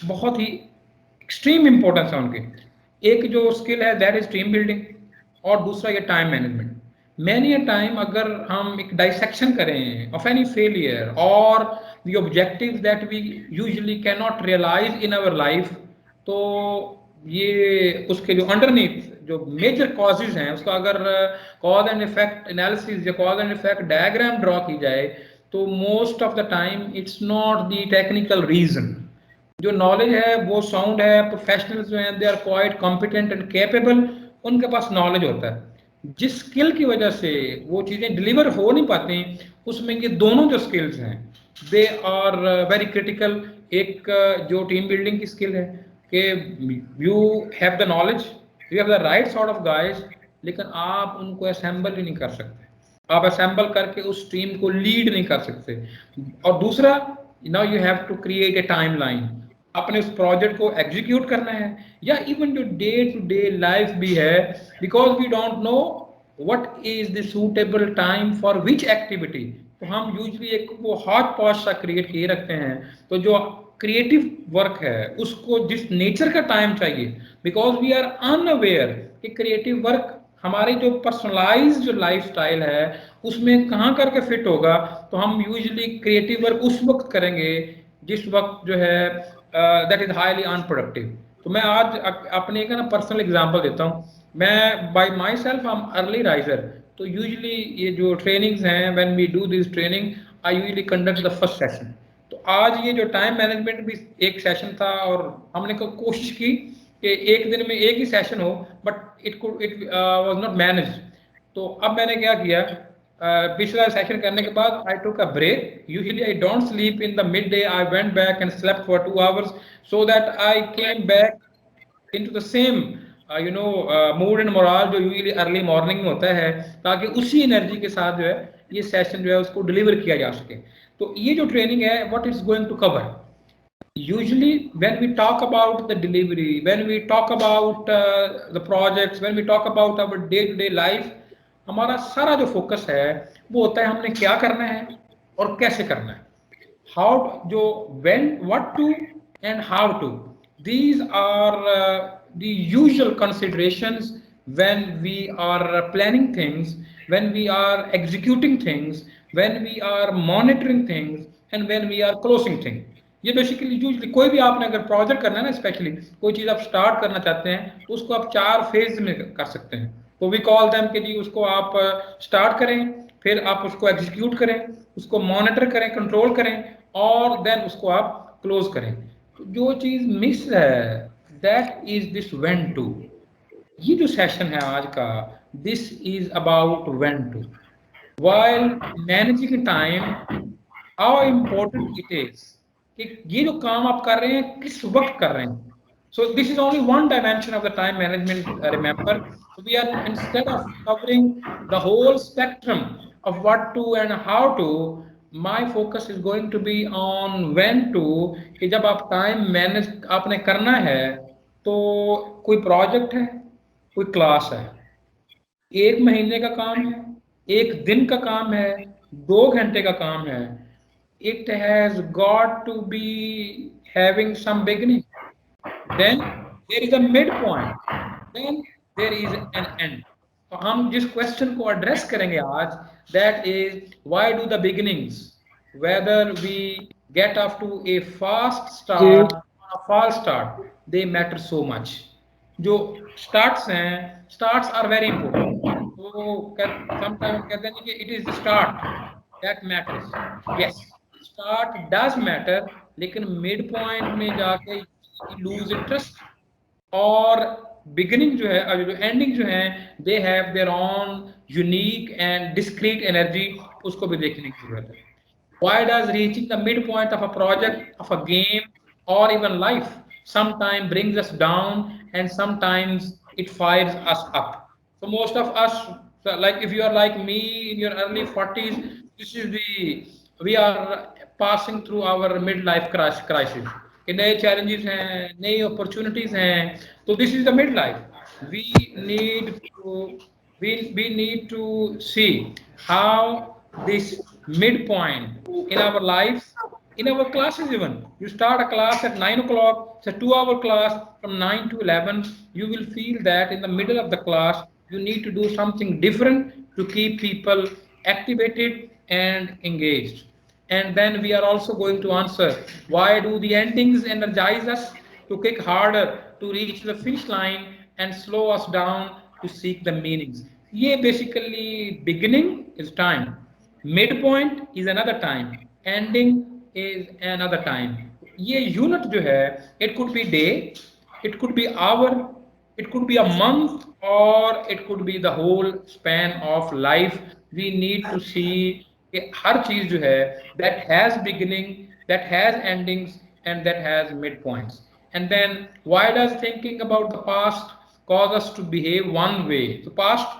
बहुत ही एक्सट्रीम इम्पोर्टेंस है उनकी। एक जो स्किल है दैट इज टीम बिल्डिंग, और दूसरा ये time management. Many a time अगर हम एक डाइसेक्शन करें ऑफ एनी फेलियर और the objectives that we usually cannot realize in our life, तो ये उसके जो अंडरनीथ जो मेजर कॉजेज हैं उसका अगर कॉज एंड इफेक्ट एनालिसिस या cause and effect diagram draw की जाए तो most of the time it's not the technical reason. जो नॉलेज है वो साउंड है, प्रोफेशनल्स जो हैं they are quite competent and capable, उनके पास नॉलेज होता है। जिस स्किल की वजह से वो चीज़ें डिलीवर हो नहीं पाती, उसमें ये दोनों जो स्किल्स हैं दे आर वेरी क्रिटिकल। एक जो टीम बिल्डिंग की स्किल है कि you have the knowledge, you have the right sort of guys, लेकिन आप उनको असेंबल ही नहीं कर सकते, आप असेंबल करके उस टीम को लीड नहीं कर सकते। और दूसरा, now you have to create a timeline, आपने उस प्रोजेक्ट को एग्जीक्यूट करना है, या इवन जो डे टू डे लाइफ भी है, because we don't know what is the suitable time for which activity, तो हम यूजली एक वो हॉट पॉट सा क्रिएट किए रखते हैं। तो जो क्रिएटिव वर्क है उसको जिस नेचर का टाइम चाहिए, बिकॉज वी आर अनअवेयर कि क्रिएटिव वर्क हमारी जो पर्सनलाइज जो लाइफ स्टाइल है उसमें कहाँ करके फिट होगा, तो हम यूजली क्रिएटिव वर्क उस वक्त करेंगे जिस वक्त जो है दैट इज हाईली अनप्रोडक्टिव। तो मैं आज अपने एक ना पर्सनल एग्जांपल देता हूँ। मैं by myself I am early riser, तो यूजली ये जो ट्रेनिंग्स हैं when we do this training I usually conduct the first session. तो आज ये जो टाइम मैनेजमेंट भी एक सेशन था और हमने कोशिश की कि एक दिन में एक ही सेशन हो, but it was not manage. तो अब मैंने क्या किया, पिछला सेशन करने के बाद I took a break, usually I don't sleep in the mid day, I went back and slept for 2 hours so that I came back into the same mood and moral जो usually early morning में होता है, ताकि उसी energy के साथ जो है ये सेशन जो है उसको डिलीवर किया जा सके। तो ये जो ट्रेनिंग है what is going to cover, usually when we talk about the delivery, when we talk about the projects, when we talk about our day to day life, हमारा सारा जो फोकस है वो होता है हमने क्या करना है और कैसे करना है। हाउ जो when, what to and how to, these are the usual considerations when we are planning things, when we are executing things, when we are monitoring things and when we are closing things। ये basically usually कोई भी आपने अगर project करना है ना, specially कोई चीज़ आप स्टार्ट करना चाहते हैं तो उसको आप 4 फेज में कर सकते हैं। तो वी कॉल देम कि जी उसको आप स्टार्ट करें, फिर आप उसको एग्जीक्यूट करें, उसको मॉनिटर करें, कंट्रोल करें, और देन उसको आप क्लोज करें। तो जो चीज़ मिस है that is this when to. ये जो सेशन है आज का, this is about when to. While managing time, how important it is कि ये जो काम आप कर रहे हैं किस वक्त कर रहे हैं। So this is only one dimension of the time management, remember. So we are, instead of covering the whole spectrum of what to and how to, my focus is going to be on when to, कि जब आप time manage आपने करना है तो कोई project है, कोई क्लास है, 1 महीने का काम है, 1 दिन का काम है, 2 घंटे का काम है, it has got to be having some beginning, then there is a midpoint, then there is an end। तो हम जिस क्वेश्चन को एड्रेस करेंगे आज, that is why do the beginnings, whether we get off to a fast start, a false start, they matter so much. जो starts हैं, starts are very important. तो sometimes कहते हैं कि it is the start that matters. Yes, start does matter, लेकिन mid point में जाके you lose interest, और बिगिनिंग जो है और जो एंडिंग जो है they have their own unique and discrete energy, उसको भी देखने की जरूरत है. Why does reaching the midpoint of a project, of a game, or even life sometimes brings us down and sometimes it fires us up? So most of us, so like if you are like me in your early 40s, this is the we are passing through our midlife crisis. कि नए challenges हैं, नई opportunities हैं, तो this is the midlife. Need to we need to see how this midpoint in our lives, in our classes even. You start a class at 9 o'clock, it's a 2-hour class from 9 to 11. You will feel that in the middle of the class, you need to do something different to keep people activated and engaged. And then we are also going to answer, why do the endings energize us to kick harder to reach the finish line and slow us down to seek the meanings? ये basically beginning is time, midpoint is another time, ending is another time. ये unit जो है, it could be day, it could be hour, it could be a month, or it could be the whole span of life. We need to see कि हर चीज जो है that has beginning, that has endings, and that has midpoints. And then why does thinking about the past cause us to behave one way? The past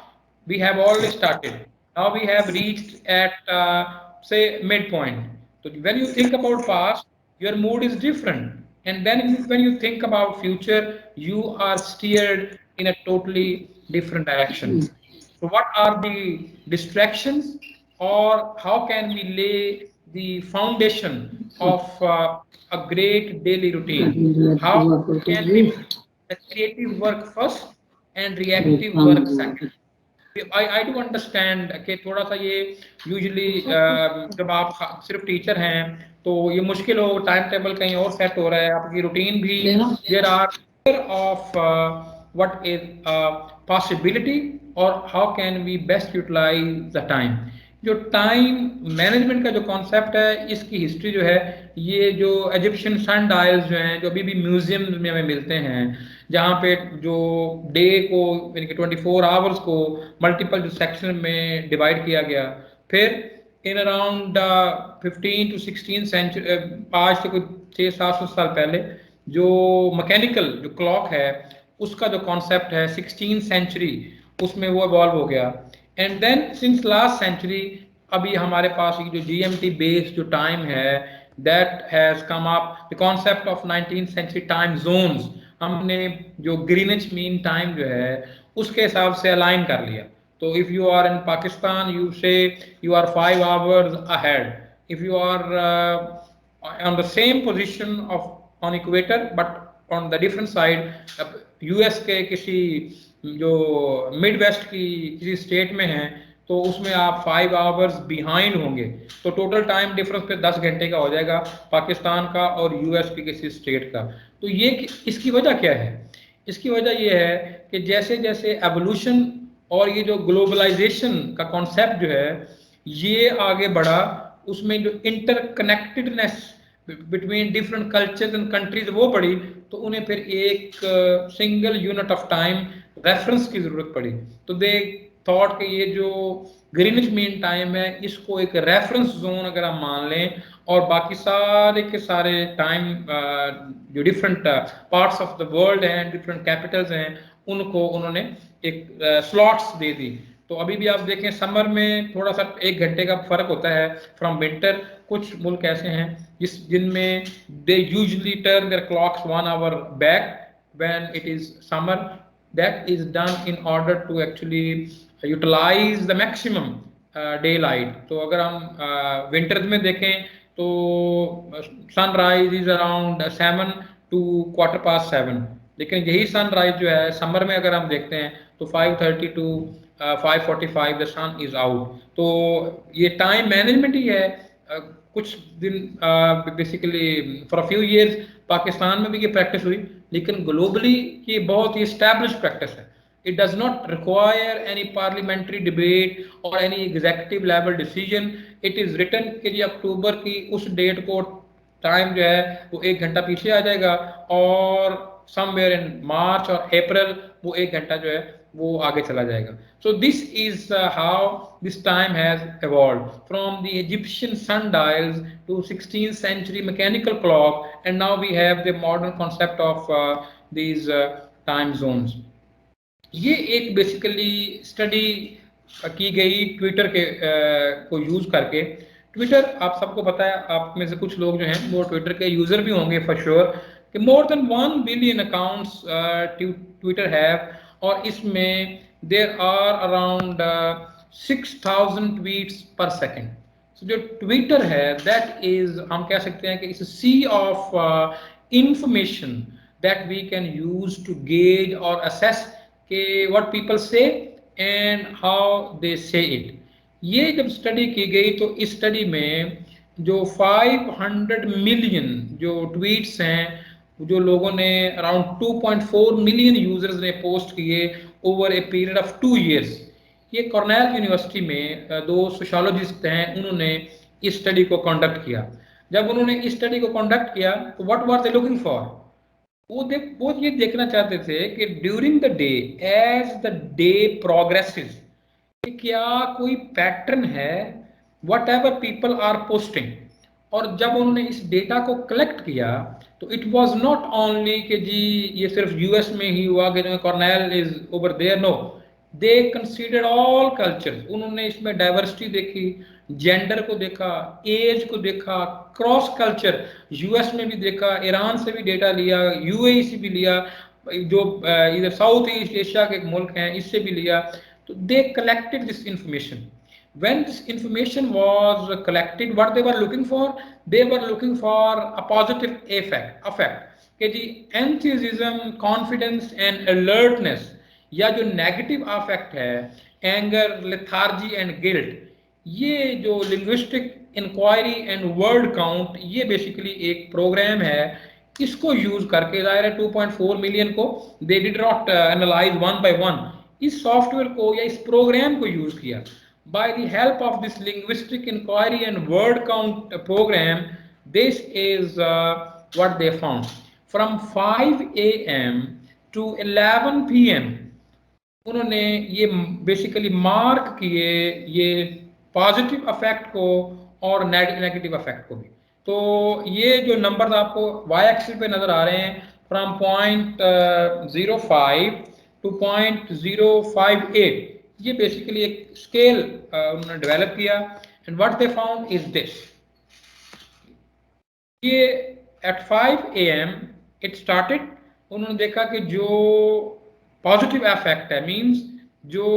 we have already started. Now we have reached at say midpoint. So when you think about past, your mood is different. And then when you think about future, you are steered in a totally different direction. So what are the distractions, or how can we lay the foundation of a great daily routine? How can we make the creative work first and reactive work second? I do understand कि थोड़ा सा ये usually जब आप सिर्फ teacher हैं तो ये मुश्किल हो, टाइम टेबल कहीं और सेट हो रहा है, आपकी रूटीन भी there are of what is a possibility, or how can we best utilize the time. जो टाइम मैनेजमेंट का जो कॉन्सेप्ट है, इसकी हिस्ट्री जो है, ये जो इजिप्शियन सन डायल्स जो हैं, जो अभी भी म्यूजियम में हमें मिलते हैं, जहाँ पे जो डे को यानी कि 24 आवर्स को मल्टीपल जो सेक्शन में डिवाइड किया गया, फिर इन अराउंड 15 to 16 सेंचुरी, आज से कुछ 600-700 साल पहले जो मैकेनिकल जो क्लॉक है उसका जो कॉन्सेप्ट है 16th सेंचुरी, उसमें वो इवॉल्व हो गया. And then since last century अभी हमारे पास ये जो जीएमटी बेस्ड जो टाइम है, that has come up the concept of 19th century time zones. हमने जो ग्रीनिच मीन टाइम जो है उसके हिसाब से अलाइन कर लिया. तो if you are in Pakistan, you say you are 5 hours ahead. If you are on the same position of on equator but on the different side, US के किसी जो मिड वेस्ट की किसी स्टेट में है तो उसमें आप 5 hours बिहाइंड होंगे, तो टोटल टाइम डिफरेंस पे 10 घंटे का हो जाएगा पाकिस्तान का और यूएस की किसी स्टेट का. तो ये इसकी वजह क्या है? इसकी वजह ये है कि जैसे जैसे एवोल्यूशन और ये जो ग्लोबलाइजेशन का कॉन्सेप्ट जो है ये आगे बढ़ा, उसमें जो interconnectedness between different cultures and countries वो बढ़ी, तो उन्हें फिर एक single unit of time reference की जरूरत पड़ी. तो दे थॉट कि ये जो ग्रीनिच मीन टाइम है इसको एक रेफरेंस जोन अगर हम मान लें, और बाकी सारे के सारे टाइम जो different parts of the world हैं, डिफरेंट कैपिटल्स हैं, उनको उन्होंने एक स्लॉट्स दे दी. तो अभी भी आप देखें समर में थोड़ा सा 1 घंटे का फर्क होता है फ्रॉम विंटर. कुछ मुल्क ऐसे हैं जिनमें they usually turn their clocks 1 hour back when it is summer. That is done in order to actually utilize the maximum daylight. तो अगर हम विंटर्स में देखें तो सनराइज इज अराउंड 7 to 7:15, लेकिन यही सनराइज जो है समर में अगर हम देखते हैं तो 5:30 to 5:45 the sun is out. तो ये टाइम मैनेजमेंट ही है कुछ दिन basically for a few years Pakistan में भी ये प्रैक्टिस हुई, लेकिन ग्लोबली ये बहुत ही एस्टैब्लिश प्रैक्टिस है। It does not require any parliamentary debate or any executive level decision. It is written कि जी अक्टूबर की उस डेट को टाइम जो है वो 1 घंटा पीछे आ जाएगा, और समवेयर इन मार्च और अप्रैल वो 1 घंटा जो है वो आगे चला जाएगा। So this is how this time has evolved from the Egyptian sundials to 16th century mechanical clock, and now we have the modern concept of these time zones. ये एक बेसिकली स्टडी की गई ट्विटर के को use करके। Twitter आप सबको पता है, आप में से कुछ लोग जो हैं वो ट्विटर के यूजर भी होंगे फॉर श्योर, कि more than 1 billion accounts Twitter have, और इसमें देयर आर अराउंड 6000 ट्वीट्स पर सेकेंड। सो जो ट्विटर है दैट इज, हम कह सकते हैं कि it's a sea of information that we can use to gauge और असेस कि what people say and how they say it. ये जब स्टडी की गई तो इस स्टडी में जो 500 मिलियन जो ट्वीट्स हैं, जो लोगों ने अराउंड 2.4 मिलियन यूजर्स ने पोस्ट किए over a period of 2 years. ये कॉर्नेल यूनिवर्सिटी में 2 सोशियोलॉजिस्ट हैं, उन्होंने इस स्टडी को कंडक्ट किया। जब उन्होंने इस स्टडी को कंडक्ट किया तो what were they looking for, वो ये देखना चाहते थे कि during the day, as the day progresses, कि क्या कोई पैटर्न है whatever people are posting. और जब उन्होंने इस डेटा को कलेक्ट किया तो इट वाज नॉट ओनली कि जी ये सिर्फ यूएस में ही हुआ कि Cornell is over there, no, they considered all culture. उन्होंने इसमें डाइवर्सिटी देखी, जेंडर को देखा, एज को देखा, क्रॉस कल्चर, यूएस में भी देखा, ईरान से भी डेटा लिया, यूएई से भी लिया, जो इधर साउथ ईस्ट एशिया के मुल्क हैं इससे भी लिया। तो they collected this information. When this information was collected, what they were looking for? They were looking for a positive effect कि जी enthusiasm, confidence and alertness, या जो नेगेटिव अफेक्ट है एंगर, लेथार्जी एंड गिल्ट, ये जो linguistic inquiry and word count, ये basically एक program है। इसको यूज करके दायरा 2.4 मिलियन को they did not analyse one by one, इस सॉफ्टवेयर को या इस प्रोग्राम को यूज किया। By the help of this linguistic inquiry and word count program, this is what they found. From 5 a.m. to 11 p.m. उन्होंने ये basically mark किए ये पॉजिटिव अफेक्ट को और नेगेटिव अफेक्ट को भी। तो ये जो नंबर आपको वाई एक्सिस पे नजर आ रहे हैं, फ्रॉम 0.05 to 0.058, ये बेसिकली एक स्केल उन्होंने डेवलप किया। And what they found is this, ये एट 5 a.m. It started. उन्होंने देखा कि जो पॉजिटिव इफेक्ट है, मींस जो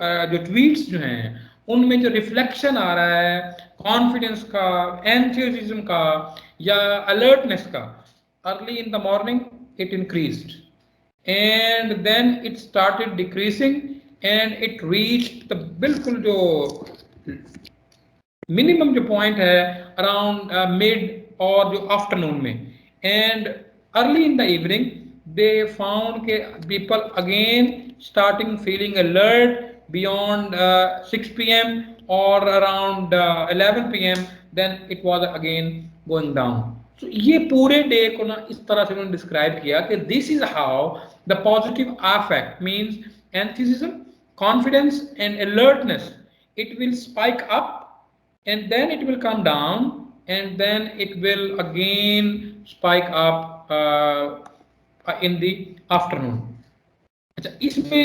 ट्वीट्स जो हैं उनमें जो रिफ्लेक्शन आ रहा है कॉन्फिडेंस का, एंथुसियाज्म का या अलर्टनेस का, early in the morning it increased and then it started decreasing and it reached the बिल्कुल जो मिनिमम जो पॉइंट है अराउंड मिड और जो आफ्टरनून में। And early in the evening they found that people again starting feeling alert beyond 6 p.m. or around 11 p.m. then it was again going down. So ये पूरे day को ना इस तरह से उन्होंने डिस्क्राइब किया कि this is how the positive affect means enthusiasm, confidence and alertness, it will spike up and then it will come down and then it will again spike up in the afternoon. अच्छा, इसमें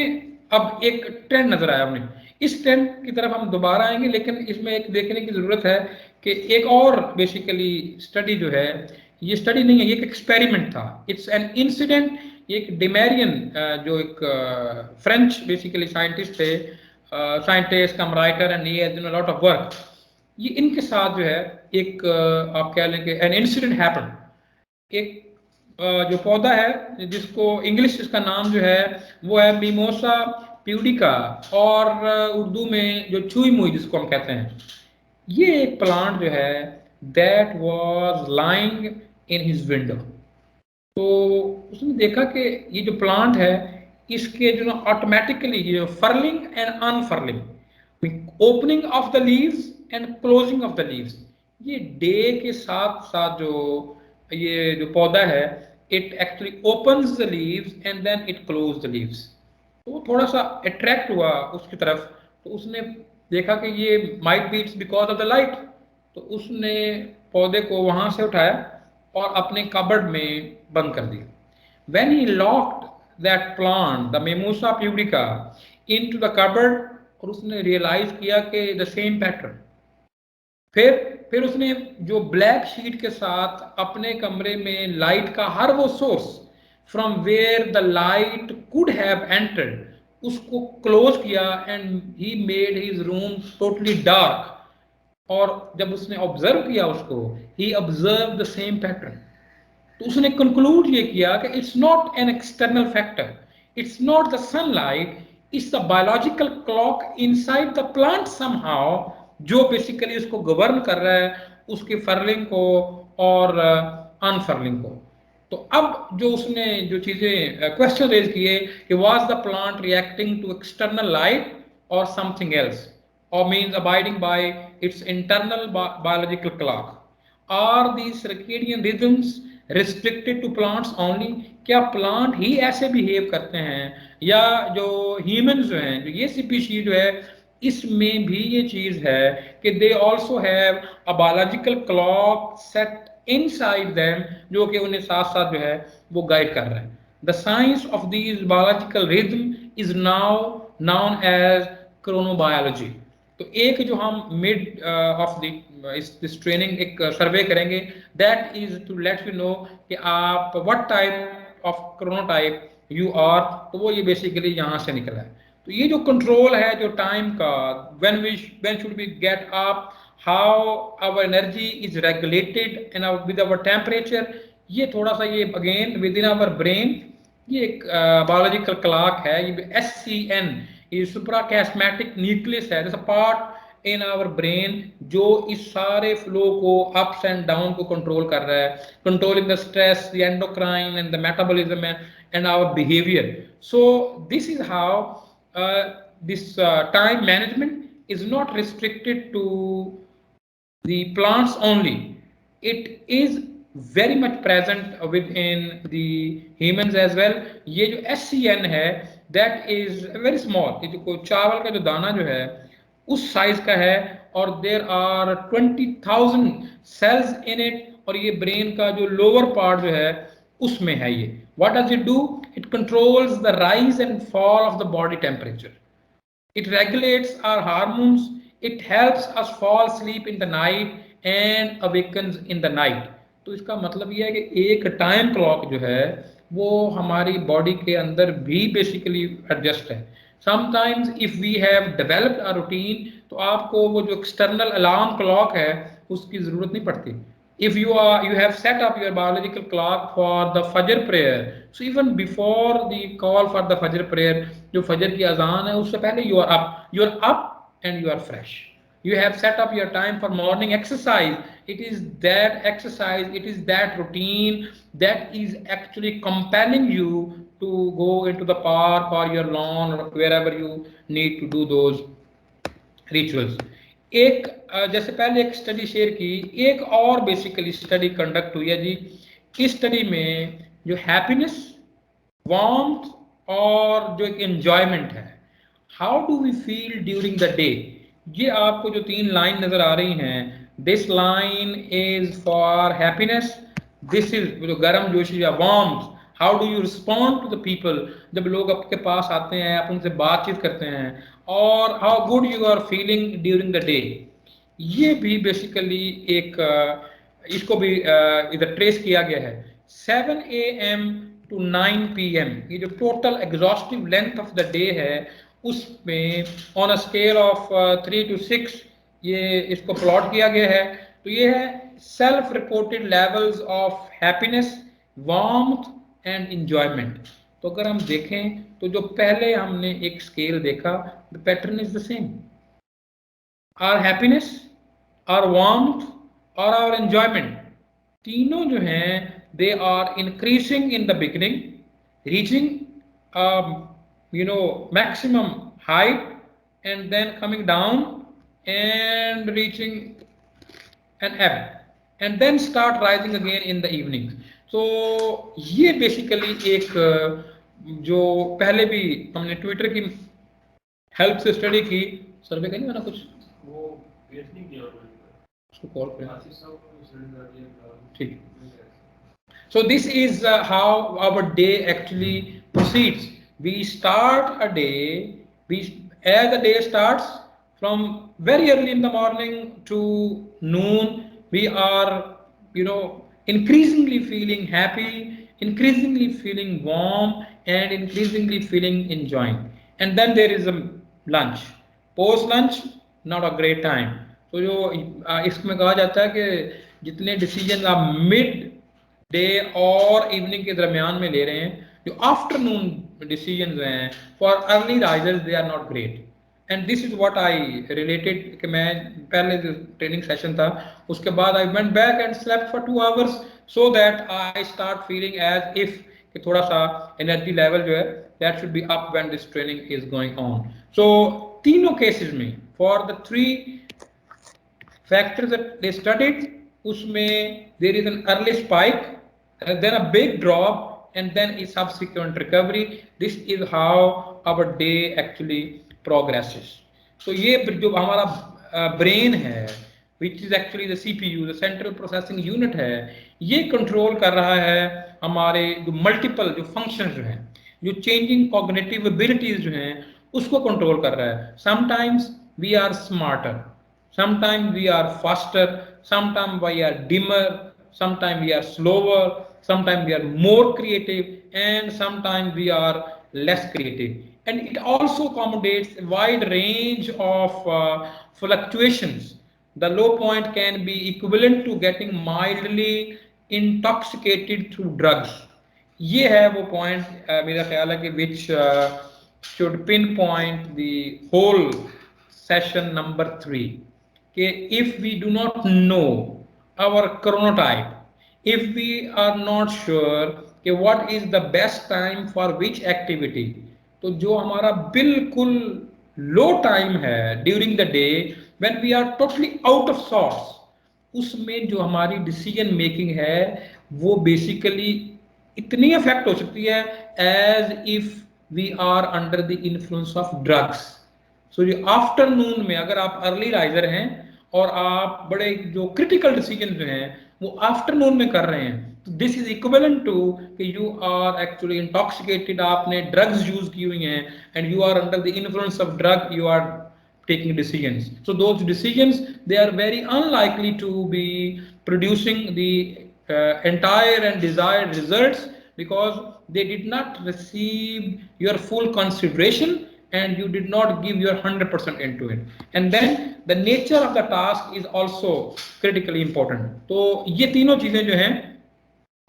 अब एक trend नजर आया हमें, इस trend की तरफ हम दोबारा आएंगे, लेकिन इसमें एक देखने की जरूरत है कि एक और बेसिकली स्टडी जो है, ये स्टडी नहीं है, ये एक एक्सपेरिमेंट था, इट्स एन इंसिडेंट। ये एक डिमेरियन जो एक फ्रेंच बेसिकली साइंटिस्ट थे, scientist come writer and he has done a lot of work. ये इनके साथ जो है एक आप कह लें कि एन इंसिडेंट हैपन। एक जो पौधा है जिसको इंग्लिश इसका नाम जो है वो है मिमोसा प्यूडिका, और उर्दू में जो छुई मुई जिसको हम कहते हैं, ये एक प्लांट जो है that was lying in his window. तो उसने देखा कि ये जो प्लांट है इसके जो ऑटोमेटिकली ये furling and unfurling, opening of the leaves and closing of the leaves, ये डे के साथ साथ जो ये जो पौधा है it actually opens the leaves and then it close the leaves. तो वो थोड़ा सा अट्रैक्ट हुआ उसकी तरफ, तो उसने देखा कि ये might be it's because of the light. तो उसने पौधे को वहां से उठाया और अपने कबर्ड में बंद कर दिया। When he locked that plant, the Mimosa pudica, into the cupboard, और उसने रियलाइज किया कि द सेम पैटर्न। फिर उसने जो ब्लैक शीट के साथ अपने कमरे में लाइट का हर वो source from where the light could have entered उसको क्लोज किया and he made his room totally dark. और जब उसने ऑब्जर्व किया उसको, he observed the same pattern. तो उसने कंक्लूड ये किया कि it's not an external factor, it's not the sunlight, it's the biological clock inside the plant somehow जो बेसिकली उसको गवर्न कर रहा है उसकी फर्लिंग को और अनफर्लिंग को। तो अब जो उसने जो चीजें क्वेश्चन रेज किए कि was the plant reacting to external light और something else, or means abiding by its internal biological clock? Are these circadian rhythms restricted to plants only? क्या प्लांट ही ऐसे बिहेव करते हैं या जो ह्यूमंस जो हैं, जो ये स्पीशीज जो है इसमें भी ये चीज है कि they also have a biological clock set inside them जो कि उन्हें साथ साथ जो है वो गाइड कर रहा है। The science of these biological rhythm is now known as chronobiology. तो एक जो हम मिड ऑफ दिस ट्रेनिंग एक सर्वे करेंगे that is to let you know कि आप what type of chronotype you are. तो वो ये बेसिकली यहाँ से निकला है। तो ये जो कंट्रोल है जो टाइम का, when should we get up, how our energy is regulated and with our temperature, ये थोड़ा सा ये again with in our brain ये एक बायोलॉजिकल क्लॉक है। ये SCN ये सुप्राकैस्मेटिक न्यूक्लियस है, जैसा पार्ट इन आवर ब्रेन जो इस सारे फ्लो को अप्स एंड डाउन को कंट्रोल कर रहा है, controlling the stress, the endocrine and the metabolism and our behaviour. So this is how this time management is not restricted to the plants only. It is very much present within the humans as well. ये जो SCN है that is very small, ये जो चावल का जो दाना जो है उस साइज का है और there are 20,000 cells in it और ये ब्रेन का जो लोअर पार्ट जो है उसमें है ये। What does it do? It controls the rise and fall of the body temperature. It regulates our hormones. It helps us fall asleep in the night and awakens in the night. तो इसका मतलब ये है कि एक time clock जो है वो हमारी बॉडी के अंदर भी बेसिकली एडजस्ट है। Sometimes if we have developed a routine तो आपको वो जो एक्सटर्नल अलार्म क्लॉक है उसकी जरूरत नहीं पड़ती। If you have set up your biological clock for the Fajr prayer, so even before the call for the Fajr prayer, जो फजर की अजान है उससे पहले you are up and you are fresh. You have set up your time for morning exercise. It is that exercise, it is that routine that is actually compelling you to go into the park or your lawn or wherever you need to do those rituals. एक जैसे पहले एक study share की, एक और basically study conduct हुई है जी। इस स्टडी में जो हैप्पीनेस, वार्मथ और जो एक एंजॉयमेंट है, how do we feel during the day, ये आपको जो 3 लाइन नजर आ रही हैं, this line is for happiness, this is जो गर्म जोशी या warmth, how do you respond to the people, जब लोग आपके पास आते हैं आप उनसे बातचीत करते हैं, और how good you are feeling during the day. ये भी बेसिकली एक इसको भी इधर ट्रेस किया गया है। 7 AM to 9 PM ये जो total exhaustive length of the day है उसमें on a scale of 3 to 6 ये इसको प्लॉट किया गया है। तो ये है self reported levels of happiness, warmth and enjoyment. तो अगर हम देखें तो जो पहले हमने एक स्केल देखा, the pattern is the same. Our happiness our warmth or our enjoyment, तीनों जो हैं they are increasing in the beginning, reaching maximum height and then coming down and reaching an ebb and then start rising again in the evening. So ये basically एक जो पहले भी हमने Twitter की हेल्प से स्टडी की, सर्वे का नहीं बना कुछ, वो नहीं किया उसको कॉल करें, ठीक. So this is how our day actually proceeds. We start a day, as the day starts from very early in the morning to noon, we are, increasingly feeling happy, increasingly feeling warm, and increasingly feeling enjoying. And then there is a lunch. Post lunch, not a great time. So इसमें कहा जाता है कि जितने decision आप mid day और evening के दरमियान में ले रहे हैं, जो आफ्टरनून डिसीजन हैं for early risers they are not great. And this is what I related कि मैं पहले जो ट्रेनिंग सेशन था उसके बाद I went back and slept for 2 hours so that I start feeling as if कि थोड़ा सा एनर्जी लेवल जो है that should be up when this training is going on. So तीनों केसेस में for the 3 factors that they studied, usme there is an early spike, then a big drop, and then a subsequent recovery. This is how our day actually progresses. So ये जो हमारा brain है, which is actually the CPU, the central processing unit है, ये control कर रहा है हमारे जो multiple जो functions जो हैं, जो changing cognitive abilities जो हैं, उसको control कर रहा है. Sometimes we are smarter, sometimes we are faster, sometimes we are dimmer, sometimes we are slower, sometimes we are more creative, and sometimes we are less creative. And it also accommodates a wide range of fluctuations. The low point can be equivalent to getting mildly intoxicated through drugs. ये है वो point मेरा ख्याल है कि which should pinpoint the whole session number 3. If we do not know our chronotype, if we are not sure what is the best time for which activity, तो जो हमारा बिल्कुल लो टाइम है during the day when we are totally out of sorts, उसमें जो हमारी decision making है वो बेसिकली इतनी अफेक्ट हो सकती है as if we are under the influence of drugs. So ये आफ्टरनून में अगर आप अर्ली राइजर हैं और आप बड़े जो क्रिटिकल डिसीजन जो हैं वो आफ्टरनून में कर रहे हैं, तो दिस इज इक्विवेलेंट टू कि यू आर एक्चुअली इंटॉक्सिकेटेड, आपने ड्रग्स यूज की हुई हैं and you are under the influence of drug, you are taking decisions. So those decisions, they are very unlikely to be producing the entire and desired results because they did not receive your full consideration and you did not give your 100% into it. And then the nature of the task is also critically important. तो ये तीनों चीजें जो हैं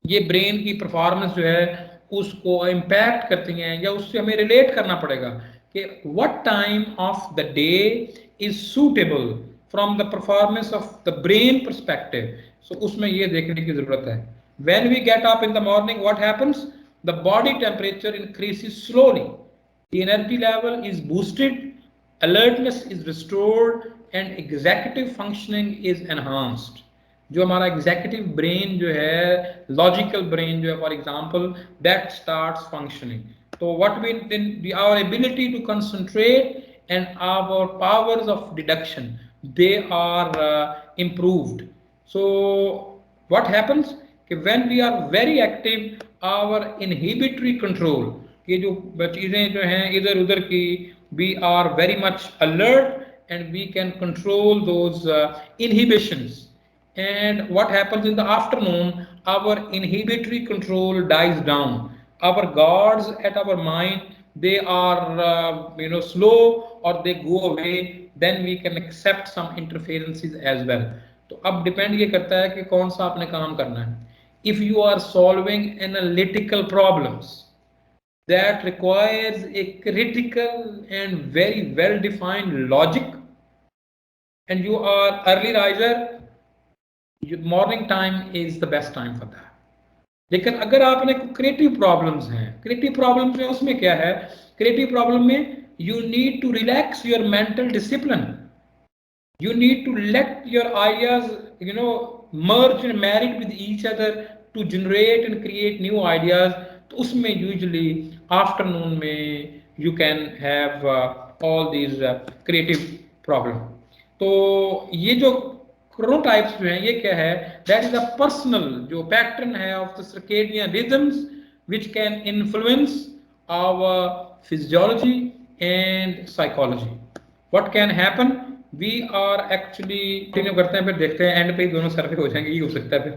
ये brain की performance जो है उसको इम्पैक्ट करती हैं या उससे हमें रिलेट करना पड़ेगा कि what time of the day is suitable from the performance of the brain perspective. So उसमें ये देखने की जरूरत है. When we get up in the morning, what happens? The body temperature increases slowly. The energy level is boosted, alertness is restored, and executive functioning is enhanced. जो हमारा executive brain जो है, लॉजिकल ब्रेन जो है, for example, that starts functioning. तो what we our ability to concentrate and our powers of deduction they are improved. So what happens कि when we are very active, our inhibitory control, ये जो चीजें जो हैं इधर उधर की, we are very much alert and we can control those inhibitions. And what happens in the afternoon, our inhibitory control dies down. Our guards at our mind, they are slow or they go away. Then we can accept some interferences as well. तो अब depend ये करता है कि कौन सा आपने काम करना है. If you are solving analytical problems that requires a critical and very well defined logic, and you are early riser, morning time is the best time for that. लेकिन अगर आपने क्रिएटिव प्रॉब्लम्स हैं, क्रिएटिव प्रॉब्लम्स में उसमें क्या है, creative problem में you need to relax your mental discipline, you need to let your ideas, merge and marry with each other to generate and create new ideas. तो उसमें usually afternoon में you can have all these creative problem. तो ये जो chronotypes जो हैं ये क्या है, that is a personal जो pattern है of the circadian rhythms which can influence our physiology and psychology. What can happen, we are actually continue करते हैं, फिर देखते हैं एंड पे दोनों सर्वे हो जाएंगे, ये हो सकता है फिर।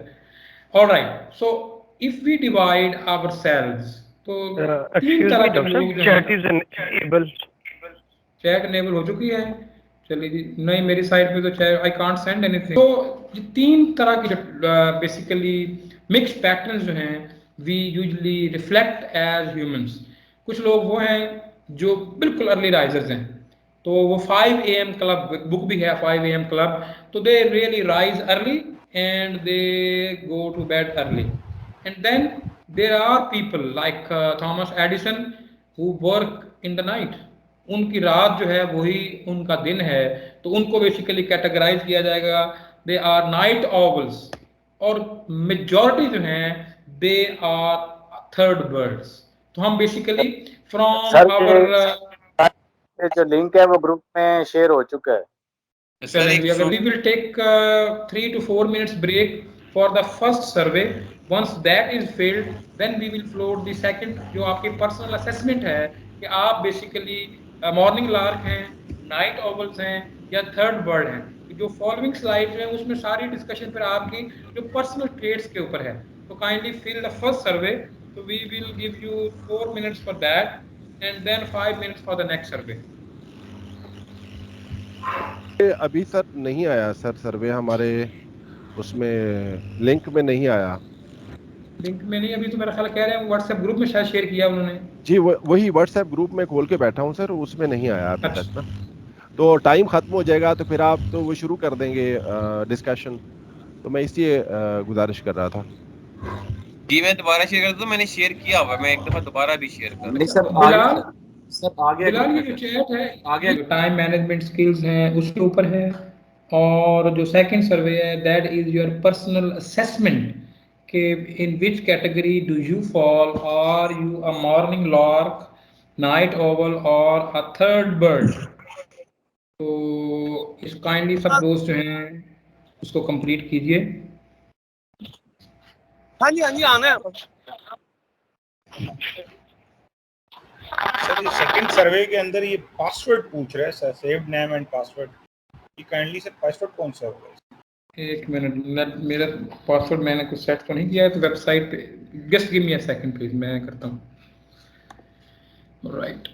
Alright, so if we divide ourselves, तो तीन तरह के लोग जो हैं। चैट इनेबल हो चुकी है, चलिए जी, नहीं मेरी साइड पे तो chat I can't send anything. तो ये तीन तरह की बेसिकली मिक्स पैटर्न्स जो हैं we usually reflect as humans. कुछ लोग वो हैं जो बिल्कुल अर्ली राइजर्स हैं, तो वो 5 AM क्लब, बुक भी है 5 AM क्लब, तो they really rise early and they go to bed early. And then there are people like Thomas Edison who work in the night, उनकी रात जो है वही उनका दिन है, तो उनको बेसिकली कैटेगराइज किया जाएगा, दे आर नाइट ऑवल्स। और मेजॉरिटी जो हैं दे आर थर्ड बर्ड्स। तो हम बेसिकली फ्रॉम आवर जो लिंक है वो ग्रुप में शेयर हो चुका है। चलेंगे, अगर we will take 3 to 4 minutes break for the first survey. Once that is filled, then we will float the second, जो आपकी पर्सनल असेसमेंट है कि आप बेसिकली मॉर्निंग लार्क हैं, नाइट ऑवल्स हैं या थर्ड बर्ड हैं। जो फॉलोइंग स्लाइड है उसमें सारी डिस्कशन फिर आपकी जो पर्सनल ट्रेड्स के ऊपर है। तो kindly fill the first survey, तो we will give you 4 minutes for that and then 5 minutes for the next survey. अभी सर नहीं आया सर, सर्वे हमारे उसमें लिंक में नहीं आया। लिंक में नहीं, अभी तो मेरा ख्याल कह रहे हैं व्हाट्सएप ग्रुप में शायद शेयर किया उन्होंने। जी वही व्हाट्सएप ग्रुप में खोल के बैठा हूँ सर, उसमें नहीं आया अभी तक ना। तो टाइम खत्म हो जाएगा तो फिर आप तो वो शुरू कर देंगे डिस्कशन, तो मैं इसलिए गुजारिश कर रहा था। जी मैं दोबारा शेयर कर दूं, मैंने शेयर किया हुआ, मैं एक दफा दोबारा भी शेयर कर नहीं सर, आगे बिलाल ये जो चैट है आगे जो टाइम मैनेजमेंट स्किल्स हैं उसके ऊपर है, और जो सेकंड सर्वे है that is your personal assessment कि in which category do you fall, are you a morning lark, night owl और अ थर्ड बर्ड। तो इस काइंडली सब दोस्त जो हैं उसको कंप्लीट कीजिए। हाँ जी आना है सर। ये सेकंड सर्वे के अंदर ये पासवर्ड पूछ रहा है sir, saved name and password. ये काइंडली सर पासवर्ड कौन सा होगा? एक मिनट, मेरा पासवर्ड मैंने कुछ सेट तो नहीं किया है, तो वेबसाइट पे just give me a second please, मैं करता हूँ। राइट,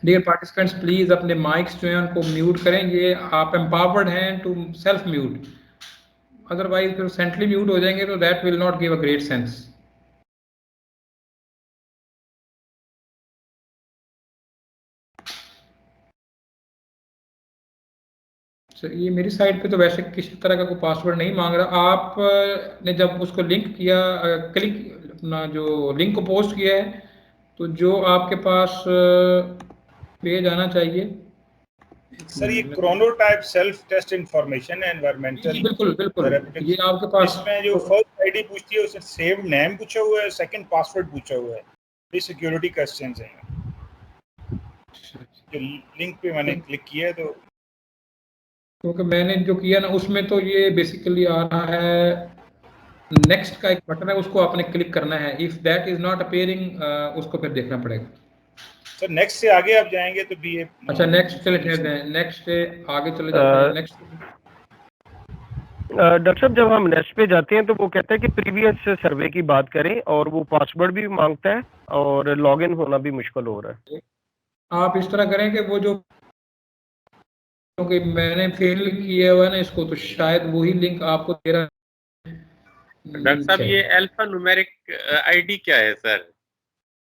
डियर पार्टिसिपेंट्स प्लीज अपने माइक्स जो हैं उनको म्यूट करें। ये आप एम्पावर्ड हैं टू सेल्फ म्यूट, अदरवाइज फिर सेंट्रली म्यूट हो जाएंगे तो that will not give a great sense. ये मेरी साइड पे तो वैसे किसी तरह का कोई पासवर्ड नहीं मांग रहा। आप ने जब उसको लिंक किया, क्लिक अपना जो लिंक को पोस्ट किया है, तो जो आपके पास पेज आना चाहिए सर ये chronotype self test information environmental, बिल्कुल ये आपके पास इसमें जो फर्स्ट आईडी पूछती है उसमें सेव नेम पूछा हुआ है, सेकंड पासवर्ड पूछा हुआ है। ये सिक्योरिटी क्वेश्चंस हैं। जो लिंक पे मैंने क्लिक किया है, तो क्योंकि मैंने जो किया ना उसमें तो ये बेसिकली आ रहा है, नेक्स्ट का एक बटन है उसको आपने क्लिक करना है। If that is not appearing उसको फिर देखना पड़ेगा। सर नेक्स्ट से आगे आप जाएंगे तो भी अच्छा नेक्स्ट चले जाते हैं, नेक्स्ट से आगे चले जाते हैं। नेक्स्ट डॉक्टर साहब जब हम नेक्स्ट पे जाते हैं तो वो कहता है कि प्रीवियस सर्वे की बात करें, और वो पासवर्ड भी मांगता है और लॉगिन होना भी मुश्किल हो रहा है। आप इस तरह करें कि वो जो, क्योंकि मैंने फेल किया हुआ है ना इसको, तो शायद वही लिंक आपको दे रहा है। डॉक्टर साहब ये अल्फा न्यूमेरिक आईडी क्या है sir?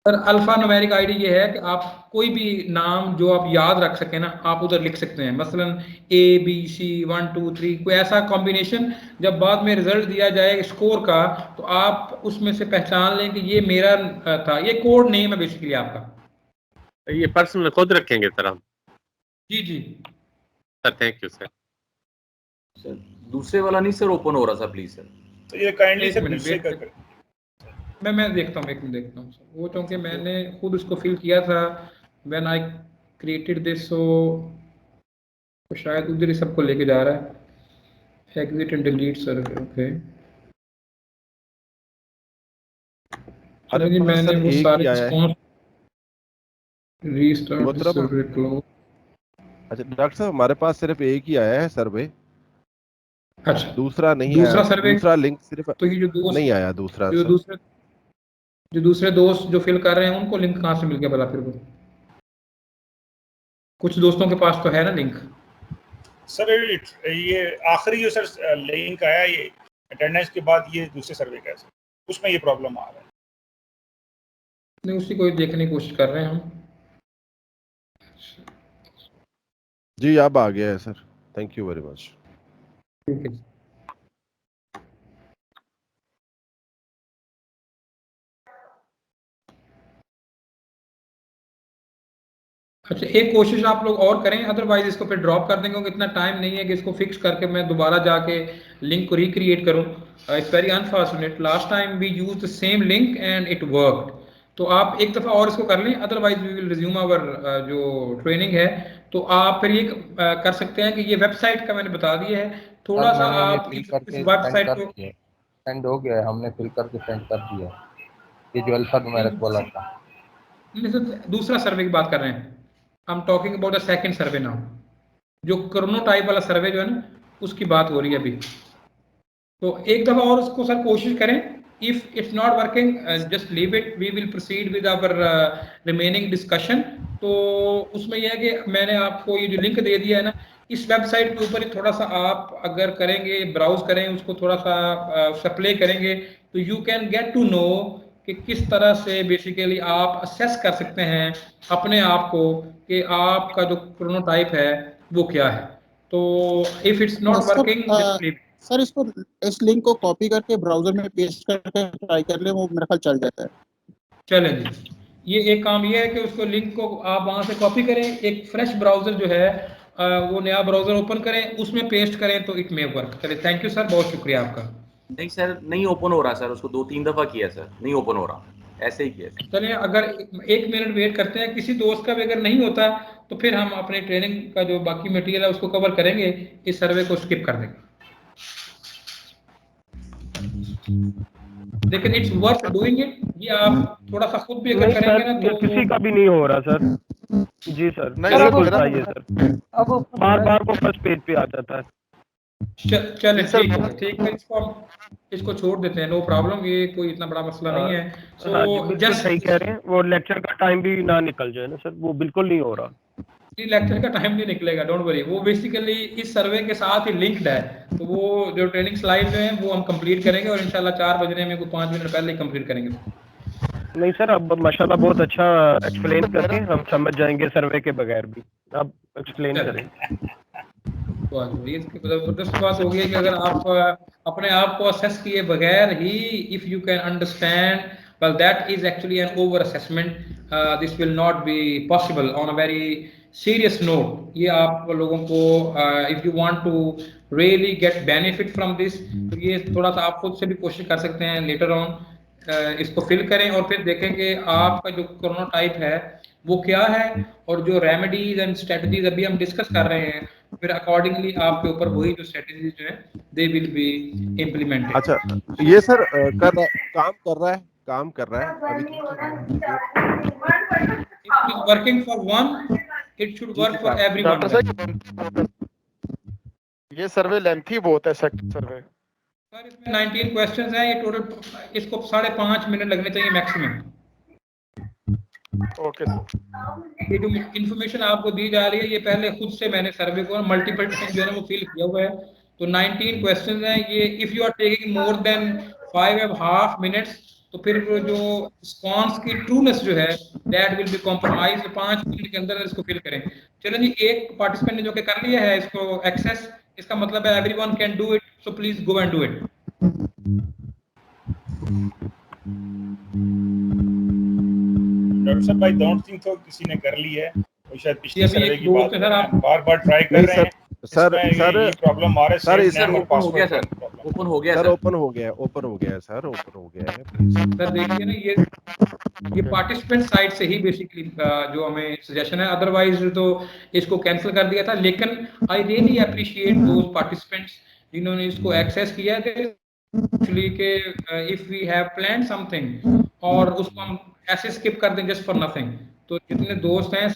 Sir alpha numeric ID ये है कि आप कोई भी नाम जो आप याद रख सकें ना, आप उधर लिख सकते हैं। मसलन ABC 1 2 3 कोई ऐसा कॉम्बिनेशन, जब बाद में रिजल्ट दिया जाए स्कोर का, तो आप उसमें से पहचान लें कि ये मेरा था। ये कोड नेम है बेसिकली आपका। ये पर्सनल खुद रखेंगे सर हम? जी जी sir, thank you sir. Sir दूसरे वाला नहीं सर ओपन हो रहा था प्लीज सर। तो ये काइंडली एक सर मिनट दूसरे वेट, का मैं देखता हूँ, एक मिनट देखता हूँ सर। वो क्योंकि मैंने खुद उसको फिल किया था व्हेन आई क्रिएटेड दिस, सो शायद उधर ही सबको लेके जा रहा है। Exit and delete sir, okay. अरे चलिए मैंने सर वो एक सारे ही आया है रिस्पॉन्स रीस्टार्ट मतलब। Server close. अच्छा डॉक्टर साहब, हमारे पास सिर्फ एक ही आया है सर्वे, अच्छा दूसरा नहीं आया। दूसरा सर्वे, दूसरा लिंक सिर्फ तो ये जो दोस्त, नहीं आया दूसरा जो सर। दूसरे दोस्त जो फिल कर रहे हैं उनको लिंक कहाँ से मिल गया भला फिर को? कुछ दोस्तों के पास तो है ना लिंक। सर। ये आखिरी जो सर लिंक आया ये अटेंडेंस के बाद, ये दूसरे सर्वे का है सर, उसमें ये प्रॉब्लम आ रहा है। नहीं, उसी को ही देखने की कोशिश कर रहे हैं हम। जी अब आ गया है sir, thank you very much. ठीक है। अच्छा एक कोशिश आप लोग और करें, अदरवाइज इसको फिर ड्रॉप कर देंगे क्योंकि इतना टाइम नहीं है कि इसको फिक्स करके मैं दोबारा जाके लिंक को रिक्रिएट करूं। It's very unfortunate, last time we use the same link and it worked. तो आप एक दफ़ा और इसको कर लें, otherwise we will resume our जो ट्रेनिंग है। तो आप फिर ये कर सकते हैं कि ये वेबसाइट का मैंने बता दिया है, थोड़ा सा आप इस वेबसाइट को। सेंड हो गया है, हमने फिल करके सेंड कर दिया। ये जो अल्फा न्यूमेरिक वाला था, दूसरा सर्वे की बात कर रहे हैं। I am talking about the second survey now. जो क्रोनोटाइप वाला सर्वे जो है ना, उसकी बात हो रही है अभी। तो एक दफा और उसको सर कोशिश करें। If it's not working just leave it, we will proceed with our remaining discussion. तो उसमें यह है कि मैंने आपको ये जो लिंक दे दिया है ना, इस वेबसाइट के ऊपर ही थोड़ा सा आप अगर करेंगे, ब्राउज करें उसको, थोड़ा सा प्ले करेंगे, तो you can get to know कि किस तरह से बेसिकली आप असेस कर सकते हैं अपने आप को कि आपका जो क्रोनोटाइप है वो क्या है। तो if it's not working just leave. Sir इसको, इस लिंक को कॉपी करके ब्राउजर में पेस्ट करके ट्राई कर ले, वो मेरा ख्याल चल जाता है। चलें जी, ये एक काम ये है कि उसको लिंक को आप वहां से कॉपी करें, एक फ्रेश ब्राउजर जो है वो नया ब्राउजर ओपन करें, उसमें पेस्ट करें तो इट मे वर्क। चलिए थैंक यू सर, बहुत शुक्रिया आपका। नहीं सर नहीं ओपन हो रहा सर, उसको 2-3 दफा किया सर, नहीं ओपन हो रहा, ऐसे ही किया। चलिए अगर एक मिनट वेट करते हैं, किसी दोस्त का भी अगर नहीं होता तो फिर हम अपने ट्रेनिंग का जो बाकी मटेरियल है उसको कवर करेंगे, इस सर्वे को स्किप कर देंगे। लेकिन इट्स वर्थ डूइंग इट। ये आप थोड़ा सा खुद भी अगर करेंगे ना तो किसी का भी नहीं हो रहा सर। जी सर, बिल्कुल चाहिए सर। अब बार बार वो फर्स्ट पेज पे आ जाता है। चले ठीक है, इसको छोड़ देते हैं, नो प्रॉब्लम, ये कोई इतना बड़ा मसला नहीं है। तो जस्ट सही कह रहे हैं, वो लेक्चर का टाइम भी ना निकल जाए ना सर, वो बिल्कुल नहीं हो रहा। लेक्चर का टाइम नहीं निकलेगा, डोंट वरी। वो बेसिकली इस सर्वे के साथ ही लिंक्ड है। तो वो जो ट्रेनिंग स्लाइड जो है वो हम कंप्लीट करेंगे और इंशाल्लाह 4 बजने में कोई 5 मिनट पहले ही कंप्लीट करेंगे। नहीं सर, अब माशाल्लाह बहुत अच्छा एक्सप्लेन करके हम समझ जाएंगे सर्वे के बगैर भी। अब एक्सप्लेन करें। जबरदस्त बात हो गई है कि अगर आप अपने आप को असेस किए बगैर ही if you can understand, well that is actually an over assessment. This will not be possible on a very serious note. ये आप लोगों को if you want to really get benefit from this, तो ये थोड़ा सा आप खुद से भी कोशिश कर सकते हैं later on। इसको फिल करें और फिर देखें कि आपका जो क्रोनोटाइप है वो क्या है, और जो रेमेडीज एंड स्ट्रेटजीज अभी हम डिस्कस कर रहे हैं, फिर अकॉर्डिंगली आपके ऊपर वही जो स्ट्रेटजीज जो है दे विल बी इम्प्लीमेंटेड। अच्छा ये सर काम कर रहा है अभी It is working for one, it should work for everyone. ये सर्वे लेंथी बहुत है सर्वे। सर इसमें 19 क्वेश्चंस हैं, ये टोटल इसको 5.5 मिनट लगने चाहिए मैक्सिमम। Okay sir. ये जो इन्फॉर्मेशन आपको दी जा रही है, ये पहले खुद से मैंने सर्वे को मल्टीपल टाइम जो है वो फिल किया हुआ है। तो 19 क्वेश्चंस हैं ये। If you are taking more than 5.5 minutes, तो फिर वो जो रिस्पॉन्स की ट्रूनेस जो है that will be compromise. 5 minute के अंदर इसको फिल करें। चलो जी, एक पार्टिसिपेंट ने जो कि कर लिया है इसको एक्सेस, इसका मतलब है everyone can do it, so please go and do it. Doctor साहब आई डोंट थिंक तो किसी ने कर ली है, वो शायद पिछले अभी सर्वे एक की दोस्त बात है कर सर, रहे आप हैं, बार-बार ट्राई कर रहे हैं। सर इसमें ये प्रॉब्लम आ रहा है, सर सेव इसे नेम और ओपन हो गया पासवर्ड सर, प्रॉब्लम। ओपन हो गया सर सर। ओपन हो गया, ओपन हो गया है सर, ओपन हो गया है प्लीज। सर देखिए ना, ये पार्टिसिपेंट साइड से ही बेसिकली जो हमें सजेशन है, अदरवाइज तो इसको कैंसिल कर दिया था। लेकिन I really appreciate those participants जिन्होंने इसको एक्सेस किया है, एक्चुअली के if we have plan something और उसको हम ऐसे स्किप कर दें जस्ट फॉर नथिंग, तो जितने दोस्त हैं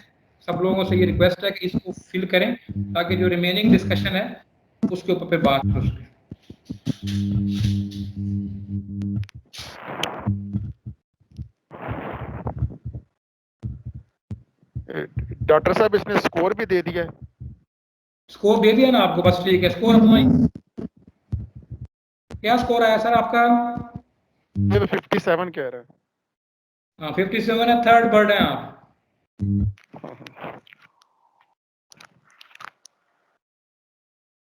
सब लोगों से ये रिक्वेस्ट है कि इसको फिल करें ताकि जो रिमेनिंग डिस्कशन है उसके ऊपर पे बात हो सके। डॉक्टर साहब इसने स्कोर भी दे दिया है? स्कोर दे दिया ना आपको, बस ठीक है। स्कोर अपना क्या स्कोर आया सर आपका? ये तो 57 कह रहा है। हाँ 57 है, थर्ड बर्ड है आप।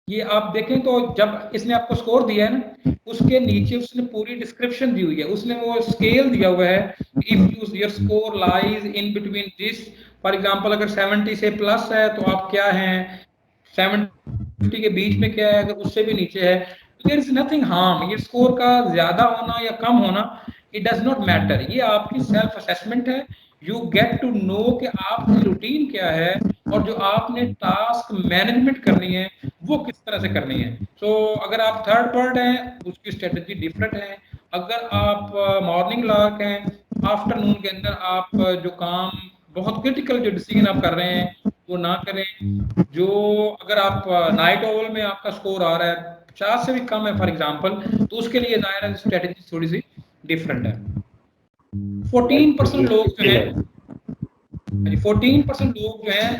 ये आप देखें तो जब इसने आपको स्कोर दिया है ना, उसके नीचे उसने पूरी डिस्क्रिप्शन दी हुई है, उसने वो स्केल दिया हुआ है, if your score lies in between this, for example अगर 70 से प्लस है तो आप क्या हैं, 70 के बीच में क्या है, अगर उससे भी नीचे है तो देयर इज नथिंग हार्म। ये स्कोर का ज्यादा होना या कम होना इट डज नॉट मैटर, ये आपकी सेल्फ असेसमेंट है। यू गेट टू नो कि आपकी रूटीन क्या है और जो आपने टास्क मैनेजमेंट करनी है वो किस तरह से करनी है। सो अगर आप थर्ड पर्ड हैं उसकी स्ट्रेटजी डिफरेंट है। अगर आप मॉर्निंग लार्क हैं, आफ्टरनून के अंदर आप जो काम बहुत क्रिटिकल जो डिसीजन आप कर रहे हैं वो ना करें। जो अगर आप नाइट ओवल में आपका स्कोर आ रहा है 50 से भी कम है फॉर एग्जांपल, तो उसके लिए जाहिर है स्ट्रेटजी थोड़ी सी डिफरेंट है। 14% लोग जो हैं 14% लोग जो हैं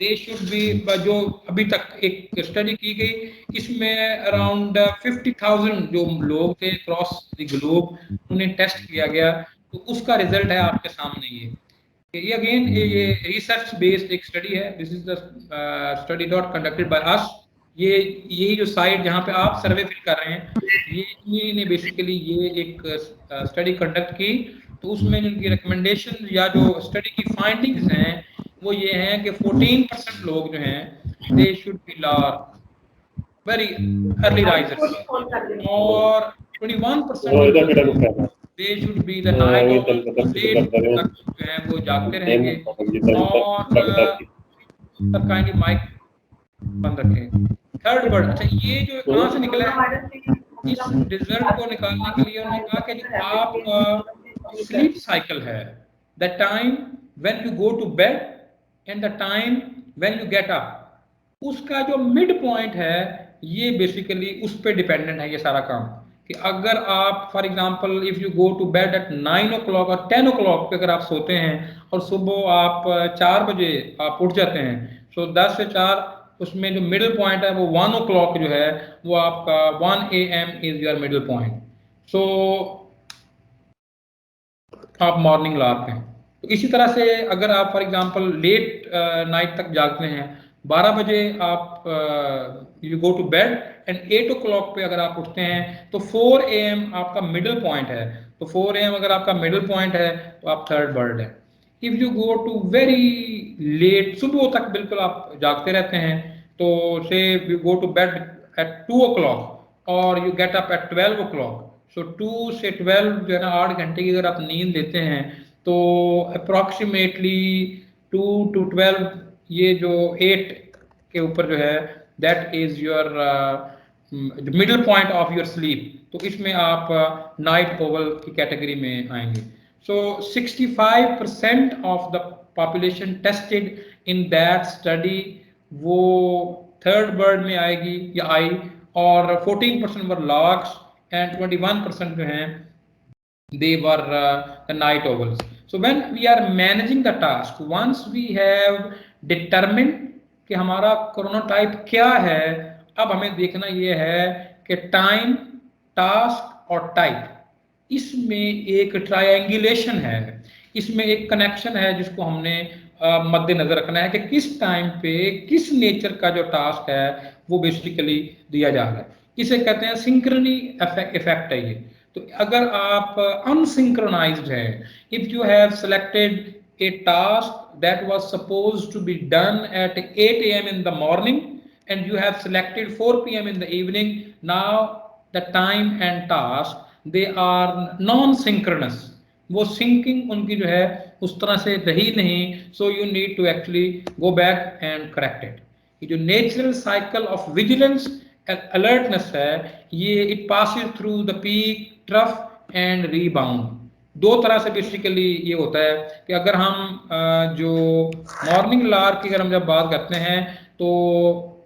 दे शुड बी, जो अभी तक एक स्टडी की गई इसमें अराउंड 50,000 जो लोग थे क्रॉस द ग्लोब उन्हें टेस्ट किया गया, तो उसका रिजल्ट है आपके सामने। ये अगेन ये रिसर्च बेस्ड एक स्टडी है, this is the study not conducted by us. ये यही जो साइट जहाँ पे आप सर्वे फिल कर रहे हैं ये ने बेसिकली ये एक स्टडी कंडक्ट की, तो उसमें इनकी रिकमेंडेशन या जो स्टडी की फाइंडिंग्स हैं वो ये हैं कि 14% लोग जो हैं they should be very early risers और 21% they should be the night owl, late तक जो है वो जागते रहेंगे। और काइंडली माइक बंद रखें। थर्ड वर्ड, अच्छा ये जो कहाँ से निकला है, इस रिजल्ट को निकालने के लिए उन्होंने कहा कि जो आपका स्लीप साइकिल है, the time when you go to bed and the time when you get up, उसका जो मिड पॉइंट है ये बेसिकली उस पर डिपेंडेंट है ये सारा काम। कि अगर आप for example if you go to bed at 9 o'clock और 10 o'clock पे अगर आप सोते हैं और सुबह आप 4 बजे आप उठ जाते हैं, सो 10 से 4 उसमें जो मिडिल पॉइंट है वो 1 o'clock जो है वो आपका 1 AM is your middle point. So आप मॉर्निंग लार्क हैं। तो इसी तरह से अगर आप फॉर एग्जांपल लेट नाइट तक जागते हैं, 12 बजे आप you go to bed and 8 o'clock पे अगर आप उठते हैं तो 4 AM आपका मिडिल पॉइंट है। तो 4 AM अगर आपका मिडिल पॉइंट है तो आप थर्ड बर्ड है। If you go to very late, सुबह तक बिल्कुल आप जागते रहते हैं, तो say you go to bed at 2 o'clock और you get up at 12 o'clock, so 2 से 12 जो है ना 8 घंटे की अगर आप नींद लेते हैं तो अप्रॉक्सीमेटली 2 to 12 ये जो 8 के ऊपर जो है that is your middle point of your sleep. तो इसमें आप नाइट ओवल की कैटेगरी में आएंगे। सो 65% of the population tested in that study वो थर्ड बर्ड में आएगी या आई, और 14% वर लॉक्स and 21% जो हैं they were the night owls. So when we are managing the task, once we have determined कि हमारा chronotype क्या है, अब हमें देखना ये है कि टाइम, टास्क और टाइप, इसमें एक ट्रायंगुलेशन है, इसमें एक कनेक्शन है जिसको हमने मद्देनजर रखना है कि किस टाइम पे किस नेचर का जो टास्क है वो बेसिकली दिया जा रहा है। इसे कहते हैं सिंक्रनी इफेक्ट है ये। तो अगर आप अनसिंक्रोनाइज्ड है, if you have selected a task that was supposed to be done at 8 a.m. in the morning and you have selected 4 p.m. in the evening, now the time and task they are non-synchronous, वो sinking उनकी जो है उस तरह से रही नहीं, so you need to actually go back and correct it. ये जो natural cycle of vigilance alertness है, ये it passes through the peak, trough and rebound. दो तरह से बेसिकली ये होता है कि अगर हम जो मॉर्निंग लार्क की अगर हम जब बात करते हैं तो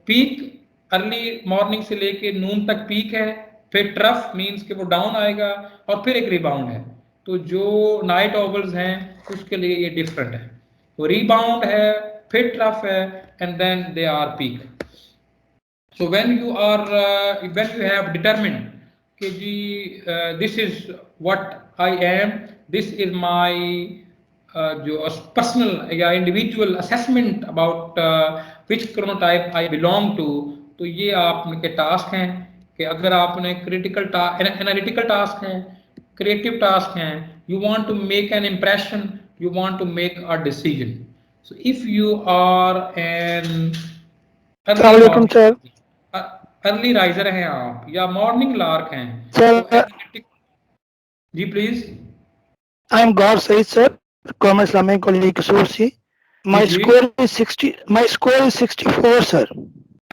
पीक अर्ली मॉर्निंग से लेके नून तक पीक है, फिर ट्रफ मींस कि वो डाउन आएगा और फिर एक रिबाउंड है। तो जो नाइट ऑवल्स हैं उसके लिए ये डिफरेंट है, तो रिबाउंड है, फिर ट्रफ है and then they are peak. So when you have determined कि जी this is what I am, this is my जो पर्सनल या individual assessment about which chronotype I belong to, तो ये आपके टास्क हैं कि अगर आपने क्रिटिकल एनालिटिकल टास्क हैं, क्रिएटिव टास्क हैं, you want to make an impression, you want to make a decision. So if you are an early riser हैं आप या मॉर्निंग लार्क हैं, तो जी please. I am God Said sir, Commerce Islamic College Kasur से। My score is 64 sir।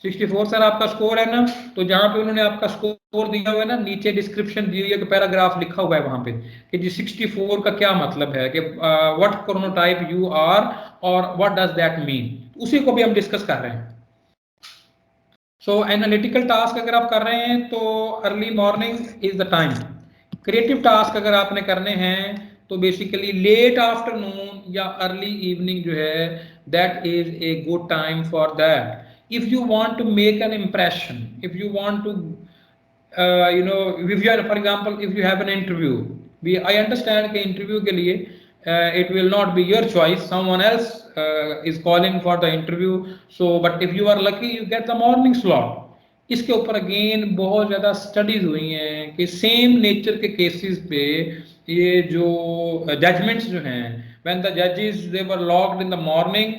64 sir आपका score है ना, तो जहां पे उन्होंने आपका स्कोर दिया हुआ है ना, नीचे डिस्क्रिप्शन दी हुई है, पैराग्राफ लिखा हुआ है वहां पे कि जी 64 का क्या मतलब है कि व्हाट क्रोनोटाइप यू आर और व्हाट डज दैट मीन, उसी को भी हम डिस्कस कर रहे हैं। सो एनालिटिकल टास्क अगर आप कर रहे हैं तो early morning is the time. Creative task अगर आपने करने हैं तो बेसिकली लेट आफ्टरनून या अर्ली इवनिंग जो है that is a good time for that. If you want to make an impression, if you want to, if you are, for example, if you have an interview, I understand कि interview के लिए it will not be your choice, someone else is calling for the interview, so but if you are lucky you get the morning slot। इसके ऊपर again बहुत ज़्यादा studies हुई हैं कि सेम नेचर के केसेस पे ये जो जजमेंट्स जो हैं, when the judges they were locked in the morning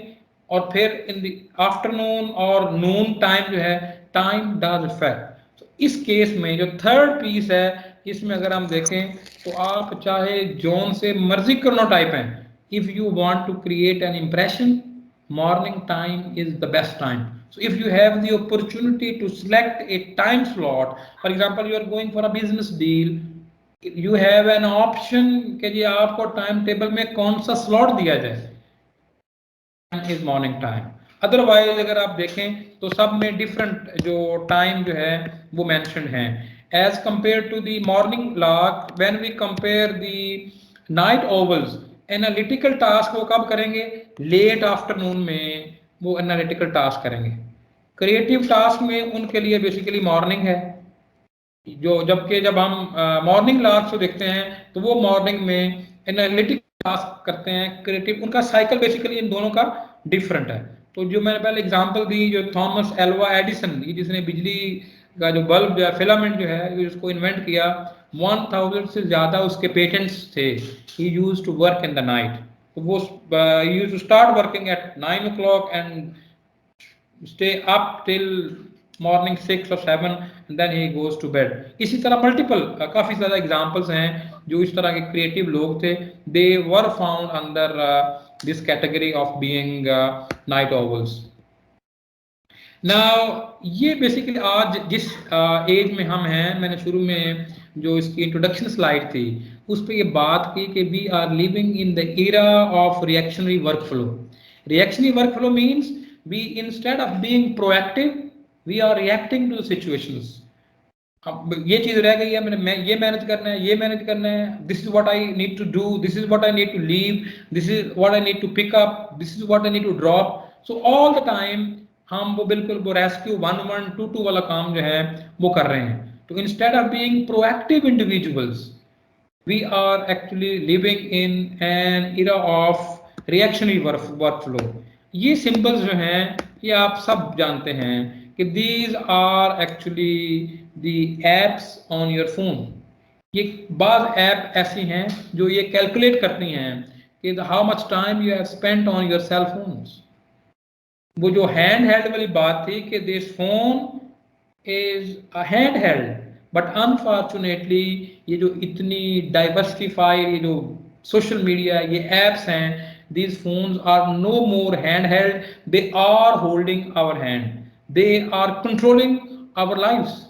और फिर इन द आफ्टरनून और नून टाइम जो है टाइम डज इफेक्ट। तो इस केस में जो थर्ड पीस है इसमें अगर हम देखें तो आप चाहे जोन से मर्जी क्रोनोटाइप हैं, if you want to create an impression morning time is the best time. So if you have the opportunity to select a time slot, for example you are going for a business deal, you have an option कि जी आपको time table में कौन सा slot दिया जाए, is morning time. Otherwise अगर आप देखें तो सब में डिफरेंट जो टाइम जो है वो मेंशन्ड हैं as compare to the morning lark. When we compare the night owls, analytical task वो कब करेंगे, लेट आफ्टरनून में वो एनालिटिकल टास्क करेंगे। क्रिएटिव टास्क में उनके लिए बेसिकली मॉर्निंग है, जो जबकि जब हम मॉर्निंग लार्क को देखते हैं तो वो मॉर्निंग में एनालिटिकल टास्क करते हैं। क्रिएटिव उनका साइकिल बेसिकली इन दोनों का डिफरेंट है। तो जो मैंने पहले एग्जांपल दी, जो थॉमस एल्वा एडिसन जिसने बिजली का जो बल्ब जो है फिलामेंट जो है उसको इन्वेंट किया, 1000 से ज़्यादा उसके पेटेंट्स थे। He used to work in the night, तो वो used to start working at 9 o'clock and stay up till morning 6 or 7 and then he goes to bed। इसी तरह मल्टीपल काफ़ी ज़्यादा एग्जांपल्स हैं जो इस तरह के क्रिएटिव लोग थे, they were found under this category of being night owls. Now ये बेसिकली आज जिस एज में हम हैं, मैंने शुरू में जो इसकी इंट्रोडक्शन स्लाइड थी उस पर ये बात की कि we are living in the era of reactionary work flow. Reactionary work flow means we instead of being proactive we are reacting to the situations. अब ये चीज रह गई है, मैंने ये मैनेज करना है, ये मैनेज करना है, this is what I need to do, this is what I need to leave, this is what I need to pick up, this is what I need to drop. So all the time हम वो बिल्कुल वो rescue 1 1 2 2 वाला काम जो है वो कर रहे हैं। So instead of being proactive individuals, we are actually living in an era of reactionary workflow. ये symbols जो हैं ये आप सब जानते हैं कि these are actually the apps on your phone. ये बाज़ ऐप ऐसी हैं जो ये कैलकुलेट करती हैं कि how much time you have spent on your cell phones. वो जो हैंड हेल्ड वाली बात थी कि this phone is a hand held, but unfortunately ये जो इतनी डाइवर्सिफाइड ये जो सोशल मीडिया ये एप्स हैं, these phones are no more handheld, they are holding our hand, they are controlling our lives.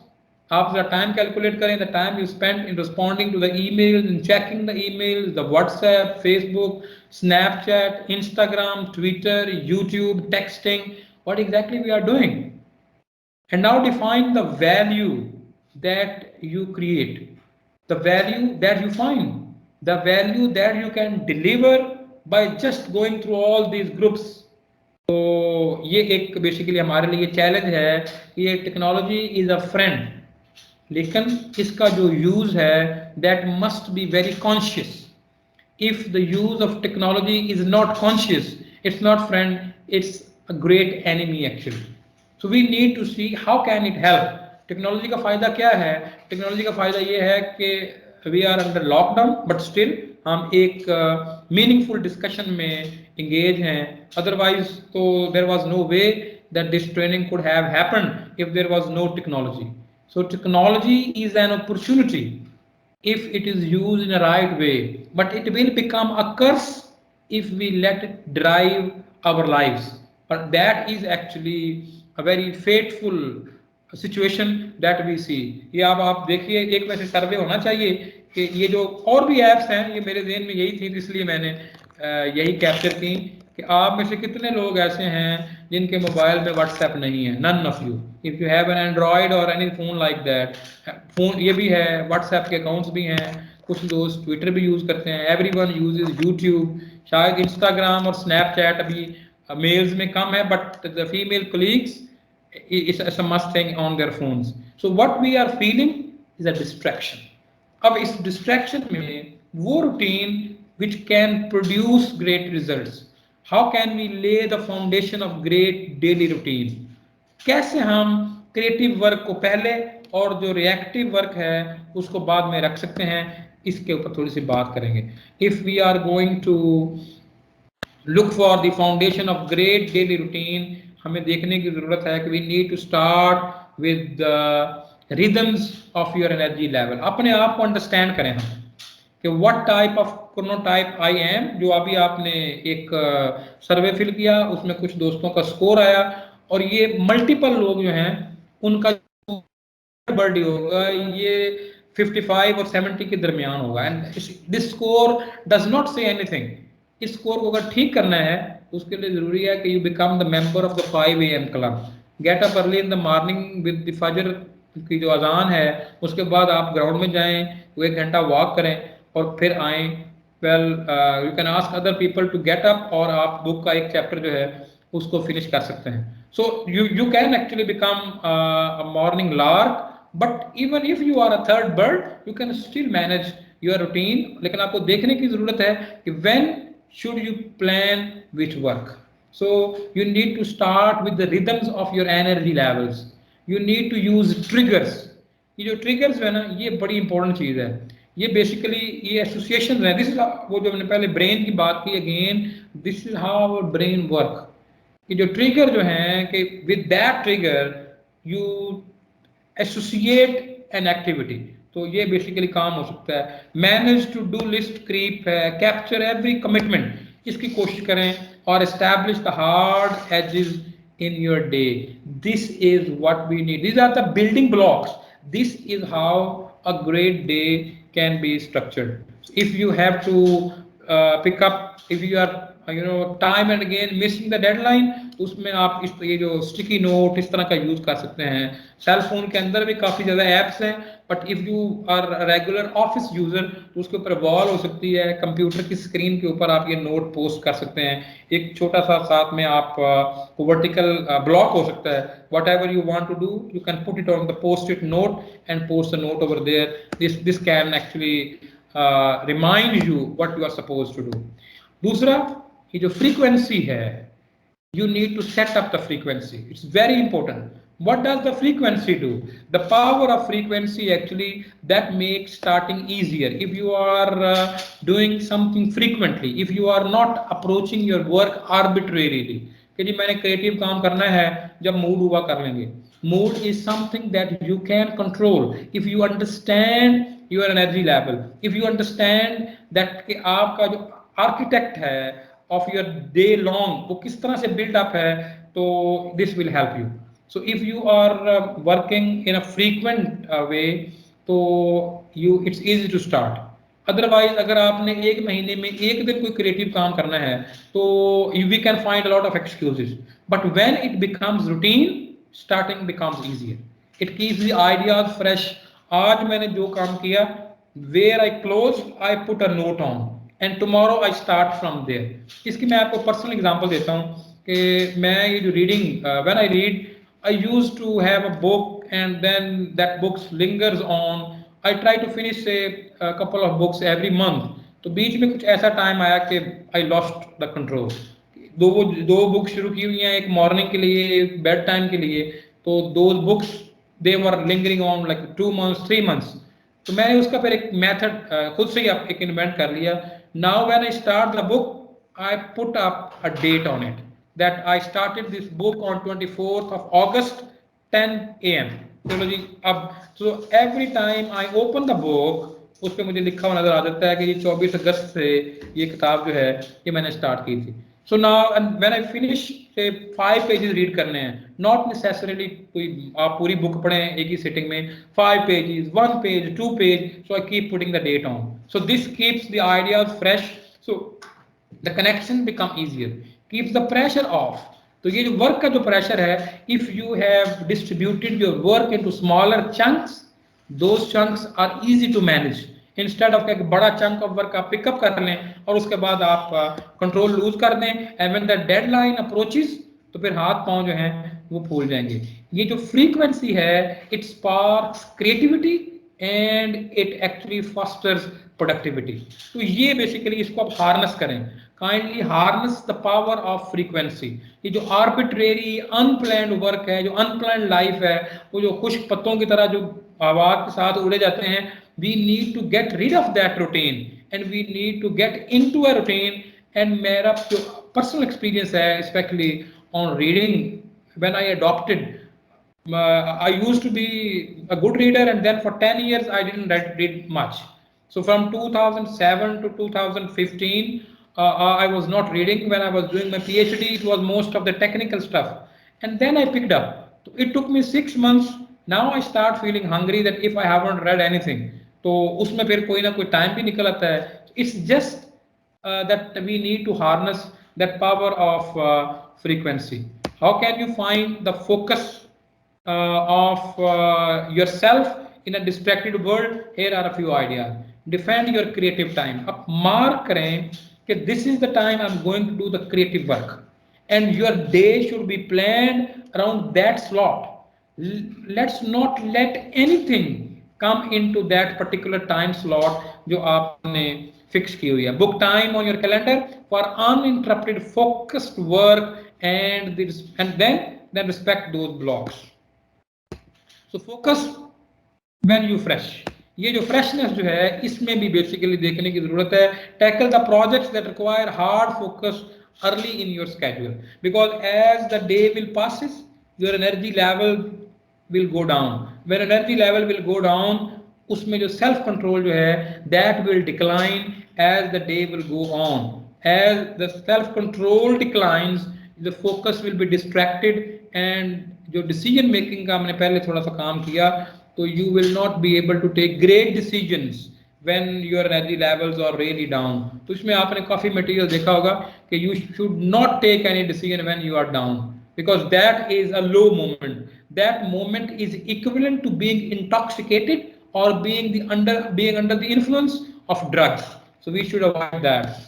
आप the time calculate करें, the time you spend in responding to the emails, in checking the emails, the WhatsApp, Facebook, Snapchat, Instagram, Twitter, YouTube, texting, what exactly we are doing. And now define the value that you create, the value that you find, the value that you can deliver by just going through all these groups. तो ये एक basically हमारे लिए challenge है कि ये technology is a friend, लेकिन इसका जो यूज है that must be very conscious. If the use of technology is not conscious, it's not friend, it's a great enemy actually. So we need to see how can it help. Technology का फायदा क्या है? Technology का फायदा ये है कि we are under lockdown but still हम एक मीनिंगफुल डिस्कशन में इंगेज हैं. अदरवाइज तो there was no way that this training could have happened if there was no technology. So technology is an opportunity if it is used in a right way, but it will become a curse if we let it drive our lives. But that is actually a very fateful situation that we see. ये आप देखिए, एक वैसे सर्वे होना चाहिए कि ये जो और भी ऐप्स हैं, ये मेरे ज़हन में यही थी इसलिए मैंने यही कैप्चर की कि आप में से कितने लोग ऐसे हैं जिनके मोबाइल में व्हाट्सएप नहीं है. None of you. If you have an android और any phone like that, phone ये भी है, व्हाट्सएप के अकाउंट्स भी हैं, कुछ दोस्त ट्विटर भी यूज करते हैं, एवरीवन यूजेस यूट्यूब, शायद इंस्टाग्राम और स्नैपचैट अभी मेल्स में कम है, but the female colleagues it's a must thing on their phones. So what we are feeling is a distraction. अब इस डिस्ट्रैक्शन में वो routine which can produce great results. How can we lay the foundation of great daily routine? कैसे हम creative work को पहले और जो रिएक्टिव वर्क है उसको बाद में रख सकते हैं, इसके ऊपर थोड़ी सी बात करेंगे. If we are going to look for the foundation of great daily routine, हमें देखने की जरूरत है कि we need to start with rhythms of your energy level. अपने आप को अंडरस्टैंड करें हम कि what type of chronotype I am. जो अभी आपने एक सर्वे फिल किया, उसमें कुछ दोस्तों का स्कोर आया और ये मल्टीपल लोग जो हैं उनका बर्थडे होगा ये 55 और 70 के दरमियान होगा. And this score does not say anything. इस स्कोर को अगर ठीक करना है उसके लिए जरूरी है कि you become the member of the 5 AM club. Get up early in the morning with the फजर की जो अजान है, उसके बाद आप ग्राउंड में जाएं, वो 1 घंटा वॉक करें और फिर आएँ. Well you can ask other people to get up और आप बुक का एक चैप्टर जो है उसको फिनिश कर सकते हैं. So you can actually become a morning lark, but even if you are a third bird you can still manage your routine. लेकिन आपको देखने की जरूरत है कि when should you plan which work. So you need to start with the rhythms of your energy levels. You need to use triggers. ये जो triggers है ना, ये बड़ी इंपॉर्टेंट चीज़ है. ये बेसिकली ये एसोसिएशन है. दिस इज वो जो मैंने पहले ब्रेन की बात की, again this is how our brain work. ये जो ट्रिगर जो हैं कि with that trigger you associate an activity. तो ये बेसिकली काम हो सकता है. Manage to do list creep है, कैप्चर एवरी कमिटमेंट, इसकी कोशिश करें और establish the hard edges in your day. This is what we need. These are the building blocks. This is how a great day can be structured. If you have to pick up, if you are time and again missing the deadline, उसमें आप ये जो sticky note इस तरह का use कर सकते हैं। सेल फोन के अंदर भी काफी ज्यादा एप्स हैं, but if you are regular office user तो उसके ऊपर वॉल हो सकती है, कंप्यूटर की स्क्रीन के ऊपर आप ये नोट पोस्ट कर सकते हैं। एक छोटा सा साथ में आप वर्टिकल ब्लॉक हो सकता है, whatever you want to do you can put it on the post it note and post the note over there. This can actually remind you what you are suppose to do. दूसरा, ये जो frequency है, you need to set up the frequency. It's very important. What does the frequency do? The power of frequency actually that makes starting easier. If you are doing something frequently, if you are not approaching your work arbitrarily, कि जी मैंने creative काम करना है, जब mood हुआ कर लेंगे। Mood is something that you can control if you understand your energy level, if you understand that कि आपका जो आर्किटेक्ट है of your day long वो किस तरह से build up है, तो this will help you. So if you are working in a frequent way, तो it's easy to start. Otherwise अगर आपने एक महीने में एक दिन कोई क्रिएटिव काम करना है तो we can find a lot of excuses. But when it becomes routine, starting becomes easier. It keeps the ideas fresh. आज मैंने जो काम किया, where I closed, I put a note on. And tomorrow I start from there. इसकी मैं आपको personal example देता हूँ कि मैं ये जो reading, when I read, I used to have a book and then that book lingers on. I try to finish a couple of books every month. तो बीच में कुछ ऐसा टाइम आया कि I lost the control. दो book शुरू की हुई हैं, एक मॉर्निंग के लिए, एक बेड टाइम के लिए, तो those books they were lingering on like 2 months, 3 months. तो मैंने उसका फिर एक मेथड खुद से ही एक इन्वेंट कर लिया। Now when I start the book, I put up a date on it that I started this book on 24th of August 10 AM. चलो जी, अब so every time I open the book, उस पे मुझे लिखा हुआ नजर आ जाता है कि ये 24 अगस्त से ये किताब जो है ये मैंने स्टार्ट की थी। So now and when I finish say 5 pages read करने हैं, not necessarily कोई आप पूरी बुक पढ़ें एक ही सिटिंग में, 5 pages, 1 page, 2 page, so I keep putting the date on. So this keeps the ideas fresh, so the connection become easier, keeps the pressure off. तो ये जो वर्क का जो प्रेशर है, if you have distributed your work into smaller chunks, those chunks are easy to manage. Instead of एक बड़ा chunk of work आप pickup कर लें और उसके बाद आप कंट्रोल लूज कर दें, and when the deadline approaches तो फिर हाथ पांव जो हैं वो फूल जाएंगे। ये जो फ्रीक्वेंसी है, it sparks creativity and it actually fosters productivity. तो ये बेसिकली इसको आप हार्नेस करें, kindly harness the power of frequency. ये जो आर्बिट्रेरी अनप्लान्ड वर्क है, जो अनप्लान्ड लाइफ है, वो जो खुश्क पत्तों की तरह जो हवा के साथ उड़े जाते हैं, we need to get rid of that routine and we need to get into a routine. And मेरा जो personal experience है, especially on reading, when I adopted, I used to be a good reader and then for 10 years I didn't read much. So from 2007 to 2015 I was not reading. When I was doing my PhD, it was most of the technical stuff, and then I picked up. It took me 6 months. Now I start feeling hungry that if I haven't read anything, तो उसमें फिर कोई ना कोई time भी निकल आता है। It's just that we need to harness that power of frequency. How can you find the focus of yourself in a distracted world? Here are a few ideas. Defend your creative time. आप mark करें कि this is the time I'm going to do the creative work, and your day should be planned around that slot. Let's not let anything come into that particular time slot जो आपने fix की हुई है. Book time on your calendar for uninterrupted focused work and then respect those blocks. So focus when you fresh. ये जो freshness जो है, इसमें भी basically देखने की जरूरत है. Tackle the projects that require hard focus early in your schedule, because as the day will passes, your energy level will go down. When energy level will go down, उसमें जो self control जो है, that will decline as the day will go on. As the self control declines, the focus will be distracted, and जो decision making का हमने पहले थोड़ा सा काम किया, तो you will not be able to take great decisions when your energy levels are really down. तो इसमें आपने काफी मटेरियल देखा होगा कि you should not take any decision when you are down, because that is a low moment. That moment is equivalent to being intoxicated or being under the influence of drugs. So we should avoid that.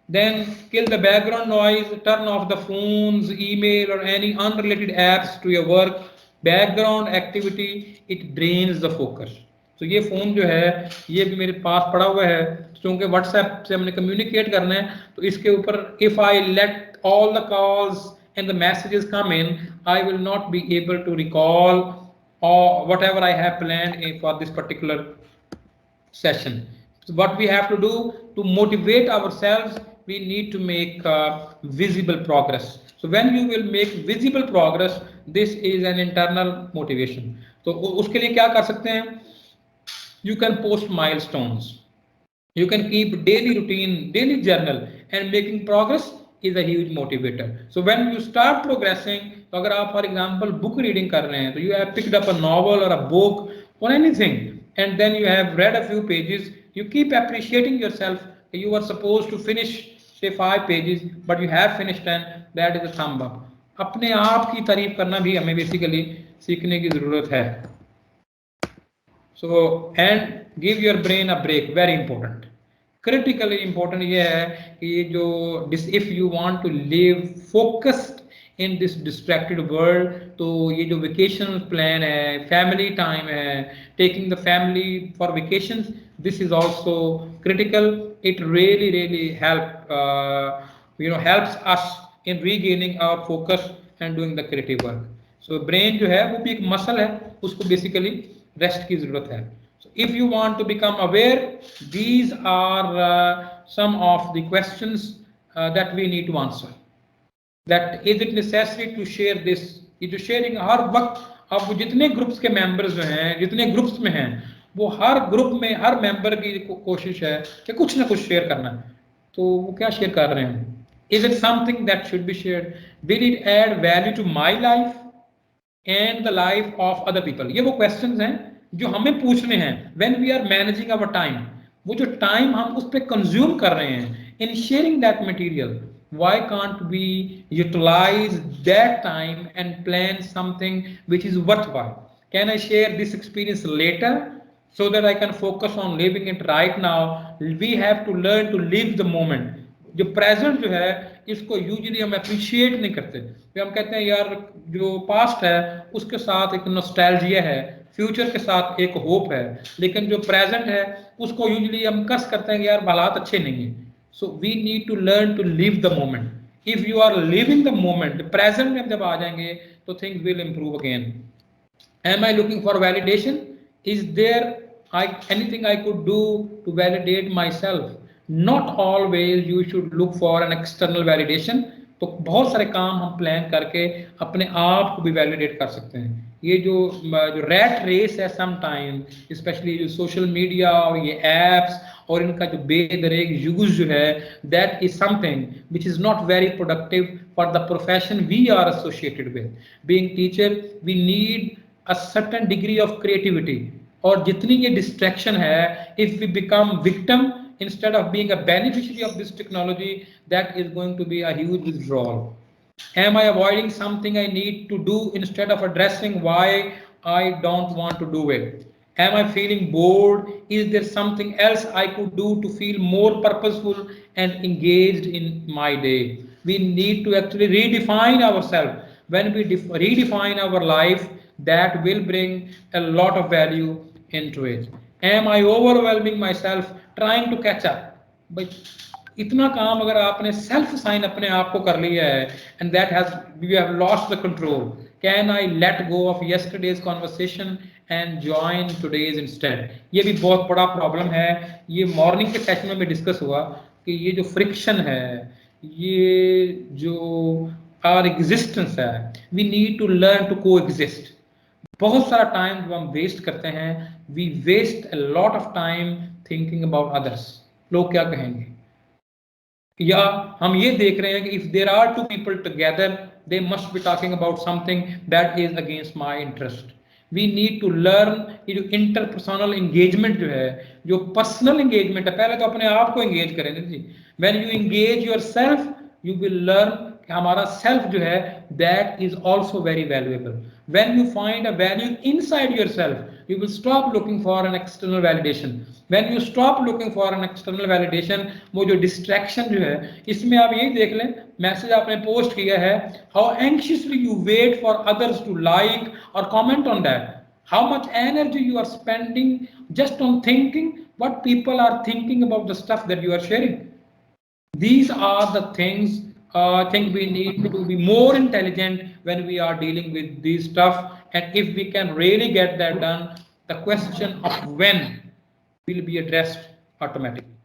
Then kill the background noise, turn off the phones, email or any unrelated apps to your work. Background activity, it drains the focus. तो ये phone जो है ये भी मेरे पास पड़ा हुआ है, क्योंकि व्हाट्सएप से हमने कम्युनिकेट करना है, तो इसके ऊपर if I let all the calls and the messages come in, I will not be able to recall or whatever I have planned for this particular session. So what we have to do to motivate ourselves, we need to make visible progress. So when you will make visible progress, this is an internal motivation. तो उसके लिए क्या कर सकते हैं? You can post milestones. You can keep daily routine, daily journal, and making progress is a huge motivator. So when you start progressing, तो अगर आप for example book reading कर रहे हैं, तो you have picked up a novel or a book or anything, and then you have read a few pages, you keep appreciating yourself. You are supposed to finish say 5 pages, but you have finished 10. That is a thumb up. अपने आप की तारीफ करना भी हमें basically सीखने की जरूरत है. So and give your brain a break, very important. Critically important ये है कि ये जो if you want to live focused in this distracted world, तो ये जो vacation plan है, family time है, taking the family for vacations, this is also critical. It really helps us in regaining our focus and doing the creative work. So brain जो है वो भी एक muscle है, उसको basically rest की जरूरत है. So if you want to become aware, these are some of the questions that we need to answer. That is it necessary to share this? ये जो sharing हर वक्त अब जितने ग्रुप्स के मेंबर्स जो हैं, जितने ग्रुप्स में हैं, वो हर ग्रुप में हर मेंबर की कोशिश है कि कुछ ना कुछ शेयर करना है. तो वो क्या शेयर कर रहे हैं? Is it something that should be shared? Will it add value to my life and the life of other people? ये वो questions हैं जो हमें पूछने हैं when we are managing our time. वो जो time हम उस पर consume कर रहे हैं in sharing that material, why can't we utilize that time and plan something which is worthwhile? Can I share this experience later so that I can focus on living it right now? We have to learn to live the moment. जो present जो है इसको usually हम appreciate नहीं करते. हम कहते हैं यार जो पास्ट है उसके साथ एक नॉस्टैल्जिया है, फ्यूचर के साथ एक होप है, लेकिन जो प्रेजेंट है उसको यूजुअली हम कस करते हैं कि यार हालात अच्छे नहीं है. So we need to learn to live the moment. If you are living the moment, present में जब आ जाएंगे तो things will improve again. Am I looking for validation? Is there anything I could do to validate myself? Not always you should look for an external validation. तो बहुत सारे काम हम प्लान करके अपने आप को भी वैलिडेट कर सकते हैं. ये जो रैट रेस है समटाइम, स्पेशली जो सोशल मीडिया और ये एप्स और इनका जो बेदरेग यूज जो है, that is something which is not very productive for the profession we are associated with. Being teacher we need a certain degree of creativity. और जितनी ये डिस्ट्रैक्शन है, if we become victim instead of being a beneficiary of this technology, that is going to be a huge withdrawal. Am I avoiding something I need to do instead of addressing why I don't want to do it? Am I feeling bored? Is there something else I could do to feel more purposeful and engaged in my day? We need to actually redefine ourselves. When we redefine our life, that will bring a lot of value into it. Am I overwhelming myself trying to catch up? भाई इतना काम अगर आपने self sign अपने आप को कर लिया है and that has you have lost the control. Can I let go of yesterday's conversation and join today's instead? ये भी बहुत बड़ा प्रॉब्लम है. ये मॉर्निंग के सेशन में डिस्कस हुआ कि ये जो फ्रिक्शन है, ये जो our existence है, we need to learn to coexist. बहुत सारा टाइम जो हम वेस्ट करते हैं, we waste a lot of time thinking about others. लोग क्या कहेंगे, या हम ये देख रहे हैं कि if there are two people together they must be talking about something that is against my interest. We need to learn ये जो इंटरपर्सनल एंगेजमेंट जो है, जो पर्सनल एंगेजमेंट है, पहले तो अपने आप को एंगेज करें जी। When you engage yourself you will learn कि हमारा सेल्फ जो है that is also very valuable. When you find a value inside yourself you will stop looking for an external validation. When you stop looking for an external validation, वो जो distraction जो है, इसमें आप यही देख लें, मैसेज आपने पोस्ट किया है, how anxiously you wait for others to like और comment on that, how much energy you are spending just on thinking what people are thinking about the stuff that you are sharing. These are the things I think we need to be more intelligent when we are dealing with these stuff, and if we can really get that done, the question of when will be addressed automatically.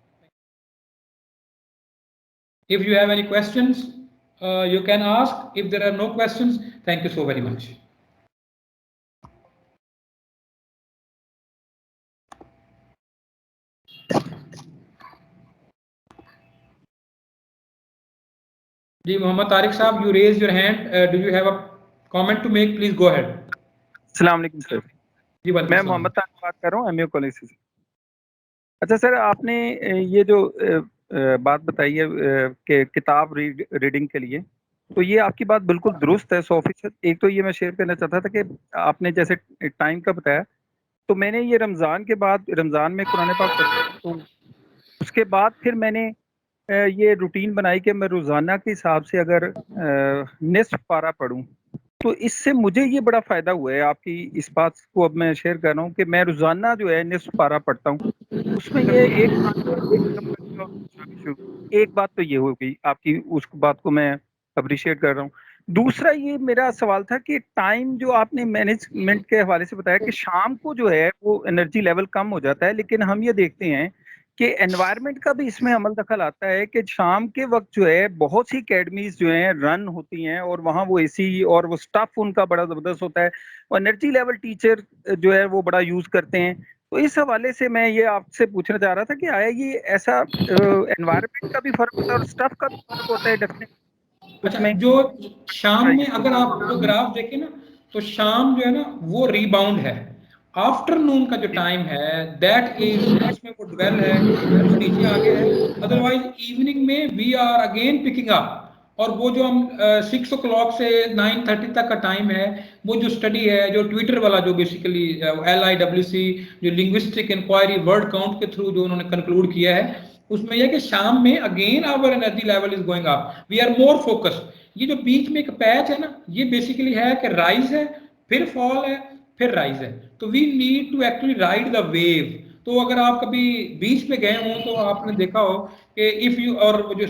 If you have any questions, you can ask. If there are no questions, thank you so very much. जी मोहम्मद तारिक साहब, you raised your hand. Do you have a comment to make? Please go ahead. अस्सलाम वालेकुम sir. जी मैं मोहम्मद तारिक बात कर रहा हूँ MU college से। अच्छा सर, आपने ये जो बात बताई है कि किताब रीडिंग के लिए, तो ये आपकी बात बिल्कुल दुरुस्त है 100%। एक तो ये मैं शेयर करना चाहता था कि आपने जैसे टाइम का बताया, तो मैंने ये रमज़ान के बाद, रमज़ान में कुरान पाक पढ़ा, तो उसके बाद फिर मैंने ये रूटीन बनाई कि मैं रोज़ाना के हिसाब से अगर निस्फ पारा पढूं, तो इससे मुझे ये बड़ा फ़ायदा हुआ है। आपकी इस बात को अब मैं शेयर कर रहा हूँ कि मैं रोज़ाना जो है निस्फ पारा पढ़ता हूँ। उसमें ये एक बात तो ये हो गई आपकी, उस बात को मैं अप्रिशिएट कर रहा हूँ। दूसरा ये मेरा सवाल था कि टाइम जो आपने मैनेजमेंट के हवाले से बताया कि शाम को जो है वो एनर्जी लेवल कम हो जाता है, लेकिन हम ये देखते हैं कि एनवायरनमेंट का भी इसमें अमल दखल आता है कि शाम के वक्त जो है बहुत सी अकेडमीज जो हैं रन होती हैं और वहाँ वो एसी और वो स्टाफ उनका बड़ा ज़बरदस्त होता है और एनर्जी लेवल टीचर जो है वो बड़ा यूज़ करते हैं। तो इस हवाले से मैं ये आपसे पूछना चाह रहा था कि आया ये ऐसा एनवायरनमेंट का भी फर्क होता है और स्टाफ का भी फर्क होता है डेफिनेटली। अच्छा, जो शाम में अगर आप वो ग्राफ देखें ना, तो शाम जो है ना वो रीबाउंड है। आफ्टरनून का जो टाइम है दैट इज, इसमें वो डवेल है, वो नीचे आ गया है। अदरवाइज इवनिंग में we are again picking up, और वो जो हम 6 o'clock से 9:30 तक का टाइम है, वो जो स्टडी है, जो ट्विटर वाला जो बेसिकली LIWC जो लिंग्विस्टिक इंक्वायरी वर्ड काउंट के थ्रू जो उन्होंने कंक्लूड किया है, उसमें यह कि शाम में again our energy level is going up, we are more focused. ये जो बीच में एक पैच है ना, ये बेसिकली है कि राइज है, फिर फॉल है, फिर राइज है। तो we need to actually ride the wave. तो अगर आप कभी बीच पे गए हों तो आपने देखा हो कि इफ यू, और जो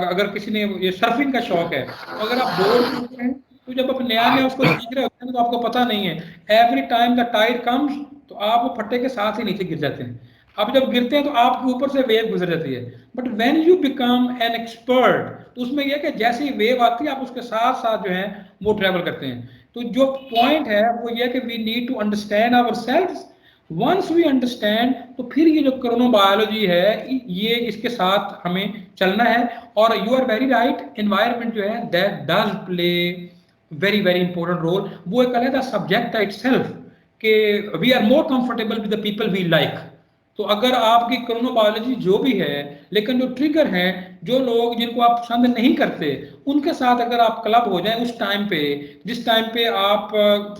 अगर किसी ने ये सर्फिंग का शौक है, तो अगर आप बोर्ड पे होते हैं, तो जब आप नया नया उसको सीख रहे होते हैं तो आपको पता नहीं है, every time the tide comes तो आप वो फट्टे के साथ ही नीचे गिर जाते हैं। अब जब गिरते हैं तो आपके ऊपर से वेव गुजर जाती है। But when you become an expert, तो उसमें यह कि जैसे ही वेव आती है आप उसके साथ साथ जो है वो ट्रेवल करते हैं। तो जो पॉइंट है वो ये कि we need to understand our self. Once we understand, तो फिर ये जो क्रोनोबायोलॉजी है ये इसके साथ हमें चलना है। और you are very right, environment जो है that does play very very important role. वो एक अलग सब्जेक्ट है इटसेल्फ कि we are more comfortable with the people we like. तो अगर आपकी क्रोनोबायोलॉजी जो भी है, लेकिन जो ट्रिगर हैं, जो लोग जिनको आप पसंद नहीं करते, उनके साथ अगर आप क्लब हो जाएं उस टाइम पे, जिस टाइम पे आप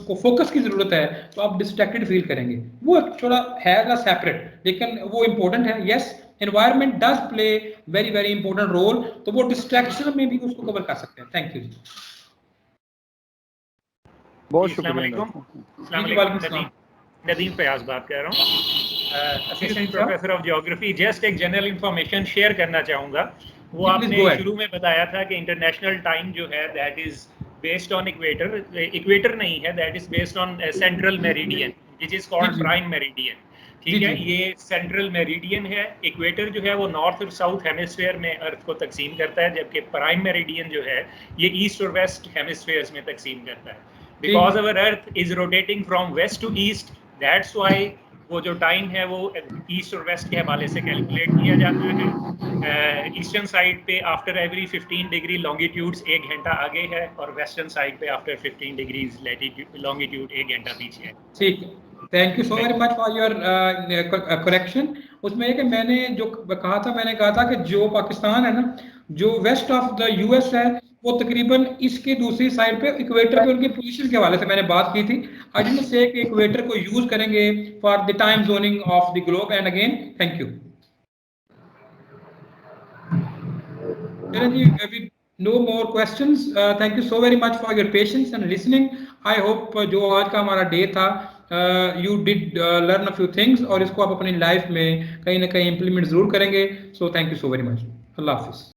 को फोकस की जरूरत है, तो आप डिस्ट्रैक्टेड फील करेंगे। वो थोड़ा है ना सेपरेट, लेकिन वो इंपॉर्टेंट है। Yes, environment does play very very important role, तो वो डिस्ट्रैक्शन में भी उसको कवर कर सकते हैं। Thank you. बहुत शुक्रिया। नदीम फयाज बात कर रहा हूँ, assistant professor of geography. Just एक जनरल इंफॉर्मेशन शेयर करना चाहूँगा। वो आपने शुरू में बताया था कि इंटरनेशनल टाइम जो है that is based on equator. Equator नहीं है, that is based on central meridian which is called prime meridian. ठीक है, ये सेंट्रल मेरिडियन है। इक्वेटर जो है वो नॉर्थ और साउथ हेमिस्फीयर में अर्थ को तकसीम करता है, जबकि प्राइम मेरिडियन जो है ये ईस्ट और वेस्ट हेमिस्फीयर्स में तकसीम करता है। Because our Earth is rotating from west to east, that's why वो जो टाइम है वो ईस्ट और वेस्ट के हवाले से कैलकुलेट किया जाता है। ईस्टर्न साइड पे आफ्टर एवरी 15 डिग्री लॉन्गिट्यूड्स 1 घंटा आगे है और वेस्टर्न साइड पे आफ्टर 15 डिग्रीज लॉन्गिट्यूड 1 घंटा पीछे है। ठीक, thank you so very much for your correction. उसमें एक मैंने जो कहा था कि जो पाकिस्तान है ना, जो वेस्ट ऑफ द यूएस है, वो तकरीबन इसके दूसरी साइड पे इक्वेटर पे उनकी पोजीशन के हवाले से मैंने बात की थी। आई डिडंट से कि इक्वेटर को यूज करेंगे for the time zoning of the globe. And again thank you. Chiranjeev, no more questions. Thank you so very much for your patience and listening. I hope जो आज का हमारा day था, you did learn a few things और इसको आप अपनी life में कहीं ना कहीं इम्प्लीमेंट जरूर करेंगे। So thank you so very much. Allah Hafiz.